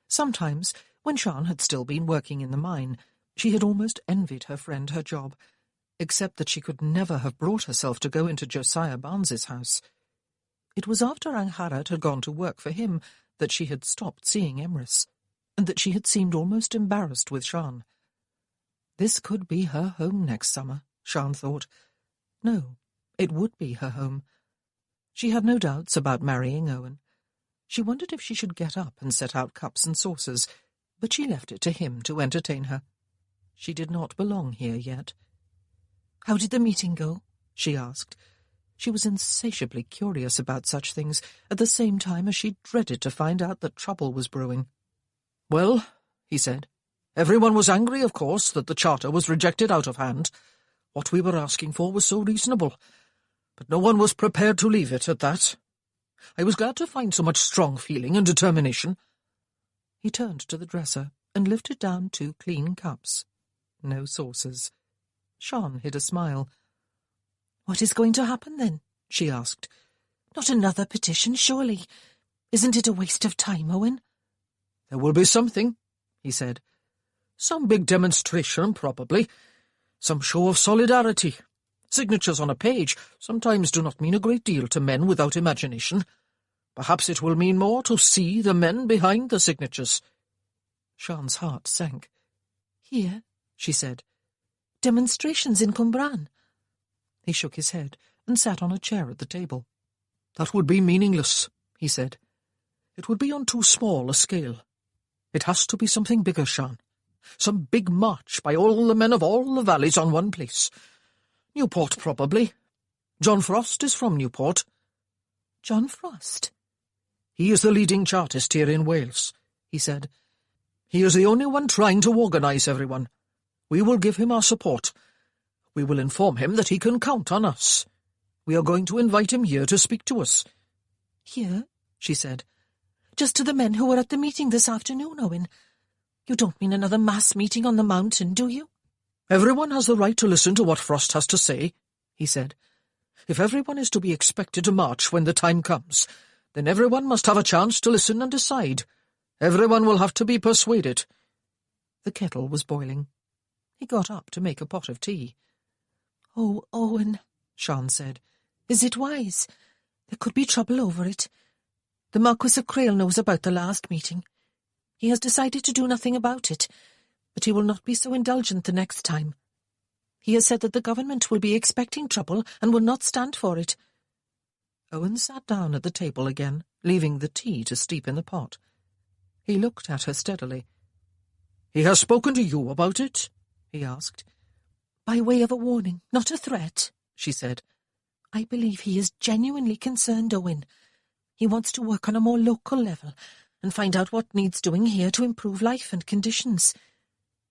Sometimes, when Sian had still been working in the mine, she had almost envied her friend her job, except that she could never have brought herself to go into Josiah Barnes's house. It was after Angharad had gone to work for him that she had stopped seeing Emrys, and that she had seemed almost embarrassed with Sian. This could be her home next summer, Sian thought. No, it would be her home. She had no doubts about marrying Owen. She wondered if she should get up and set out cups and saucers, but she left it to him to entertain her. She did not belong here yet. "How did the meeting go?" she asked. She was insatiably curious about such things, at the same time as she dreaded to find out that trouble was brewing. "Well," he said, "everyone was angry, of course, that the charter was rejected out of hand. What we were asking for was so reasonable, but no one was prepared to leave it at that. I was glad to find so much strong feeling and determination." He turned to the dresser and lifted down 2 clean cups. No saucers. Sian hid a smile. "What is going to happen, then?" she asked. "Not another petition, surely. Isn't it a waste of time, Owen?" "There will be something," he said. "Some big demonstration, probably. Some show of solidarity. Signatures on a page sometimes do not mean a great deal to men without imagination. Perhaps it will mean more to see the men behind the signatures." Sian's heart sank. Here, she said. Demonstrations in Cwmbran. He shook his head and sat on a chair at the table. That would be meaningless, he said. It would be on too small a scale. It has to be something bigger, Sian. Some big march by all the men of all the valleys on one place. Newport, probably. John Frost is from Newport. John Frost? He is the leading chartist here in Wales, he said. He is the only one trying to organise everyone. We will give him our support. We will inform him that he can count on us. We are going to invite him here to speak to us. Here? She said. Just to the men who were at the meeting this afternoon, Owen. You don't mean another mass meeting on the mountain, do you? Everyone has the right to listen to what Frost has to say, he said. If everyone is to be expected to march when the time comes, then everyone must have a chance to listen and decide. Everyone will have to be persuaded. The kettle was boiling. He got up to make a pot of tea. Oh, Owen, Sian said. Is it wise? There could be trouble over it. The Marquis of Crail knows about the last meeting. He has decided to do nothing about it, but he will not be so indulgent the next time. He has said that the government will be expecting trouble and will not stand for it. Owen sat down at the table again, leaving the tea to steep in the pot. He looked at her steadily. He has spoken to you about it? He asked. By way of a warning, not a threat, she said. I believe he is genuinely concerned, Owen. He wants to work on a more local level and find out what needs doing here to improve life and conditions.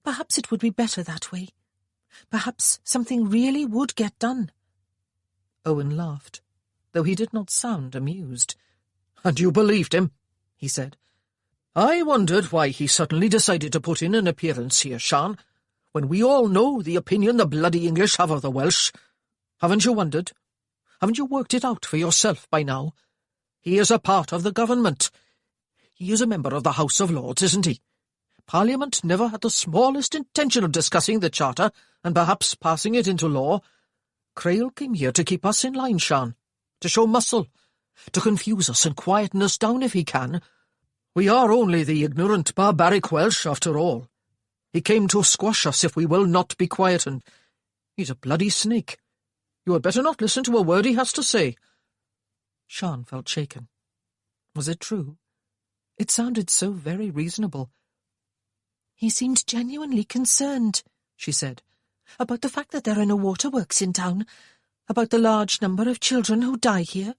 Perhaps it would be better that way. Perhaps something really would get done. Owen laughed, though he did not sound amused. And you believed him, he said. I wondered why he suddenly decided to put in an appearance here, Sian, when we all know the opinion the bloody English have of the Welsh. Haven't you wondered? Haven't you worked it out for yourself by now? He is a part of the government. He is a member of the House of Lords, isn't he? Parliament never had the smallest intention of discussing the Charter and perhaps passing it into law. Crail came here to keep us in line, Sian, to show muscle, to confuse us and quieten us down if he can. We are only the ignorant, barbaric Welsh, after all. He came to squash us if we will not be quietened. He's a bloody snake. You had better not listen to a word he has to say. Sian felt shaken. Was it true? It sounded so very reasonable. He seemed genuinely concerned, she said, about the fact that there are no waterworks in town, about the large number of children who die here.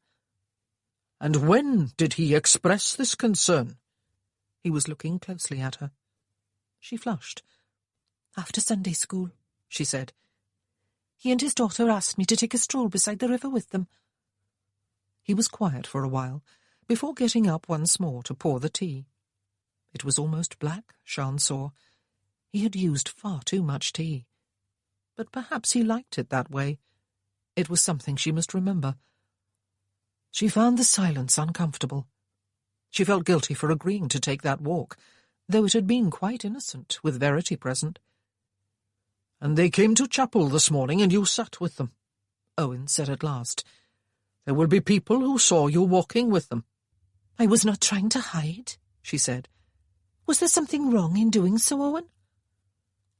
And when did he express this concern? He was looking closely at her. She flushed. After Sunday school, she said. He and his daughter asked me to take a stroll beside the river with them. He was quiet for a while, before getting up once more to pour the tea. It was almost black, Sian saw. He had used far too much tea. But perhaps he liked it that way. It was something she must remember. She found the silence uncomfortable. She felt guilty for agreeing to take that walk, though it had been quite innocent, with Verity present. And they came to chapel this morning and you sat with them, Owen said at last. There will be people who saw you walking with them. I was not trying to hide, she said. Was there something wrong in doing so, Owen?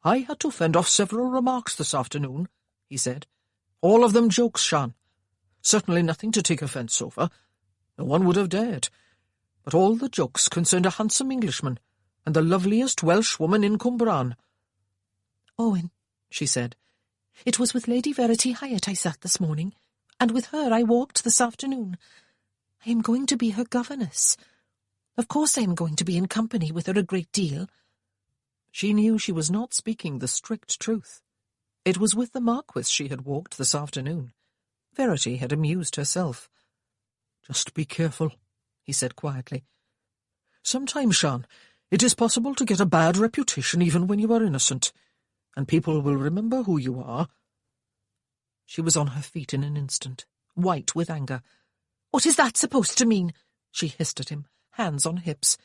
I had to fend off several remarks this afternoon, he said. All of them jokes, Sian. Certainly nothing to take offence over. No one would have dared. But all the jokes concerned a handsome Englishman and the loveliest Welsh woman in Cwmbran. Owen, she said, it was with Lady Verity Hyatt I sat this morning, and with her I walked this afternoon. I am going to be her governess. Of course I am going to be in company with her a great deal. She knew she was not speaking the strict truth. It was with the Marquis she had walked this afternoon. Verity had amused herself. Just be careful, he said quietly. Sometimes, Sian, it is possible to get a bad reputation even when you are innocent, and people will remember who you are. She was on her feet in an instant, white with anger. What is that supposed to mean? She hissed at him, hands on hips.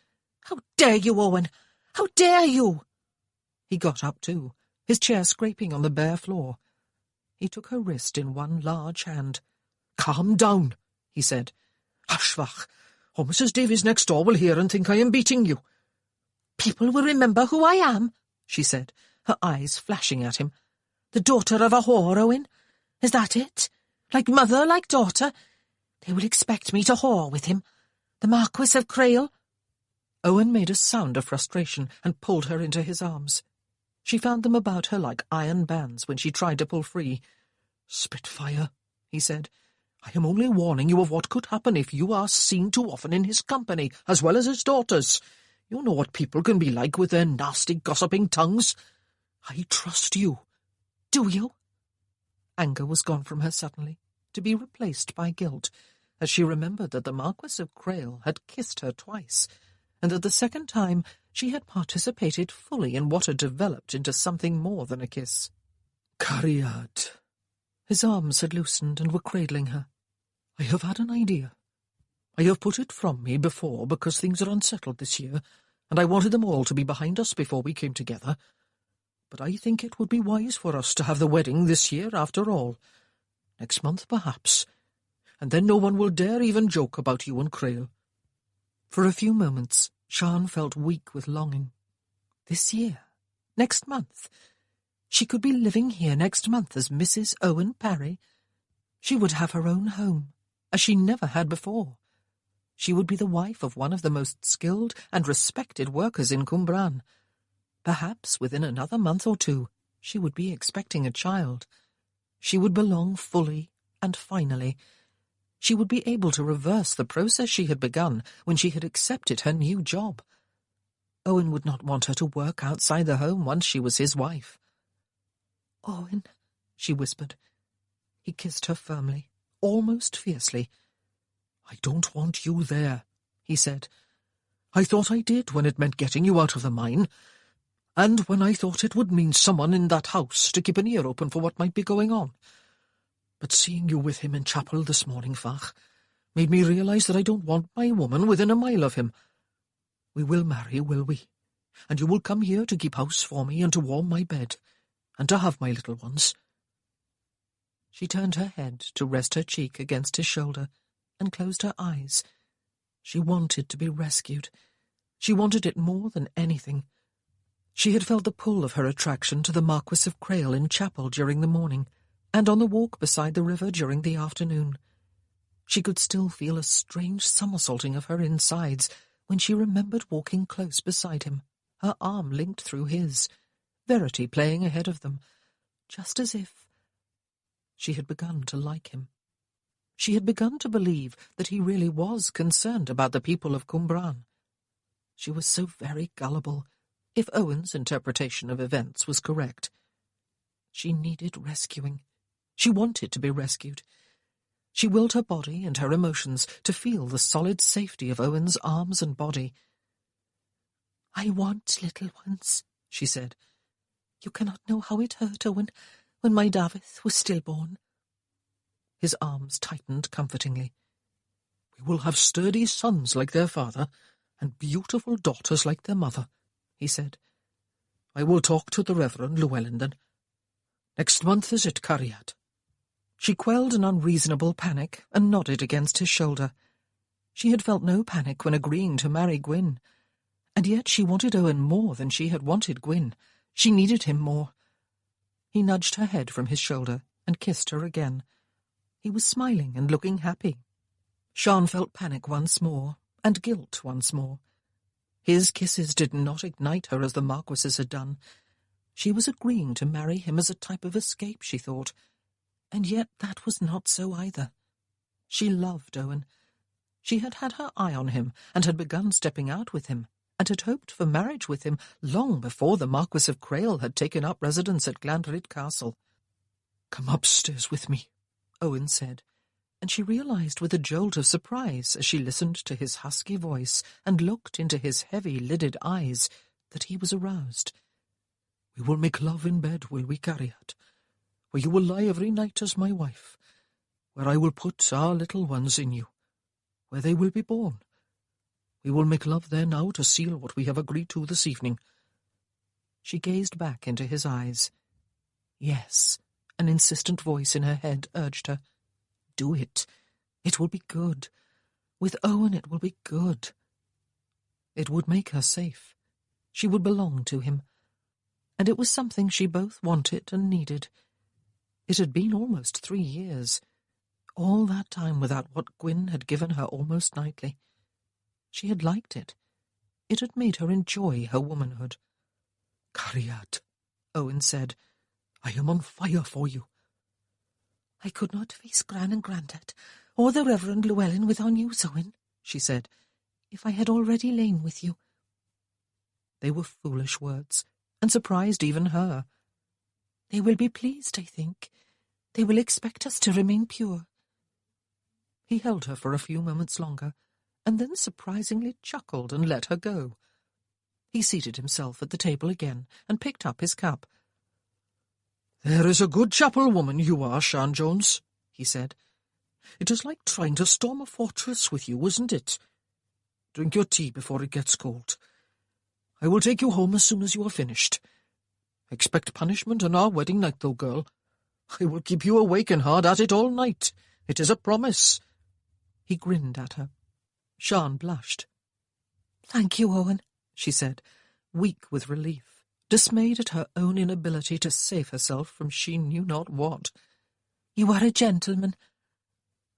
How dare you, Owen? How dare you? He got up too, his chair scraping on the bare floor. He took her wrist in one large hand. Calm down, he said. Hushvach, or Mrs. Davies next door will hear and think I am beating you. People will remember who I am, she said, her eyes flashing at him. The daughter of a whore, Owen. Is that it? Like mother, like daughter? They will expect me to whore with him. The Marquis of Crail. Owen made a sound of frustration and pulled her into his arms. She found them about her like iron bands when she tried to pull free. Spitfire, he said. I am only warning you of what could happen if you are seen too often in his company, as well as his daughters. You know what people can be like with their nasty gossiping tongues. I trust you. Do you? Anger was gone from her suddenly, to be replaced by guilt, as she remembered that the Marquis of Crail had kissed her twice, and that the second time she had participated fully in what had developed into something more than a kiss. Cariad. His arms had loosened and were cradling her. I have had an idea. I have put it from me before because things are unsettled this year, and I wanted them all to be behind us before we came together. But I think it would be wise for us to have the wedding this year after all. Next month, perhaps. And then no one will dare even joke about you and Crail. For a few moments, Sian felt weak with longing. This year? Next month? She could be living here next month as Mrs. Owen Parry. She would have her own home, as she never had before. She would be the wife of one of the most skilled and respected workers in Cumbran. Perhaps within another month or two she would be expecting a child. She would belong fully and finally. She would be able to reverse the process she had begun when she had accepted her new job. Owen would not want her to work outside the home once she was his wife. Owen, she whispered. He kissed her firmly, almost fiercely. I don't want you there, he said. I thought I did when it meant getting you out of the mine, and when I thought it would mean someone in that house to keep an ear open for what might be going on. But seeing you with him in chapel this morning, Fach, made me realize that I don't want my woman within a mile of him. We will marry, will we? And you will come here to keep house for me and to warm my bed, and to have my little ones. She turned her head to rest her cheek against his shoulder and closed her eyes. She wanted to be rescued. She wanted it more than anything. She had felt the pull of her attraction to the Marquis of Crail in chapel during the morning, and on the walk beside the river during the afternoon. She could still feel a strange somersaulting of her insides when she remembered walking close beside him, her arm linked through his, Verity playing ahead of them, just as if she had begun to like him. She had begun to believe that he really was concerned about the people of Cumbran. She was so very gullible, if Owen's interpretation of events was correct. She needed rescuing. She wanted to be rescued. She willed her body and her emotions to feel the solid safety of Owen's arms and body. I want little ones, she said. You cannot know how it hurt, Owen, when my David was stillborn. His arms tightened comfortingly. We will have sturdy sons like their father, and beautiful daughters like their mother, he said. I will talk to the Reverend Llewellyn. Next month is it, Cariad? She quelled an unreasonable panic and nodded against his shoulder. She had felt no panic when agreeing to marry Gwyn, and yet she wanted Owen more than she had wanted Gwyn. She needed him more. He nudged her head from his shoulder and kissed her again. He was smiling and looking happy. Sian felt panic once more, and guilt once more. His kisses did not ignite her as the Marquis's had done. She was agreeing to marry him as a type of escape, she thought, and yet that was not so either. She loved Owen. She had had her eye on him, and had begun stepping out with him, and had hoped for marriage with him long before the Marquis of Crail had taken up residence at Glanryd Castle. "Come upstairs with me," Owen said, and she realized with a jolt of surprise as she listened to his husky voice and looked into his heavy-lidded eyes that he was aroused. "We will make love in bed, will we, Cariad? Where you will lie every night as my wife, where I will put our little ones in you, where they will be born. We will make love there now to seal what we have agreed to this evening." She gazed back into his eyes. Yes, an insistent voice in her head urged her. Do it. It will be good. With Owen it will be good. It would make her safe. She would belong to him, and it was something she both wanted and needed. It had been almost 3 years, all that time without what Gwyn had given her almost nightly. She had liked it. It had made her enjoy her womanhood. "Cariad," Owen said, "I am on fire for you." "I could not face Gran and Grandad, or the Reverend Llewellyn without news, Owen," she said, "if I had already lain with you." They were foolish words, and surprised even her. "They will be pleased, I think. They will expect us to remain pure." He held her for a few moments longer, and then surprisingly chuckled and let her go. He seated himself at the table again and picked up his cup. "There is a good chapel woman you are, Sian Jones," he said. "It is like trying to storm a fortress with you, isn't it? Drink your tea before it gets cold. I will take you home as soon as you are finished. Expect punishment on our wedding night, though, girl. I will keep you awake and hard at it all night. It is a promise." He grinned at her. Sian blushed. "Thank you, Owen," she said, weak with relief, dismayed at her own inability to save herself from she knew not what. "You are a gentleman."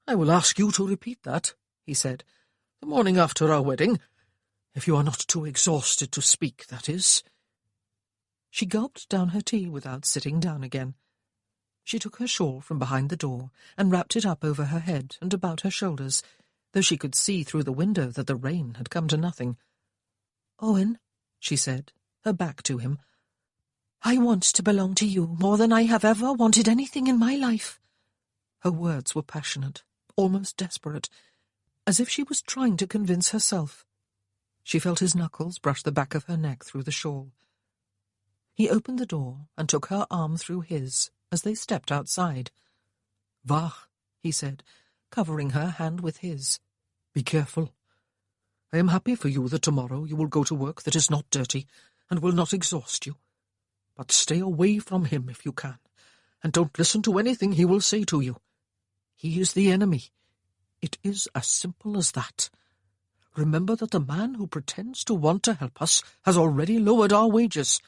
"I will ask you to repeat that," he said, "the morning after our wedding, if you are not too exhausted to speak, that is." She gulped down her tea without sitting down again. She took her shawl from behind the door and wrapped it up over her head and about her shoulders, though she could see through the window that the rain had come to nothing. "Owen," she said, her back to him, "I want to belong to you more than I have ever wanted anything in my life." Her words were passionate, almost desperate, as if she was trying to convince herself. She felt his knuckles brush the back of her neck through the shawl. He opened the door and took her arm through his as they stepped outside. "Wach," he said, covering her hand with his. "Be careful. I am happy for you that tomorrow you will go to work that is not dirty and will not exhaust you. But stay away from him if you can, and don't listen to anything he will say to you. He is the enemy. It is as simple as that. Remember that the man who pretends to want to help us has already lowered our wages."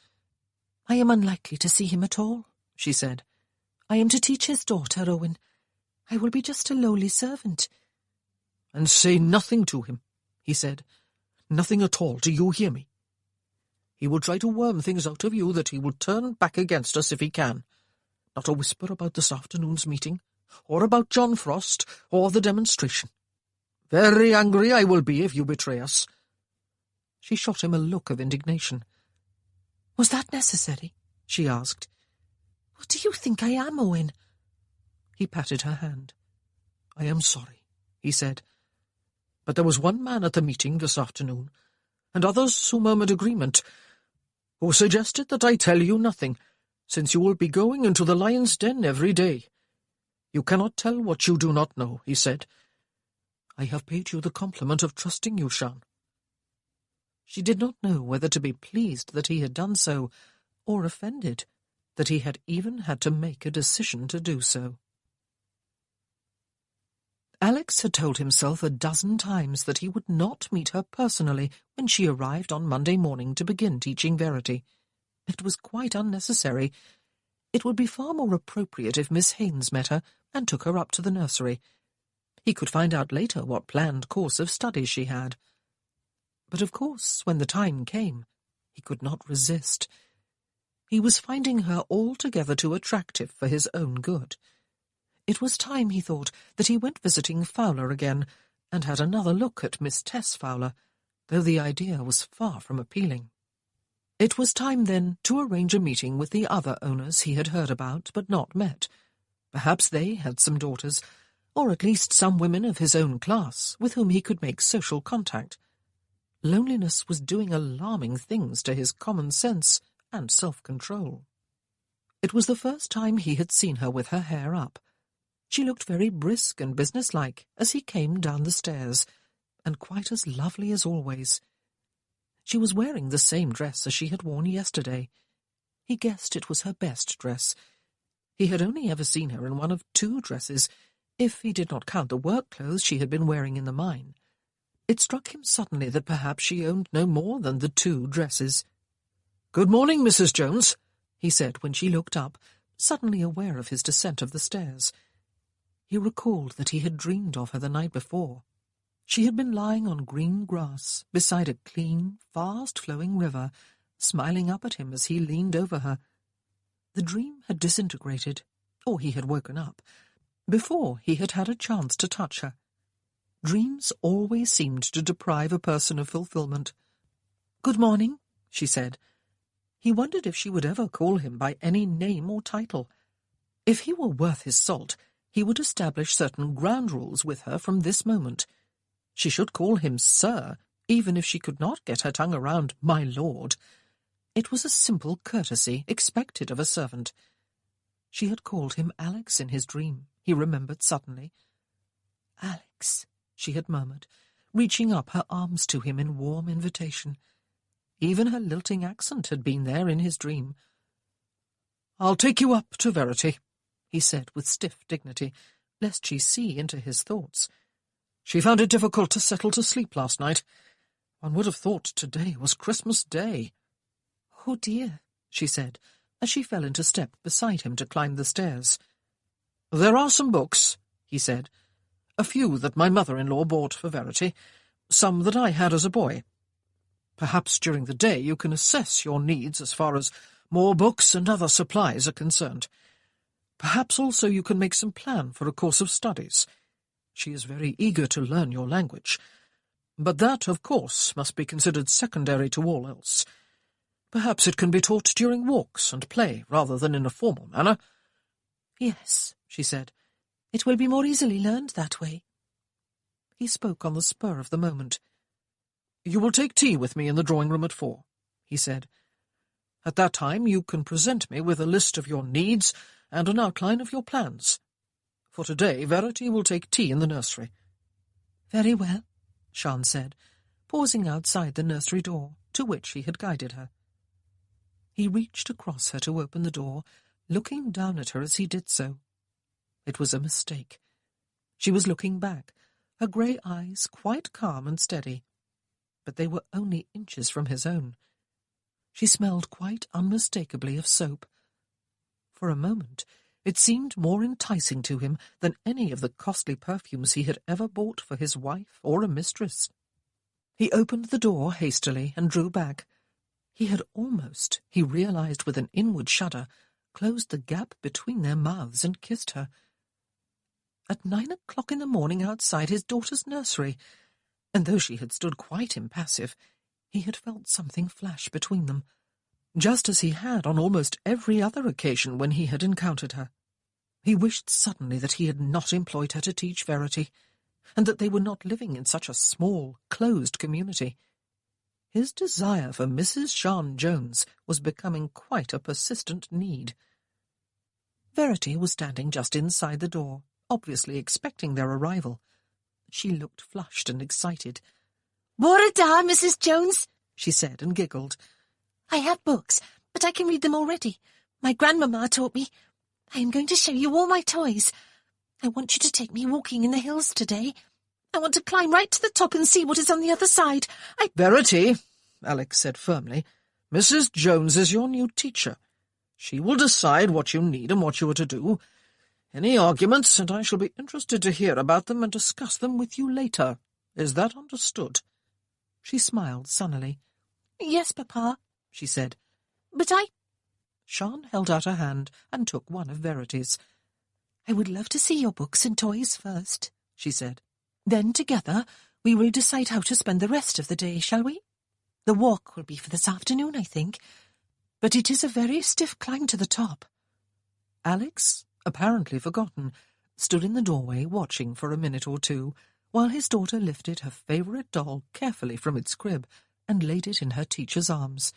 "I am unlikely to see him at all," she said. "I am to teach his daughter, Owen. I will be just a lowly servant." "And say nothing to him," he said. "Nothing at all, do you hear me? He will try to worm things out of you that he will turn back against us if he can. Not a whisper about this afternoon's meeting, or about John Frost, or the demonstration. Very angry I will be if you betray us." She shot him a look of indignation. "Was that necessary?" she asked. "What do you think I am, Owen?" He patted her hand. "I am sorry," he said. "But there was one man at the meeting this afternoon, and others who murmured agreement, who suggested that I tell you nothing, since you will be going into the lion's den every day. You cannot tell what you do not know," he said. "I have paid you the compliment of trusting you, Sian." She did not know whether to be pleased that he had done so, or offended that he had even had to make a decision to do so. Alex had told himself a dozen times that he would not meet her personally when she arrived on Monday morning to begin teaching Verity. It was quite unnecessary. It would be far more appropriate if Miss Haines met her and took her up to the nursery. He could find out later what planned course of study she had. But of course, when the time came, he could not resist. He was finding her altogether too attractive for his own good. It was time, he thought, that he went visiting Fowler again, and had another look at Miss Tess Fowler, though the idea was far from appealing. It was time, then, to arrange a meeting with the other owners he had heard about but not met. Perhaps they had some daughters, or at least some women of his own class, with whom he could make social contact. Loneliness was doing alarming things to his common sense and self-control. It was the first time he had seen her with her hair up. She looked very brisk and businesslike as he came down the stairs, and quite as lovely as always. She was wearing the same dress as she had worn yesterday. He guessed it was her best dress. He had only ever seen her in one of 2 dresses, if he did not count the work clothes she had been wearing in the mine. It struck him suddenly that perhaps she owned no more than the 2 dresses. "Good morning, Mrs. Jones," he said when she looked up, suddenly aware of his descent of the stairs. He recalled that he had dreamed of her the night before. She had been lying on green grass beside a clean, fast-flowing river, smiling up at him as he leaned over her. The dream had disintegrated, or he had woken up, before he had had a chance to touch her. Dreams always seemed to deprive a person of fulfillment. "Good morning," she said. He wondered if she would ever call him by any name or title. If he were worth his salt, he would establish certain ground rules with her from this moment. She should call him Sir, even if she could not get her tongue around "my lord." It was a simple courtesy expected of a servant. She had called him Alex in his dream, he remembered suddenly. "Alex," she had murmured, reaching up her arms to him in warm invitation. Even her lilting accent had been there in his dream. "I'll take you up to Verity," he said with stiff dignity, lest she see into his thoughts. "She found it difficult to settle to sleep last night. One would have thought today was Christmas Day." "Oh dear," she said, as she fell into step beside him to climb the stairs. "There are some books," he said. "A few that my mother-in-law bought for Verity, some that I had as a boy. Perhaps during the day you can assess your needs as far as more books and other supplies are concerned. Perhaps also you can make some plan for a course of studies. She is very eager to learn your language, but that, of course, must be considered secondary to all else. Perhaps it can be taught during walks and play rather than in a formal manner." "Yes," she said. "It will be more easily learned that way." He spoke on the spur of the moment. "You will take tea with me in the drawing-room at 4, he said. "At that time you can present me with a list of your needs and an outline of your plans. For today, Verity will take tea in the nursery." "Very well," Sian said, pausing outside the nursery door, to which he had guided her. He reached across her to open the door, looking down at her as he did so. It was a mistake. She was looking back, her grey eyes quite calm and steady, but they were only inches from his own. She smelled quite unmistakably of soap. For a moment it seemed more enticing to him than any of the costly perfumes he had ever bought for his wife or a mistress. He opened the door hastily and drew back. He had almost, he realized with an inward shudder, closed the gap between their mouths and kissed her. At 9 o'clock in the morning outside his daughter's nursery, and though she had stood quite impassive, he had felt something flash between them, just as he had on almost every other occasion when he had encountered her. He wished suddenly that he had not employed her to teach Verity, and that they were not living in such a small, closed community. His desire for Mrs. Sian Jones was becoming quite a persistent need. Verity was standing just inside the door, obviously expecting their arrival. She looked flushed and excited. "Bore da, Mrs. Jones," she said, and giggled. "I have books, but I can read them already. My grandmamma taught me. I am going to show you all my toys. I want you to take me walking in the hills today. I want to climb right to the top and see what is on the other side. Verity," Alex said firmly, "Mrs. Jones is your new teacher. She will decide what you need and what you are to do. Any arguments, and I shall be interested to hear about them and discuss them with you later. Is that understood?" She smiled sunnily. "Yes, Papa," she said. "But Sian held out a hand and took one of Verity's. "I would love to see your books and toys first," she said. "Then together we will decide how to spend the rest of the day, shall we? The walk will be for this afternoon, I think, but it is a very stiff climb to the top." Alex, apparently forgotten, stood in the doorway watching for a minute or two, while his daughter lifted her favourite doll carefully from its crib and laid it in her teacher's arms.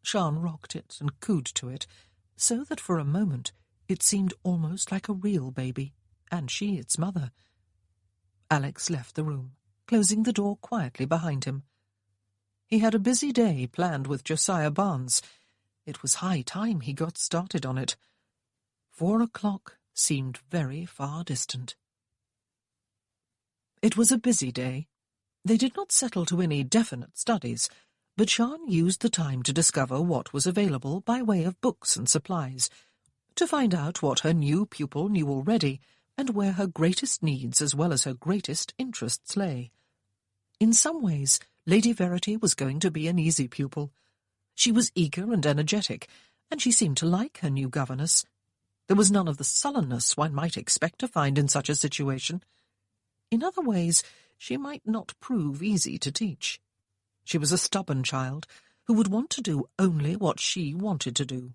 Sian rocked it and cooed to it, so that for a moment it seemed almost like a real baby, and she its mother. Alex left the room, closing the door quietly behind him. He had a busy day planned with Josiah Barnes. It was high time he got started on it. 4 o'clock seemed very far distant. It was a busy day. They did not settle to any definite studies, But Sian used the time to discover what was available by way of books and supplies, to find out what her new pupil knew already and where her greatest needs as well as her greatest interests lay. In some ways, Lady Verity was going to be an easy pupil. She was eager and energetic, and she seemed to like her new governess. There was none of the sullenness one might expect to find in such a situation. In other ways, she might not prove easy to teach. She was a stubborn child who would want to do only what she wanted to do.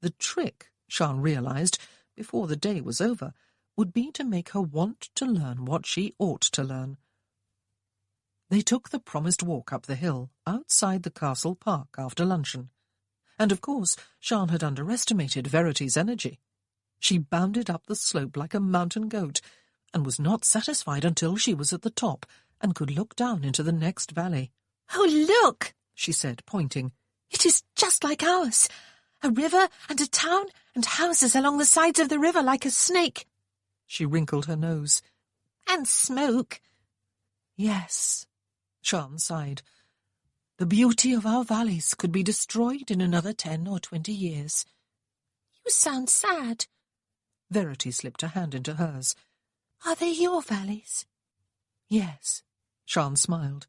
The trick, Sian realized, before the day was over, would be to make her want to learn what she ought to learn. They took the promised walk up the hill, outside the castle park after luncheon. And of course, Sian had underestimated Verity's energy. She bounded up the slope like a mountain goat, and was not satisfied until she was at the top and could look down into the next valley. "Oh, look!" she said, pointing. "It is just like ours. A river and a town and houses along the sides of the river like a snake." She wrinkled her nose. "And smoke." "Yes," Sian sighed. "The beauty of our valleys could be destroyed in another 10 or 20 years. "You sound sad." Verity slipped a hand into hers. "Are they your valleys?" "Yes," Sian smiled.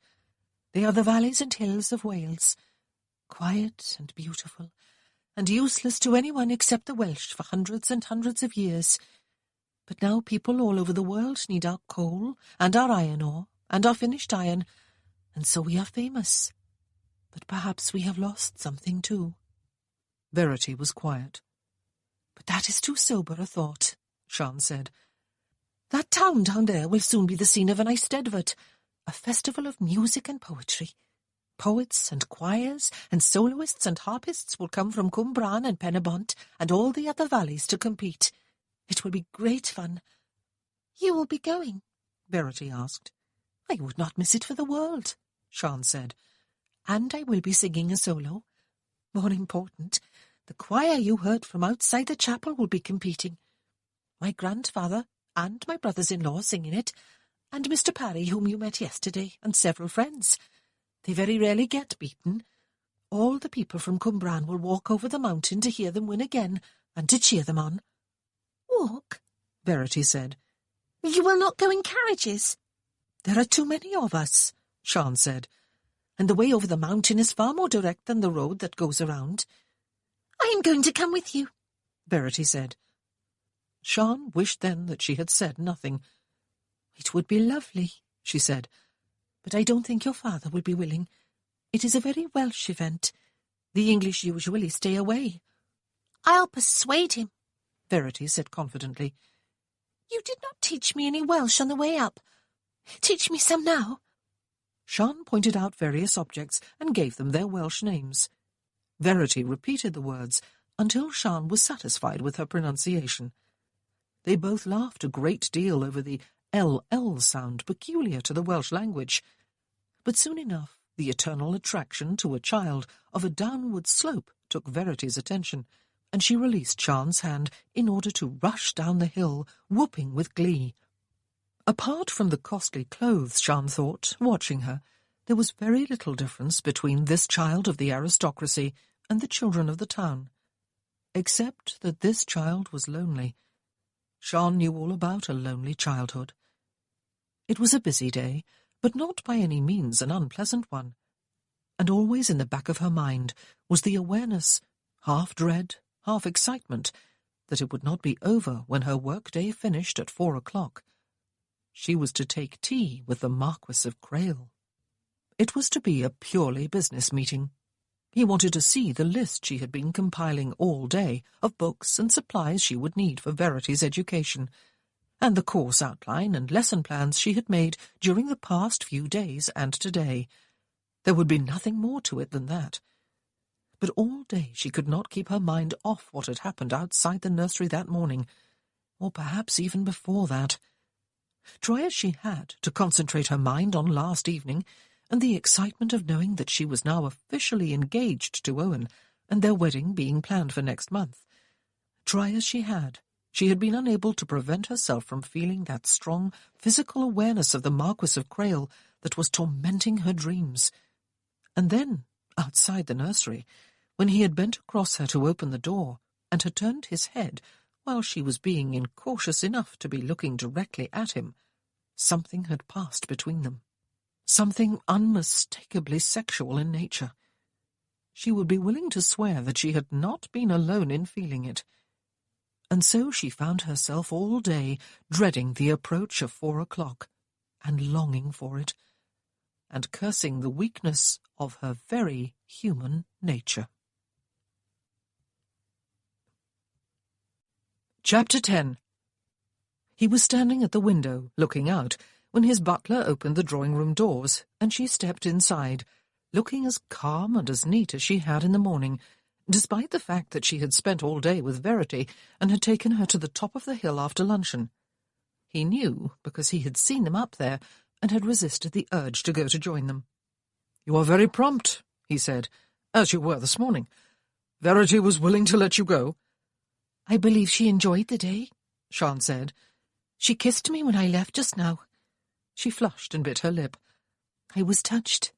"They are the valleys and hills of Wales, quiet and beautiful, and useless to anyone except the Welsh for hundreds and hundreds of years. But now people all over the world need our coal and our iron ore and our finished iron, and so we are famous. But perhaps we have lost something too." Verity was quiet. "But that is too sober a thought," Sian said. "That town down there will soon be the scene of an Eisteddfod, a festival of music and poetry. Poets and choirs and soloists and harpists will come from Cwm Bran and Pen-y-bont and all the other valleys to compete. It will be great fun." "You will be going?" Verity asked. "I would not miss it for the world," Sian said. "And I will be singing a solo. More important, the choir you heard from outside the chapel will be competing. My grandfather and my brothers-in-law sing in it, and Mr. Parry, whom you met yesterday, and several friends. They very rarely get beaten. All the people from Cwm Bran will walk over the mountain to hear them win again, and to cheer them on." "Walk?" Verity said. "You will not go in carriages?" "There are too many of us," Sian said, "and the way over the mountain is far more direct than the road that goes around." "I am going to come with you," Verity said. Sian wished then that she had said nothing. "It would be lovely," she said, "but I don't think your father will be willing. It is a very Welsh event. The English usually stay away." "I'll persuade him," Verity said confidently. "You did not teach me any Welsh on the way up. Teach me some now." Sian pointed out various objects and gave them their Welsh names. Verity repeated the words until Sian was satisfied with her pronunciation. They both laughed a great deal over the LL sound peculiar to the Welsh language. But soon enough the eternal attraction to a child of a downward slope took Verity's attention, and she released Sian's hand in order to rush down the hill, whooping with glee. Apart from the costly clothes, Sian thought, watching her, there was very little difference between this child of the aristocracy and the children of the town, except that this child was lonely. Sian knew all about a lonely childhood. It was a busy day, but not by any means an unpleasant one, and always in the back of her mind was the awareness, half dread, half excitement, that it would not be over when her work-day finished at 4 o'clock. She was to take tea with the Marquis of Crail. It was to be a purely business meeting. He wanted to see the list she had been compiling all day of books and supplies she would need for Verity's education, and the course outline and lesson plans she had made during the past few days and today. There would be nothing more to it than that. But all day she could not keep her mind off what had happened outside the nursery that morning, or perhaps even before that. Try as she had to concentrate her mind on last evening, and the excitement of knowing that she was now officially engaged to Owen, and their wedding being planned for next month. Try as she had been unable to prevent herself from feeling that strong physical awareness of the Marquis of Crail that was tormenting her dreams. And then Outside the nursery, when he had bent across her to open the door and had turned his head while she was being incautious enough to be looking directly at him, something had passed between them. Something unmistakably sexual in nature. She would be willing to swear that she had not been alone in feeling it. And so she found herself all day dreading the approach of 4 o'clock, and longing for it, and cursing the weakness of her very human nature. Chapter 10. He was standing at the window, looking out, when his butler opened the drawing-room doors, and she stepped inside, looking as calm and as neat as she had in the morning, despite the fact that she had spent all day with Verity and had taken her to the top of the hill after luncheon. He knew, because he had seen them up there, and had resisted the urge to go to join them. "You are very prompt," he said, "as you were this morning. Verity was willing to let you go." "I believe she enjoyed the day," Sian said. "She kissed me when I left just now." She flushed and bit her lip. "I was touched."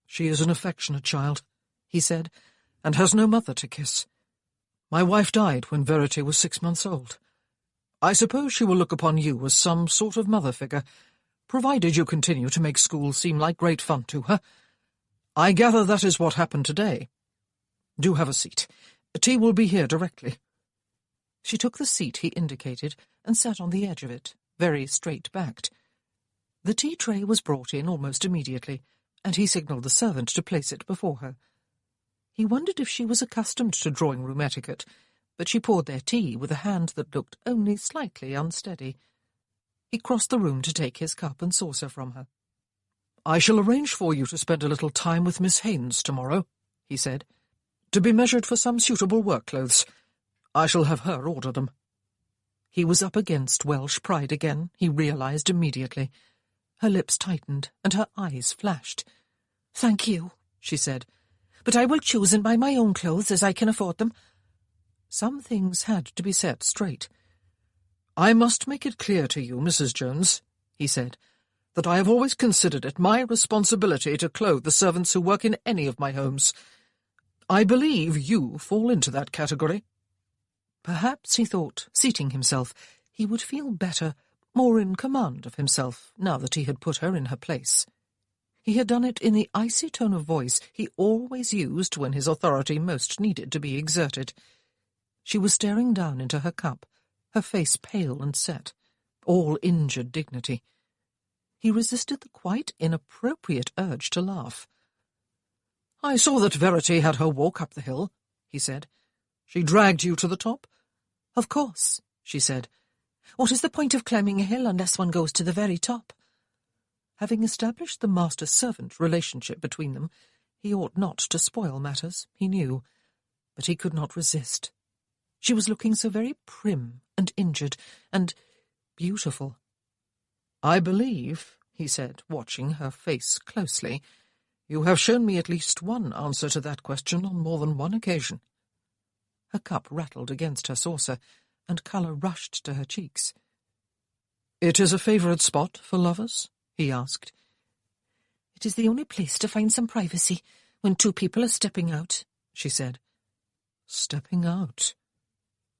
"She is an affectionate child," he said, "and has no mother to kiss. My wife died when Verity was 6 months old. I suppose she will look upon you as some sort of mother figure, provided you continue to make school seem like great fun to her. I gather that is what happened today. Do have a seat. Tea will be here directly." She took the seat he indicated and sat on the edge of it, very straight-backed. The tea tray was brought in almost immediately, and he signalled the servant to place it before her. He wondered if she was accustomed to drawing-room etiquette, but she poured their tea with a hand that looked only slightly unsteady. He crossed the room to take his cup and saucer from her. "I shall arrange for you to spend a little time with Miss Haynes tomorrow," he said, "to be measured for some suitable work clothes. I shall have her order them." He was up against Welsh pride again, he realized immediately. Her lips tightened, and her eyes flashed. "Thank you," she said, "but I will choose and buy my own clothes as I can afford them." Some things had to be set straight. "I must make it clear to you, Mrs. Jones," he said, "that I have always considered it my responsibility to clothe the servants who work in any of my homes. I believe you fall into that category." Perhaps, he thought, seating himself, he would feel better, more in command of himself, now that he had put her in her place. He had done it in the icy tone of voice he always used when his authority most needed to be exerted. She was staring down into her cup, her face pale and set, all injured dignity. He resisted the quite inappropriate urge to laugh. "I saw that Verity had her walk up the hill," he said. "She dragged you to the top?" "Of course," she said. "What is the point of climbing a hill unless one goes to the very top?" Having established the master-servant relationship between them, he ought not to spoil matters, he knew, but he could not resist. She was looking so very prim and injured and beautiful. "I believe," he said, watching her face closely, "you have shown me at least one answer to that question on more than one occasion." Her cup rattled against her saucer, and colour rushed to her cheeks. "It is a favourite spot for lovers?" he asked. "It is the only place to find some privacy when two people are stepping out," she said. "Stepping out?"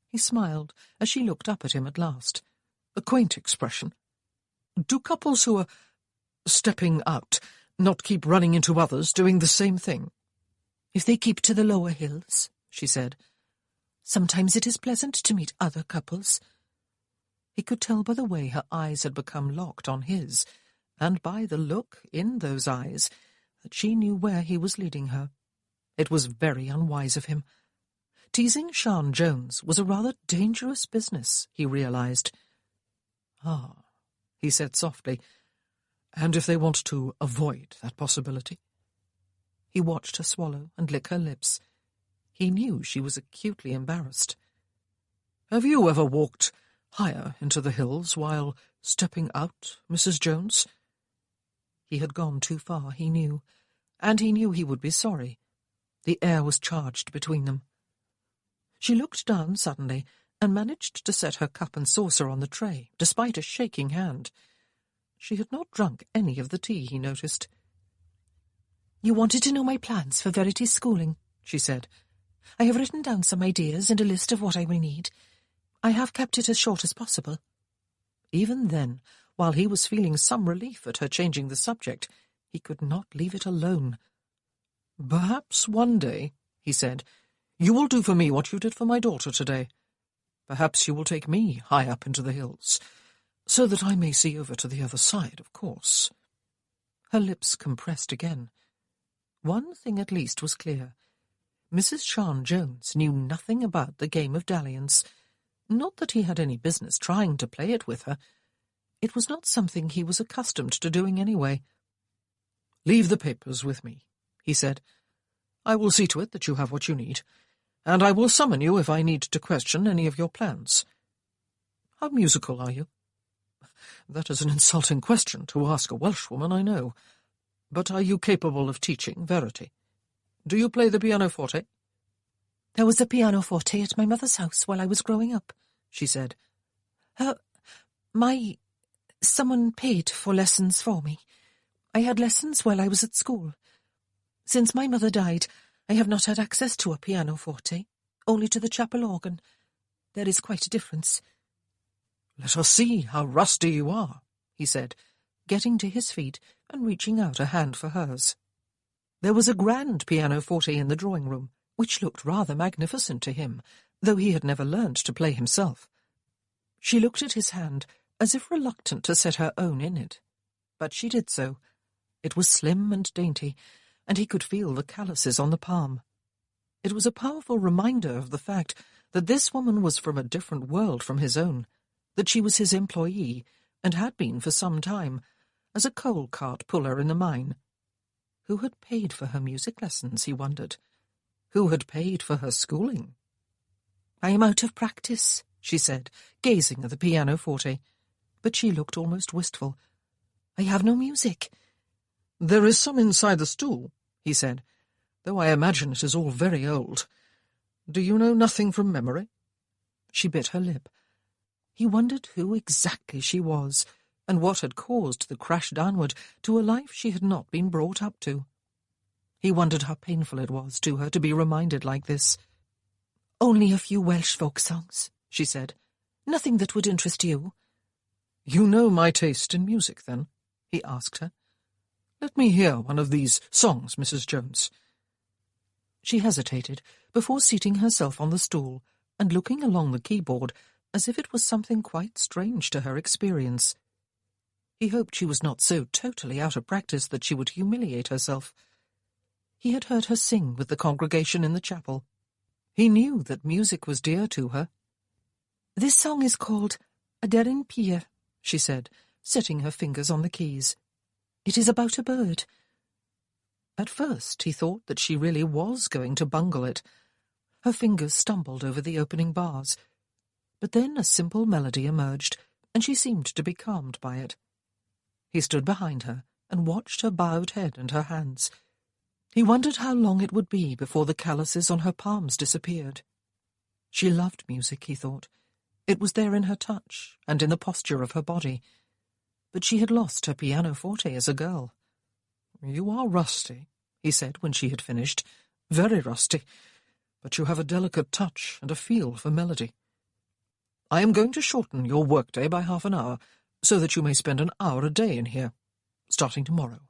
He smiled as she looked up at him at last. A quaint expression. Do couples who are stepping out not keep running into others doing the same thing? "If they keep to the lower hills," she said. "Sometimes it is pleasant to meet other couples." He could tell by the way her eyes had become locked on his, and by the look in those eyes, that she knew where he was leading her. It was very unwise of him. Teasing Sian Jones was a rather dangerous business, he realized. "Ah," he said softly, "and if they want to avoid that possibility?" He watched her swallow and lick her lips. He knew she was acutely embarrassed. "Have you ever walked higher into the hills while stepping out, Mrs. Jones?" He had gone too far, he knew, and he knew he would be sorry. The air was charged between them. She looked down suddenly and managed to set her cup and saucer on the tray, despite a shaking hand. She had not drunk any of the tea, he noticed. "You wanted to know my plans for Verity's schooling," she said. "I have written down some ideas and a list of what I will need. I have kept it as short as possible." Even then, while he was feeling some relief at her changing the subject, he could not leave it alone. "Perhaps one day," he said, "you will do for me what you did for my daughter today. Perhaps you will take me high up into the hills, so that I may see over to the other side, of course." Her lips compressed again. One thing at least was clear. Mrs. Sian Jones knew nothing about the game of dalliance. Not that he had any business trying to play it with her. It was not something he was accustomed to doing anyway. "Leave the papers with me," he said. "I will see to it that you have what you need, and I will summon you if I need to question any of your plans. How musical are you? That is an insulting question to ask a Welshwoman, I know. But are you capable of teaching Verity? Do you play the pianoforte?" "There was a pianoforte at my mother's house while I was growing up," she said. Someone paid for lessons for me. I had lessons while I was at school. Since my mother died, I have not had access to a pianoforte, only to the chapel organ. There is quite a difference." "Let us see how rusty you are," he said, getting to his feet and reaching out a hand for hers. There was a grand pianoforte in the drawing-room, which looked rather magnificent to him, though he had never learned to play himself. She looked at his hand, as if reluctant to set her own in it. But she did so. It was slim and dainty, and he could feel the calluses on the palm. It was a powerful reminder of the fact that this woman was from a different world from his own, that she was his employee, and had been for some time, as a coal cart puller in the mine. Who had paid for her music lessons, he wondered? Who had paid for her schooling? "I am out of practice," she said, gazing at the pianoforte. But she looked almost wistful. "I have no music." "There is some inside the stool," he said, "though I imagine it is all very old. Do you know nothing from memory?" She bit her lip. He wondered who exactly she was, and what had caused the crash downward to a life she had not been brought up to. He wondered how painful it was to her to be reminded like this. "Only a few Welsh folk songs," she said. "Nothing that would interest you." "You know my taste in music, then?" he asked her. "Let me hear one of these songs, Mrs. Jones." She hesitated before seating herself on the stool and looking along the keyboard as if it was something quite strange to her experience. He hoped she was not so totally out of practice that she would humiliate herself. He had heard her sing with the congregation in the chapel. He knew that music was dear to her. "This song is called Aderyn Pier," she said, setting her fingers on the keys. "It is about a bird." At first he thought that she really was going to bungle it. Her fingers stumbled over the opening bars. But then a simple melody emerged, and she seemed to be calmed by it. He stood behind her and watched her bowed head and her hands. He wondered how long it would be before the calluses on her palms disappeared. She loved music, he thought. It was there in her touch and in the posture of her body. But she had lost her pianoforte as a girl. "You are rusty," he said when she had finished. "Very rusty. But you have a delicate touch and a feel for melody. I am going to shorten your workday by half an hour, so that you may spend an hour a day in here, starting tomorrow.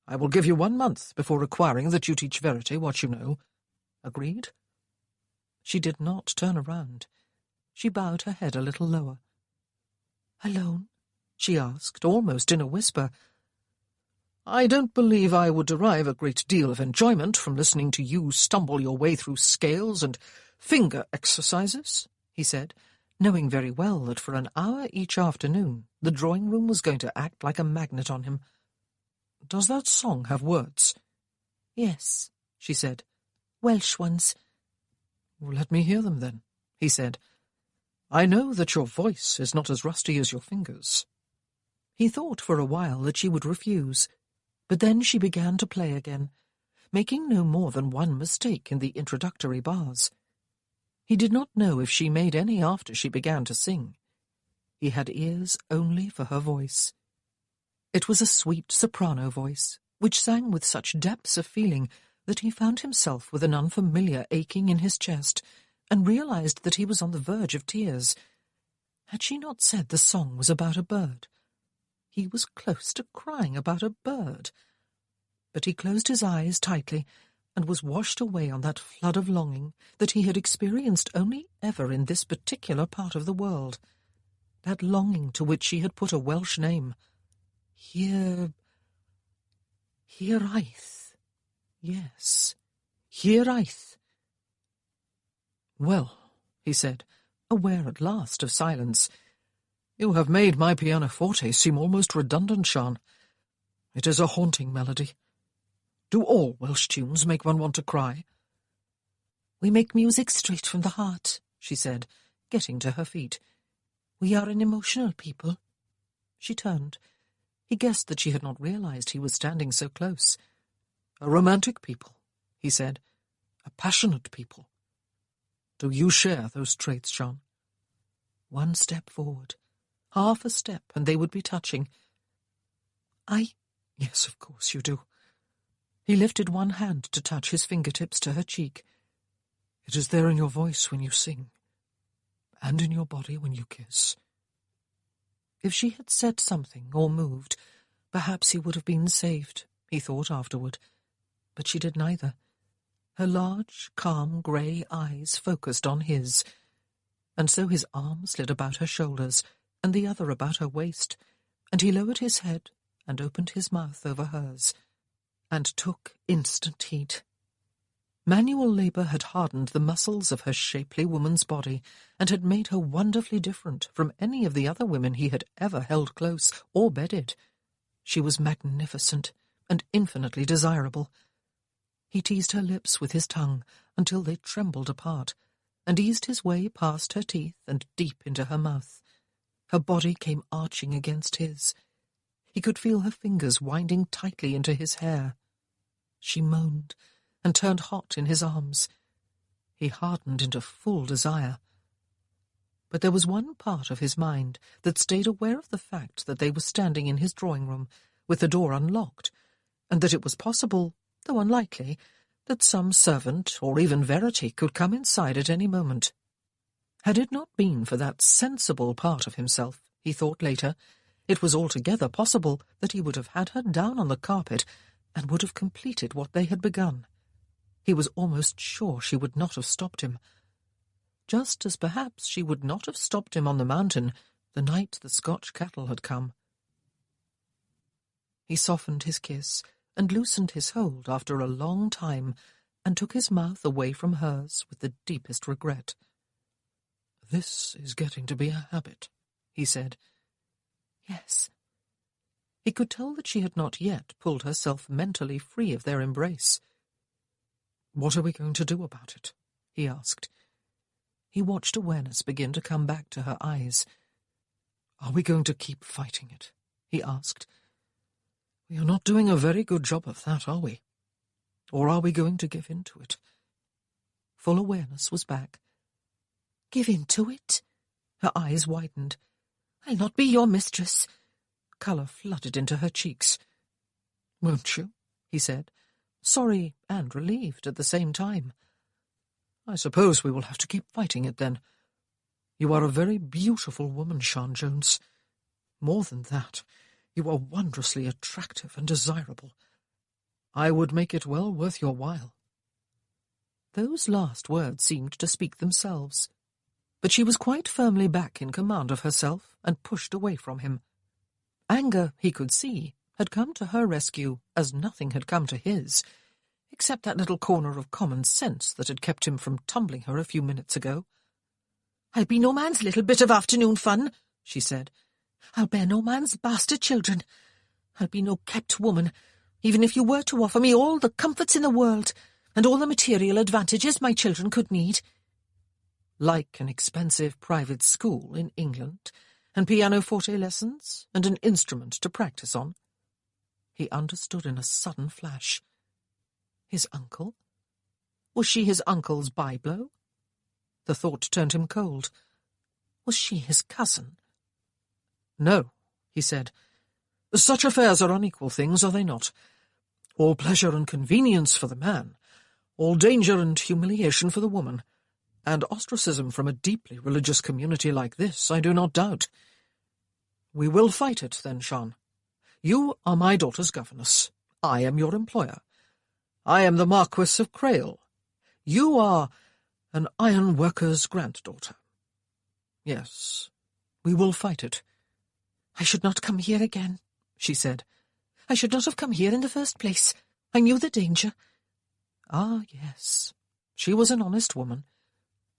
I will give you 1 month before requiring that you teach Verity what you know. Agreed?" She did not turn around. She bowed her head a little lower. "Alone?" she asked, almost in a whisper. "I don't believe I would derive a great deal of enjoyment from listening to you stumble your way through scales and finger exercises," he said, knowing very well that for an hour each afternoon the drawing-room was going to act like a magnet on him. "Does that song have words?" "Yes," she said. "Welsh ones." "Let me hear them, then," he said. "I know that your voice is not as rusty as your fingers." He thought for a while that she would refuse, but then she began to play again, making no more than one mistake in the introductory bars. He did not know if she made any after she began to sing. He had ears only for her voice. It was a sweet soprano voice, which sang with such depths of feeling that he found himself with an unfamiliar aching in his chest, and realized that he was on the verge of tears. Had she not said the song was about a bird? He was close to crying about a bird. But he closed his eyes tightly and was washed away on that flood of longing that he had experienced only ever in this particular part of the world, that longing to which she had put a Welsh name. Hiraeth. Yes, Hiraeth. "Well," he said, aware at last of silence, "you have made my pianoforte seem almost redundant, Sian. It is a haunting melody. Do all Welsh tunes make one want to cry?" "We make music straight from the heart," she said, getting to her feet. "We are an emotional people." She turned. He guessed that she had not realized he was standing so close. "A romantic people," he said. "A passionate people. Do you share those traits, Sian?" One step forward. Half a step, and they would be touching. Yes, of course you do." He lifted one hand to touch his fingertips to her cheek. "It is there in your voice when you sing, and in your body when you kiss." If she had said something or moved, perhaps he would have been saved, he thought afterward. But she did neither. Her large, calm, grey eyes focused on his, and so his arm slid about her shoulders, and the other about her waist, and he lowered his head and opened his mouth over hers, and took instant heat. Manual labour had hardened the muscles of her shapely woman's body, and had made her wonderfully different from any of the other women he had ever held close or bedded. She was magnificent and infinitely desirable. He teased her lips with his tongue until they trembled apart, and eased his way past her teeth and deep into her mouth. Her body came arching against his. He could feel her fingers winding tightly into his hair. She moaned and turned hot in his arms. He hardened into full desire. But there was one part of his mind that stayed aware of the fact that they were standing in his drawing-room, with the door unlocked, and that it was possible, though unlikely, that some servant, or even Verity, could come inside at any moment. Had it not been for that sensible part of himself, he thought later, it was altogether possible that he would have had her down on the carpet and would have completed what they had begun. He was almost sure she would not have stopped him. Just as perhaps she would not have stopped him on the mountain the night the Scotch cattle had come. He softened his kiss and loosened his hold after a long time, and took his mouth away from hers with the deepest regret. "This is getting to be a habit," he said. Yes. He could tell that she had not yet pulled herself mentally free of their embrace. "What are we going to do about it?" he asked. He watched awareness begin to come back to her eyes. "Are we going to keep fighting it?" he asked. "We are not doing a very good job of that, are we? Or are we going to give in to it?" Full awareness was back. "Give in to it?" Her eyes widened. "I'll not be your mistress." Colour flooded into her cheeks. "Won't you?" he said, sorry and relieved at the same time. "I suppose we will have to keep fighting it, then. You are a very beautiful woman, Sian Jones. More than that, you are wondrously attractive and desirable. I would make it well worth your while." Those last words seemed to speak themselves. But she was quite firmly back in command of herself and pushed away from him. Anger, he could see, had come to her rescue as nothing had come to his, except that little corner of common sense that had kept him from tumbling her a few minutes ago. "I'll be no man's little bit of afternoon fun," she said. "I'll bear no man's bastard children. I'll be no kept woman, even if you were to offer me all the comforts in the world and all the material advantages my children could need." Like an expensive private school in England, and pianoforte lessons, and an instrument to practice on. He understood in a sudden flash. His uncle? Was she his uncle's byblow? The thought turned him cold. Was she his cousin? "No," he said. "Such affairs are unequal things, are they not? All pleasure and convenience for the man, all danger and humiliation for the woman, and ostracism from a deeply religious community like this, I do not doubt. We will fight it, then, Sean. You are my daughter's governess. I am your employer. I am the Marquis of Crail. You are an ironworker's granddaughter. Yes, we will fight it. I should not come here again, she said. I should not have come here in the first place. I knew the danger. Ah, yes, she was an honest woman.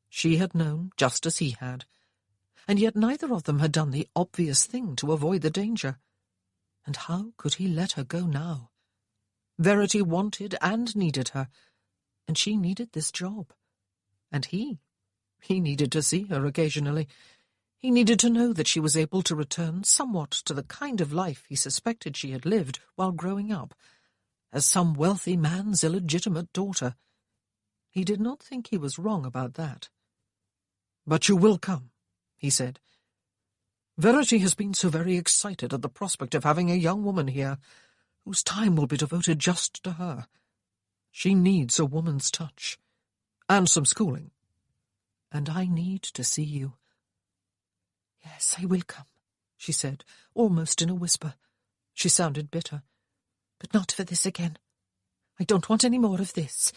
She had known just as he had, and yet neither of them had done the obvious thing to avoid the danger. And how could he let her go now? Verity wanted and needed her, and she needed this job. And he needed to see her occasionally. He needed to know that she was able to return somewhat to the kind of life he suspected she had lived while growing up, as some wealthy man's illegitimate daughter. He did not think he was wrong about that. "But you will come," he said. "Verity has been so very excited at the prospect of having a young woman here, whose time will be devoted just to her. She needs a woman's touch, and some schooling. And I need to see you." "Yes, I will come," she said, almost in a whisper. She sounded bitter. "But not for this again. I don't want any more of this."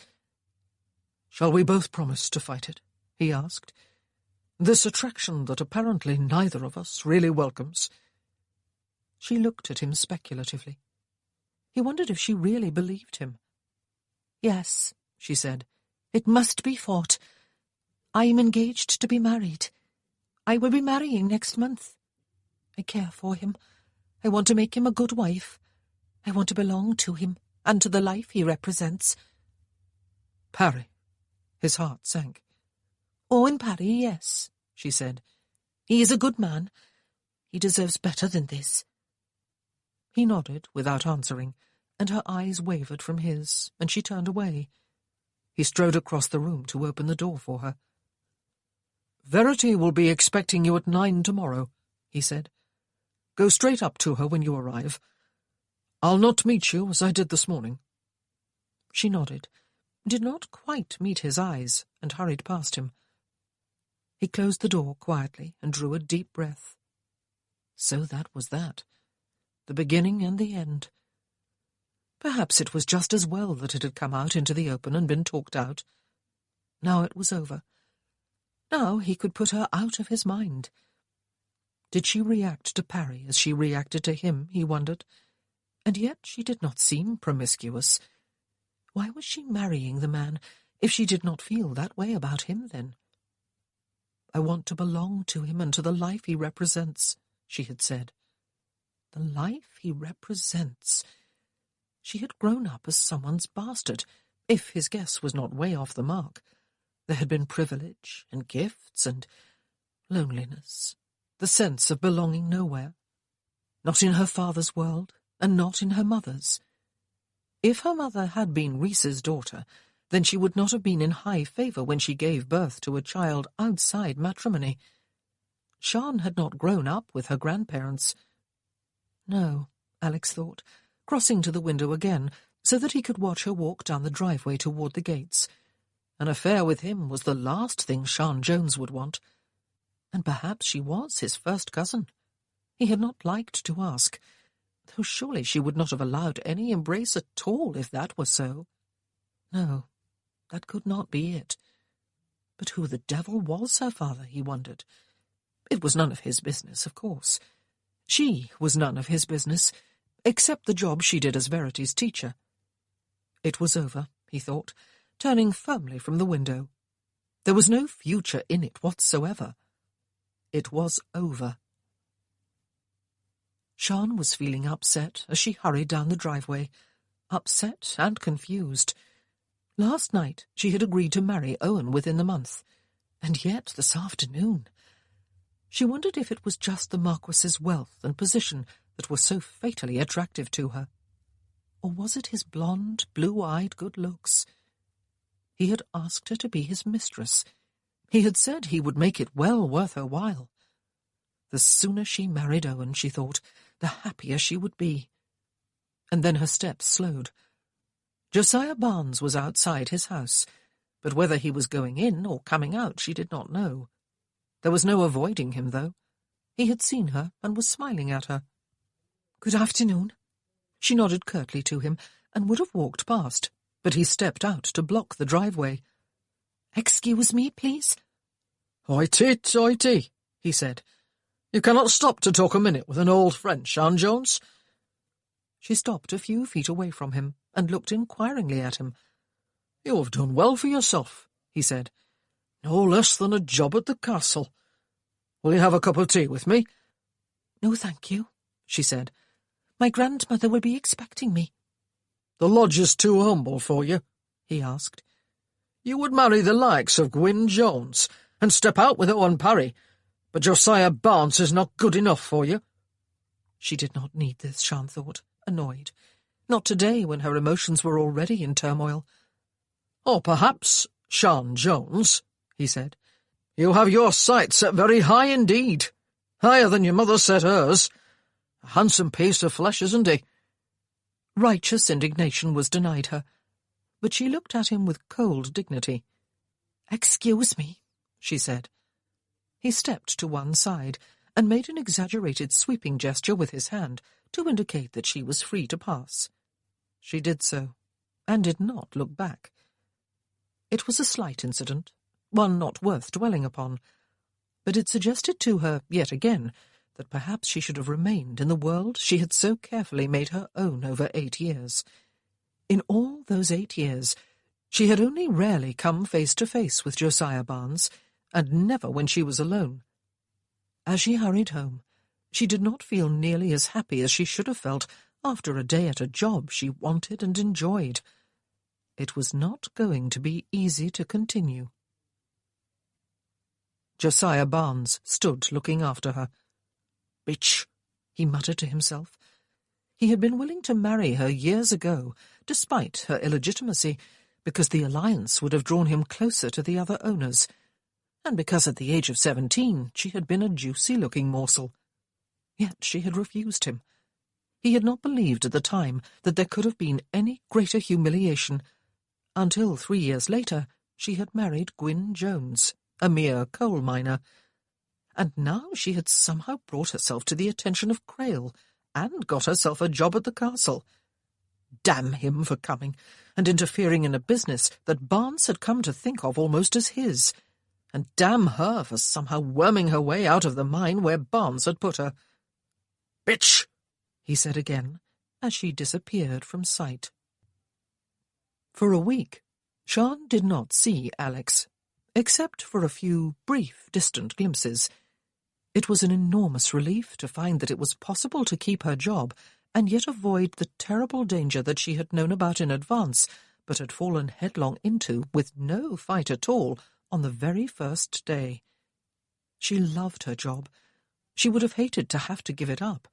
"Shall we both promise to fight it?" he asked. "This attraction that apparently neither of us really welcomes." She looked at him speculatively. He wondered if she really believed him. "Yes," she said, "it must be fought. I am engaged to be married. I will be marrying next month. I care for him. I want to make him a good wife. I want to belong to him and to the life he represents." "Parry." His heart sank. "Owen Parry, yes," she said. "He is a good man. He deserves better than this." He nodded without answering, and her eyes wavered from his, and she turned away. He strode across the room to open the door for her. "Verity will be expecting you at 9 tomorrow," he said. "Go straight up to her when you arrive. I'll not meet you as I did this morning." She nodded, did not quite meet his eyes, and hurried past him. He closed the door quietly and drew a deep breath. So that was that. The beginning and the end. Perhaps it was just as well that it had come out into the open and been talked out. Now it was over. Now he could put her out of his mind. Did she react to Parry as she reacted to him, he wondered? And yet she did not seem promiscuous. Why was she marrying the man if she did not feel that way about him, then? "I want to belong to him and to the life he represents," she had said. The life he represents. She had grown up as someone's bastard, if his guess was not way off the mark. There had been privilege and gifts and loneliness, the sense of belonging nowhere. Not in her father's world, and not in her mother's. If her mother had been Reese's daughter, then she would not have been in high favour when she gave birth to a child outside matrimony. Sian had not grown up with her grandparents. No, Alex thought, crossing to the window again, so that he could watch her walk down the driveway toward the gates. An affair with him was the last thing Sian Jones would want. And perhaps she was his first cousin. He had not liked to ask, though surely she would not have allowed any embrace at all if that were so. No, that could not be it. But who the devil was her father, he wondered. It was none of his business, of course. She was none of his business, except the job she did as Verity's teacher. It was over, he thought, turning firmly from the window. There was no future in it whatsoever. It was over. Sian was feeling upset as she hurried down the driveway, upset and confused. Last night she had agreed to marry Owen within the month, and yet this afternoon... She wondered if it was just the Marquis's wealth and position that were so fatally attractive to her. Or was it his blonde, blue-eyed good looks? He had asked her to be his mistress. He had said he would make it well worth her while. The sooner she married Owen, she thought, the happier she would be. And then her steps slowed. Josiah Barnes was outside his house, but whether he was going in or coming out she did not know. There was no avoiding him, though. He had seen her and was smiling at her. "Good afternoon." She nodded curtly to him and would have walked past, but he stepped out to block the driveway. "Excuse me, please." "Hoity-toity," he said. "You cannot stop to talk a minute with an old friend, Shan Jones." She stopped a few feet away from him and looked inquiringly at him. "You have done well for yourself," he said. "No less than a job at the castle. Will you have a cup of tea with me?" "No, thank you," she said. "My grandmother will be expecting me." "The lodge is too humble for you?" he asked. "You would marry the likes of Gwyn Jones and step out with Owen Parry, but Josiah Barnes is not good enough for you." She did not need this, Shan thought, annoyed. Not today, when her emotions were already in turmoil. "Or perhaps, Shan Jones," he said, "you have your sights set very high indeed, higher than your mother set hers. A handsome piece of flesh, isn't he?" Righteous indignation was denied her, but she looked at him with cold dignity. "Excuse me," she said. He stepped to one side and made an exaggerated sweeping gesture with his hand to indicate that she was free to pass. She did so, and did not look back. It was a slight incident, one not worth dwelling upon, but it suggested to her, yet again, that perhaps she should have remained in the world she had so carefully made her own over 8 years. In all those 8 years, she had only rarely come face to face with Josiah Barnes, and never when she was alone. As she hurried home, she did not feel nearly as happy as she should have felt after a day at a job she wanted and enjoyed. It was not going to be easy to continue. Josiah Barnes stood looking after her. "Bitch," he muttered to himself. He had been willing to marry her years ago, despite her illegitimacy, because the alliance would have drawn him closer to the other owners, and because at the age of 17 she had been a juicy-looking morsel. Yet she had refused him. He had not believed at the time that there could have been any greater humiliation, until 3 years later she had married Gwyn Jones, a mere coal miner. And now she had somehow brought herself to the attention of Crail, and got herself a job at the castle. Damn him for coming and interfering in a business that Barnes had come to think of almost as his, and damn her for somehow worming her way out of the mine where Barnes had put her. "Bitch!" he said again, as she disappeared from sight. For a week, Shan did not see Alex, except for a few brief, distant glimpses. It was an enormous relief to find that it was possible to keep her job and yet avoid the terrible danger that she had known about in advance, but had fallen headlong into with no fight at all on the very first day. She loved her job. She would have hated to have to give it up,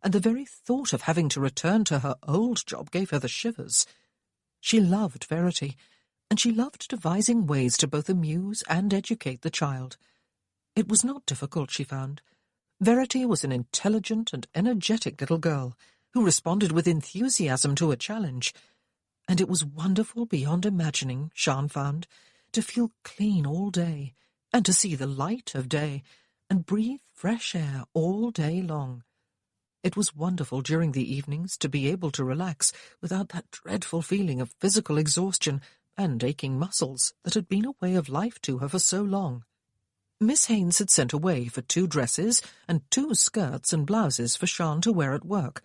and the very thought of having to return to her old job gave her the shivers. She loved Verity, and she loved devising ways to both amuse and educate the child. It was not difficult, she found. Verity was an intelligent and energetic little girl who responded with enthusiasm to a challenge, and it was wonderful beyond imagining, Shan found, to feel clean all day, and to see the light of day, and breathe fresh air all day long. It was wonderful during the evenings to be able to relax without that dreadful feeling of physical exhaustion and aching muscles that had been a way of life to her for so long. Miss Haines had sent away for 2 dresses and 2 skirts and blouses for Shan to wear at work.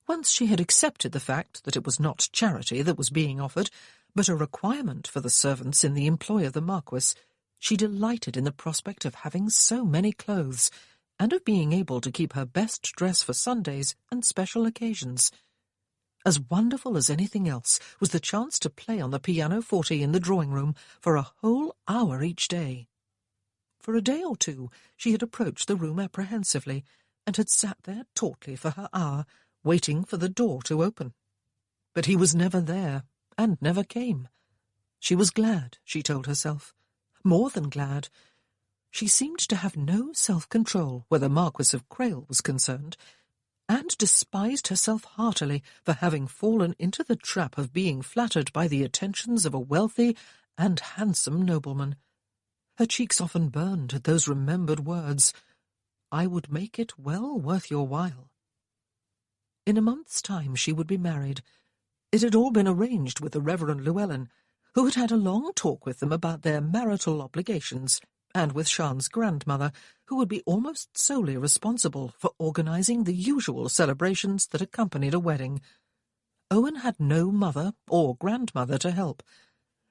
Once she had accepted the fact that it was not charity that was being offered, but a requirement for the servants in the employ of the Marquis, she delighted in the prospect of having so many clothes, and of being able to keep her best dress for Sundays and special occasions. As wonderful as anything else was the chance to play on the pianoforte in the drawing-room for a whole hour each day. For a day or 2 she had approached the room apprehensively, and had sat there tautly for her hour, waiting for the door to open. But he was never there, and never came. She was glad, she told herself. More than glad. She seemed to have no self-control where the Marquis of Crail was concerned, and despised herself heartily for having fallen into the trap of being flattered by the attentions of a wealthy and handsome nobleman. Her cheeks often burned at those remembered words, "I would make it well worth your while." In a month's time she would be married. It had all been arranged with the Reverend Llewellyn, who had had a long talk with them about their marital obligations, and with Sian's grandmother, who would be almost solely responsible for organising the usual celebrations that accompanied a wedding. Owen had no mother or grandmother to help,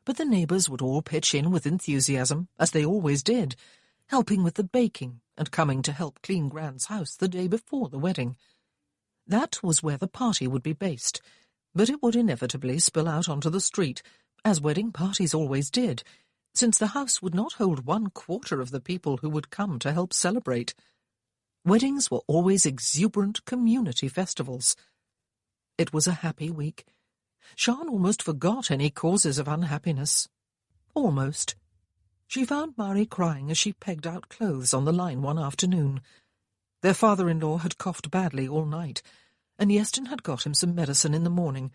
but the neighbours would all pitch in with enthusiasm, as they always did, helping with the baking and coming to help clean Gran's house the day before the wedding. That was where the party would be based, but it would inevitably spill out onto the street, as wedding parties always did, since the house would not hold 1/4 of the people who would come to help celebrate. Weddings were always exuberant community festivals. It was a happy week. Sian almost forgot any causes of unhappiness. Almost. She found Mary crying as she pegged out clothes on the line one afternoon. Their father-in-law had coughed badly all night, and Yeston had got him some medicine in the morning,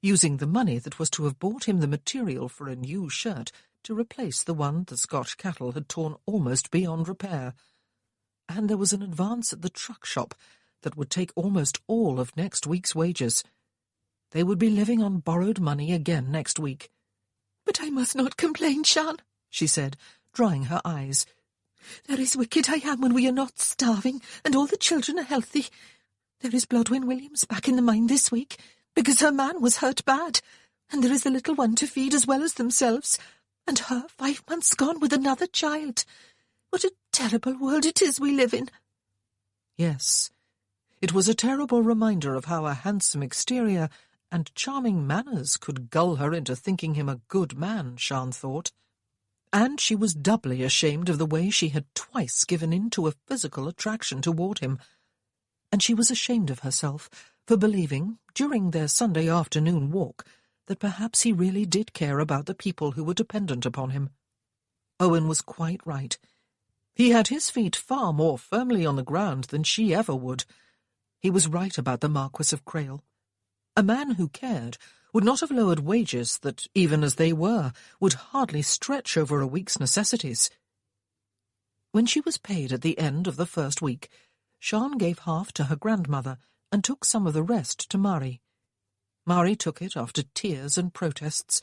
using the money that was to have bought him the material for a new shirt to replace the one the Scotch cattle had torn almost beyond repair. And there was an advance at the truck shop that would take almost all of next week's wages. They would be living on borrowed money again next week. "But I must not complain, Sian," she said, drying her eyes. "There is wicked I am when we are not starving, and all the children are healthy. There is Blodwen Williams back in the mine this week, because her man was hurt bad, and there is the little one to feed as well as themselves, and her 5 months gone with another child. What a terrible world it is we live in." Yes, it was a terrible reminder of how a handsome exterior and charming manners could gull her into thinking him a good man, Sian thought. And she was doubly ashamed of the way she had twice given in to a physical attraction toward him. And she was ashamed of herself for believing, during their Sunday afternoon walk, that perhaps he really did care about the people who were dependent upon him. Owen was quite right. He had his feet far more firmly on the ground than she ever would. He was right about the Marquis of Crail. A man who cared would not have lowered wages that, even as they were, would hardly stretch over a week's necessities. When she was paid at the end of the first week, Sian gave half to her grandmother and took some of the rest to Mary. Mary took it after tears and protests.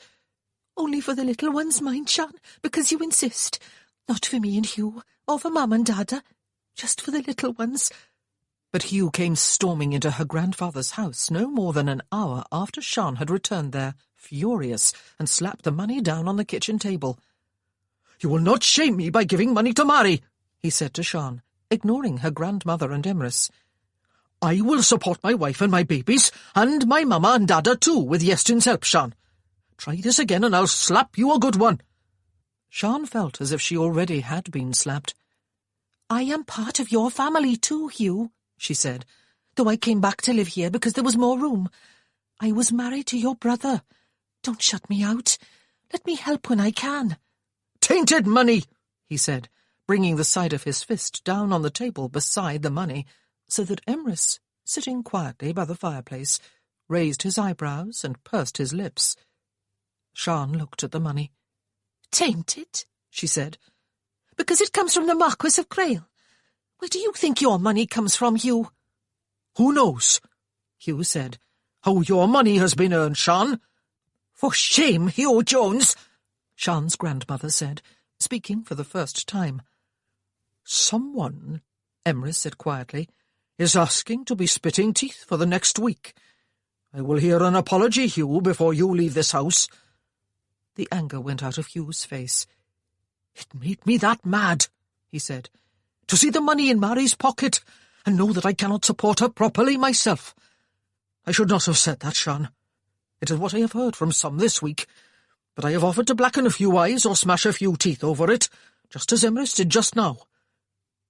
"Only for the little ones, mind, Sian, because you insist. Not for me and Hugh, or for Mum and Dada. Just for the little ones." But Hugh came storming into her grandfather's house no more than an hour after Sian had returned there, furious, and slapped the money down on the kitchen table. "You will not shame me by giving money to Mary," he said to Sian, ignoring her grandmother and Emrys. "I will support my wife and my babies, and my mamma and Dada too, with Yestin's help, Sian. Try this again and I'll slap you a good one." Sian felt as if she already had been slapped. "I am part of your family too, Hugh," she said, "though I came back to live here because there was more room. I was married to your brother. Don't shut me out. Let me help when I can." "Tainted money," he said, bringing the side of his fist down on the table beside the money, so that Emrys, sitting quietly by the fireplace, raised his eyebrows and pursed his lips. Sian looked at the money. "Tainted," she said. "Because it comes from the Marquis of Crail. Where do you think your money comes from, Hugh?" "Who knows," Hugh said, "how your money has been earned, Sian?" "For shame, Hugh Jones," Sian's grandmother said, speaking for the first time. "Someone," Emrys said quietly, "is asking to be spitting teeth for the next week. I will hear an apology, Hugh, before you leave this house." The anger went out of Hugh's face. "It made me that mad," he said, "to see the money in Mary's pocket and know that I cannot support her properly myself. I should not have said that, Sian. It is what I have heard from some this week, but I have offered to blacken a few eyes or smash a few teeth over it, just as Emrys did just now.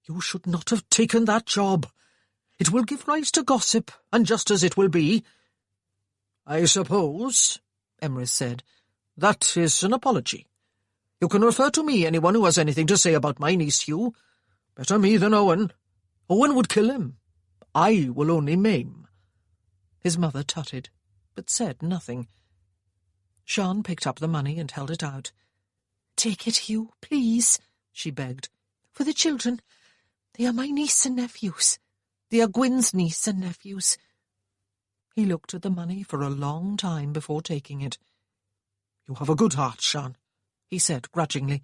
You should not have taken that job. It will give rise to gossip, and just as it will be." "I suppose," Emrys said, "that is an apology. You can refer to me, anyone who has anything to say about my niece, Hugh. Better me than Owen. Owen would kill him. I will only maim." His mother tutted, but said nothing. Sian picked up the money and held it out. "Take it, Hugh, please," she begged. "For the children. They are my niece and nephews. They are Gwyn's niece and nephews." He looked at the money for a long time before taking it. "You have a good heart, Sian," he said grudgingly.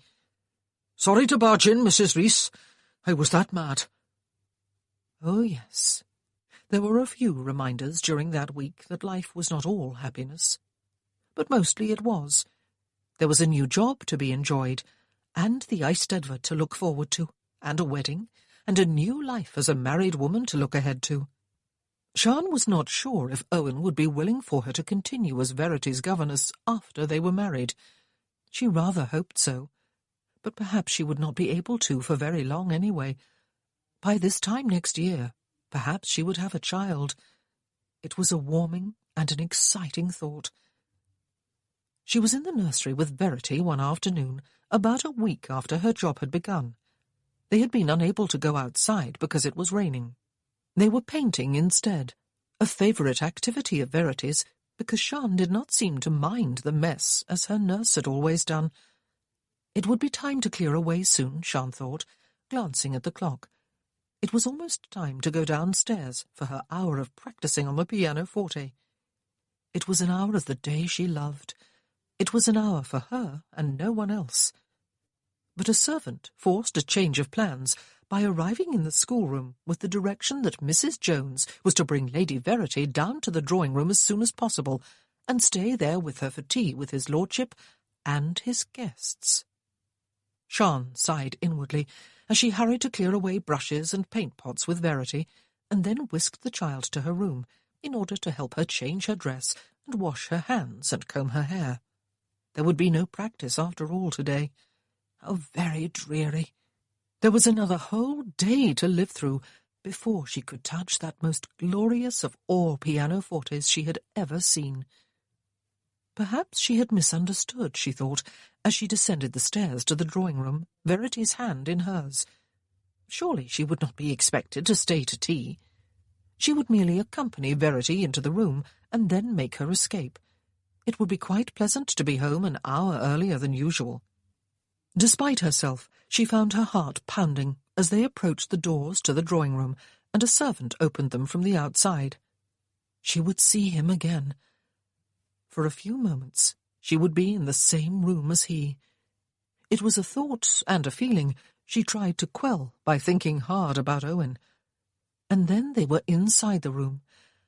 "Sorry to barge in, Mrs. Reese. I was that mad." Oh, yes. There were a few reminders during that week that life was not all happiness. But mostly it was. There was a new job to be enjoyed, and the Eisteddfod to look forward to, and a wedding, and a new life as a married woman to look ahead to. Sian was not sure if Owen would be willing for her to continue as Verity's governess after they were married. She rather hoped so, but perhaps she would not be able to for very long anyway. By this time next year, perhaps she would have a child. It was a warming and an exciting thought. She was in the nursery with Verity one afternoon, about a week after her job had begun. They had been unable to go outside because it was raining. They were painting instead, a favourite activity of Verity's, because Sian did not seem to mind the mess as her nurse had always done. It would be time to clear away soon, Sian thought, glancing at the clock. It was almost time to go downstairs for her hour of practising on the pianoforte. It was an hour of the day she loved. It was an hour for her and no one else. But a servant forced a change of plans by arriving in the schoolroom with the direction that Mrs. Jones was to bring Lady Verity down to the drawing-room as soon as possible and stay there with her for tea with his lordship and his guests. Sian sighed inwardly as she hurried to clear away brushes and paint-pots with Verity, and then whisked the child to her room in order to help her change her dress and wash her hands and comb her hair. There would be no practice after all today. How very dreary. There was another whole day to live through before she could touch that most glorious of all pianofortes she had ever seen. Perhaps she had misunderstood, she thought, as she descended the stairs to the drawing-room, Verity's hand in hers. Surely she would not be expected to stay to tea. She would merely accompany Verity into the room and then make her escape. It would be quite pleasant to be home an hour earlier than usual. Despite herself, she found her heart pounding as they approached the doors to the drawing-room, and a servant opened them from the outside. She would see him again. For a few moments, she would be in the same room as he. It was a thought and a feeling she tried to quell by thinking hard about Owen. And then they were inside the room,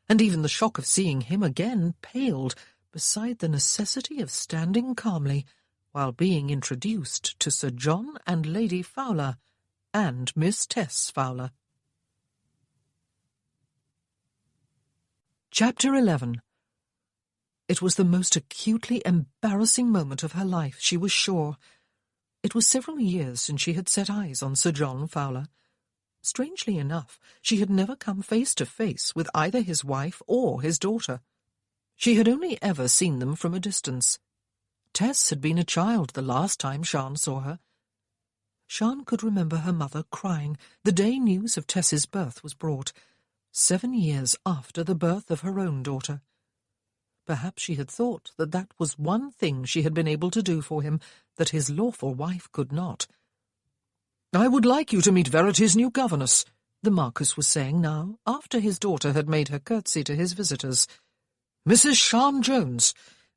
and even the shock of seeing him again paled beside the necessity of standing calmly while being introduced to Sir John and Lady Fowler, and Miss Tess Fowler. Chapter 11. It was the most acutely embarrassing moment of her life, she was sure. It was several years since she had set eyes on Sir John Fowler. Strangely enough, she had never come face to face with either his wife or his daughter. She had only ever seen them from a distance. Tess had been a child the last time Sian saw her. Sian could remember her mother crying the day news of Tess's birth was brought, 7 years after the birth of her own daughter. Perhaps she had thought that that was one thing she had been able to do for him that his lawful wife could not. "I would like you to meet Verity's new governess," the Marquis was saying now, after his daughter had made her curtsy to his visitors. "Mrs. Sian Jones.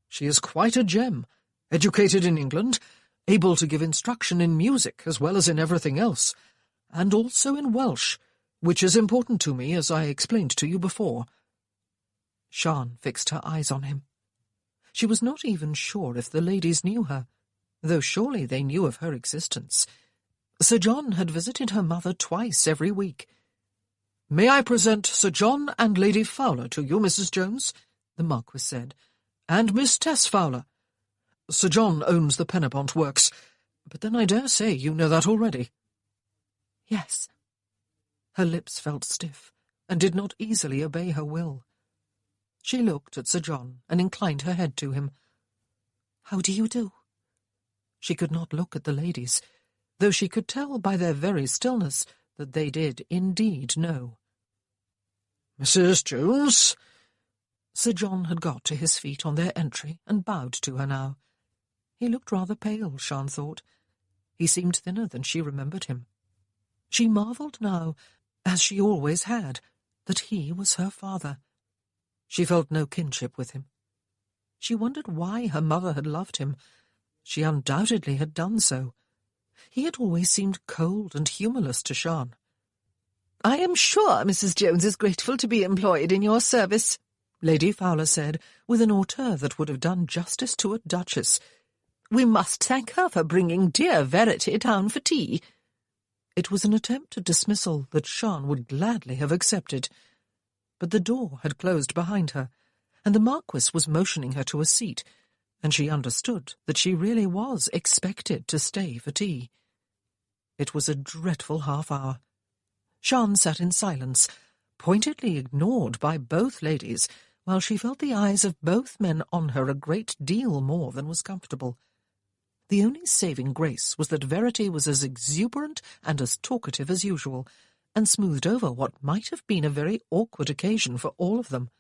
She is quite a gem. Educated in England, able to give instruction in music as well as in everything else, and also in Welsh, which is important to me, as I explained to you before." Sian fixed her eyes on him. She was not even sure if the ladies knew her, though surely they knew of her existence. Sir John had visited her mother twice every week. "May I present Sir John and Lady Fowler to you, Mrs. Jones?" the Marquis said, "and Miss Tess Fowler. Sir John owns the Pennepont Works, but then I dare say you know that already." "Yes." Her lips felt stiff, and did not easily obey her will. She looked at Sir John and inclined her head to him. "How do you do?" She could not look at the ladies, though she could tell by their very stillness that they did indeed know. Mrs. Jones?" Sir John had got to his feet on their entry and bowed to her now. He looked rather pale, Sian thought. He seemed thinner than she remembered him. She marvelled now, as she always had, that he was her father. She felt no kinship with him. She wondered why her mother had loved him. She undoubtedly had done so. He had always seemed cold and humourless to Sian. "I am sure Mrs. Jones is grateful to be employed in your service," Lady Fowler said, with an hauteur that would have done justice to a duchess. "We must thank her for bringing dear Verity down for tea." It was an attempt at dismissal that Sian would gladly have accepted. But the door had closed behind her, and the Marquis was motioning her to a seat, and she understood that she really was expected to stay for tea. It was a dreadful half-hour. Sian sat in silence, pointedly ignored by both ladies, while she felt the eyes of both men on her a great deal more than was comfortable. The only saving grace was that Verity was as exuberant and as talkative as usual, and smoothed over what might have been a very awkward occasion for all of them.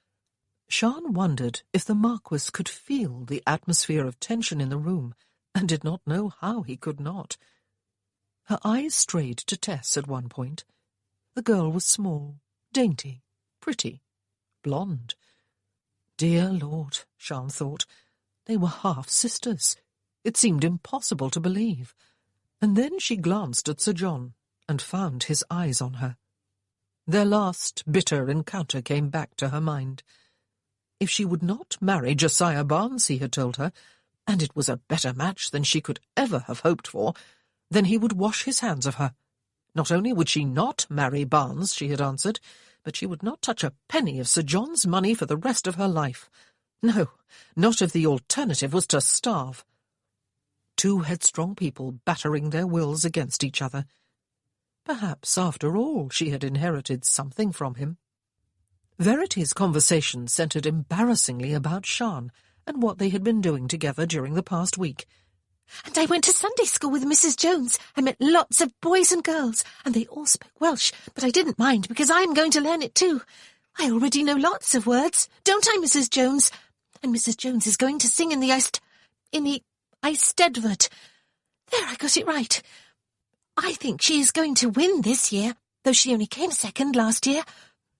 Sian wondered if the Marquis could feel the atmosphere of tension in the room, and did not know how he could not. Her eyes strayed to Tess at one point. The girl was small, dainty, pretty, blonde. Dear Lord, Sian thought, they were half-sisters. It seemed impossible to believe. And then she glanced at Sir John, and found his eyes on her. Their last bitter encounter came back to her mind. If she would not marry Josiah Barnes, he had told her, and it was a better match than she could ever have hoped for, then he would wash his hands of her. Not only would she not marry Barnes, she had answered, but she would not touch a penny of Sir John's money for the rest of her life. No, not if the alternative was to starve. Two headstrong people battering their wills against each other. Perhaps, after all, she had inherited something from him. Verity's conversation centred embarrassingly about Sian and what they had been doing together during the past week. "And I went to Sunday school with Mrs. Jones. I met lots of boys and girls, and they all spoke Welsh, but I didn't mind because I am going to learn it too. I already know lots of words, don't I, Mrs. Jones? And Mrs. Jones is going to sing in the Eisteddfod. There, I got it right. I think she is going to win this year, though she only came second last year.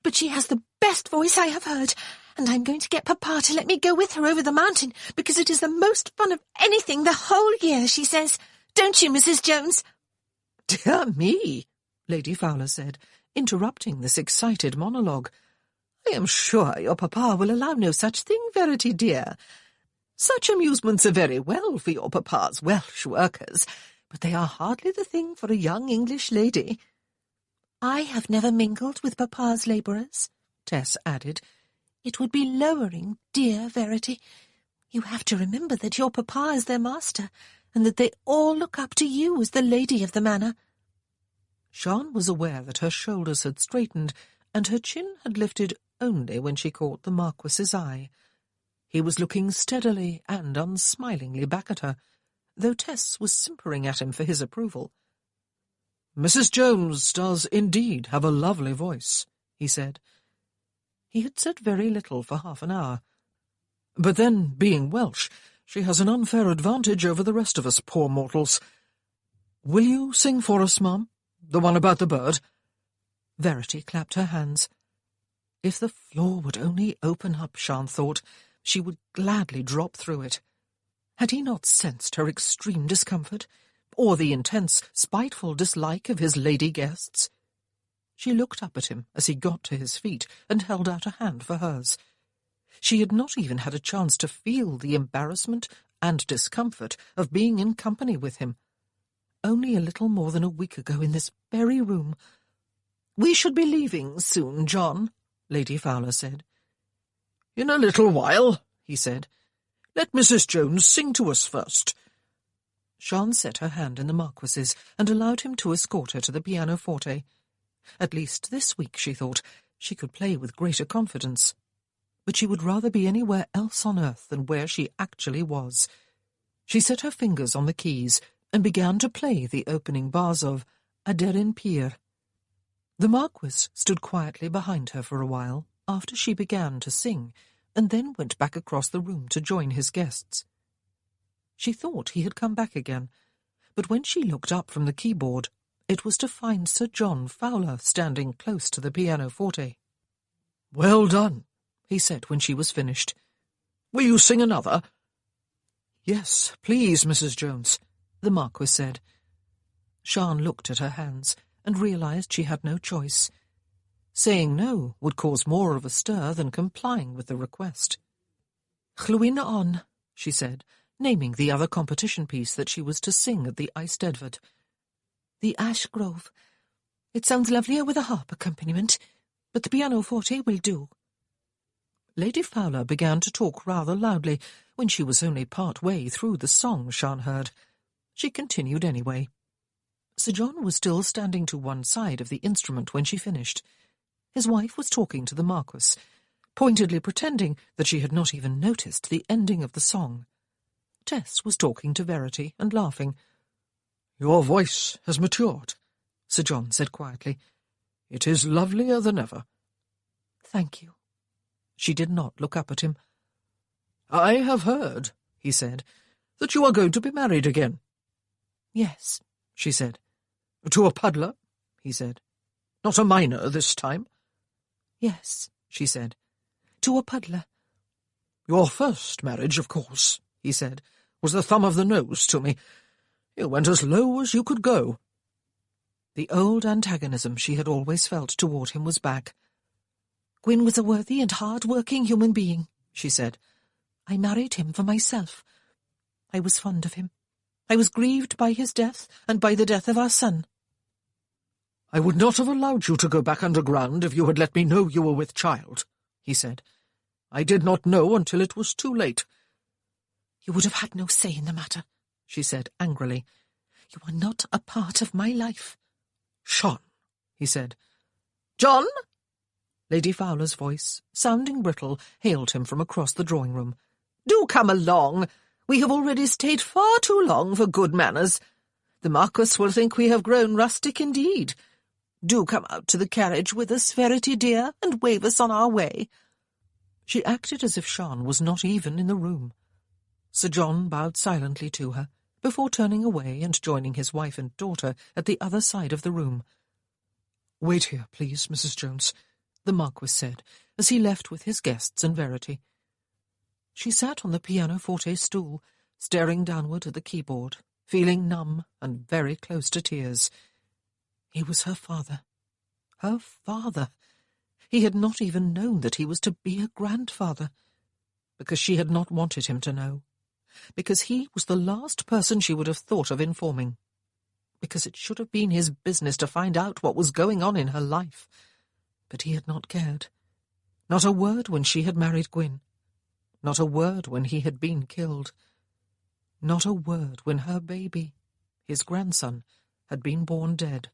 But she has the best voice I have heard, and I'm going to get Papa to let me go with her over the mountain, because it is the most fun of anything the whole year, she says. Don't you, Mrs. Jones?" "Dear me," Lady Fowler said, interrupting this excited monologue. "I am sure your papa will allow no such thing, Verity dear. Such amusements are very well for your papa's Welsh workers, but they are hardly the thing for a young English lady." "I have never mingled with Papa's labourers," Tess added. "It would be lowering, dear Verity. You have to remember that your Papa is their master, and that they all look up to you as the lady of the manor." Sian was aware that her shoulders had straightened, and her chin had lifted only when she caught the Marquis's eye. He was looking steadily and unsmilingly back at her, though Tess was simpering at him for his approval. "Mrs. Jones does indeed have a lovely voice," he said. He had said very little for half an hour. "But then, being Welsh, she has an unfair advantage over the rest of us poor mortals. Will you sing for us, Mum? The one about the bird?" Verity clapped her hands. If the floor would only open up, Sian thought, she would gladly drop through it. Had he not sensed her extreme discomfort, or the intense, spiteful dislike of his lady guests? She looked up at him as he got to his feet and held out a hand for hers. She had not even had a chance to feel the embarrassment and discomfort of being in company with him. Only a little more than a week ago in this very room. "We should be leaving soon, John," Lady Fowler said. "In a little while," he said. "Let Mrs. Jones sing to us first." Sian set her hand in the Marquis's and allowed him to escort her to the pianoforte. At least this week, she thought, she could play with greater confidence. But she would rather be anywhere else on earth than where she actually was. She set her fingers on the keys and began to play the opening bars of Aderin Pir. The Marquis stood quietly behind her for a while, after she began to sing, and then went back across the room to join his guests. She thought he had come back again, but when she looked up from the keyboard, it was to find Sir John Fowler standing close to the pianoforte. "Well done," he said when she was finished. "Will you sing another?" "Yes, please, Mrs. Jones," the Marquis said. Sian looked at her hands and realized she had no choice. Saying no would cause more of a stir than complying with the request. "Llwyn on," she said, naming the other competition piece that she was to sing at the Eisteddfod. "The Ash Grove. It sounds lovelier with a harp accompaniment, but the pianoforte will do." Lady Fowler began to talk rather loudly when she was only part way through the song Sian heard. She continued anyway. Sir John was still standing to one side of the instrument when she finished. His wife was talking to the Marquis, pointedly pretending that she had not even noticed the ending of the song. Tess was talking to Verity and laughing. "Your voice has matured," Sir John said quietly. "It is lovelier than ever." "Thank you." She did not look up at him. "I have heard," he said, "that you are going to be married again." "Yes," she said. "To a puddler?" he said. "Not a miner this time?" "Yes," she said. "To a puddler." "Your first marriage, of course," he said, "was the thumb of the nose to me. You went as low as you could go." The old antagonism she had always felt toward him was back. "Gwyn was a worthy and hard-working human being," she said. "I married him for myself. I was fond of him. I was grieved by his death and by the death of our son." "I would not have allowed you to go back underground if you had let me know you were with child," he said. "I did not know until it was too late." "You would have had no say in the matter," she said angrily. "You are not a part of my life." "Sian," he said. "John?" Lady Fowler's voice, sounding brittle, hailed him from across the drawing-room. "Do come along. We have already stayed far too long for good manners. The Marquis will think we have grown rustic indeed. Do come out to the carriage with us, Verity dear, and wave us on our way." She acted as if Sian was not even in the room. Sir John bowed silently to her, before turning away and joining his wife and daughter at the other side of the room. "Wait here, please, Mrs. Jones," the Marquis said, as he left with his guests and Verity. She sat on the pianoforte stool, staring downward at the keyboard, feeling numb and very close to tears. He was her father. Her father! He had not even known that he was to be a grandfather, because she had not wanted him to know, because he was the last person she would have thought of informing, because it should have been his business to find out what was going on in her life. But he had not cared. Not a word when she had married Gwyn. Not a word when he had been killed. Not a word when her baby, his grandson, had been born dead.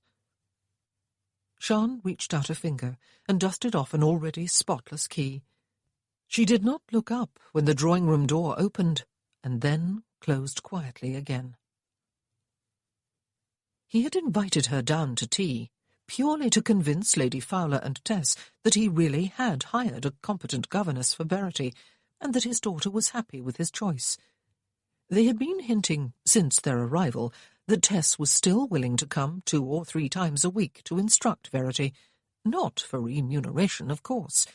Sian reached out a finger and dusted off an already spotless key. She did not look up when the drawing-room door opened, and then closed quietly again. He had invited her down to tea, purely to convince Lady Fowler and Tess that he really had hired a competent governess for Verity, and that his daughter was happy with his choice. They had been hinting, since their arrival, that Tess was still willing to come 2 or 3 times a week to instruct Verity, not for remuneration, of course.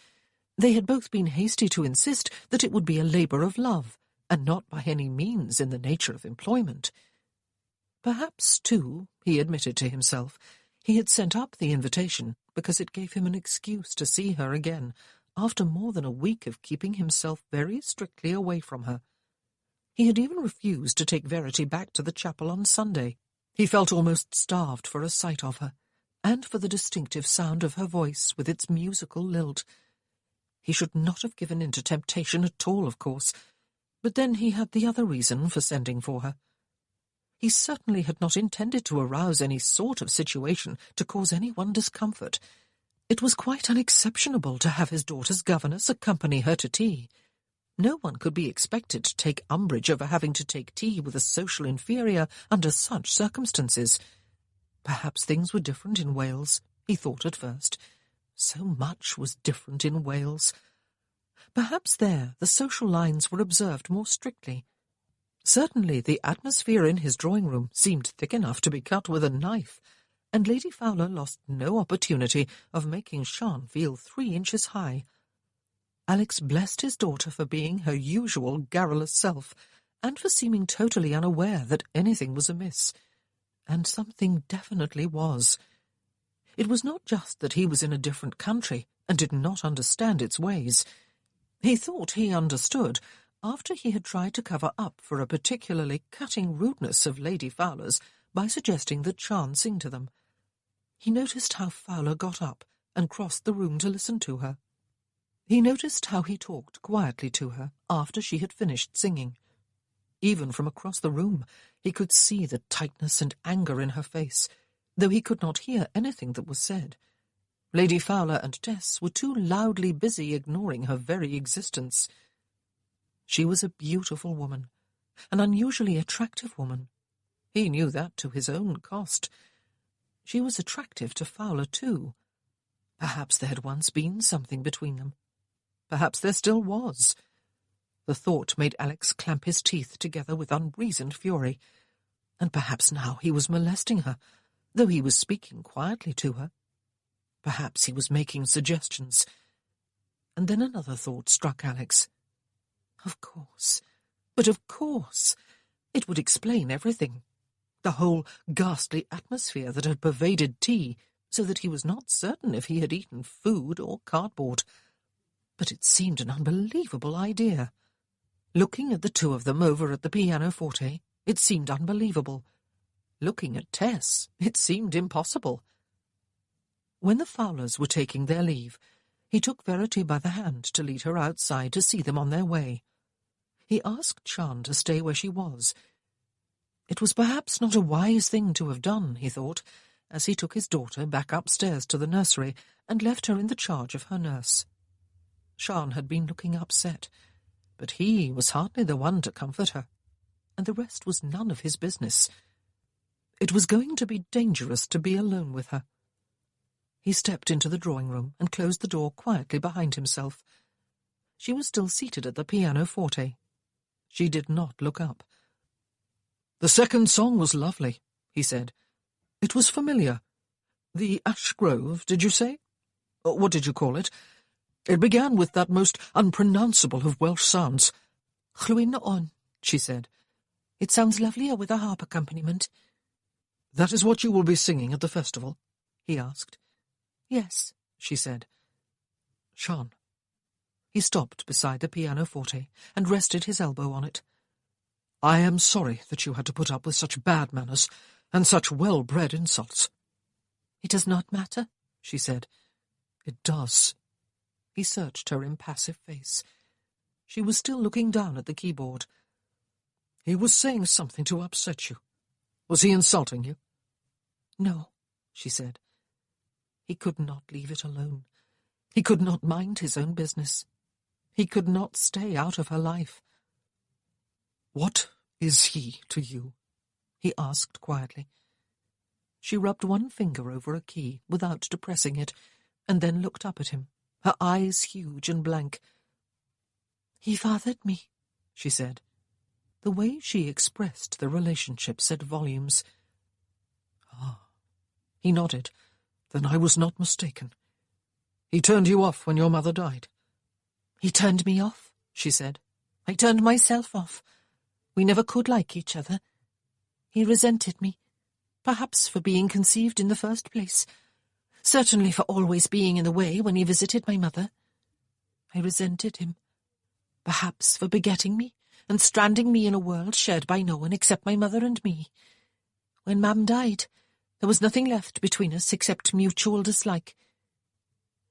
They had both been hasty to insist that it would be a labour of love, and not by any means in the nature of employment. Perhaps, too, he admitted to himself, he had sent up the invitation because it gave him an excuse to see her again, after more than a week of keeping himself very strictly away from her. He had even refused to take Verity back to the chapel on Sunday. He felt almost starved for a sight of her, and for the distinctive sound of her voice with its musical lilt. He should not have given in to temptation at all, of course, but then he had the other reason for sending for her. He certainly had not intended to arouse any sort of situation to cause anyone discomfort. It was quite unexceptionable to have his daughter's governess accompany her to tea. No one could be expected to take umbrage over having to take tea with a social inferior under such circumstances. Perhaps things were different in Wales, he thought at first. So much was different in Wales. Perhaps there the social lines were observed more strictly. Certainly the atmosphere in his drawing-room seemed thick enough to be cut with a knife, and Lady Fowler lost no opportunity of making Sian feel 3 inches high. Alex blessed his daughter for being her usual garrulous self, and for seeming totally unaware that anything was amiss. And something definitely was. It was not just that he was in a different country and did not understand its ways. He thought he understood after he had tried to cover up for a particularly cutting rudeness of Lady Fowler's by suggesting that Sian sing to them. He noticed how Fowler got up and crossed the room to listen to her. He noticed how he talked quietly to her after she had finished singing. Even from across the room he could see the tightness and anger in her face, though he could not hear anything that was said. Lady Fowler and Tess were too loudly busy ignoring her very existence. She was a beautiful woman, an unusually attractive woman. He knew that to his own cost. She was attractive to Fowler too. Perhaps there had once been something between them. Perhaps there still was. The thought made Alex clamp his teeth together with unreasoned fury. And perhaps now he was molesting her, though he was speaking quietly to her. Perhaps he was making suggestions. And then another thought struck Alex. Of course, but of course, it would explain everything. The whole ghastly atmosphere that had pervaded tea, so that he was not certain if he had eaten food or cardboard. But it seemed an unbelievable idea. Looking at the two of them over at the pianoforte, it seemed unbelievable. Looking at Tess, it seemed impossible. When the Fowlers were taking their leave, he took Verity by the hand to lead her outside to see them on their way. He asked Sian to stay where she was. It was perhaps not a wise thing to have done, he thought, as he took his daughter back upstairs to the nursery and left her in the charge of her nurse. Sian had been looking upset, but he was hardly the one to comfort her, and the rest was none of his business. It was going to be dangerous to be alone with her. He stepped into the drawing-room and closed the door quietly behind himself. She was still seated at the pianoforte. She did not look up. "The second song was lovely," he said. "It was familiar. The Ash Grove, did you say? What did you call it? It began with that most unpronounceable of Welsh sounds." "Llwyn on," she said. "It sounds lovelier with a harp accompaniment." "That is what you will be singing at the festival?" he asked. "Yes," she said. "Sian." He stopped beside the pianoforte and rested his elbow on it. "I am sorry that you had to put up with such bad manners and such well-bred insults." "It does not matter," she said. "It does." He searched her impassive face. She was still looking down at the keyboard. "He was saying something to upset you. Was he insulting you?" "No," she said. He could not leave it alone. He could not mind his own business. He could not stay out of her life. "What is he to you?" he asked quietly. She rubbed one finger over a key without depressing it, and then looked up at him, her eyes huge and blank. "He fathered me," she said. The way she expressed the relationship said volumes. "Ah." He nodded. "Then I was not mistaken. He turned you off when your mother died?" "He turned me off," she said. "I turned myself off. We never could like each other. He resented me, perhaps for being conceived in the first place, certainly for always being in the way when he visited my mother. I resented him, perhaps for begetting me and stranding me in a world shared by no one except my mother and me. When Mam died, there was nothing left between us except mutual dislike."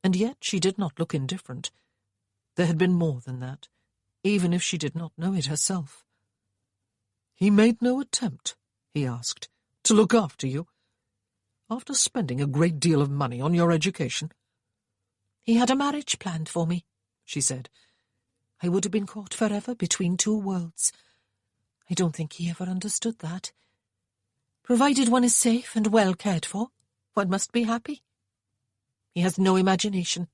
And yet she did not look indifferent. There had been more than that, even if she did not know it herself. "He made no attempt," he asked, "to look after you? After spending a great deal of money on your education?" "He had a marriage planned for me," she said. "I would have been caught forever between two worlds. I don't think he ever understood that. Provided one is safe and well cared for, one must be happy." He has no imagination.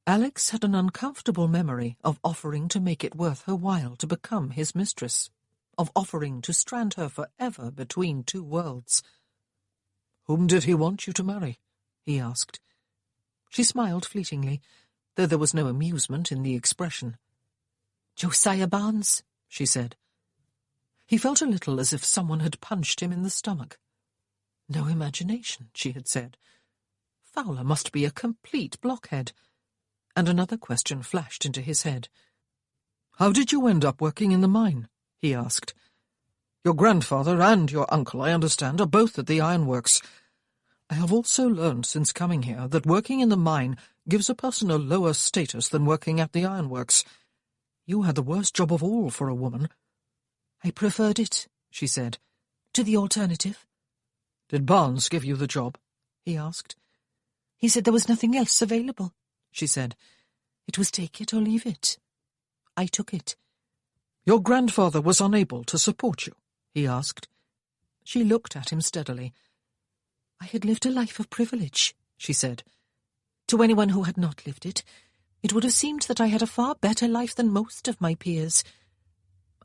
Alex had an uncomfortable memory of offering to make it worth her while to become his mistress, of offering to strand her forever between two worlds. "Whom did he want you to marry?" he asked. She smiled fleetingly, though there was no amusement in the expression. "Josiah Barnes," she said. He felt a little as if someone had punched him in the stomach. No imagination, she had said. Fowler must be a complete blockhead. And another question flashed into his head. "How did you end up working in the mine?" he asked. "Your grandfather and your uncle, I understand, are both at the ironworks. I have also learned since coming here that working in the mine gives a person a lower status than working at the ironworks. You had the worst job of all for a woman." "I preferred it," she said, "to the alternative." "Did Barnes give you the job?" he asked. "He said there was nothing else available," she said. "It was take it or leave it. I took it." "Your grandfather was unable to support you?" he asked. She looked at him steadily. "I had lived a life of privilege," she said. "To anyone who had not lived it, it would have seemed that I had a far better life than most of my peers.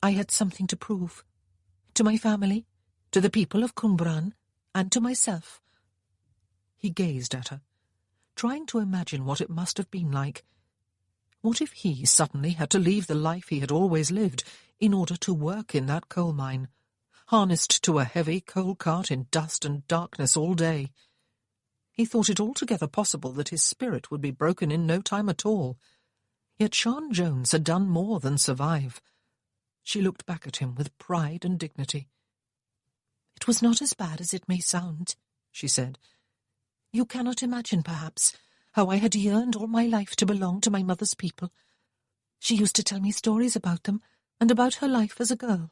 I had something to prove. To my family, to the people of Cwmbran, and to myself." He gazed at her, trying to imagine what it must have been like. What if he suddenly had to leave the life he had always lived in order to work in that coal mine, harnessed to a heavy coal cart in dust and darkness all day? He thought it altogether possible that his spirit would be broken in no time at all. Yet Sian Jones had done more than survive. She looked back at him with pride and dignity. "It was not as bad as it may sound," she said. "You cannot imagine, perhaps, how I had yearned all my life to belong to my mother's people. She used to tell me stories about them and about her life as a girl.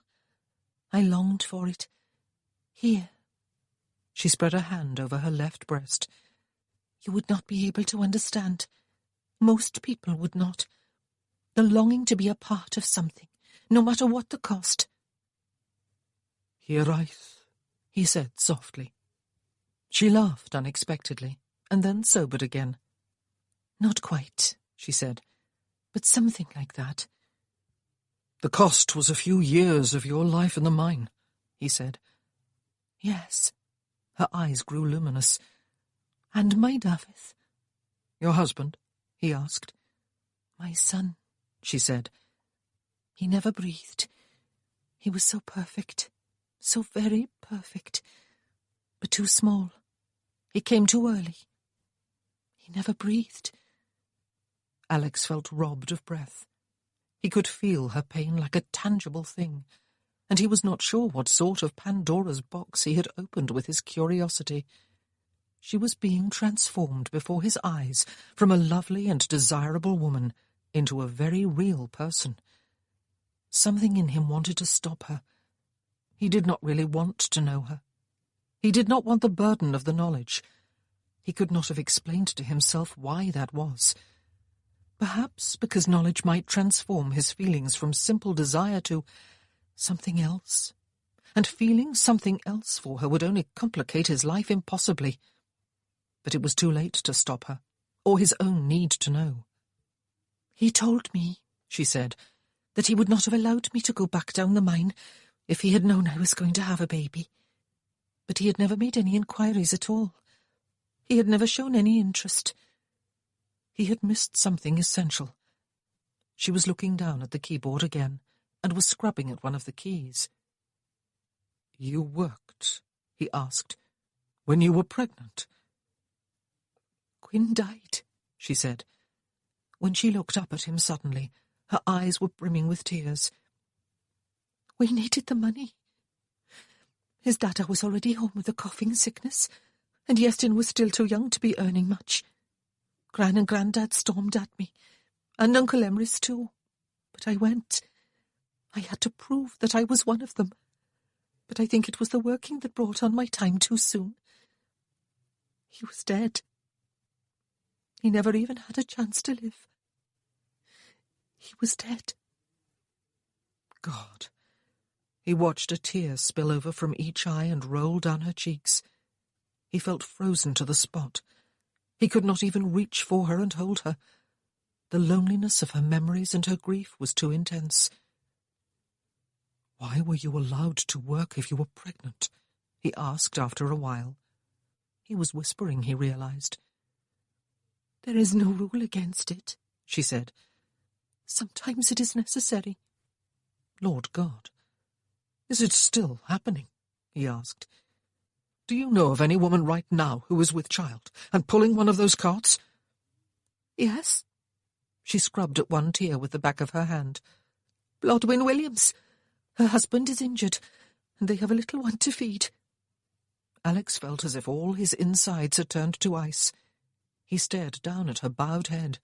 I longed for it. Here." She spread her hand over her left breast. "You would not be able to understand. Most people would not. The longing to be a part of something, no matter what the cost." "Hiraeth," he said softly. She laughed unexpectedly, and then sobered again. "Not quite," she said, "but something like that." "The cost was a few years of your life in the mine," he said. "Yes." Her eyes grew luminous. "And my Dafydd?" "Your husband?" he asked. "My son," she said. "He never breathed. He was so perfect, so very perfect, but too small. He came too early. He never breathed." Alex felt robbed of breath. He could feel her pain like a tangible thing, and he was not sure what sort of Pandora's box he had opened with his curiosity. She was being transformed before his eyes from a lovely and desirable woman into a very real person. Something in him wanted to stop her. He did not really want to know her. He did not want the burden of the knowledge. He could not have explained to himself why that was. Perhaps because knowledge might transform his feelings from simple desire to something else, and feeling something else for her would only complicate his life impossibly. But it was too late to stop her, or his own need to know. "He told me," she said, "that he would not have allowed me to go back down the mine if he had known I was going to have a baby. But he had never made any inquiries at all. He had never shown any interest. He had missed something essential. She was looking down at the keyboard again, and was scrubbing at one of the keys. "You worked," he asked, "when you were pregnant?" "Gwyn died," she said. When she looked up at him suddenly, her eyes were brimming with tears. "We needed the money. His dada was already home with a coughing sickness, and Iestyn was still too young to be earning much. Gran and Grandad stormed at me, and Uncle Emrys too. But I went. I had to prove that I was one of them. But I think it was the working that brought on my time too soon. He was dead. He never even had a chance to live. He was dead." God. He watched a tear spill over from each eye and roll down her cheeks. He felt frozen to the spot. He could not even reach for her and hold her. The loneliness of her memories and her grief was too intense. "Why were you allowed to work if you were pregnant?" he asked after a while. He was whispering, he realized. "There is no rule against it," she said. "Sometimes it is necessary." "Lord God, is it still happening?" he asked. "Do you know of any woman right now who is with child and pulling one of those carts?" "Yes." She scrubbed at one tear with the back of her hand. "Blodwyn Williams. Her husband is injured, and they have a little one to feed." Alex felt as if all his insides had turned to ice. He stared down at her bowed head.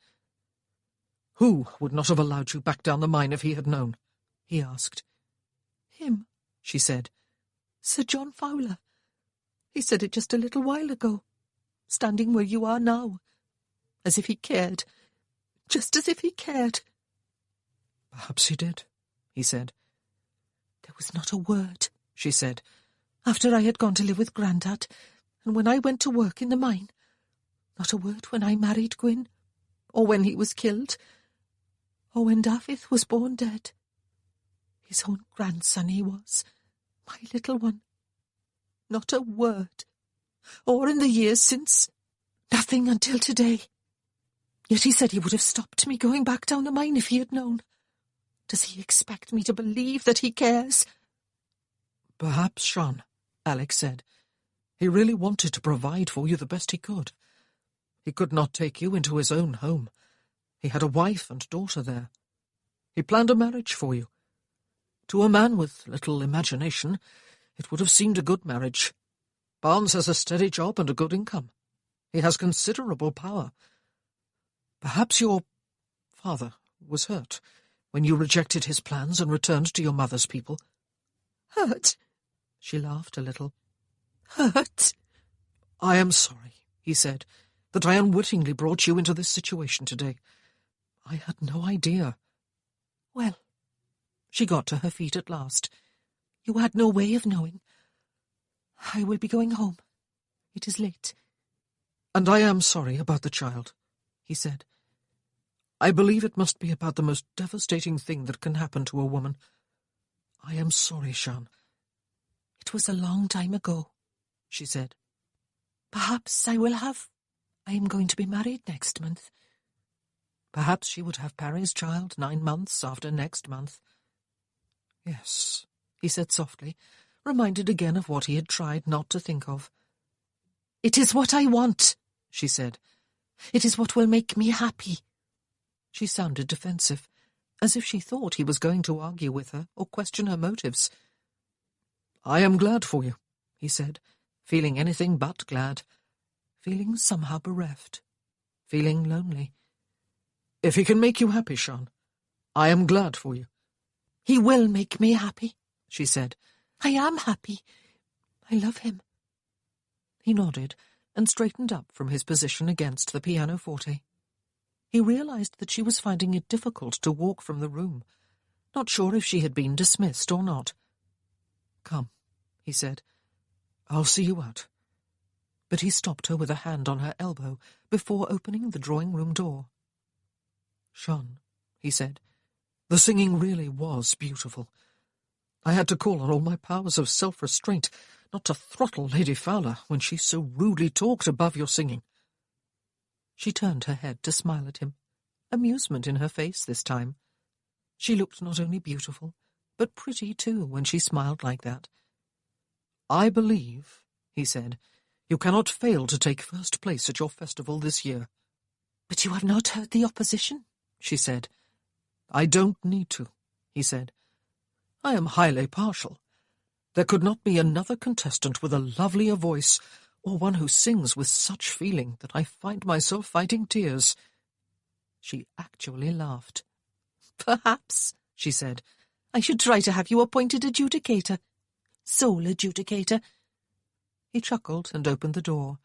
"Who would not have allowed you back down the mine if he had known?" he asked. "Him," she said. "Sir John Fowler. He said it just a little while ago, standing where you are now. As if he cared. Just as if he cared." "Perhaps he did," he said. "There was not a word," she said, "after I had gone to live with Grandad, and when I went to work in the mine. Not a word when I married Gwyn, or when he was killed, or when Dafydd was born dead. His own grandson he was, my little one. Not a word, or in the years since, nothing until today. Yet he said he would have stopped me going back down the mine if he had known. Does he expect me to believe that he cares?" "Perhaps, Sian," Alex said. "He really wanted to provide for you the best he could. He could not take you into his own home. He had a wife and daughter there. He planned a marriage for you. To a man with little imagination, it would have seemed a good marriage. Barnes has a steady job and a good income. He has considerable power. Perhaps your father was hurt when you rejected his plans and returned to your mother's people." "Hurt?" She laughed a little. "Hurt?" "I am sorry," he said, "that I unwittingly brought you into this situation today. I had no idea." "Well," she got to her feet at last, "you had no way of knowing. I will be going home. It is late." "And I am sorry about the child," he said. "I believe it must be about the most devastating thing that can happen to a woman. I am sorry, Sian." "It was a long time ago," she said. "Perhaps I am going to be married next month." Perhaps she would have Parry's child 9 months after next month. "Yes," he said softly, reminded again of what he had tried not to think of. "It is what I want," she said. "It is what will make me happy." She sounded defensive, as if she thought he was going to argue with her or question her motives. "I am glad for you," he said, feeling anything but glad, feeling somehow bereft, feeling lonely. "If he can make you happy, Sian, I am glad for you." "He will make me happy," she said. "I am happy. I love him." He nodded and straightened up from his position against the pianoforte. He realized that she was finding it difficult to walk from the room, not sure if she had been dismissed or not. "Come," he said. "I'll see you out." But he stopped her with a hand on her elbow before opening the drawing-room door. "Sian," he said, "the singing really was beautiful. I had to call on all my powers of self-restraint not to throttle Lady Fowler when she so rudely talked above your singing." She turned her head to smile at him, amusement in her face this time. She looked not only beautiful, but pretty too when she smiled like that. "I believe," he said, "you cannot fail to take first place at your festival this year." "But you have not heard the opposition," she said. "I don't need to," he said. "I am highly partial. There could not be another contestant with a lovelier voice, or one who sings with such feeling that I find myself fighting tears." She actually laughed. "Perhaps," she said, "I should try to have you appointed adjudicator. Sole adjudicator." He chuckled and opened the door.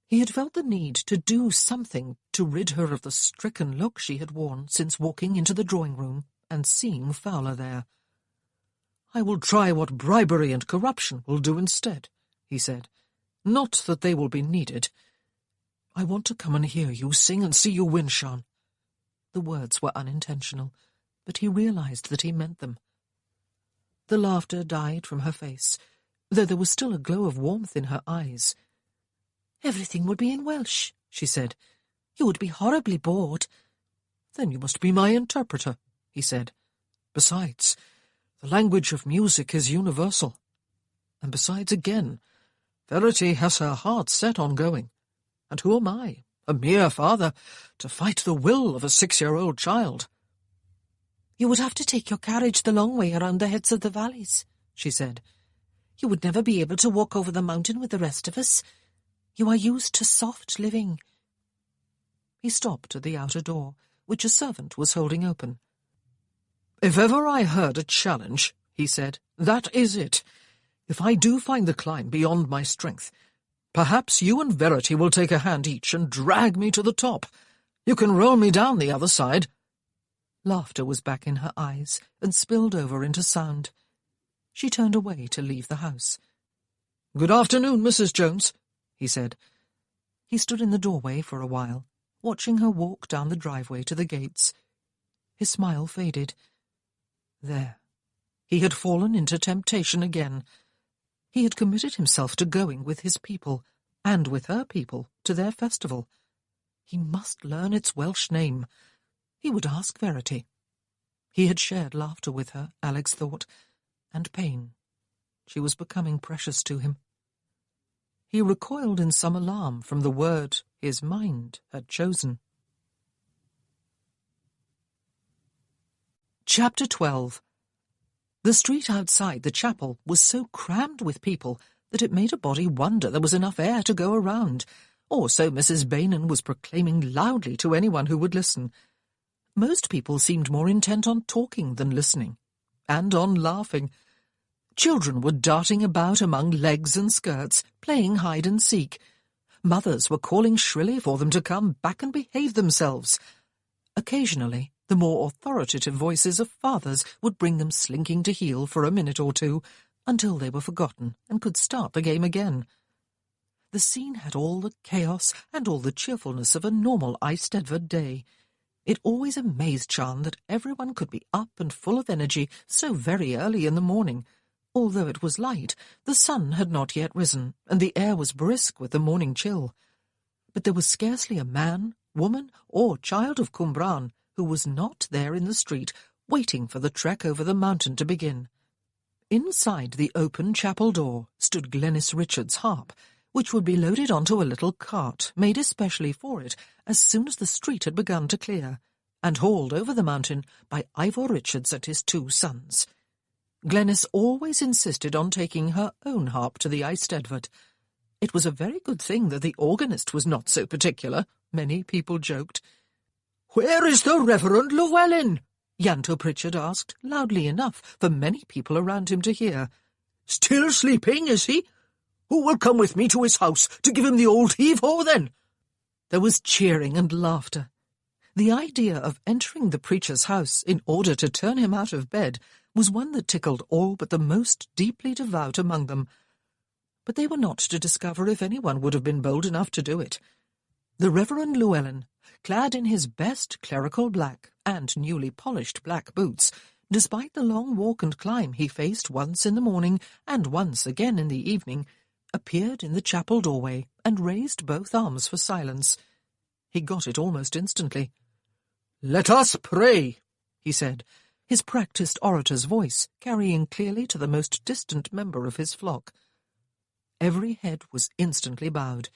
He had felt the need to do something to rid her of the stricken look she had worn since walking into the drawing-room and seeing Fowler there. "I will try what bribery and corruption will do instead," he said. "Not that they will be needed." I want to come and hear you sing and see you win, Sean. The words were unintentional, but he realized that he meant them. The laughter died from her face, though there was still a glow of warmth in her eyes. Everything would be in Welsh, she said. You would be horribly bored. Then you must be my interpreter, he said. Besides, the language of music is universal. And besides, again, Verity has her heart set on going. And who am I, a mere father, to fight the will of a 6-year-old child? You would have to take your carriage the long way around the heads of the valleys, she said. You would never be able to walk over the mountain with the rest of us. You are used to soft living. He stopped at the outer door, which a servant was holding open. If ever I heard a challenge, he said, that is it. If I do find the climb beyond my strength, perhaps you and Verity will take a hand each and drag me to the top. You can roll me down the other side. Laughter was back in her eyes and spilled over into sound. She turned away to leave the house. Good afternoon, Mrs. Jones, he said. He stood in the doorway for a while, watching her walk down the driveway to the gates. His smile faded. There. He had fallen into temptation again. He had committed himself to going with his people, and with her people, to their festival. He must learn its Welsh name. He would ask Verity. He had shared laughter with her, Alex thought, and pain. She was becoming precious to him. He recoiled in some alarm from the word his mind had chosen. Chapter 12. The street outside the chapel was so crammed with people that it made a body wonder there was enough air to go around, or so Mrs. Bainham was proclaiming loudly to anyone who would listen. Most people seemed more intent on talking than listening, and on laughing. Children were darting about among legs and skirts, playing hide-and-seek. Mothers were calling shrilly for them to come back and behave themselves. Occasionally, the more authoritative voices of fathers would bring them slinking to heel for a minute or two, until they were forgotten and could start the game again. The scene had all the chaos and all the cheerfulness of a normal Eisteddfod day. It always amazed Sian that everyone could be up and full of energy so very early in the morning. Although it was light, the sun had not yet risen, and the air was brisk with the morning chill. But there was scarcely a man, woman, or child of Cwmbran who was not there in the street, waiting for the trek over the mountain to begin. Inside the open chapel door stood Glenys Richard's harp, which would be loaded onto a little cart made especially for it as soon as the street had begun to clear, and hauled over the mountain by Ivor Richards and his 2 sons. Glenys always insisted on taking her own harp to the Eisteddfod. It was a very good thing that the organist was not so particular, many people joked. "Where is the Reverend Llewellyn?" Ianto Pritchard asked, loudly enough for many people around him to hear. "Still sleeping, is he? Who will come with me to his house to give him the old heave-ho, then?" There was cheering and laughter. The idea of entering the preacher's house in order to turn him out of bed was one that tickled all but the most deeply devout among them. But they were not to discover if anyone would have been bold enough to do it. The Reverend Llewellyn, clad in his best clerical black and newly polished black boots, despite the long walk and climb he faced once in the morning and once again in the evening, appeared in the chapel doorway and raised both arms for silence. He got it almost instantly. "Let us pray," he said, his practised orator's voice carrying clearly to the most distant member of his flock. Every head was instantly bowed,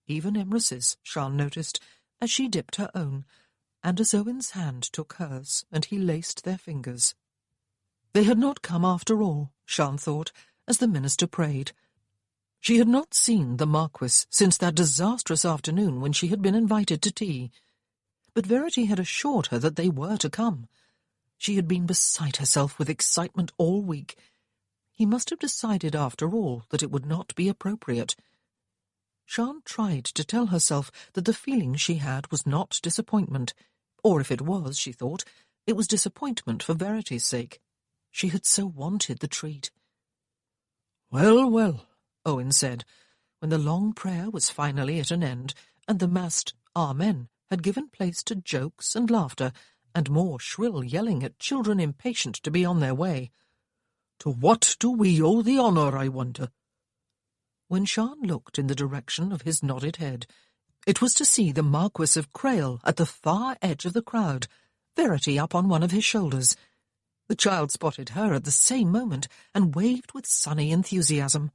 even Emrys's, Sian noticed, as she dipped her own, and as Owen's hand took hers, and he laced their fingers. They had not come after all, Sian thought, as the minister prayed. She had not seen the Marquis since that disastrous afternoon when she had been invited to tea. But Verity had assured her that they were to come. She had been beside herself with excitement all week. He must have decided after all that it would not be appropriate. Sian tried to tell herself that the feeling she had was not disappointment, or if it was, she thought, it was disappointment for Verity's sake. She had so wanted the treat. "Well, well," Owen said, when the long prayer was finally at an end, and the massed Amen had given place to jokes and laughter, and more shrill yelling at children impatient to be on their way. To what do we owe the honour, I wonder? When Sian looked in the direction of his nodded head, it was to see the Marquis of Crail at the far edge of the crowd, Verity up on one of his shoulders. The child spotted her at the same moment and waved with sunny enthusiasm.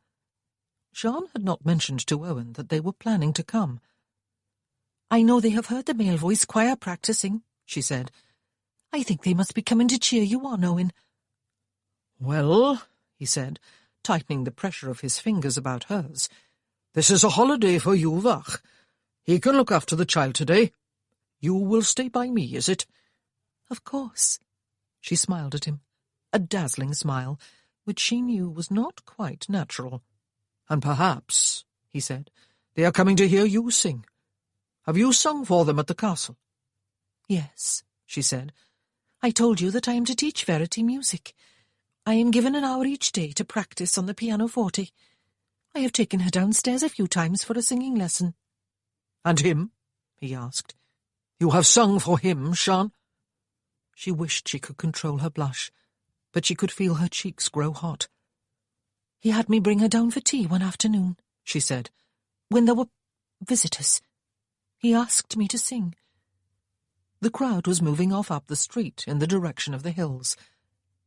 Sian had not mentioned to Owen that they were planning to come. "I know they have heard the male voice choir practising," she said. "I think they must be coming to cheer you on, Owen." "Well," he said, tightening the pressure of his fingers about hers, "this is a holiday for you, Vach. He can look after the child today. You will stay by me, is it?" "Of course." She smiled at him, a dazzling smile, which she knew was not quite natural. "And perhaps," he said, "they are coming to hear you sing. Have you sung for them at the castle?" "Yes," she said. "I told you that I am to teach Verity music. I am given an hour each day to practice on the pianoforte. I have taken her downstairs a few times for a singing lesson." "And him?" he asked. "You have sung for him, Sian?" She wished she could control her blush, but she could feel her cheeks grow hot. "He had me bring her down for tea one afternoon," she said, "when there were visitors. He asked me to sing." The crowd was moving off up the street in the direction of the hills.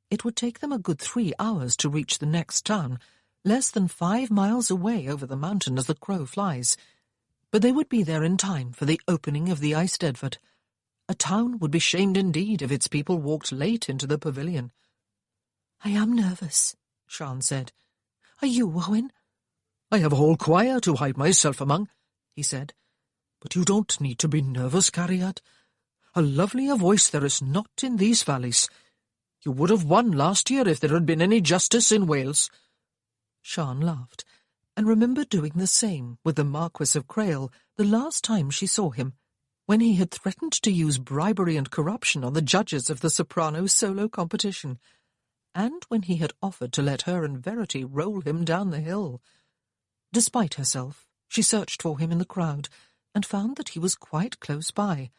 It would take them a good 3 hours to reach the next town, less than 5 miles away over the mountain as the crow flies. But they would be there in time for the opening of the Eisteddfod. A town would be shamed indeed if its people walked late into the pavilion. "I am nervous," Sian said. "Are you, Owen?" "I have a whole choir to hide myself among," he said. "But you don't need to be nervous, Cariad. A lovelier voice there is not in these valleys. You would have won last year if there had been any justice in Wales." Sian laughed, and remembered doing the same with the Marquis of Crail the last time she saw him, when he had threatened to use bribery and corruption on the judges of the soprano solo competition, and when he had offered to let her and Verity roll him down the hill. Despite herself, she searched for him in the crowd, and found that he was quite close by.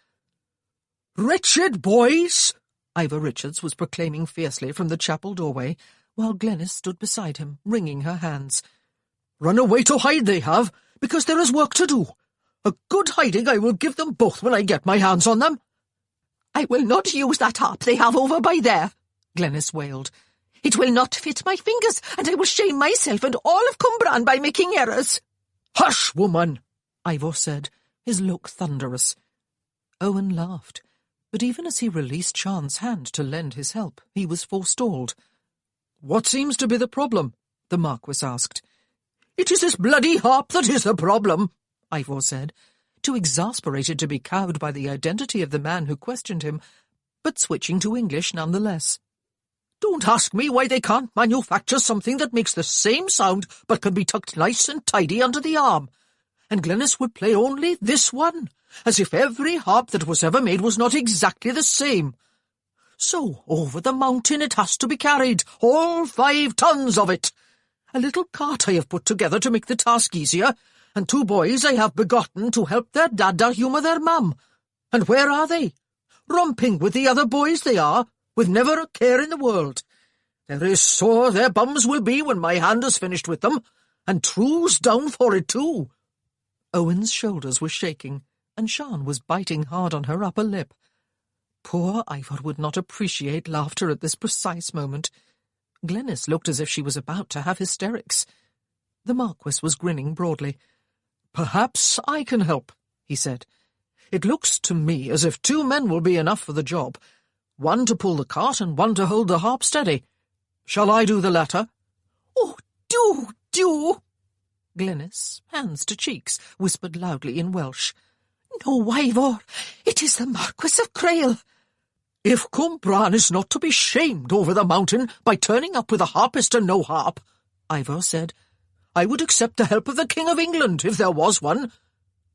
"Wretched boys!" Ivor Richards was proclaiming fiercely from the chapel doorway, while Glenys stood beside him, wringing her hands. "Run away to hide they have, because there is work to do. A good hiding I will give them both when I get my hands on them." "I will not use that harp they have over by there," Glenys wailed. "It will not fit my fingers, and I will shame myself and all of Cwmbran by making errors." "Hush, woman," Ivor said, his look thunderous. Owen laughed, but even as he released Sian's hand to lend his help, he was forestalled. "What seems to be the problem?" the Marquis asked. "It is this bloody harp that is the problem," Ivor said, too exasperated to be cowed by the identity of the man who questioned him, but switching to English nonetheless. "Don't ask me why they can't manufacture something that makes the same sound but can be tucked nice and tidy under the arm. And Glenys would play only this one, as if every harp that was ever made was not exactly the same. So over the mountain it has to be carried, all 5 tons of it. A little cart I have put together to make the task easier, and 2 boys I have begotten to help their dada humour their mum. And where are they? Romping with the other boys they are, with never a care in the world. There is sore their bums will be when my hand is finished with them, and True's down for it too." Owen's shoulders were shaking, and Sian was biting hard on her upper lip. Poor Ivor would not appreciate laughter at this precise moment. Glenys looked as if she was about to have hysterics. The Marquis was grinning broadly. "Perhaps I can help," he said. "It looks to me as if 2 men will be enough for the job, one to pull the cart and one to hold the harp steady. Shall I do the latter?" "Oh, do!" Glenys, hands to cheeks, whispered loudly in Welsh. "No, Ivor, it is the Marquis of Crail." "If Cwmbran is not to be shamed over the mountain by turning up with a harpist and no harp," Ivor said, "I would accept the help of the King of England, if there was one.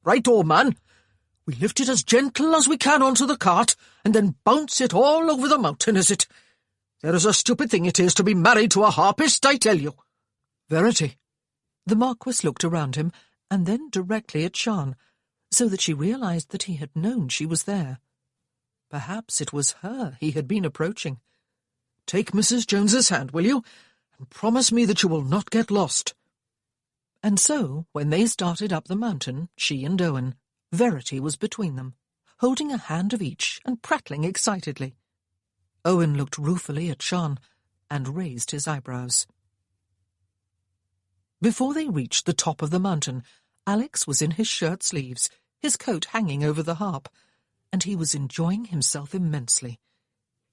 Right, old man. We lift it as gentle as we can onto the cart, and then bounce it all over the mountain, is it? There is a stupid thing it is to be married to a harpist, I tell you. Verity." The Marquis looked around him, and then directly at Sian. so that she realized that he had known she was there. Perhaps it was her he had been approaching. "Take Mrs. Jones's hand, will you, and promise me that you will not get lost." And so, when they started up the mountain, she and Owen, Verity was between them, holding a hand of each and prattling excitedly. Owen looked ruefully at Sean and raised his eyebrows. Before they reached the top of the mountain, Alex was in his shirt sleeves, his coat hanging over the harp, and he was enjoying himself immensely.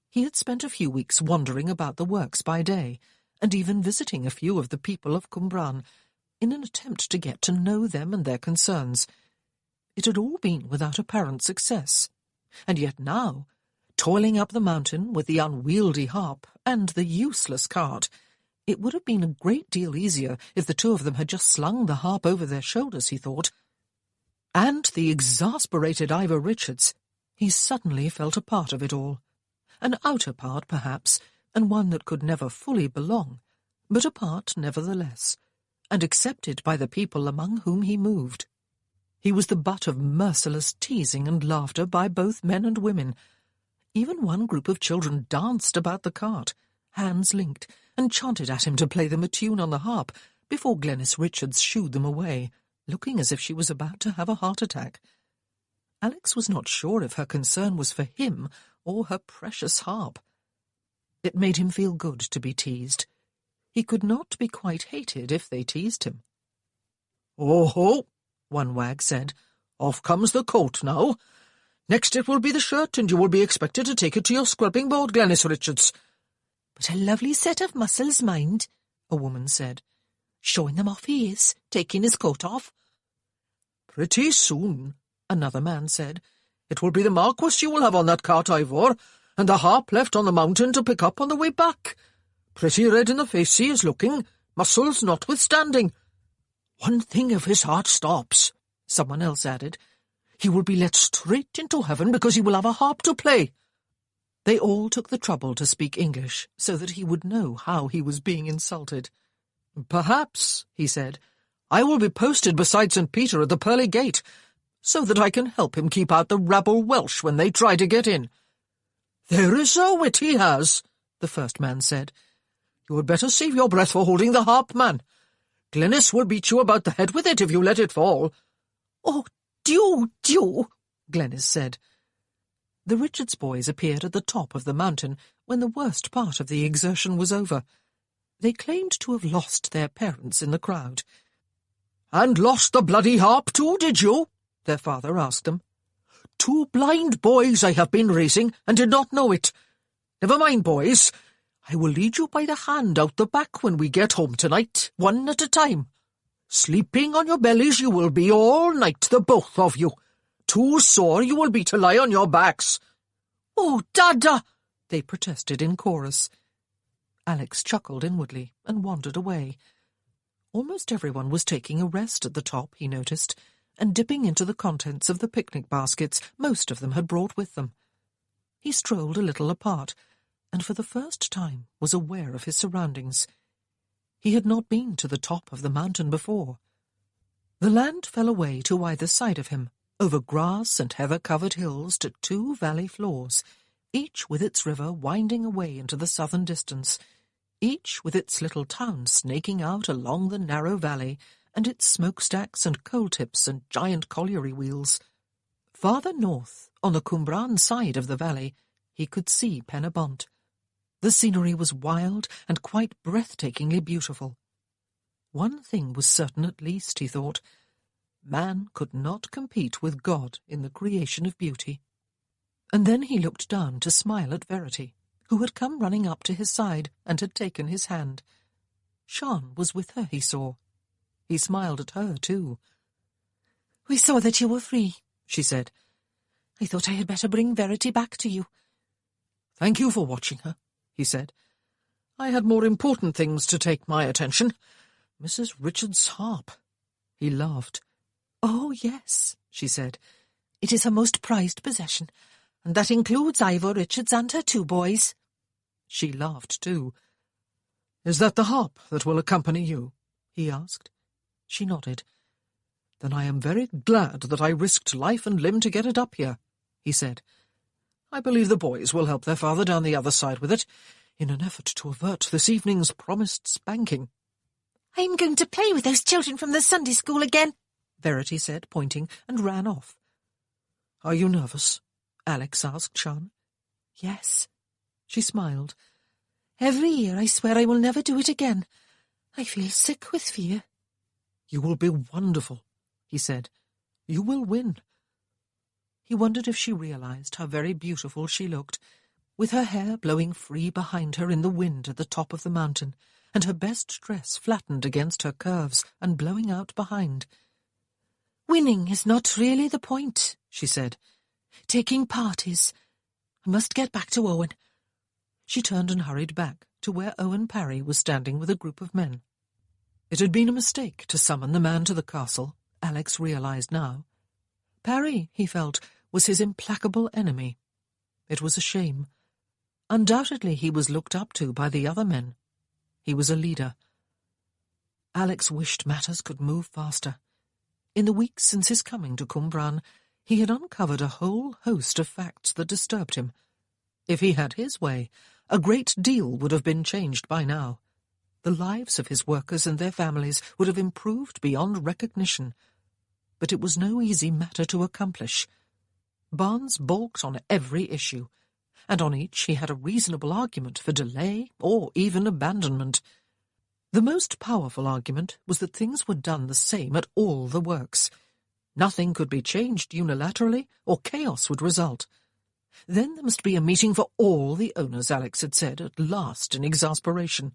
He had spent a few weeks wandering about the works by day, and even visiting a few of the people of Cwmbran, in an attempt to get to know them and their concerns. It had all been without apparent success, and yet now, toiling up the mountain with the unwieldy harp and the useless cart, it would have been a great deal easier if the two of them had just slung the harp over their shoulders, he thought. And the exasperated Ivor Richards, he suddenly felt a part of it all. An outer part, perhaps, and one that could never fully belong, but a part nevertheless, and accepted by the people among whom he moved. He was the butt of merciless teasing and laughter by both men and women. Even one group of children danced about the cart, hands linked, and chanted at him to play them a tune on the harp before Glenys Richards shooed them away, looking as if she was about to have a heart attack. Alex was not sure if her concern was for him or her precious harp. It made him feel good to be teased. He could not be quite hated if they teased him. "Oh ho," one wag said. "Off comes the coat now. Next it will be the shirt, and you will be expected to take it to your scrubbing board, Glenys Richards." "But a lovely set of muscles, mind," a woman said. "Showing them off he is, taking his coat off." "Pretty soon," another man said. "It will be the Marquis you will have on that cart, Ivor, and the harp left on the mountain to pick up on the way back. Pretty red in the face he is looking, muscles notwithstanding. One thing if his heart stops," someone else added, "he will be let straight into heaven because he will have a harp to play." They all took the trouble to speak English, so that he would know how he was being insulted. "Perhaps," he said, "I will be posted beside St. Peter at the pearly gate, so that I can help him keep out the rabble Welsh when they try to get in." "There is a wit he has," the first man said. "You had better save your breath for holding the harp, man. Glenys will beat you about the head with it if you let it fall." "Oh, do, Glenys said. The Richards boys appeared at the top of the mountain when the worst part of the exertion was over. They claimed to have lost their parents in the crowd. "And lost the bloody harp too, did you?" their father asked them. "Two blind boys I have been raising, and did not know it. Never mind, boys. I will lead you by the hand out the back when we get home tonight, one at a time. Sleeping on your bellies you will be all night, the both of you. Too sore you will be to lie on your backs." "Oh, Dada!" they protested in chorus. Alex chuckled inwardly and wandered away. Almost everyone was taking a rest at the top, he noticed, and dipping into the contents of the picnic baskets most of them had brought with them. He strolled a little apart, and for the first time was aware of his surroundings. He had not been to the top of the mountain before. The land fell away to either side of him, over grass and heather-covered hills to two valley floors, each with its river winding away into the southern distance, each with its little town snaking out along the narrow valley, and its smokestacks and coal-tips and giant colliery wheels. Farther north, on the Cwmbran side of the valley, he could see Pen y Bont. The scenery was wild and quite breathtakingly beautiful. One thing was certain at least, he thought. Man could not compete with God in the creation of beauty. And then he looked down to smile at Verity, who had come running up to his side and had taken his hand. Sean was with her, he saw. He smiled at her, too. "We saw that you were free," she said. "I thought I had better bring Verity back to you." "Thank you for watching her," he said. "I had more important things to take my attention. Mrs. Richards' harp." He laughed. "Oh, yes," she said. "It is her most prized possession, and that includes Ivor Richards and her two boys." She laughed too. "Is that the harp that will accompany you?" he asked. She nodded. "Then I am very glad that I risked life and limb to get it up here," he said. "I believe the boys will help their father down the other side with it, in an effort to avert this evening's promised spanking." "I'm going to play with those children from the Sunday school again," Verity said, pointing, and ran off. "Are you nervous?" Alex asked Sian. "Yes." She smiled. "Every year I swear I will never do it again. I feel sick with fear." "You will be wonderful," he said. "You will win." He wondered if she realized how very beautiful she looked, with her hair blowing free behind her in the wind at the top of the mountain, and her best dress flattened against her curves and blowing out behind. "Winning is not really the point," she said. "Taking part is. I must get back to Owen." She turned and hurried back to where Owen Parry was standing with a group of men. It had been a mistake to summon the man to the castle, Alex realized now. Parry, he felt, was his implacable enemy. It was a shame. Undoubtedly he was looked up to by the other men. He was a leader. Alex wished matters could move faster. In the weeks since his coming to Cwmbran, he had uncovered a whole host of facts that disturbed him. If he had his way, a great deal would have been changed by now. The lives of his workers and their families would have improved beyond recognition. But it was no easy matter to accomplish. Barnes balked on every issue, and on each he had a reasonable argument for delay or even abandonment. The most powerful argument was that things were done the same at all the works. Nothing could be changed unilaterally, or chaos would result. Then there must be a meeting for all the owners, Alex had said, at last in exasperation.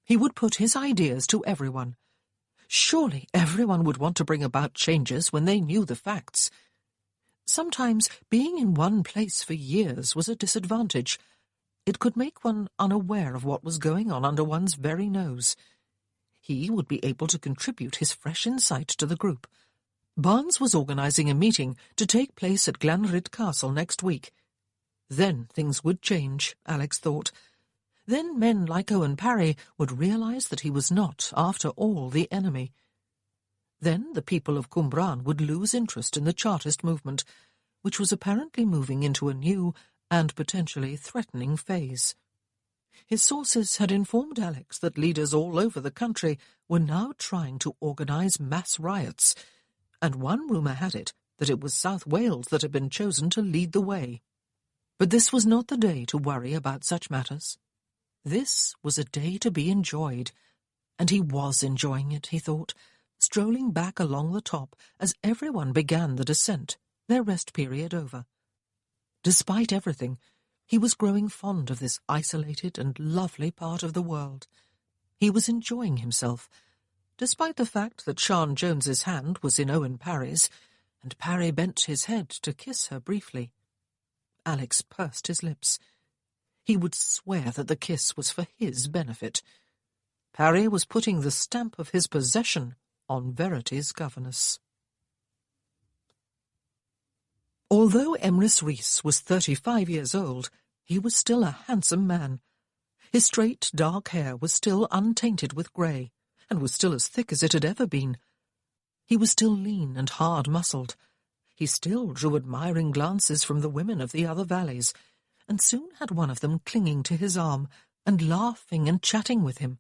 He would put his ideas to everyone. Surely everyone would want to bring about changes when they knew the facts. Sometimes being in one place for years was a disadvantage. It could make one unaware of what was going on under one's very nose. He would be able to contribute his fresh insight to the group. Barnes was organising a meeting to take place at Glanryd Castle next week. Then things would change, Alex thought. Then men like Owen Parry would realise that he was not, after all, the enemy. Then the people of Cwmbran would lose interest in the Chartist movement, which was apparently moving into a new and potentially threatening phase. His sources had informed Alex that leaders all over the country were now trying to organise mass riots, and one rumour had it that it was South Wales that had been chosen to lead the way. But this was not the day to worry about such matters. This was a day to be enjoyed, and he was enjoying it, he thought, strolling back along the top as everyone began the descent, their rest period over. Despite everything, he was growing fond of this isolated and lovely part of the world. He was enjoying himself, despite the fact that Sian Jones's hand was in Owen Parry's, and Parry bent his head to kiss her briefly. Alex pursed his lips. He would swear that the kiss was for his benefit. Parry was putting the stamp of his possession on Verity's governess. Although Emrys Rhys was 35 years old, he was still a handsome man. His straight, dark hair was still untainted with grey, and was still as thick as it had ever been. He was still lean and hard-muscled. He still drew admiring glances from the women of the other valleys, and soon had one of them clinging to his arm and laughing and chatting with him.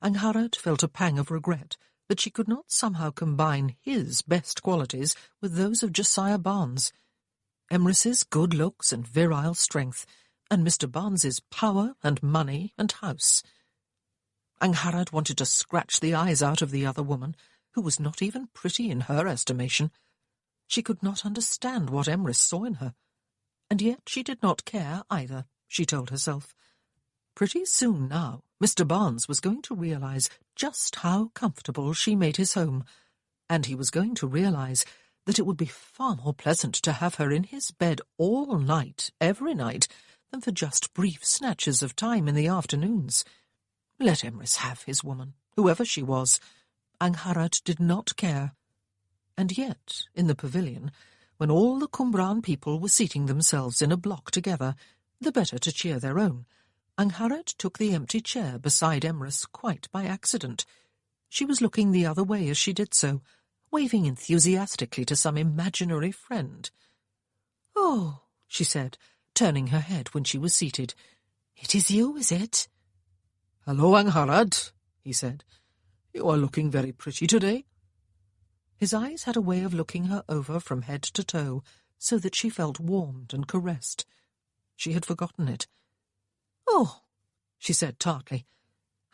Angharad felt a pang of regret that she could not somehow combine his best qualities with those of Josiah Barnes, Emrys's good looks and virile strength, and Mr. Barnes's power and money and house. Angharad wanted to scratch the eyes out of the other woman, who was not even pretty in her estimation. She could not understand what Emrys saw in her, and yet she did not care either, she told herself. Pretty soon now, Mr. Barnes was going to realise just how comfortable she made his home, and he was going to realise that it would be far more pleasant to have her in his bed all night, every night, than for just brief snatches of time in the afternoons. Let Emrys have his woman, whoever she was. Angharad did not care. And yet, in the pavilion, when all the Cwmbran people were seating themselves in a block together, the better to cheer their own, Angharad took the empty chair beside Emrys quite by accident. She was looking the other way as she did so, waving enthusiastically to some imaginary friend. "Oh," she said, turning her head when she was seated. "It is you, is it?" "Hello, Angharad," he said. "You are looking very pretty today." His eyes had a way of looking her over from head to toe, so that she felt warmed and caressed. She had forgotten it. "Oh," she said tartly,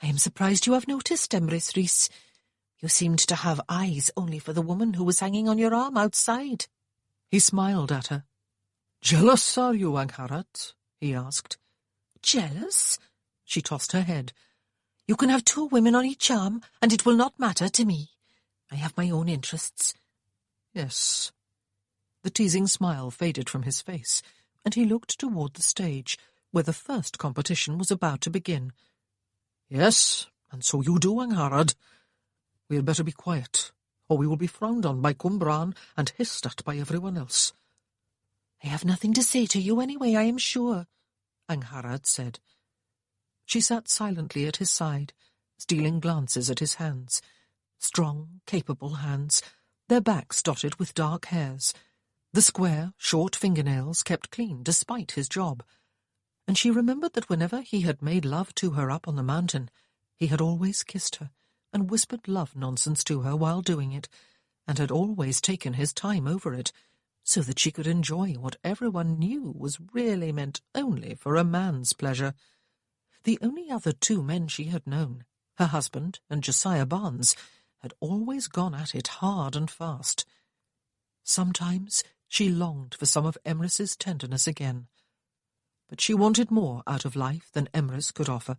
"I am surprised you have noticed, Emrys Rhys. You seemed to have eyes only for the woman who was hanging on your arm outside." He smiled at her. "Jealous, are you, Angharad?" he asked. "Jealous?" She tossed her head. "You can have 2 women on each arm, and it will not matter to me. I have my own interests." "Yes." The teasing smile faded from his face, and he looked toward the stage, where the first competition was about to begin. "Yes, and so you do, Angharad. We had better be quiet, or we will be frowned on by Cumbran and hissed at by everyone else." "I have nothing to say to you anyway, I am sure," Angharad said. She sat silently at his side, stealing glances at his hands. Strong, capable hands, their backs dotted with dark hairs, the square, short fingernails kept clean despite his job. And she remembered that whenever he had made love to her up on the mountain, he had always kissed her and whispered love nonsense to her while doing it, and had always taken his time over it, so that she could enjoy what everyone knew was really meant only for a man's pleasure. The only other 2 men she had known, her husband and Josiah Barnes, had always gone at it hard and fast. Sometimes she longed for some of Emrys's tenderness again. But she wanted more out of life than Emrys could offer.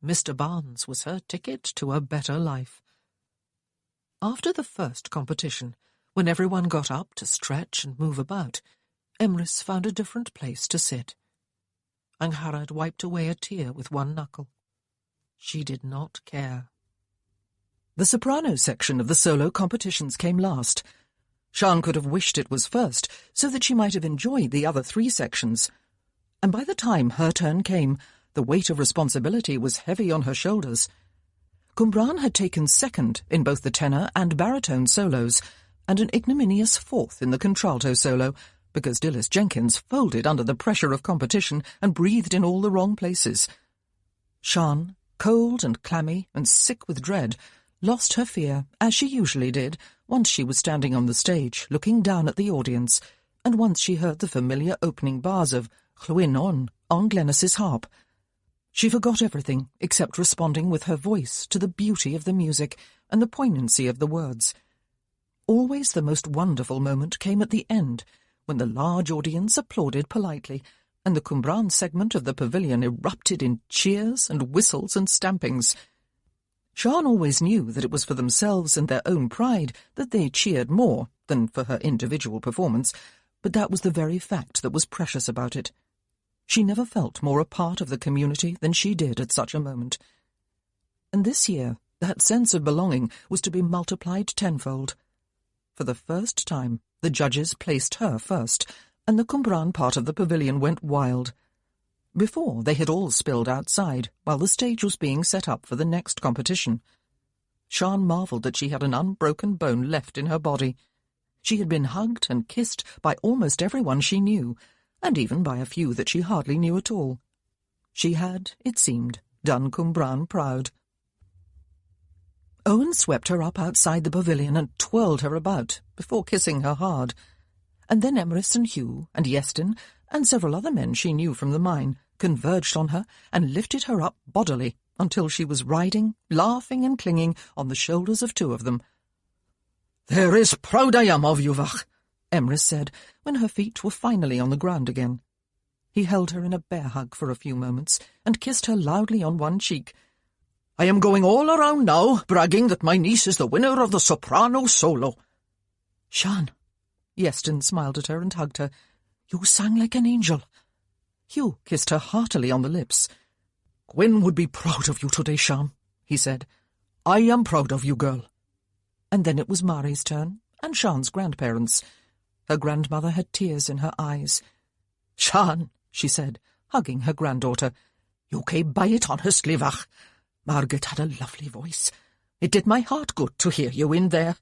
Mr. Barnes was her ticket to a better life. After the first competition, when everyone got up to stretch and move about, Emrys found a different place to sit. Angharad wiped away a tear with one knuckle. She did not care. The soprano section of the solo competitions came last. Sian could have wished it was first, so that she might have enjoyed the other 3 sections. And by the time her turn came, the weight of responsibility was heavy on her shoulders. Cumbran had taken second in both the tenor and baritone solos, and an ignominious 4th in the contralto solo, because Dilys Jenkins folded under the pressure of competition and breathed in all the wrong places. Sian, cold and clammy and sick with dread, lost her fear, as she usually did, once she was standing on the stage, looking down at the audience, and once she heard the familiar opening bars of Llwyn on Glenys's harp. She forgot everything except responding with her voice to the beauty of the music and the poignancy of the words. Always the most wonderful moment came at the end, when the large audience applauded politely, and the Cumbran segment of the pavilion erupted in cheers and whistles and stampings. Sian always knew that it was for themselves and their own pride that they cheered more than for her individual performance, but that was the very fact that was precious about it. She never felt more a part of the community than she did at such a moment. And this year, that sense of belonging was to be multiplied tenfold. For the first time, the judges placed her first, and the Cumbran part of the pavilion went wild. Before, they had all spilled outside, while the stage was being set up for the next competition. Sian marvelled that she had an unbroken bone left in her body. She had been hugged and kissed by almost everyone she knew, and even by a few that she hardly knew at all. She had, it seemed, done Cumbran proud. Owen swept her up outside the pavilion and twirled her about, before kissing her hard. And then Emrys and Hugh and Yeaston and several other men she knew from the mine converged on her and lifted her up bodily until she was riding, laughing and clinging on the shoulders of 2 of them. "There is proud I am of you, Vach," Emrys said, when her feet were finally on the ground again. He held her in a bear hug for a few moments and kissed her loudly on one cheek. "I am going all around now, bragging that my niece is the winner of the soprano solo." "Sian," Yeaston smiled at her and hugged her, "you sang like an angel." Hugh kissed her heartily on the lips. "Gwyn would be proud of you today, Sian," he said. "I am proud of you, girl." And then it was Mari's turn, and Sian's grandparents'. Her grandmother had tears in her eyes. "Sian," she said, hugging her granddaughter, "you came by it honestly, Vach. Margaret had a lovely voice. It did my heart good to hear you in there."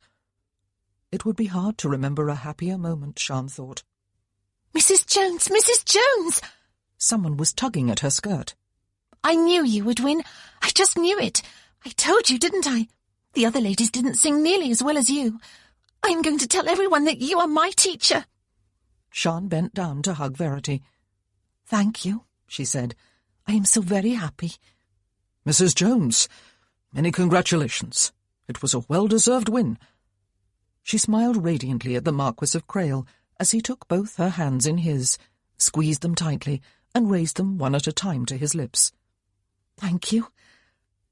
It would be hard to remember a happier moment, Sian thought. Mrs. Jones! Mrs. Jones! Someone was tugging at her skirt. I knew you would win. I just knew it. I told you, didn't I? The other ladies didn't sing nearly as well as you. I'm going to tell everyone that you are my teacher. Sian bent down to hug Verity. Thank you, she said. I am so very happy. Mrs. Jones, many congratulations. It was a well-deserved win. She smiled radiantly at the Marquis of Crail as he took both her hands in his, squeezed them tightly, and raised them one at a time to his lips. Thank you.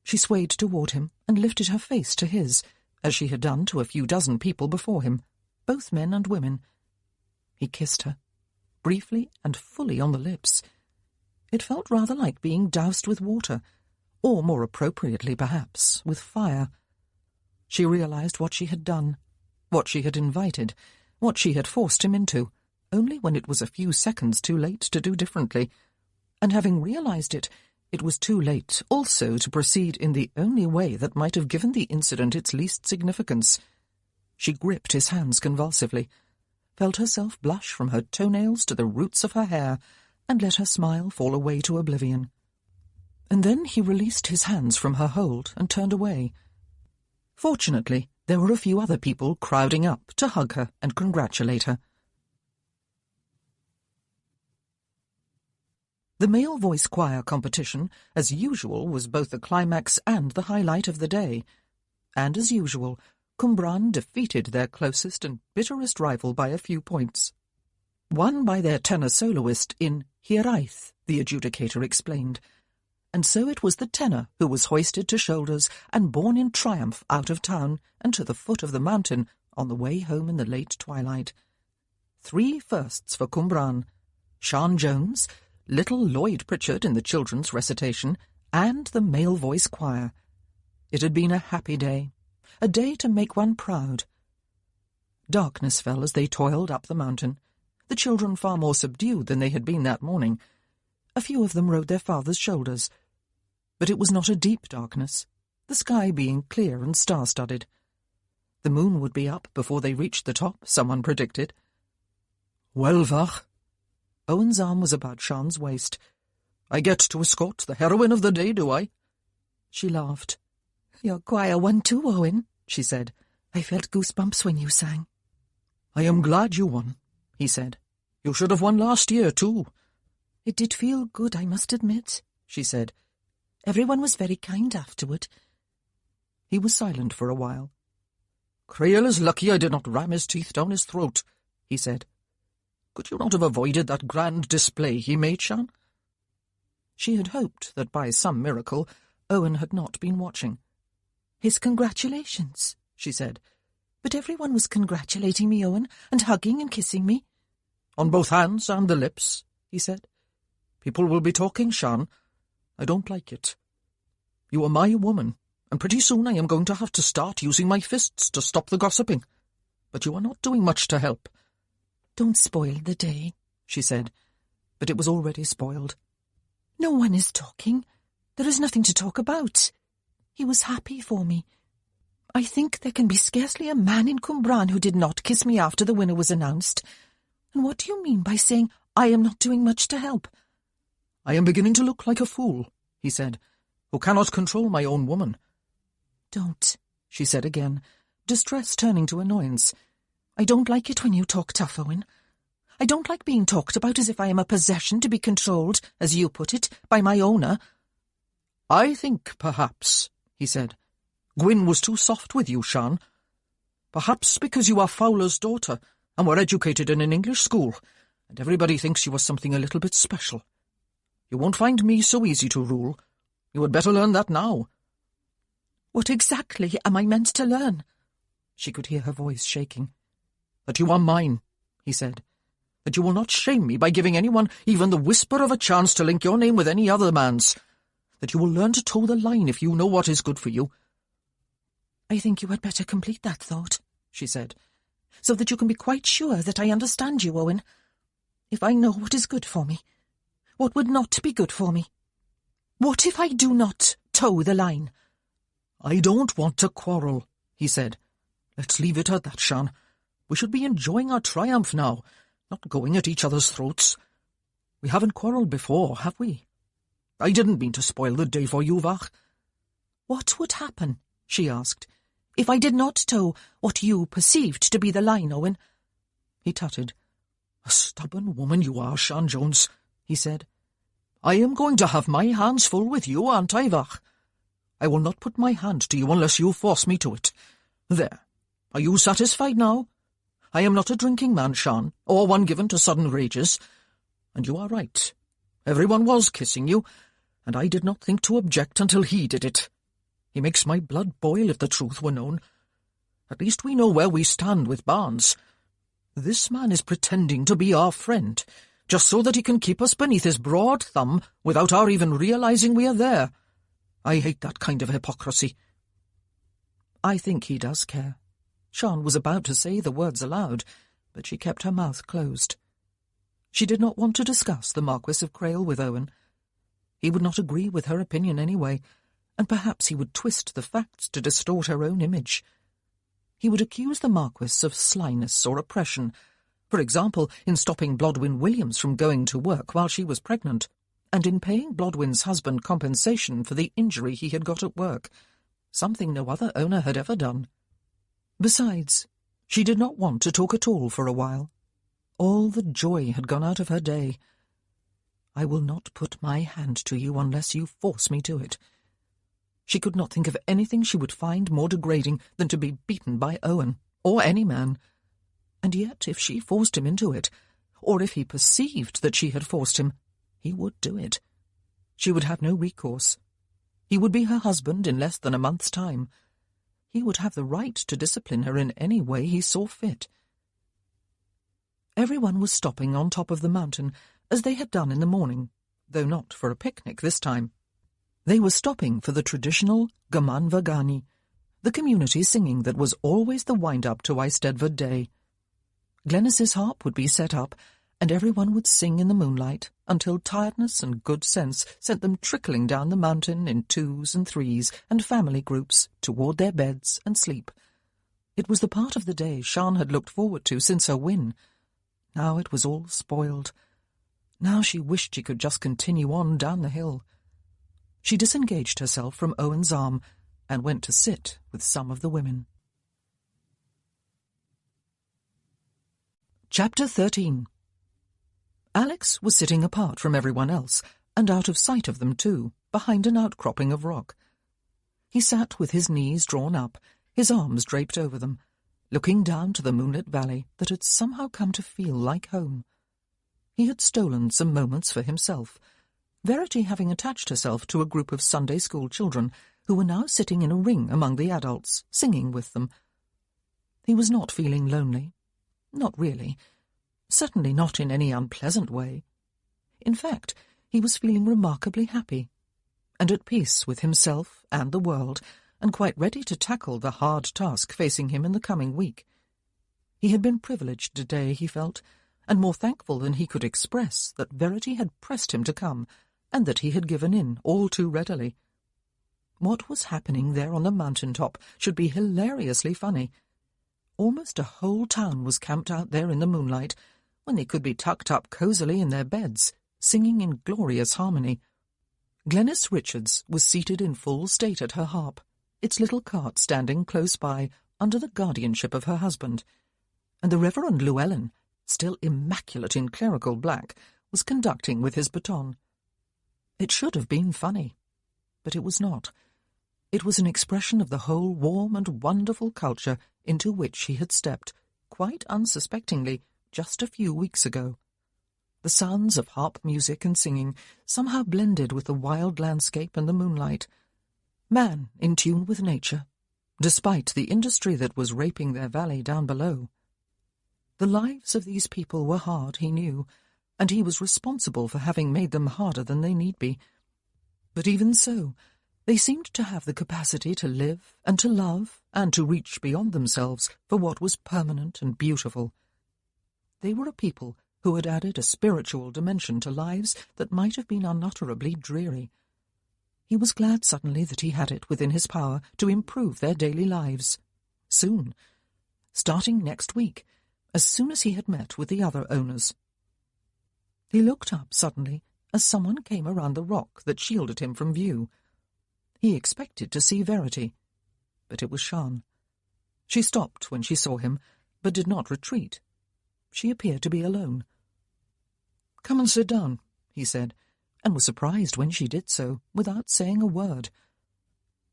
She swayed toward him and lifted her face to his, as she had done to a few dozen people before him, both men and women. He kissed her, briefly and fully on the lips. It felt rather like being doused with water, or more appropriately, perhaps, with fire. She realized what she had done, what she had invited, what she had forced him into, only when it was a few seconds too late to do differently. And having realized it, it was too late also to proceed in the only way that might have given the incident its least significance. She gripped his hands convulsively, felt herself blush from her toenails to the roots of her hair, and let her smile fall away to oblivion. And then he released his hands from her hold and turned away. Fortunately, there were a few other people crowding up to hug her and congratulate her. The male voice choir competition, as usual, was both the climax and the highlight of the day. And as usual, Cwmbran defeated their closest and bitterest rival by a few points. Won by their tenor soloist in Yearning, the adjudicator explained. And so it was the tenor who was hoisted to shoulders and borne in triumph out of town and to the foot of the mountain on the way home in the late twilight. 3 firsts for Cwmbran: Sian Jones, little Lloyd Pritchard in the children's recitation, and the male voice choir. It had been a happy day, a day to make one proud. Darkness fell as they toiled up the mountain, the children far more subdued than they had been that morning. A few of them rode their father's shoulders. But it was not a deep darkness, the sky being clear and star-studded. The moon would be up before they reached the top, someone predicted. Well, Vach. Owen's arm was about Sian's waist. I get to escort the heroine of the day, do I? She laughed. Your choir won too, Owen, she said. I felt goosebumps when you sang. I am glad you won, he said. You should have won last year, too. It did feel good, I must admit, she said. Everyone was very kind afterward. He was silent for a while. Crail is lucky I did not ram his teeth down his throat, he said. Could you not have avoided that grand display he made, Sian? She had hoped that by some miracle Owen had not been watching. His congratulations, she said. But everyone was congratulating me, Owen, and hugging and kissing me. On both hands and the lips, he said. People will be talking, Sian. I don't like it. You are my woman, and pretty soon I am going to have to start using my fists to stop the gossiping. But you are not doing much to help. Don't spoil the day, she said, but it was already spoiled. No one is talking. There is nothing to talk about. He was happy for me. I think there can be scarcely a man in Cwmbran who did not kiss me after the winner was announced. And what do you mean by saying I am not doing much to help? I am beginning to look like a fool, he said, who cannot control my own woman. Don't, she said again, distress turning to annoyance. I don't like it when you talk tough, Owen. I don't like being talked about as if I am a possession to be controlled, as you put it, by my owner. I think, perhaps, he said, Gwyn was too soft with you, Sian. Perhaps because you are Fowler's daughter and were educated in an English school, and everybody thinks you are something a little bit special. You won't find me so easy to rule. You had better learn that now. What exactly am I meant to learn? She could hear her voice shaking. That you are mine, he said. That you will not shame me by giving anyone even the whisper of a chance to link your name with any other man's. That you will learn to toe the line if you know what is good for you. I think you had better complete that thought, she said, so that you can be quite sure that I understand you, Owen. If I know what is good for me, what would not be good for me? What if I do not toe the line? I don't want to quarrel, he said. Let's leave it at that, Sian. We should be enjoying our triumph now, not going at each other's throats. We haven't quarrelled before, have we? I didn't mean to spoil the day for you, Vach. What would happen, she asked, if I did not toe what you perceived to be the line, Owen? He tutted. A stubborn woman you are, Sian Jones, he said. I am going to have my hands full with you, aren't I, Vach? I will not put my hand to you unless you force me to it. There. Are you satisfied now? I am not a drinking man, Sian, or one given to sudden rages. And you are right. Everyone was kissing you, and I did not think to object until he did it. He makes my blood boil if the truth were known. At least we know where we stand with Barnes. This man is pretending to be our friend, just so that he can keep us beneath his broad thumb without our even realizing we are there. I hate that kind of hypocrisy. I think he does care. Sian was about to say the words aloud, but she kept her mouth closed. She did not want to discuss the Marquis of Crail with Owen. He would not agree with her opinion anyway, and perhaps he would twist the facts to distort her own image. He would accuse the Marquis of slyness or oppression, for example, in stopping Blodwyn Williams from going to work while she was pregnant, and in paying Blodwyn's husband compensation for the injury he had got at work, something no other owner had ever done. Besides, she did not want to talk at all for a while. All the joy had gone out of her day. I will not put my hand to you unless you force me to it. She could not think of anything she would find more degrading than to be beaten by Owen, or any man. And yet, if she forced him into it, or if he perceived that she had forced him, he would do it. She would have no recourse. He would be her husband in less than a month's time. He would have the right to discipline her in any way he saw fit. Everyone was stopping on top of the mountain, as they had done in the morning, though not for a picnic this time. They were stopping for the traditional Gaman Vagani, the community singing that was always the wind-up to Eisteddfod Day. Glenys's harp would be set up, and everyone would sing in the moonlight until tiredness and good sense sent them trickling down the mountain in twos and threes and family groups toward their beds and sleep. It was the part of the day Sian had looked forward to since her win. Now it was all spoiled. Now she wished she could just continue on down the hill. She disengaged herself from Owen's arm and went to sit with some of the women. Chapter 13. Alex was sitting apart from everyone else, and out of sight of them too, behind an outcropping of rock. He sat with his knees drawn up, his arms draped over them, looking down to the moonlit valley that had somehow come to feel like home. He had stolen some moments for himself, Verity having attached herself to a group of Sunday school children who were now sitting in a ring among the adults, singing with them. He was not feeling lonely. Not really. Certainly not in any unpleasant way. In fact, he was feeling remarkably happy, and at peace with himself and the world, and quite ready to tackle the hard task facing him in the coming week. He had been privileged today, he felt, and more thankful than he could express that Verity had pressed him to come, and that he had given in all too readily. What was happening there on the mountain-top should be hilariously funny. Almost a whole town was camped out there in the moonlight, when they could be tucked up cosily in their beds, singing in glorious harmony. Glenys Richards was seated in full state at her harp, its little cart standing close by, under the guardianship of her husband, and the Reverend Llewellyn, still immaculate in clerical black, was conducting with his baton. It should have been funny, but it was not. It was an expression of the whole warm and wonderful culture into which he had stepped, quite unsuspectingly, just a few weeks ago. The sounds of harp music and singing somehow blended with the wild landscape and the moonlight. Man in tune with nature, despite the industry that was raping their valley down below. The lives of these people were hard, he knew, and he was responsible for having made them harder than they need be. But even so, they seemed to have the capacity to live and to love and to reach beyond themselves for what was permanent and beautiful. They were a people who had added a spiritual dimension to lives that might have been unutterably dreary. He was glad suddenly that he had it within his power to improve their daily lives. Soon starting next week, as soon as he had met with the other owners. He looked up suddenly as someone came around the rock that shielded him from view. He expected to see Verity, but it was Sian. She stopped when she saw him, but did not retreat. She appeared to be alone. "Come and sit down," he said, and was surprised when she did so, without saying a word.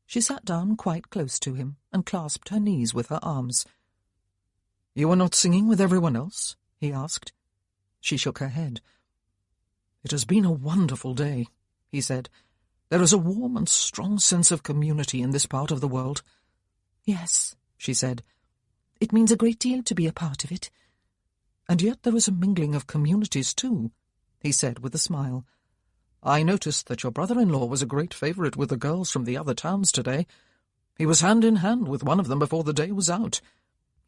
She sat down quite close to him and clasped her knees with her arms. "You are not singing with everyone else?" he asked. She shook her head. "It has been a wonderful day," he said. "There is a warm and strong sense of community in this part of the world." "Yes," she said. "It means a great deal to be a part of it." "And yet there is a mingling of communities too," he said with a smile. "I noticed that your brother-in-law was a great favourite with the girls from the other towns today. He was hand in hand with one of them before the day was out."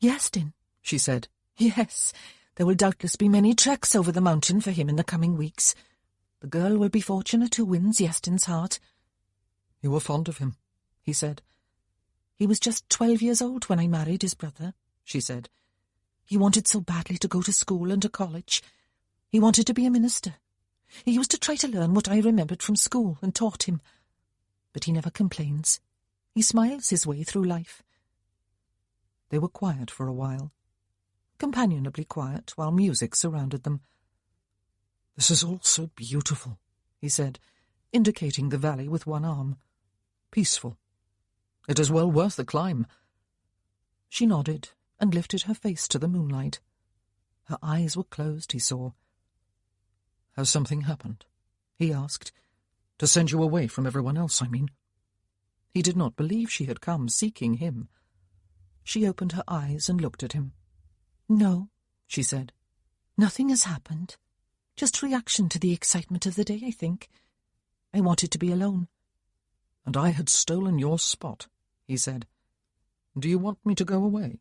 "Yeastin," she said. "Yes, there will doubtless be many treks over the mountain for him in the coming weeks. The girl will be fortunate who wins Yeastin's heart." "You were fond of him," he said. "He was just 12 years old when I married his brother," she said. "He wanted so badly to go to school and to college. He wanted to be a minister. He used to try to learn what I remembered from school and taught him. But he never complains. He smiles his way through life." They were quiet for a while, companionably quiet, while music surrounded them. "This is all so beautiful," he said, indicating the valley with one arm. "Peaceful. It is well worth the climb." She nodded and lifted her face to the moonlight. Her eyes were closed, he saw. "Has something happened?" he asked. "To send you away from everyone else, I mean." He did not believe she had come seeking him. She opened her eyes and looked at him. "No," she said. "Nothing has happened. Just reaction to the excitement of the day, I think. I wanted to be alone." "And I had stolen your spot," he said. "Do you want me to go away?"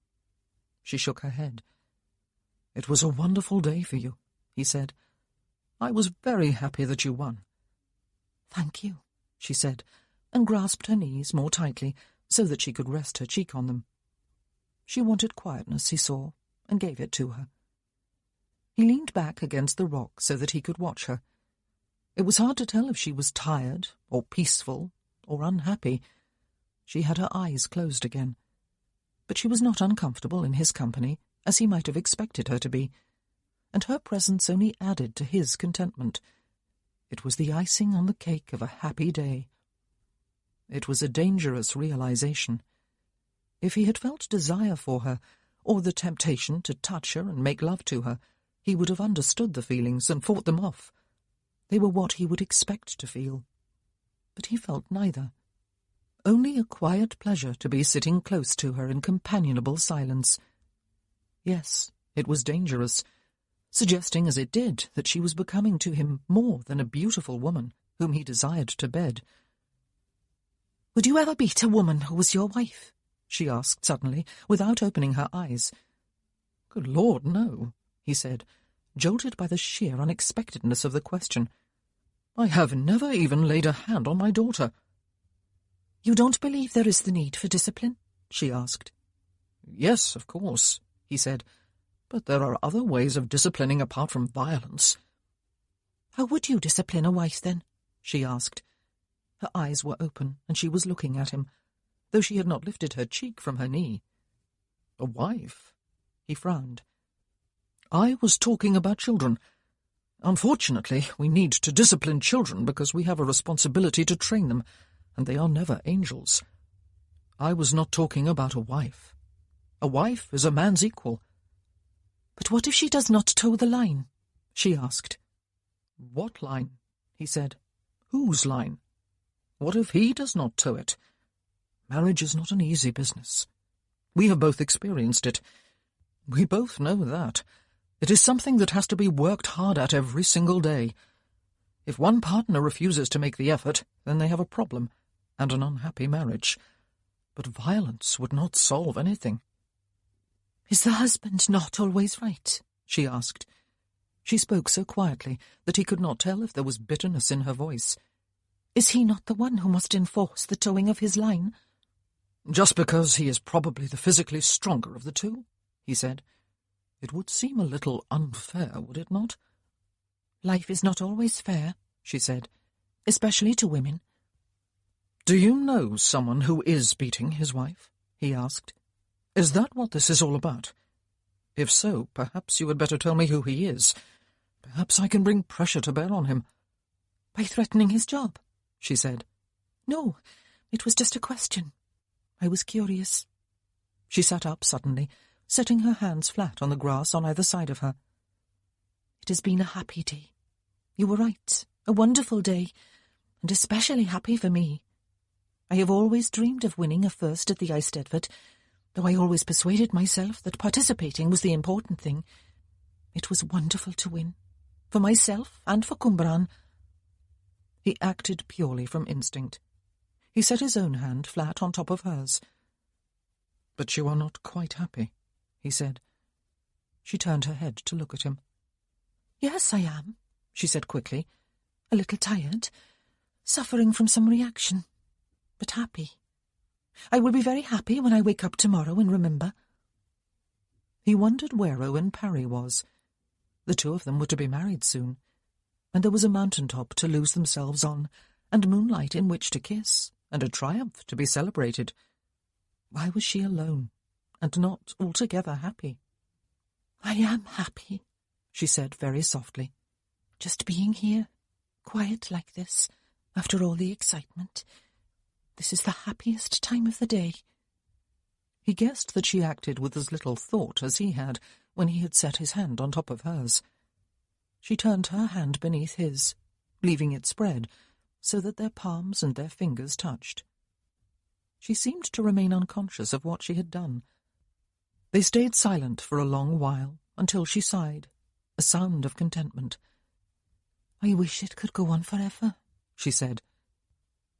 She shook her head. "It was a wonderful day for you," he said. "I was very happy that you won." "Thank you," she said, and grasped her knees more tightly so that she could rest her cheek on them. She wanted quietness, he saw, and gave it to her. He leaned back against the rock so that he could watch her. It was hard to tell if she was tired, or peaceful, or unhappy. She had her eyes closed again. But she was not uncomfortable in his company, as he might have expected her to be, and her presence only added to his contentment. It was the icing on the cake of a happy day. It was a dangerous realization. If he had felt desire for her, or the temptation to touch her and make love to her, he would have understood the feelings and fought them off. They were what he would expect to feel. But he felt neither. Only a quiet pleasure to be sitting close to her in companionable silence. Yes, it was dangerous, suggesting as it did that she was becoming to him more than a beautiful woman whom he desired to bed. "Would you ever beat a woman who was your wife?" she asked suddenly, without opening her eyes. "Good Lord, no," he said, jolted by the sheer unexpectedness of the question. "I have never even laid a hand on my daughter." "You don't believe there is the need for discipline?" she asked. "Yes, of course," he said, "but there are other ways of disciplining apart from violence." "How would you discipline a wife, then?" she asked. Her eyes were open, and she was looking at him, though she had not lifted her cheek from her knee. "A wife?" He frowned. "I was talking about children. Unfortunately, we need to discipline children because we have a responsibility to train them, and they are never angels. I was not talking about a wife. A wife is a man's equal." "But what if she does not toe the line?" she asked. "What line?" he said. "Whose line? What if he does not toe it? Marriage is not an easy business. We have both experienced it. We both know that. It is something that has to be worked hard at every single day. If one partner refuses to make the effort, then they have a problem, and an unhappy marriage. But violence would not solve anything." "Is the husband not always right?" she asked. She spoke so quietly that he could not tell if there was bitterness in her voice. "Is he not the one who must enforce the towing of his line?" "Just because he is probably the physically stronger of the two?" he said. "It would seem a little unfair, would it not?" "Life is not always fair," she said, "especially to women." "Do you know someone who is beating his wife?" he asked. "Is that what this is all about? If so, perhaps you had better tell me who he is. Perhaps I can bring pressure to bear on him." "By threatening his job?" she said. "No, it was just a question. I was curious." She sat up suddenly, setting her hands flat on the grass on either side of her. "It has been a happy day. You were right, a wonderful day, and especially happy for me. I have always dreamed of winning a first at the Eisteddfod, though I always persuaded myself that participating was the important thing. It was wonderful to win, for myself and for Cwmbran." He acted purely from instinct. He set his own hand flat on top of hers. "But you are not quite happy," he said. She turned her head to look at him. "Yes, I am," she said quickly. "A little tired, suffering from some reaction, but happy. I will be very happy when I wake up tomorrow and remember." He wondered where Owen Parry was. The two of them were to be married soon, and there was a mountain-top to lose themselves on, and moonlight in which to kiss, and a triumph to be celebrated. Why was she alone, and not altogether happy? "I am happy," she said very softly. "Just being here, quiet like this, after all the excitement. This is the happiest time of the day." He guessed that she acted with as little thought as he had when he had set his hand on top of hers. She turned her hand beneath his, leaving it spread, so that their palms and their fingers touched. She seemed to remain unconscious of what she had done. They stayed silent for a long while, until she sighed, a sound of contentment. "I wish it could go on forever," she said.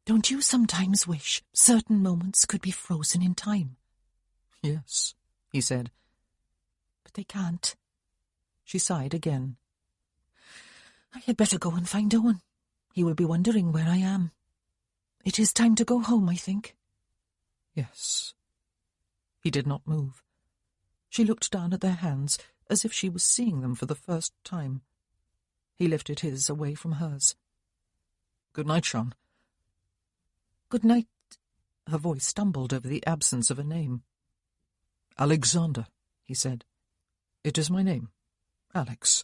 "Don't you sometimes wish certain moments could be frozen in time?" "Yes," he said. "But they can't." She sighed again. "I had better go and find Owen. He will be wondering where I am. It is time to go home, I think." "Yes." He did not move. She looked down at their hands as if she was seeing them for the first time. He lifted his away from hers. "Good night, Sean." "Good night." Her voice stumbled over the absence of a name. "Alexander," he said. "It is my name. Alex."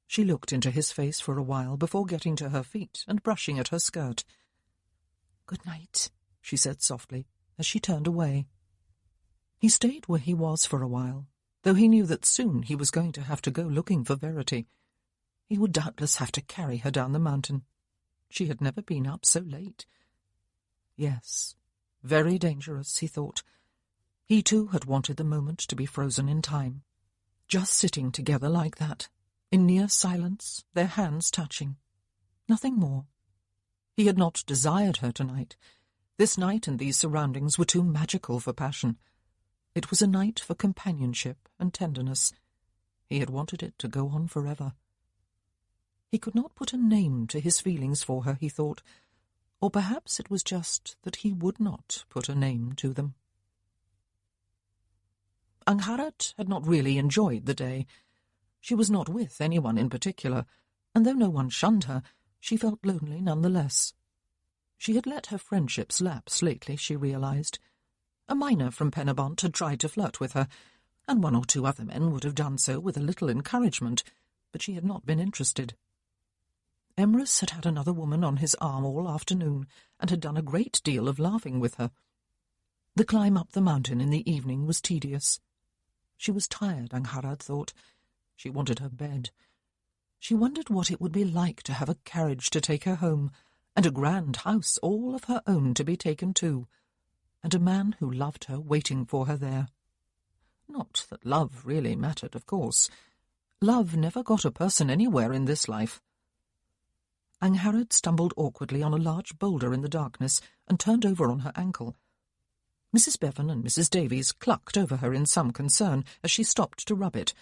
She looked into his face for a while before getting to her feet and brushing at her skirt. "Good night," she said softly, as she turned away. He stayed where he was for a while, though he knew that soon he was going to have to go looking for Verity. He would doubtless have to carry her down the mountain. She had never been up so late. Yes, very dangerous, he thought. He too had wanted the moment to be frozen in time. Just sitting together like that, in near silence, their hands touching. Nothing more. He had not desired her tonight. This night and these surroundings were too magical for passion. It was a night for companionship and tenderness. He had wanted it to go on forever. He could not put a name to his feelings for her, he thought, or perhaps it was just that he would not put a name to them. Angharad had not really enjoyed the day. She was not with anyone in particular, and though no one shunned her, she felt lonely none the less. She had let her friendships lapse lately, she realized. A miner from Penabont had tried to flirt with her, and one or two other men would have done so with a little encouragement, but she had not been interested. Emrys had had another woman on his arm all afternoon, and had done a great deal of laughing with her. The climb up the mountain in the evening was tedious. She was tired, Angharad thought. She wanted her bed. She wondered what it would be like to have a carriage to take her home, and a grand house all of her own to be taken to, and a man who loved her waiting for her there. Not that love really mattered, of course. Love never got a person anywhere in this life. Angharad stumbled awkwardly on a large boulder in the darkness and turned over on her ankle. Mrs. Bevan and Mrs. Davies clucked over her in some concern as she stopped to rub it,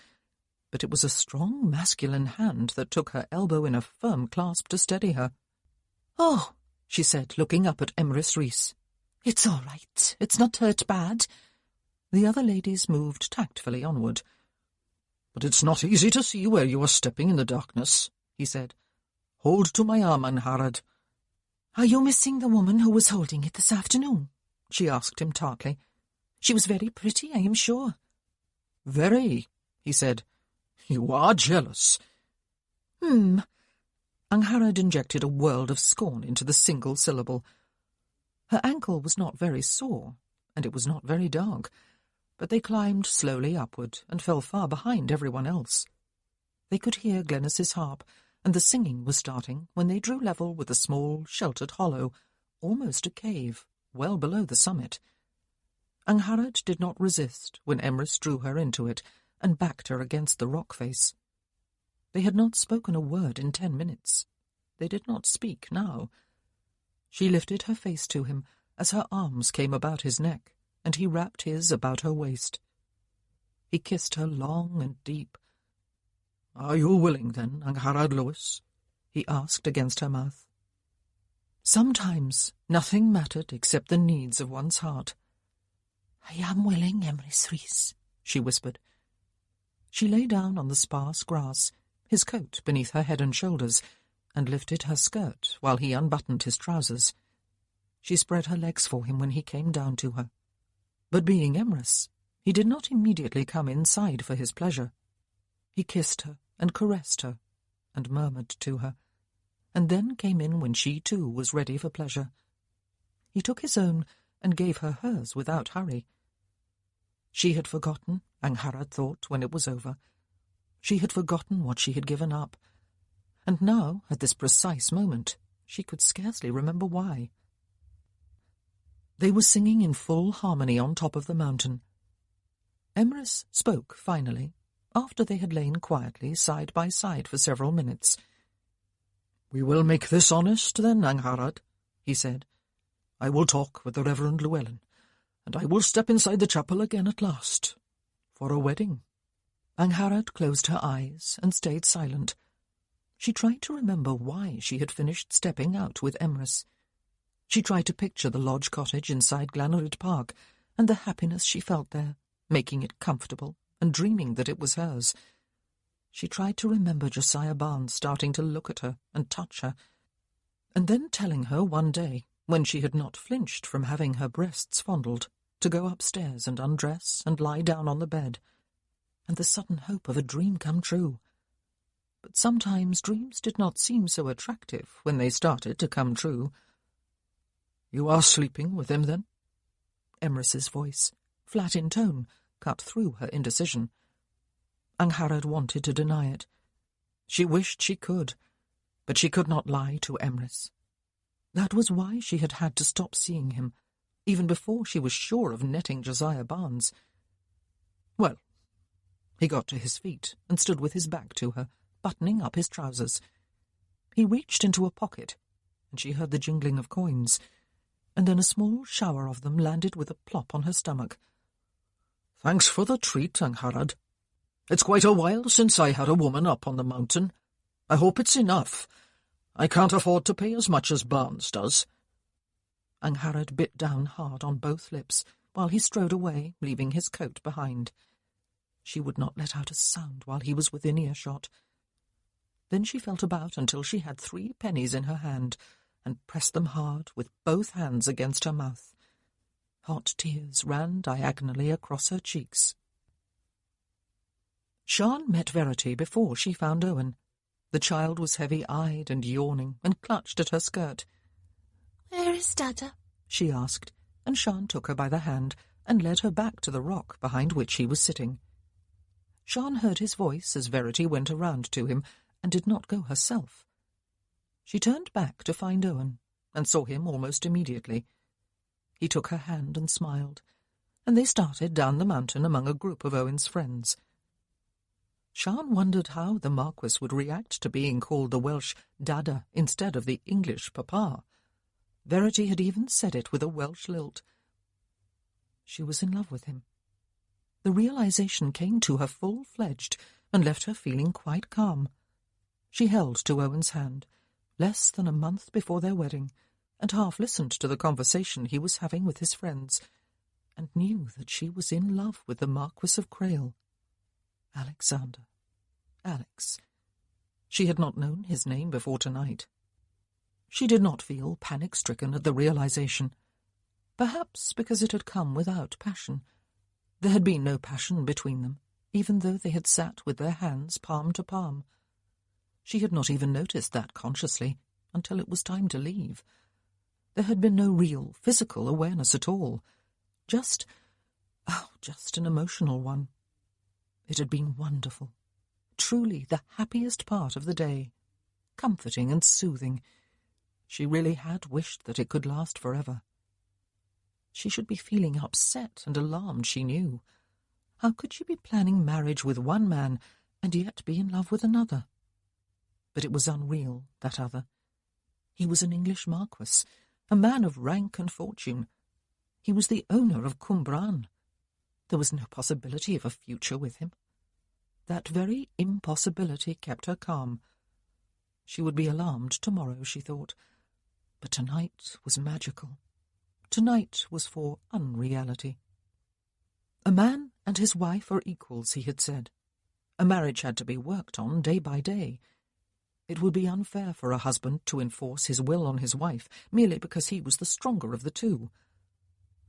but it was a strong masculine hand that took her elbow in a firm clasp to steady her. "Oh," she said, looking up at Emrys Rees. "It's all right. It's not hurt bad." The other ladies moved tactfully onward. "But it's not easy to see where you are stepping in the darkness," he said. "Hold to my arm, Angharad." "Are you missing the woman who was holding it this afternoon?" she asked him tartly. "She was very pretty, I am sure." "Very," he said. "You are jealous." Angharad injected a world of scorn into the single syllable. Her ankle was not very sore, and it was not very dark, but they climbed slowly upward and fell far behind everyone else. They could hear Glennis's harp, and the singing was starting when they drew level with a small, sheltered hollow, almost a cave, well below the summit. Angharad did not resist when Emrys drew her into it and backed her against the rock face. They had not spoken a word in 10 minutes. They did not speak now. She lifted her face to him as her arms came about his neck, and he wrapped his about her waist. He kissed her long and deep. "Are you willing, then, Angharad Lewis?" he asked against her mouth. Sometimes nothing mattered except the needs of one's heart. "I am willing, Emrys Rhys," she whispered. She lay down on the sparse grass, his coat beneath her head and shoulders, and lifted her skirt while he unbuttoned his trousers. She spread her legs for him when he came down to her. But being Emrys, he did not immediately come inside for his pleasure. He kissed her and caressed her and murmured to her, and then came in when she too was ready for pleasure. He took his own and gave her hers without hurry. She had forgotten, Angharad thought when it was over. She had forgotten what she had given up, and now, at this precise moment, she could scarcely remember why. They were singing in full harmony on top of the mountain. Emrys spoke finally, after they had lain quietly side by side for several minutes. "We will make this honest, then, Angharad," he said. "I will talk with the Reverend Llewellyn, and I will step inside the chapel again at last, for a wedding." Angharad closed her eyes and stayed silent. She tried to remember why she had finished stepping out with Emrys. She tried to picture the lodge cottage inside Glanryd Park and the happiness she felt there, making it comfortable and dreaming that it was hers. She tried to remember Josiah Barnes starting to look at her and touch her, and then telling her one day, when she had not flinched from having her breasts fondled, to go upstairs and undress and lie down on the bed, and the sudden hope of a dream come true. But sometimes dreams did not seem so attractive when they started to come true. "You are sleeping with him, then?" Emrys's voice, flat in tone, cut through her indecision. Angharad wanted to deny it. She wished she could, but she could not lie to Emrys. That was why she had had to stop seeing him, even before she was sure of netting Josiah Barnes. Well, he got to his feet and stood with his back to her, buttoning up his trousers. He reached into a pocket, and she heard the jingling of coins, and then a small shower of them landed with a plop on her stomach. "Thanks for the treat, Angharad. It's quite a while since I had a woman up on the mountain. I hope it's enough. I can't afford to pay as much as Barnes does." Angharad bit down hard on both lips while he strode away, leaving his coat behind. She would not let out a sound while he was within earshot. Then she felt about until she had 3 pennies in her hand and pressed them hard with both hands against her mouth. Hot tears ran diagonally across her cheeks. Sian met Verity before she found Owen. The child was heavy-eyed and yawning and clutched at her skirt. "Where is Dada?" she asked, and Sian took her by the hand and led her back to the rock behind which he was sitting. Sian heard his voice as Verity went around to him and did not go herself. She turned back to find Owen and saw him almost immediately. He took her hand and smiled, and they started down the mountain among a group of Owen's friends. Sian wondered how the Marquis would react to being called the Welsh Dada instead of the English Papa. Verity had even said it with a Welsh lilt. She was in love with him. The realization came to her full-fledged and left her feeling quite calm. She held to Owen's hand, less than a month before their wedding, and half listened to the conversation he was having with his friends. and knew that she was in love with the Marquis of Crail. Alexander. Alex. She had not known his name before tonight. She did not feel panic-stricken at the realization, perhaps because it had come without passion. There had been no passion between them, even though they had sat with their hands palm to palm. She had not even noticed that consciously until it was time to leave. There had been no real physical awareness at all, just an emotional one. It had been wonderful, truly the happiest part of the day, comforting and soothing. She really had wished that it could last forever. She should be feeling upset and alarmed, she knew. How could she be planning marriage with one man and yet be in love with another? But it was unreal, that other. He was an English marquis, a man of rank and fortune. He was the owner of Cwmbran. There was no possibility of a future with him. That very impossibility kept her calm. She would be alarmed tomorrow, she thought. But tonight was magical. Tonight was for unreality. A man and his wife are equals, he had said. A marriage had to be worked on day by day. It would be unfair for a husband to enforce his will on his wife merely because he was the stronger of the two.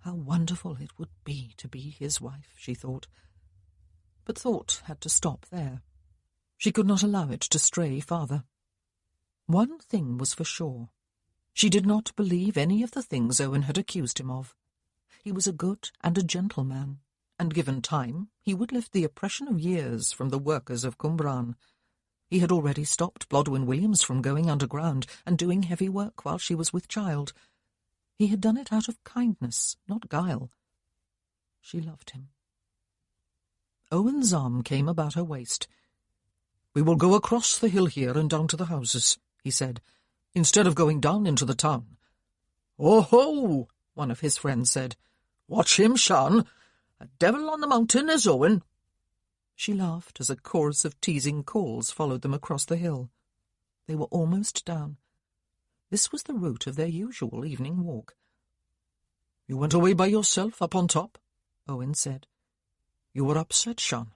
How wonderful it would be to be his wife, she thought. But thought had to stop there. She could not allow it to stray farther. One thing was for sure. She did not believe any of the things Owen had accused him of. He was a good and a gentle man, and given time, he would lift the oppression of years from the workers of Cwmbran. He had already stopped Blodwen Williams from going underground and doing heavy work while she was with child. He had done it out of kindness, not guile. She loved him. Owen's arm came about her waist. "We will go across the hill here and down to the houses," he said, "instead of going down into the town." "Oh-ho!" one of his friends said. "Watch him, Shan. A devil on the mountain is Owen." She laughed as a chorus of teasing calls followed them across the hill. They were almost down. This was the route of their usual evening walk. "You went away by yourself up on top?" Owen said. "You were upset, Shan.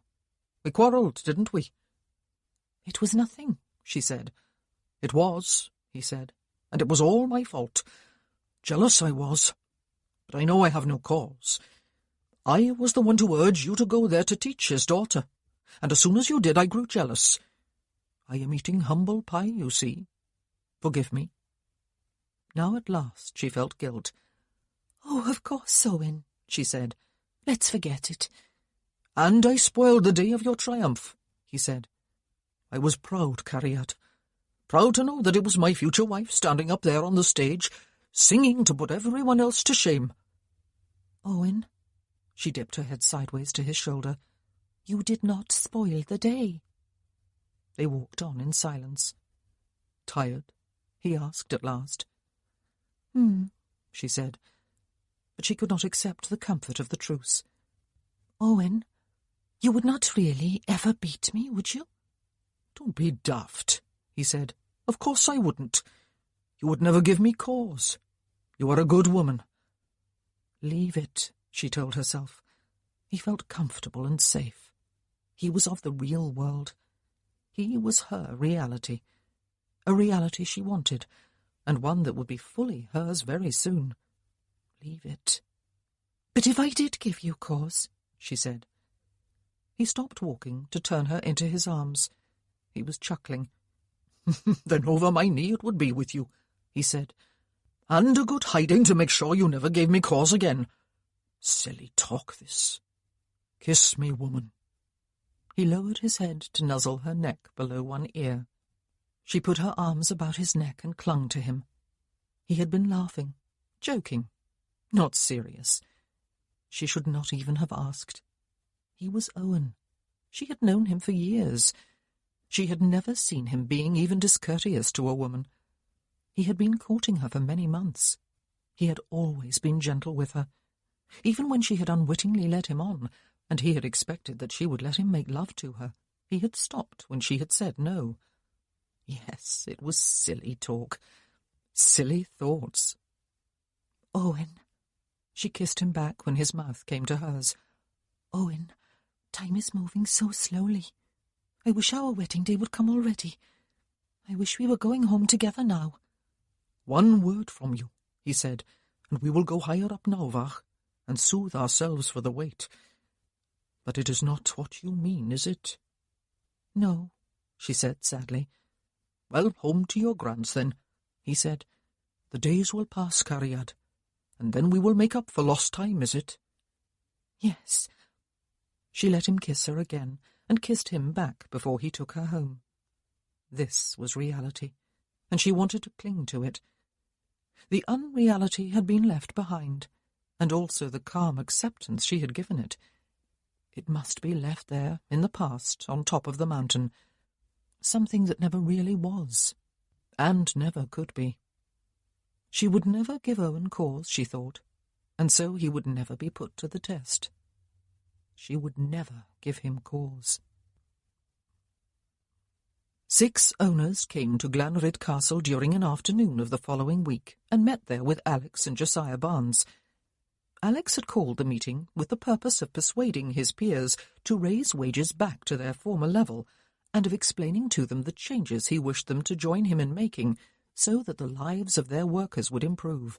We quarrelled, didn't we?" "It was nothing," she said. "It was," he said, "and it was all my fault. Jealous I was. But I know I have no cause. I was the one to urge you to go there to teach his daughter, and as soon as you did I grew jealous. I am eating humble pie, you see. Forgive me." Now at last she felt guilt. "Oh, of course, Owen," she said. "Let's forget it." "And I spoiled the day of your triumph," he said. "I was proud, Carriat. Proud to know that it was my future wife standing up there on the stage, singing to put everyone else to shame." "Owen," she dipped her head sideways to his shoulder, "you did not spoil the day." They walked on in silence. "Tired?" he asked at last. She said, but she could not accept the comfort of the truce. "Owen, you would not really ever beat me, would you?" "Don't be daft," he said. "Of course I wouldn't. You would never give me cause. You are a good woman." Leave it, she told herself. He felt comfortable and safe. He was of the real world. He was her reality. A reality she wanted, and one that would be fully hers very soon. Leave it. "But if I did give you cause," she said. He stopped walking to turn her into his arms. He was chuckling. "Then over my knee it would be with you," he said. "And a good hiding to make sure you never gave me cause again. Silly talk, this. Kiss me, woman." He lowered his head to nuzzle her neck below one ear. She put her arms about his neck and clung to him. He had been laughing, joking, not serious. She should not even have asked. He was Owen. She had known him for years. She had never seen him being even discourteous to a woman. He had been courting her for many months. He had always been gentle with her. Even when she had unwittingly led him on, and he had expected that she would let him make love to her, he had stopped when she had said no. Yes, it was silly talk. Silly thoughts. "Owen," She kissed him back when his mouth came to hers. Owen, time is moving so slowly. I wish our wedding day would come already. I wish we were going home together now. One word from you, he said, and we will go higher up Nauvach and soothe ourselves for the wait. But it is not what you mean, is it? No, she said sadly. Well, home to your grands then, he said. The days will pass, Cariad, and then we will make up for lost time, is it? Yes. She let him kiss her again, and kissed him back before he took her home. This was reality, and she wanted to cling to it. The unreality had been left behind, and also the calm acceptance she had given it. It must be left there, in the past, on top of the mountain, something that never really was, and never could be. She would never give Owen cause, she thought, and so he would never be put to the test. She would never give him cause. 6 owners came to Glanrid Castle during an afternoon of the following week and met there with Alex and Josiah Barnes. Alex had called the meeting with the purpose of persuading his peers to raise wages back to their former level and of explaining to them the changes he wished them to join him in making so that the lives of their workers would improve.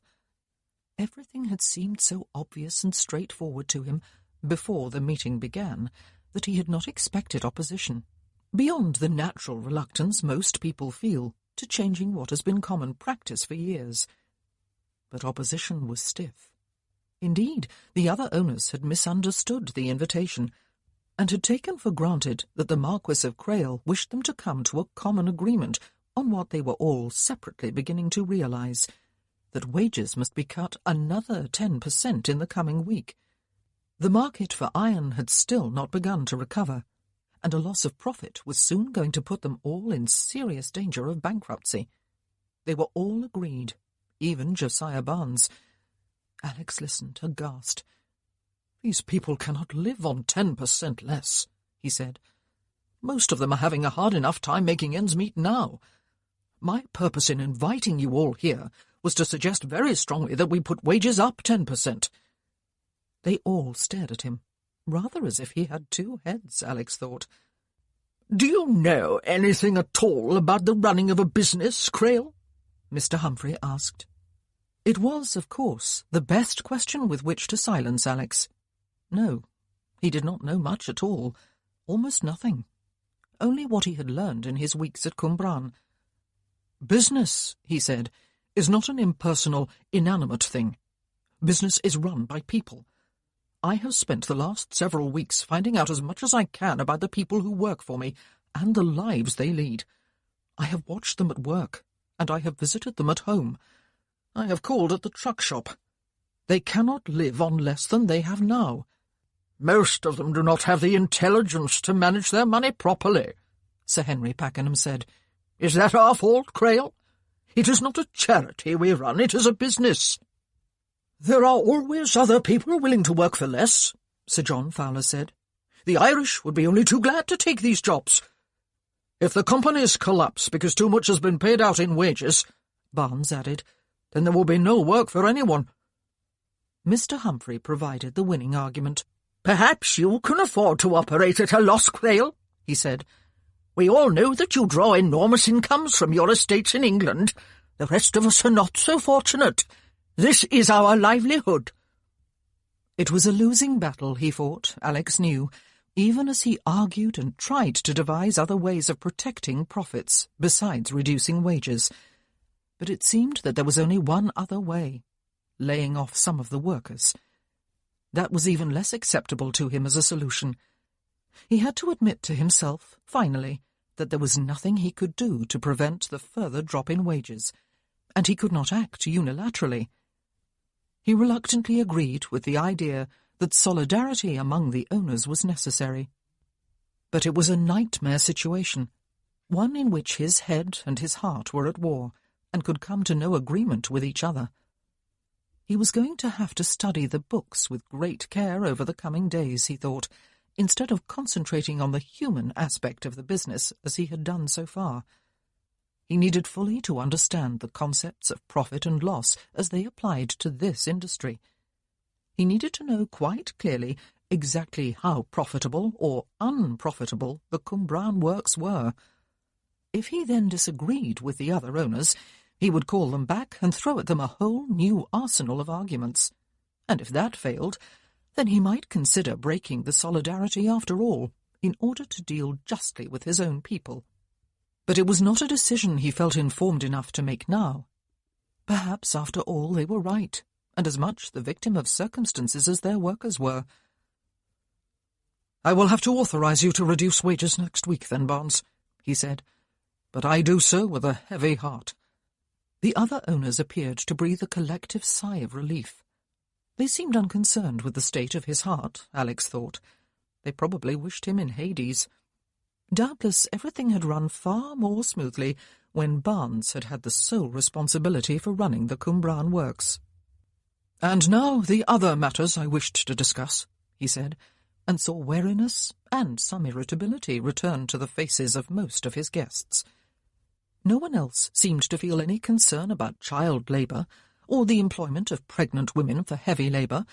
Everything had seemed so obvious and straightforward to him before the meeting began that he had not expected opposition, beyond the natural reluctance most people feel to changing what has been common practice for years. But opposition was stiff. Indeed, the other owners had misunderstood the invitation, and had taken for granted that the Marquis of Crail wished them to come to a common agreement on what they were all separately beginning to realize, that wages must be cut another 10% in the coming week. The market for iron had still not begun to recover, and a loss of profit was soon going to put them all in serious danger of bankruptcy. They were all agreed, even Josiah Barnes. Alex listened, aghast. These people cannot live on 10% less, he said. Most of them are having a hard enough time making ends meet now. My purpose in inviting you all here was to suggest very strongly that we put wages up 10%. They all stared at him, rather as if he had 2 heads, Alex thought. Do you know anything at all about the running of a business, Crail? Mr. Humphrey asked. It was, of course, the best question with which to silence Alex. No, he did not know much at all, almost nothing. Only what he had learned in his weeks at Cwmbran. Business, he said, is not an impersonal, inanimate thing. Business is run by people. I have spent the last several weeks finding out as much as I can about the people who work for me and the lives they lead. I have watched them at work, and I have visited them at home. I have called at the truck shop. They cannot live on less than they have now. Most of them do not have the intelligence to manage their money properly, Sir Henry Pakenham said. Is that our fault, Crail? It is not a charity we run, it is a business. There are always other people willing to work for less, Sir John Fowler said. The Irish would be only too glad to take these jobs. If the companies collapse because too much has been paid out in wages, Barnes added, then there will be no work for anyone. Mr. Humphrey provided the winning argument. Perhaps you can afford to operate at a loss, Crail, he said. We all know that you draw enormous incomes from your estates in England. The rest of us are not so fortunate. This is our livelihood. It was a losing battle, he thought, Alex knew, even as he argued and tried to devise other ways of protecting profits, besides reducing wages. But it seemed that there was only one other way, laying off some of the workers. That was even less acceptable to him as a solution. He had to admit to himself, finally, that there was nothing he could do to prevent the further drop in wages, and he could not act unilaterally. He reluctantly agreed with the idea that solidarity among the owners was necessary. But it was a nightmare situation, one in which his head and his heart were at war, and could come to no agreement with each other. He was going to have to study the books with great care over the coming days, he thought, instead of concentrating on the human aspect of the business as he had done so far. He needed fully to understand the concepts of profit and loss as they applied to this industry. He needed to know quite clearly exactly how profitable or unprofitable the Cwmbran works were. If he then disagreed with the other owners, he would call them back and throw at them a whole new arsenal of arguments. And if that failed, then he might consider breaking the solidarity after all, in order to deal justly with his own people. But it was not a decision he felt informed enough to make now. Perhaps, after all, they were right, and as much the victim of circumstances as their workers were. "I will have to authorize you to reduce wages next week, then, Barnes," he said. "But I do so with a heavy heart." The other owners appeared to breathe a collective sigh of relief. They seemed unconcerned with the state of his heart, Alex thought. They probably wished him in Hades. Doubtless everything had run far more smoothly when Barnes had had the sole responsibility for running the Cwmbran works. "And now the other matters I wished to discuss," he said, and saw wariness and some irritability return to the faces of most of his guests. No one else seemed to feel any concern about child labour, or the employment of pregnant women for heavy labour,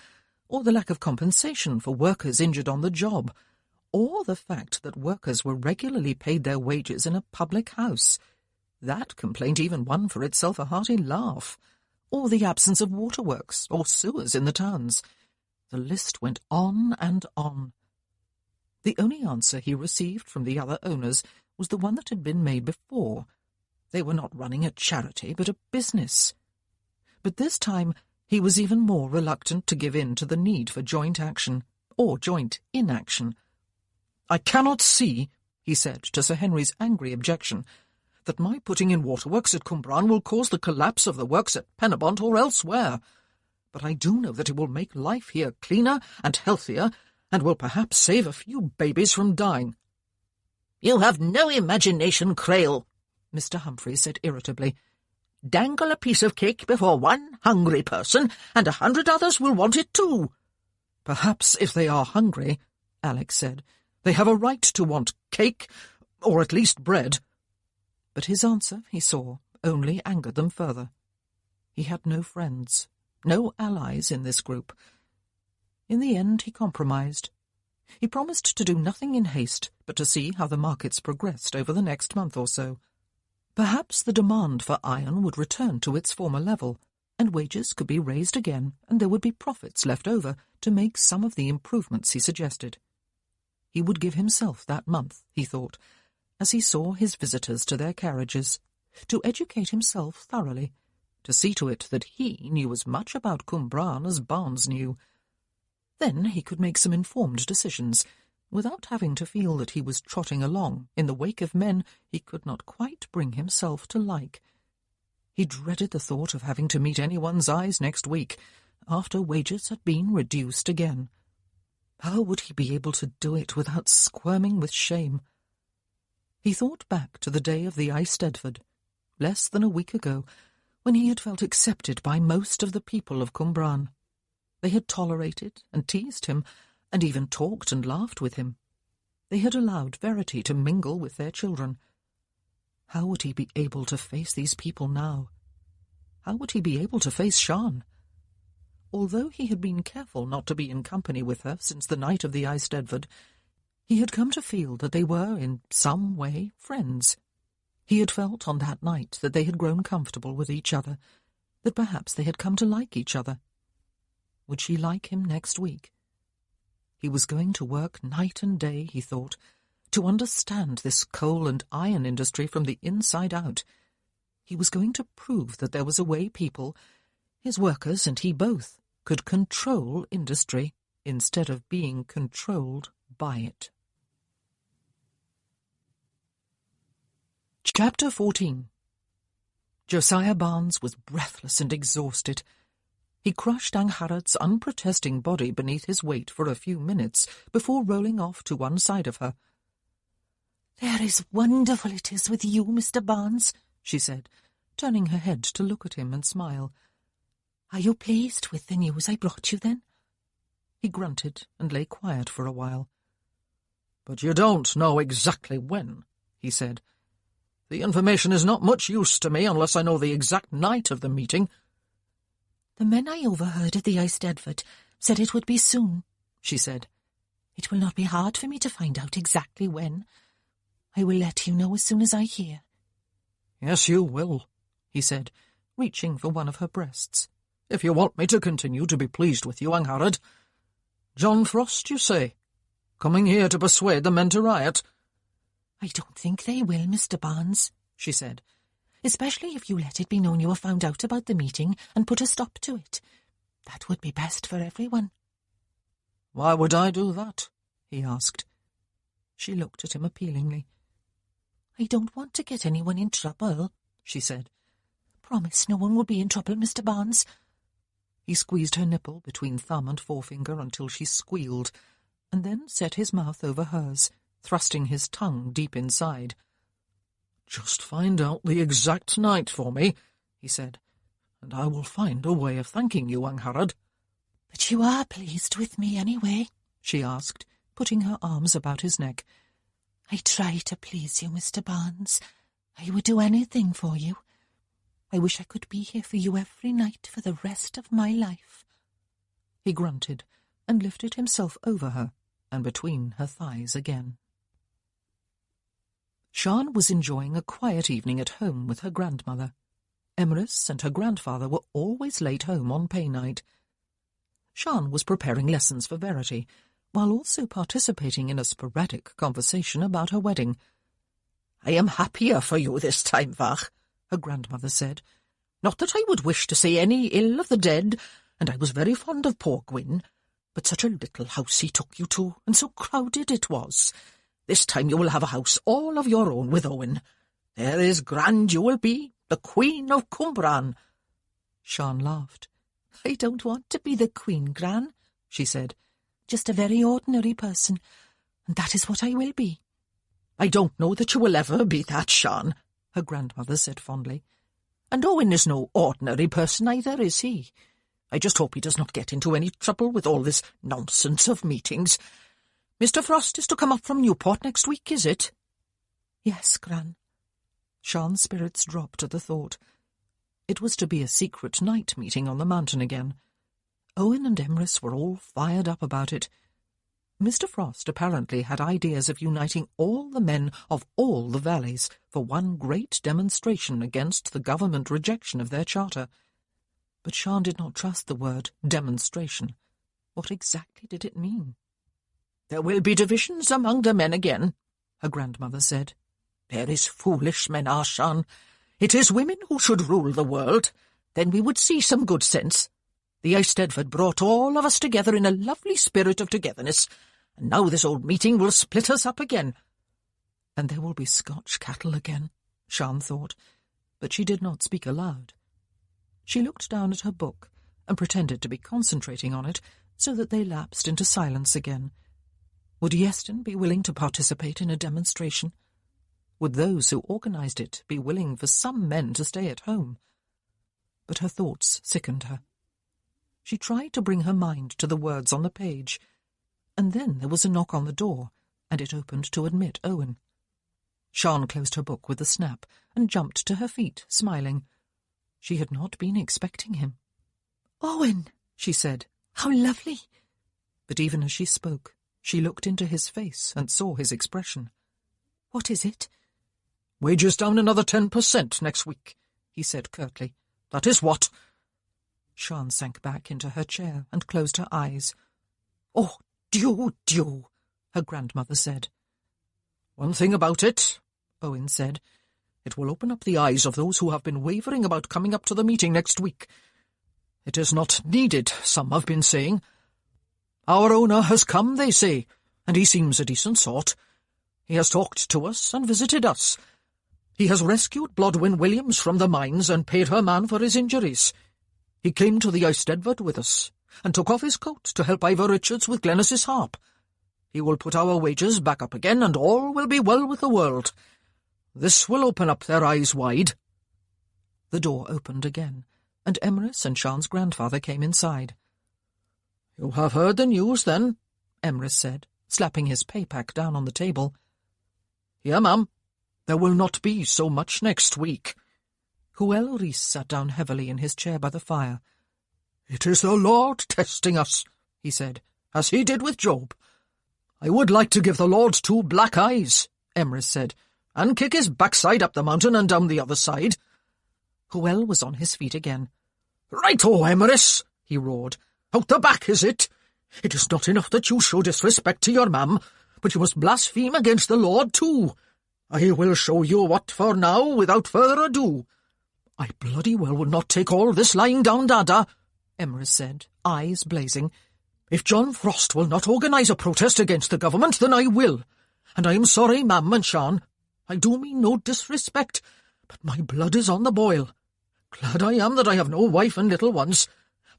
or the lack of compensation for workers injured on the job, or the fact that workers were regularly paid their wages in a public house. That complaint even won for itself a hearty laugh. Or the absence of waterworks or sewers in the towns. The list went on and on. The only answer he received from the other owners was the one that had been made before. They were not running a charity, but a business. But this time he was even more reluctant to give in to the need for joint action, or joint inaction. "I cannot see," he said to Sir Henry's angry objection, "that my putting in waterworks at Cwmbran will cause the collapse of the works at Penybont or elsewhere. But I do know that it will make life here cleaner and healthier, and will perhaps save a few babies from dying." "You have no imagination, Crail," Mr. Humphrey said irritably. "Dangle a piece of cake before one hungry person, and 100 others will want it too." "Perhaps if they are hungry," Alex said, "they have a right to want cake, or at least bread." But his answer, he saw, only angered them further. He had no friends, no allies in this group. In the end he compromised. He promised to do nothing in haste, but to see how the markets progressed over the next month or so. Perhaps the demand for iron would return to its former level, and wages could be raised again, and there would be profits left over to make some of the improvements he suggested. He would give himself that month, he thought, as he saw his visitors to their carriages, to educate himself thoroughly, to see to it that he knew as much about Cwmbran as Barnes knew. Then he could make some informed decisions, without having to feel that he was trotting along in the wake of men he could not quite bring himself to like. He dreaded the thought of having to meet anyone's eyes next week, after wages had been reduced again. How would he be able to do it without squirming with shame? He thought back to the day of the Eisteddfod, less than a week ago, when he had felt accepted by most of the people of Cwmbran. They had tolerated and teased him, and even talked and laughed with him. They had allowed Verity to mingle with their children. How would he be able to face these people now? How would he be able to face Sian? Although he had been careful not to be in company with her since the night of the Eisteddfod, he had come to feel that they were, in some way, friends. He had felt on that night that they had grown comfortable with each other, that perhaps they had come to like each other. Would she like him next week? He was going to work night and day, he thought, to understand this coal and iron industry from the inside out. He was going to prove that there was a way people, his workers and he both, could control industry instead of being controlled by it. Chapter 14. Josiah Barnes was breathless and exhausted. He crushed Angharrad's unprotesting body beneath his weight for a few minutes before rolling off to one side of her. "There is wonderful it is with you, Mr. Barnes," she said, turning her head to look at him and smile. "Are you pleased with the news I brought you, then?" He grunted and lay quiet for a while. "But you don't know exactly when," he said. "The information is not much use to me unless I know the exact night of the meeting." "The men I overheard at the Eisteddfod said it would be soon, she said. It will not be hard for me to find out exactly when. I will let you know as soon as I hear. Yes, you will, he said, reaching for one of her breasts. If you want me to continue to be pleased with you, Angharad. John Frost, you say? Coming here to persuade the men to riot? I don't think they will, Mr. Barnes, she said, especially if you let it be known you have found out about the meeting and put a stop to it. That would be best for everyone. Why would I do that? He asked. She looked at him appealingly. I don't want to get anyone in trouble, she said. Promise no one will be in trouble, Mr. Barnes. He squeezed her nipple between thumb and forefinger until she squealed, and then set his mouth over hers, thrusting his tongue deep inside. Just find out the exact night for me, he said, and I will find a way of thanking you, Angharad. But you are pleased with me anyway, she asked, putting her arms about his neck. I try to please you, Mr. Barnes. I would do anything for you. I wish I could be here for you every night for the rest of my life. He grunted and lifted himself over her and between her thighs again. Sian was enjoying a quiet evening at home with her grandmother. Emrys and her grandfather were always late home on pay night. Sian was preparing lessons for Verity, while also participating in a sporadic conversation about her wedding. I am happier for you this time, Vach, her grandmother said. Not that I would wish to say any ill of the dead, and I was very fond of poor Gwyn, but such a little house he took you to, and so crowded it was. This time you will have a house all of your own with Owen. There is grand you will be, the Queen of Cumbran. Sian laughed. I don't want to be the Queen, Gran, she said. Just a very ordinary person, and that is what I will be. I don't know that you will ever be that, Sian, her grandmother said fondly. And Owen is no ordinary person either, is he? I just hope he does not get into any trouble with all this nonsense of meetings. Mr. Frost is to come up from Newport next week, is it? Yes, Gran. Sian's spirits dropped at the thought. It was to be a secret night meeting on the mountain again. Owen and Emrys were all fired up about it. Mr. Frost apparently had ideas of uniting all the men of all the valleys for one great demonstration against the government rejection of their charter. But Sian did not trust the word demonstration. What exactly did it mean? There will be divisions among the men again, her grandmother said. There is foolish men are, Sian. It is women who should rule the world. Then we would see some good sense. The Eisteddfod brought all of us together in a lovely spirit of togetherness, and now this old meeting will split us up again. And there will be Scotch cattle again, Sian thought, but she did not speak aloud. She looked down at her book and pretended to be concentrating on it so that they lapsed into silence again. Would Iestyn be willing to participate in a demonstration? Would those who organised it be willing for some men to stay at home? But her thoughts sickened her. She tried to bring her mind to the words on the page, and then there was a knock on the door, and it opened to admit Owen. Sian closed her book with a snap and jumped to her feet, smiling. She had not been expecting him. "Owen," she said, "how lovely." But even as she spoke, she looked into his face and saw his expression. "What is it?" "Wages down another 10% next week," he said curtly. "That is what—" Sian sank back into her chair and closed her eyes. "Oh, Dieu, her grandmother said. "One thing about it," Owen said. "It will open up the eyes of those who have been wavering about coming up to the meeting next week. It is not needed, some have been saying. Our owner has come, they say, and he seems a decent sort. He has talked to us and visited us. He has rescued Blodwen Williams from the mines and paid her man for his injuries. He came to the Eisteddfod with us and took off his coat to help Ivor Richards with Glennis's harp. He will put our wages back up again, and all will be well with the world. This will open up their eyes wide." The door opened again, and Emrys and Sian's grandfather came inside. "You have heard the news, then?" Emrys said, slapping his pay-pack down on the table. "Here, ma'am. There will not be so much next week." Huel Rhys sat down heavily in his chair by the fire. "It is the Lord testing us," he said, as he did with Job. I would like to give the Lord 2 black eyes, Emrys said, and kick his backside up the mountain and down the other side. Hywel was on his feet again. Right-o, Emrys, he roared. Out the back, is it? It is not enough that you show disrespect to your mam, but you must blaspheme against the Lord too. I will show you what for now, without further ado. I bloody well would not take all this lying down, Dada, Emrys said, eyes blazing. If John Frost will not organise a protest against the government, then I will. And I am sorry, Mam and Sian. I do mean no disrespect, but my blood is on the boil. Glad I am that I have no wife and little ones,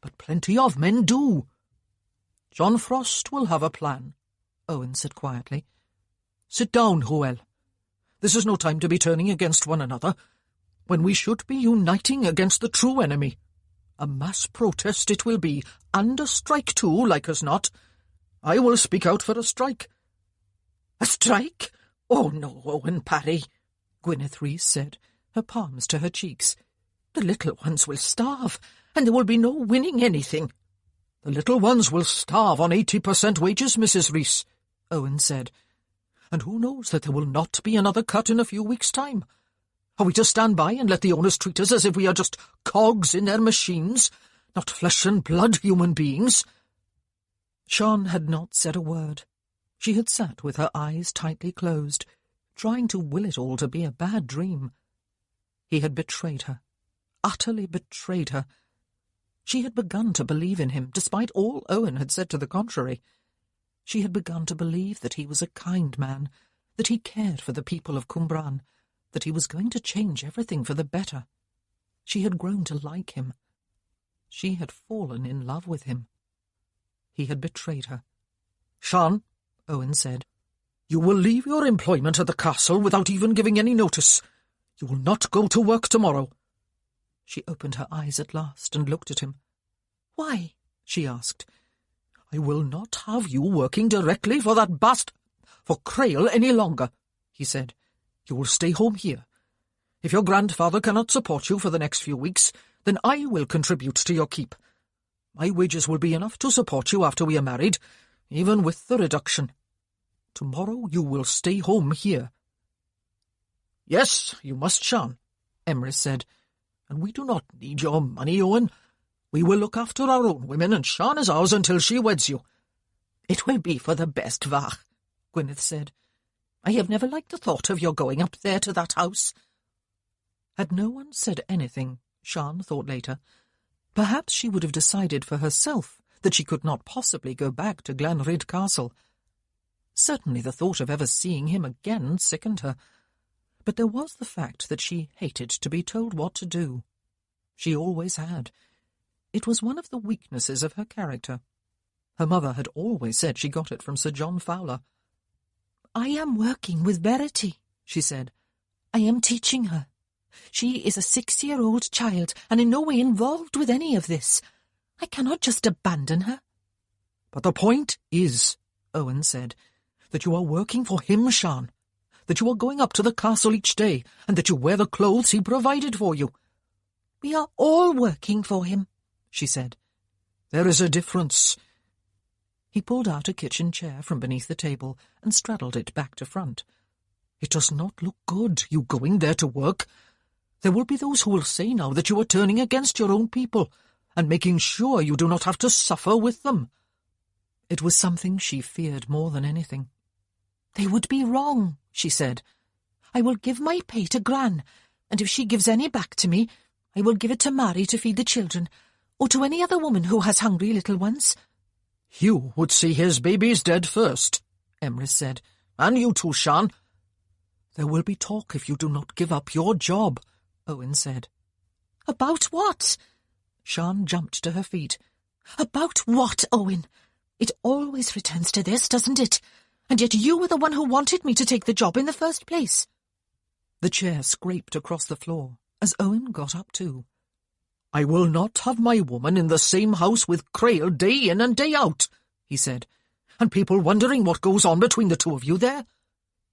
but plenty of men do. John Frost will have a plan, Owen said quietly. Sit down, Hywel. This is no time to be turning against one another, when we should be uniting against the true enemy. A mass protest it will be, and a strike too, like as not. I will speak out for a strike. A strike? Oh no, Owen Parry, Gwyneth Rees said, her palms to her cheeks. The little ones will starve, and there will be no winning anything. The little ones will starve on 80% wages, Mrs. Rees, Owen said. And who knows that there will not be another cut in a few weeks' time? Are we to stand by and let the owners treat us as if we are just cogs in their machines, not flesh and blood human beings? Sian had not said a word. She had sat with her eyes tightly closed, trying to will it all to be a bad dream. He had betrayed her, utterly betrayed her. She had begun to believe in him, despite all Owen had said to the contrary. She had begun to believe that he was a kind man, that he cared for the people of Cwmbran, that he was going to change everything for the better. She had grown to like him. She had fallen in love with him. He had betrayed her. Sian, Owen said, you will leave your employment at the castle without even giving any notice. You will not go to work tomorrow. She opened her eyes at last and looked at him. Why? She asked. I will not have you working directly for that for Crail any longer, he said. You will stay home here. If your grandfather cannot support you for the next few weeks, then I will contribute to your keep. My wages will be enough to support you after we are married, even with the reduction. Tomorrow you will stay home here. Yes, you must, Sian, Emrys said. And we do not need your money, Owen. We will look after our own women, and Sian is ours until she weds you. It will be for the best, Vach, Gwyneth said. I have never liked the thought of your going up there to that house. Had no one said anything, Sian thought later, perhaps she would have decided for herself that she could not possibly go back to Glanryd Castle. Certainly the thought of ever seeing him again sickened her, but there was the fact that she hated to be told what to do. She always had. It was one of the weaknesses of her character. Her mother had always said she got it from Sir John Fowler. I am working with Verity, she said. I am teaching her. She is a 6-year-old child and in no way involved with any of this. I cannot just abandon her. But the point is, Owen said, that you are working for him, Sian, that you are going up to the castle each day, and that you wear the clothes he provided for you. We are all working for him, she said. There is a difference. He pulled out a kitchen chair from beneath the table and straddled it back to front. It does not look good, you going there to work. There will be those who will say now that you are turning against your own people, and making sure you do not have to suffer with them. It was something she feared more than anything. They would be wrong, she said. I will give my pay to Gran, and if she gives any back to me, I will give it to Mary to feed the children, or to any other woman who has hungry little ones. Hugh would see his babies dead first, Emrys said, and you too, Sian. There will be talk if you do not give up your job, Owen said. About what? Sian jumped to her feet. About what, Owen? It always returns to this, doesn't it? And yet you were the one who wanted me to take the job in the first place. The chair scraped across the floor as Owen got up too. I will not have my woman in the same house with Crail day in and day out, he said, and people wondering what goes on between the two of you there.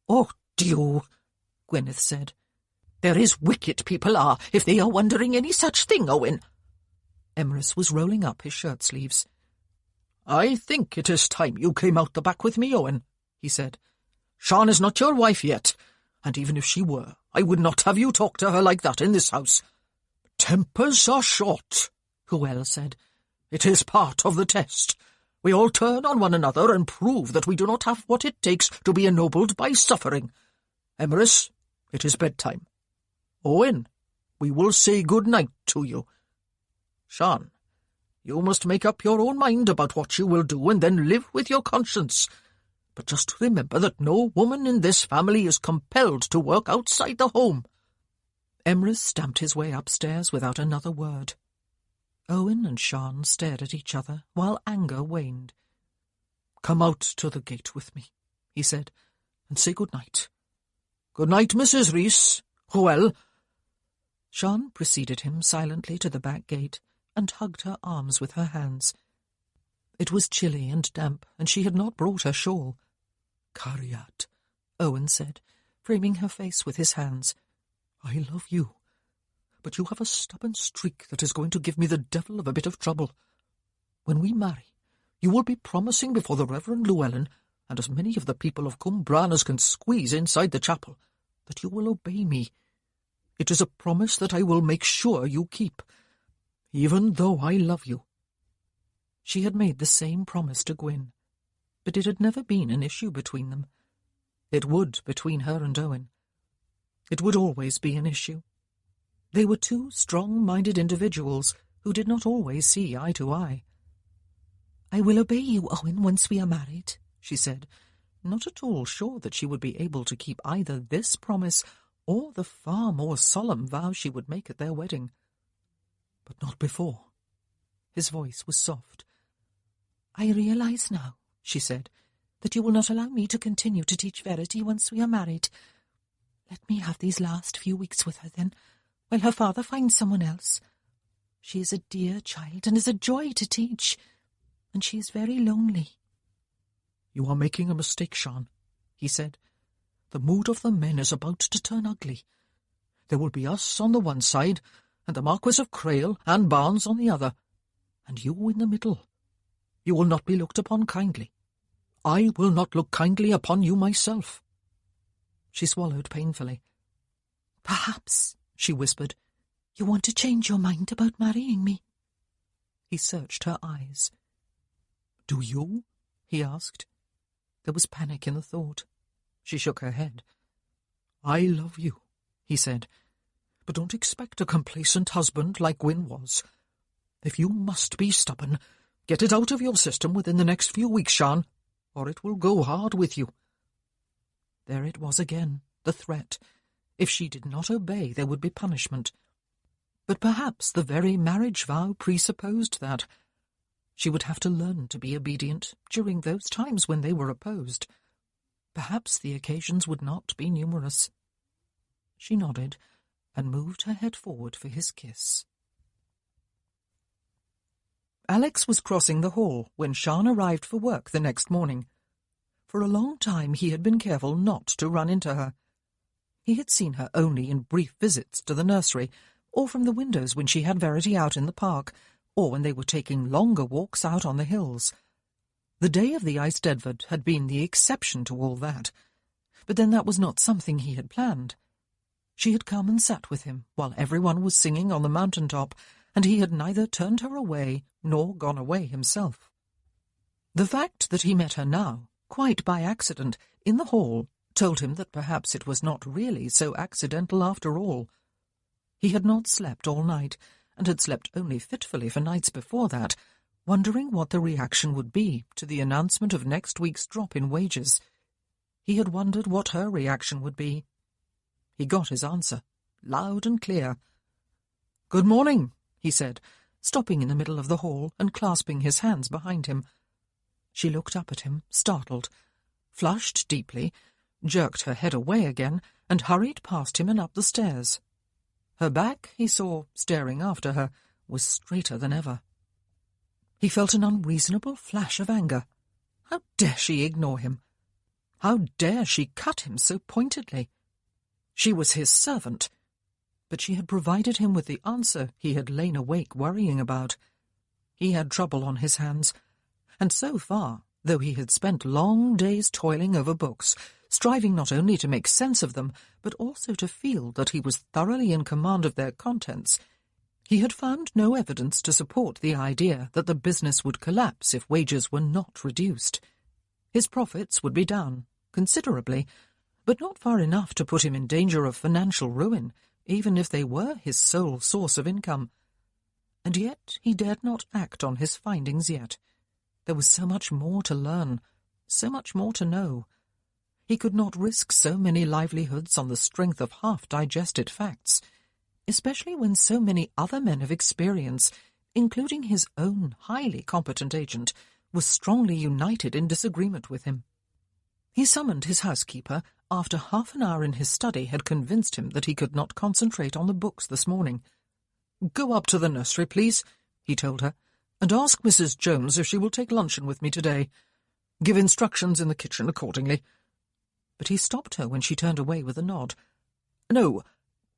Oh, Dieu, Gwyneth said. There is wicked people are, if they are wondering any such thing, Owen. Emrys was rolling up his shirt sleeves. "I think it is time you came out the back with me, Owen," he said. "Sian is not your wife yet, and even if she were, I would not have you talk to her like that in this house." "Tempers are short," Hywel said. "It is part of the test. We all turn on one another and prove that we do not have what it takes to be ennobled by suffering. Emrys, it is bedtime. Owen, we will say good night to you. Sian, you must make up your own mind about what you will do and then live with your conscience. But just remember that no woman in this family is compelled to work outside the home." Emrys stamped his way upstairs without another word. Owen and Sian stared at each other while anger waned. "Come out to the gate with me," he said, "and say good night. Good night, Mrs. Rees. Hywel." Sian preceded him silently to the back gate and hugged her arms with her hands. It was chilly and damp, and she had not brought her shawl. "Cariad," Owen said, framing her face with his hands. "I love you, but you have a stubborn streak that is going to give me the devil of a bit of trouble. When we marry, you will be promising before the Reverend Llewellyn, and as many of the people of Cwmbran as can squeeze inside the chapel, that you will obey me. It is a promise that I will make sure you keep, even though I love you." She had made the same promise to Gwyn, but it had never been an issue between them. It would between her and Owen. It would always be an issue. They were two strong-minded individuals who did not always see eye to eye. "I will obey you, Owen, once we are married," she said, not at all sure that she would be able to keep either this promise or the far more solemn vow she would make at their wedding. "But not before." His voice was soft. "I realize now," she said, "that you will not allow me to continue to teach Verity once we are married. Let me have these last few weeks with her, then, while her father finds someone else. She is a dear child and is a joy to teach, and she is very lonely." "You are making a mistake, Sian," he said. "The mood of the men is about to turn ugly. There will be us on the one side, and the Marquis of Crail and Barnes on the other, and you in the middle. You will not be looked upon kindly. I will not look kindly upon you myself." She swallowed painfully. "Perhaps," she whispered, "you want to change your mind about marrying me." He searched her eyes. "Do you?" he asked. There was panic in the thought. She shook her head. "I love you," he said, "but don't expect a complacent husband like Gwyn was. If you must be stubborn, get it out of your system within the next few weeks, Sian, or it will go hard with you." There it was again, the threat. If she did not obey, there would be punishment. But perhaps the very marriage vow presupposed that. She would have to learn to be obedient during those times when they were opposed. Perhaps the occasions would not be numerous. She nodded and moved her head forward for his kiss. Alex was crossing the hall when Sian arrived for work the next morning. For a long time he had been careful not to run into her. He had seen her only in brief visits to the nursery, or from the windows when she had Verity out in the park, or when they were taking longer walks out on the hills. The day of the Eisteddfod had been the exception to all that, but then that was not something he had planned. She had come and sat with him while everyone was singing on the mountain-top, and he had neither turned her away nor gone away himself. The fact that he met her now, quite by accident, in the hall, told him that perhaps it was not really so accidental after all. He had not slept all night, and had slept only fitfully for nights before that, wondering what the reaction would be to the announcement of next week's drop in wages. He had wondered what her reaction would be. He got his answer, loud and clear. "Good morning," he said, stopping in the middle of the hall and clasping his hands behind him. She looked up at him, startled, flushed deeply, jerked her head away again, and hurried past him and up the stairs. Her back, he saw, staring after her, was straighter than ever. He felt an unreasonable flash of anger. How dare she ignore him? How dare she cut him so pointedly? She was his servant, but she had provided him with the answer he had lain awake worrying about. He had trouble on his hands, and so far, though he had spent long days toiling over books, striving not only to make sense of them, but also to feel that he was thoroughly in command of their contents, he had found no evidence to support the idea that the business would collapse if wages were not reduced. His profits would be down, considerably, but not far enough to put him in danger of financial ruin, even if they were his sole source of income. And yet he dared not act on his findings yet. There was so much more to learn, so much more to know. He could not risk so many livelihoods on the strength of half-digested facts, especially when so many other men of experience, including his own highly competent agent, were strongly united in disagreement with him. He summoned his housekeeper after half an hour in his study had convinced him that he could not concentrate on the books this morning. "Go up to the nursery, please," he told her, "and ask Mrs. Jones if she will take luncheon with me today. Give instructions in the kitchen accordingly." But he stopped her when she turned away with a nod. "No,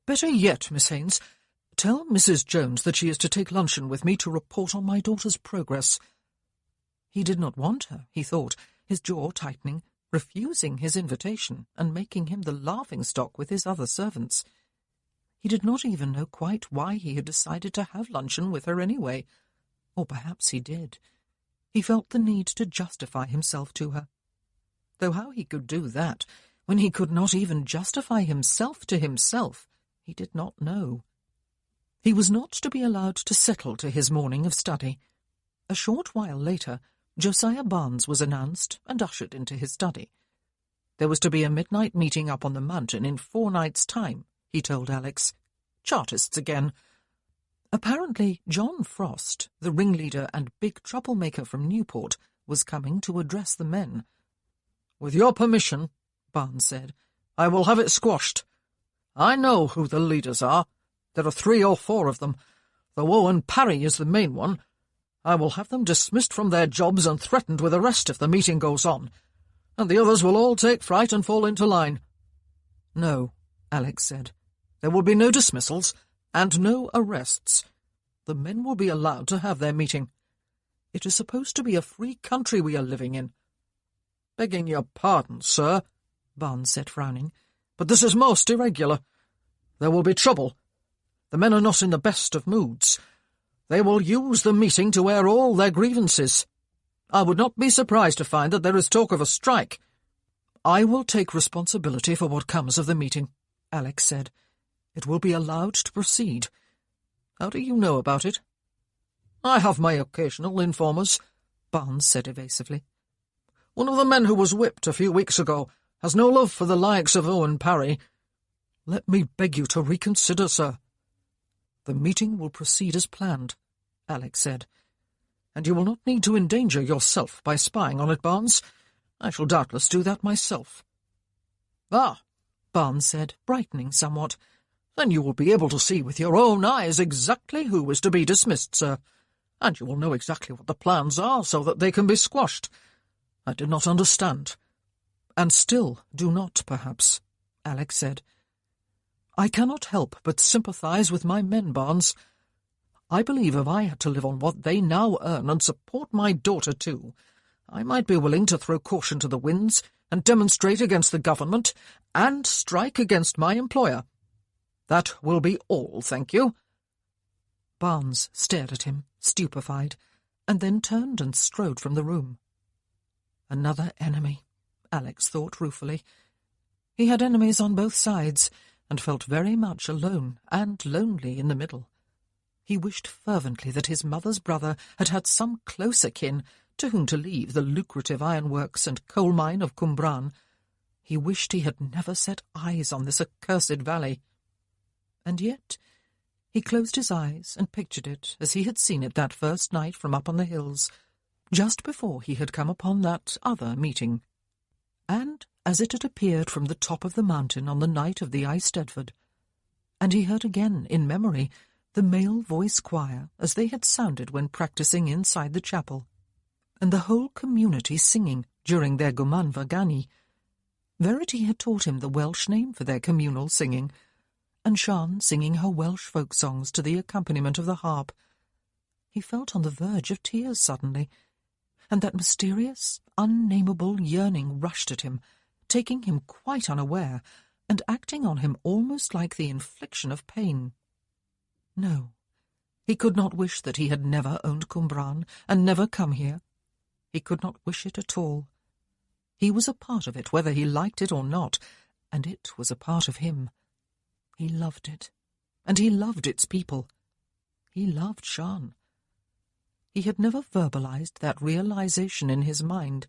better yet, Miss Haynes, tell Mrs. Jones that she is to take luncheon with me to report on my daughter's progress." He did not want her, he thought, his jaw tightening, refusing his invitation and making him the laughing-stock with his other servants. He did not even know quite why he had decided to have luncheon with her anyway. Or perhaps he did. He felt the need to justify himself to her. Though how he could do that, when he could not even justify himself to himself, he did not know. He was not to be allowed to settle to his morning of study. A short while later, Josiah Barnes was announced and ushered into his study. There was to be a midnight meeting up on the mountain in 4 nights' time, he told Alex. Chartists again. Apparently John Frost, the ringleader and big troublemaker from Newport, was coming to address the men. "With your permission," Barnes said, "I will have it squashed. I know who the leaders are. There are 3 or 4 of them, though Owen Parry is the main one. I will have them dismissed from their jobs and threatened with arrest if the meeting goes on, and the others will all take fright and fall into line." "No," Alex said. "There will be no dismissals and no arrests. The men will be allowed to have their meeting. It is supposed to be a free country we are living in." "Begging your pardon, sir," Barnes said, frowning, "but this is most irregular. There will be trouble. The men are not in the best of moods. They will use the meeting to air all their grievances. I would not be surprised to find that there is talk of a strike." "I will take responsibility for what comes of the meeting," Alex said. "It will be allowed to proceed. How do you know about it?" "I have my occasional informers," Barnes said evasively. "One of the men who was whipped a few weeks ago has no love for the likes of Owen Parry." "Let me beg you to reconsider, sir." "The meeting will proceed as planned," Alex said. "And you will not need to endanger yourself by spying on it, Barnes. I shall doubtless do that myself." "Ah," Barnes said, brightening somewhat. "Then you will be able to see with your own eyes exactly who is to be dismissed, sir, and you will know exactly what the plans are so that they can be squashed. I did not understand." "And still do not, perhaps," Alex said. "I cannot help but sympathize with my men, Barnes. I believe if I had to live on what they now earn and support my daughter too, I might be willing to throw caution to the winds and demonstrate against the government and strike against my employer. That will be all, thank you." Barnes stared at him, stupefied, and then turned and strode from the room. Another enemy, Alex thought ruefully. He had enemies on both sides, and felt very much alone and lonely in the middle. He wished fervently that his mother's brother had had some closer kin to whom to leave the lucrative ironworks and coal mine of Cwmbran. He wished he had never set eyes on this accursed valley. And yet he closed his eyes and pictured it as he had seen it that first night from up on the hills, just before he had come upon that other meeting, and as it had appeared from the top of the mountain on the night of the Eisteddfod. And he heard again, in memory, the male voice choir as they had sounded when practising inside the chapel, and the whole community singing during their Gumanfa Gani. Verity had taught him the Welsh name for their communal singing, and Sian singing her Welsh folk songs to the accompaniment of the harp. He felt on the verge of tears suddenly. and that mysterious, unnameable yearning rushed at him, taking him quite unaware, and acting on him almost like the infliction of pain. No, he could not wish that he had never owned Cwmbran and never come here. He could not wish it at all. He was a part of it, whether he liked it or not, and it was a part of him. He loved it, and he loved its people. He loved Sian. He had never verbalized that realization in his mind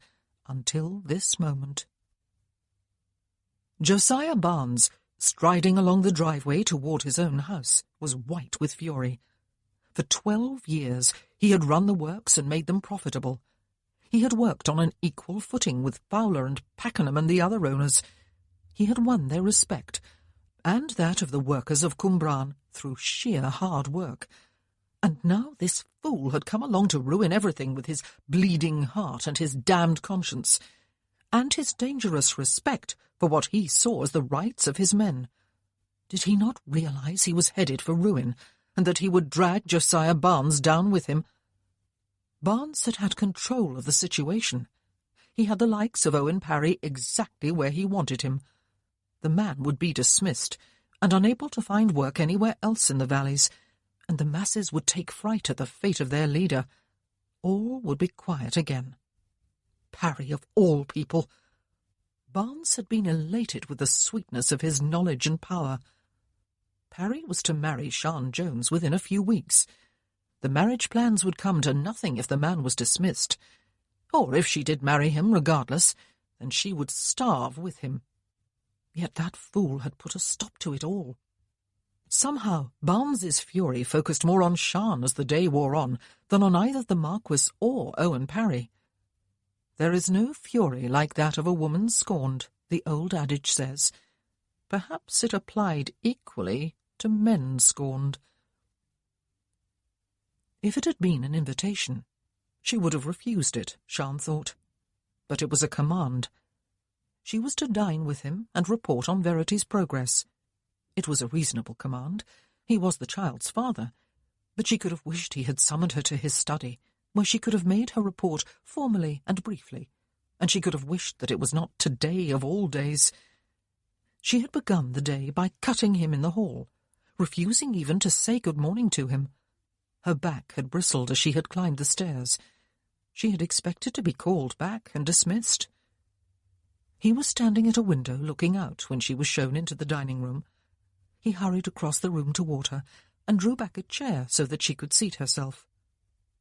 until this moment. Josiah Barnes, striding along the driveway toward his own house, was white with fury. For 12 years he had run the works and made them profitable. He had worked on an equal footing with Fowler and Pakenham and the other owners. He had won their respect, and that of the workers of Cwmbran, through sheer hard work. And now this fool had come along to ruin everything with his bleeding heart and his damned conscience, and his dangerous respect for what he saw as the rights of his men. Did he not realize he was headed for ruin, and that he would drag Josiah Barnes down with him? Barnes had had control of the situation. He had the likes of Owen Parry exactly where he wanted him. The man would be dismissed, and unable to find work anywhere else in the valleys, and the masses would take fright at the fate of their leader. All would be quiet again. Parry of all people! Barnes had been elated with the sweetness of his knowledge and power. Parry was to marry Sian Jones within a few weeks. The marriage plans would come to nothing if the man was dismissed. Or if she did marry him regardless, then she would starve with him. Yet that fool had put a stop to it all. Somehow Barnes's fury focused more on Sian as the day wore on than on either the Marquis or Owen Parry. There is no fury like that of a woman scorned, the old adage says. Perhaps it applied equally to men scorned. If it had been an invitation, she would have refused it, Sian thought. But it was a command. She was to dine with him and report on Verity's progress. It was a reasonable command. He was the child's father. But she could have wished he had summoned her to his study, where she could have made her report formally and briefly, and she could have wished that it was not today of all days. She had begun the day by cutting him in the hall, refusing even to say good morning to him. Her back had bristled as she had climbed the stairs. She had expected to be called back and dismissed. He was standing at a window looking out when she was shown into the dining-room. He hurried across the room toward her and drew back a chair so that she could seat herself.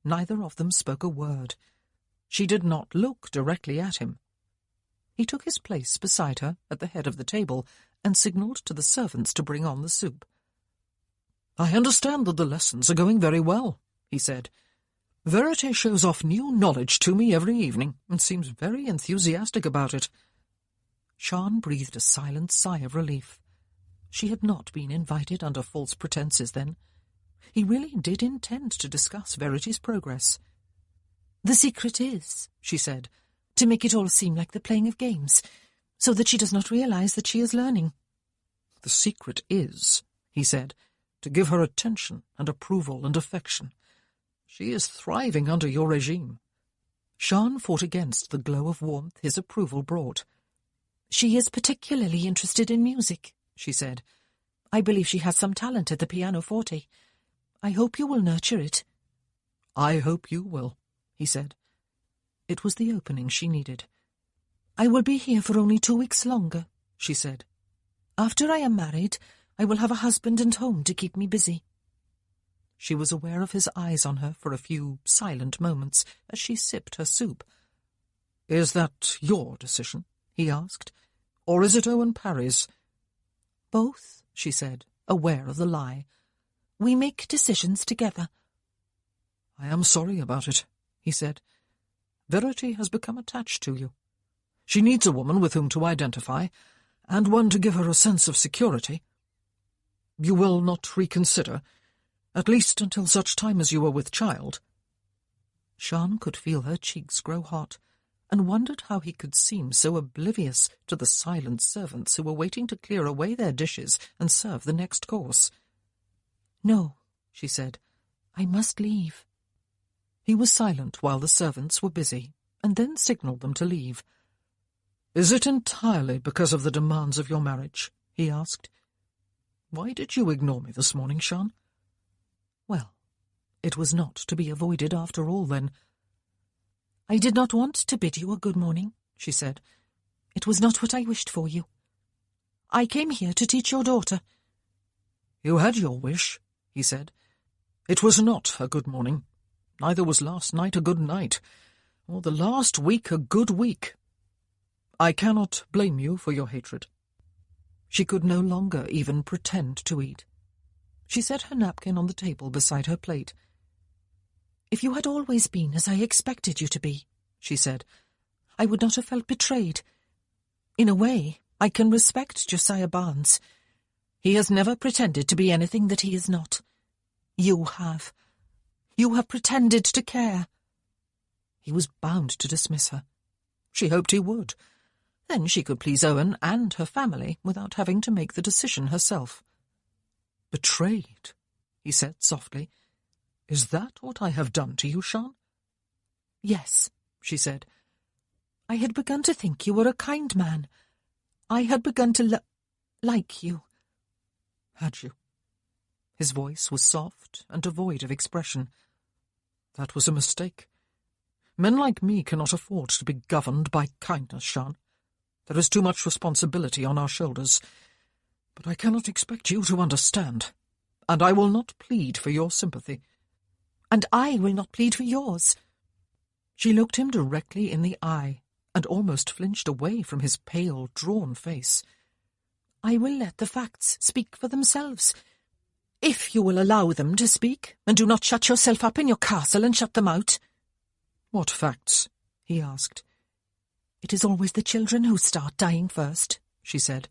Neither of them spoke a word. She did not look directly at him. He took his place beside her at the head of the table and signalled to the servants to bring on the soup. "I understand that the lessons are going very well," he said. "Verity shows off new knowledge to me every evening and seems very enthusiastic about it." Sian breathed a silent sigh of relief. She had not been invited under false pretences, then. He really did intend to discuss Verity's progress. "The secret is," she said, "to make it all seem like the playing of games, so that she does not realize that she is learning." "The secret is," he said, "to give her attention and approval and affection. She is thriving under your regime." Sian fought against the glow of warmth his approval brought. "She is particularly interested in music," she said. "I believe she has some talent at the pianoforte. I hope you will nurture it." "I hope you will," he said. It was the opening she needed. "I will be here for only 2 weeks longer," she said. "After I am married, I will have a husband and home to keep me busy." She was aware of his eyes on her for a few silent moments as she sipped her soup. "Is that your decision?" he asked. "Or is it Owen Parry's?" "Both," she said, aware of the lie. "We make decisions together." "I am sorry about it," he said. "Verity has become attached to you. She needs a woman with whom to identify, and one to give her a sense of security. You will not reconsider, at least until such time as you are with child." Sian could feel her cheeks grow hot, and wondered how he could seem so oblivious to the silent servants who were waiting to clear away their dishes and serve the next course. "No," she said, "I must leave." He was silent while the servants were busy, and then signalled them to leave. "Is it entirely because of the demands of your marriage?" he asked. "Why did you ignore me this morning, Sean?" Well, it was not to be avoided after all, then. "I did not want to bid you a good morning," she said. "It was not what I wished for you. I came here to teach your daughter." "You had your wish," he said. "It was not a good morning. Neither was last night a good night, or the last week a good week. I cannot blame you for your hatred." She could no longer even pretend to eat. She set her napkin on the table beside her plate. "If you had always been as I expected you to be," she said, "I would not have felt betrayed. In a way, I can respect Josiah Barnes. He has never pretended to be anything that he is not. You have. You have pretended to care." He was bound to dismiss her. She hoped he would. Then she could please Owen and her family without having to make the decision herself. "Betrayed," he said softly. "Is that what I have done to you, Sean?" "Yes," she said. "I had begun to think you were a kind man. I had begun to like you." "Had you?" His voice was soft and devoid of expression. "That was a mistake. Men like me cannot afford to be governed by kindness, Sean. There is too much responsibility on our shoulders. But I cannot expect you to understand, and I will not plead for your sympathy." "And I will not plead for yours." She looked him directly in the eye, and almost flinched away from his pale, drawn face. "I will let the facts speak for themselves, if you will allow them to speak, and do not shut yourself up in your castle and shut them out." "What facts?" he asked. "It is always the children who start dying first," she said.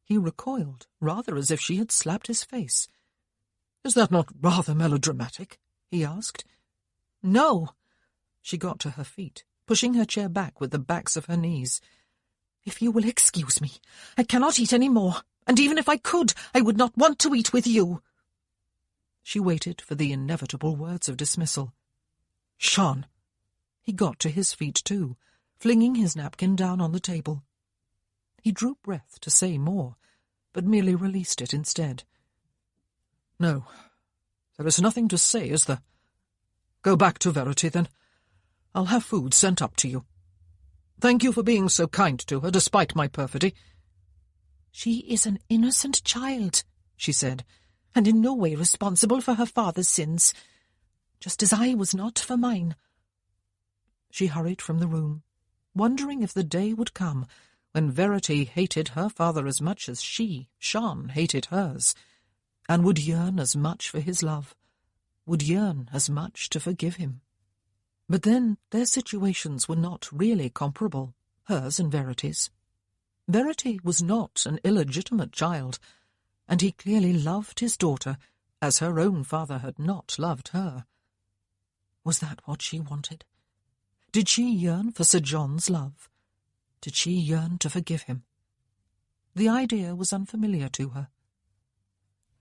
He recoiled, rather as if she had slapped his face. "Is that not rather melodramatic?" he asked. "No." She got to her feet, pushing her chair back with the backs of her knees. "If you will excuse me, I cannot eat any more, and even if I could, I would not want to eat with you." She waited for the inevitable words of dismissal. "Sean!" He got to his feet too, flinging his napkin down on the table. He drew breath to say more, but merely released it instead. "No, there is nothing to say, is there? Go back to Verity, then. I'll have food sent up to you. Thank you for being so kind to her, despite my perfidy." "She is an innocent child," she said, "and in no way responsible for her father's sins, just as I was not for mine." She hurried from the room, wondering if the day would come when Verity hated her father as much as she, Sean, hated hers, and would yearn as much for his love, would yearn as much to forgive him. But then their situations were not really comparable, hers and Verity's. Verity was not an illegitimate child, and he clearly loved his daughter as her own father had not loved her. Was that what she wanted? Did she yearn for Sir John's love? Did she yearn to forgive him? The idea was unfamiliar to her.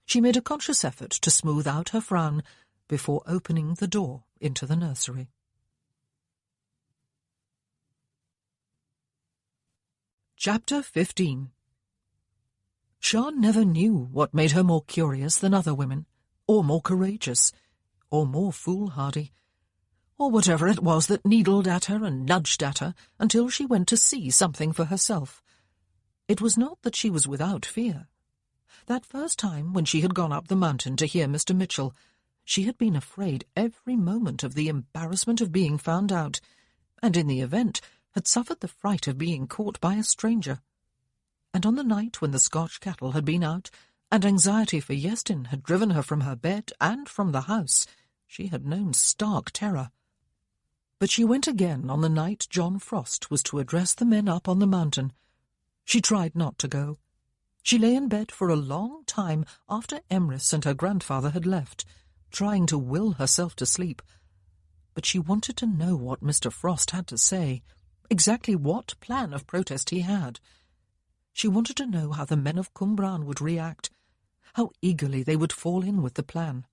She made a conscious effort to smooth out her frown before opening the door into the nursery. Chapter 15. Sean never knew what made her more curious than other women, or more courageous, or more foolhardy, or whatever it was that needled at her and nudged at her until she went to see something for herself. It was not that she was without fear. That first time when she had gone up the mountain to hear Mr. Mitchell, she had been afraid every moment of the embarrassment of being found out, and in the event had suffered the fright of being caught by a stranger. And on the night when the Scotch cattle had been out, and anxiety for Yeastin had driven her from her bed and from the house, she had known stark terror. But she went again on the night John Frost was to address the men up on the mountain. She tried not to go. She lay in bed for a long time after Emrys and her grandfather had left, trying to will herself to sleep. But she wanted to know what Mr. Frost had to say, exactly what plan of protest he had. She wanted to know how the men of Cumbran would react, how eagerly they would fall in with the plan.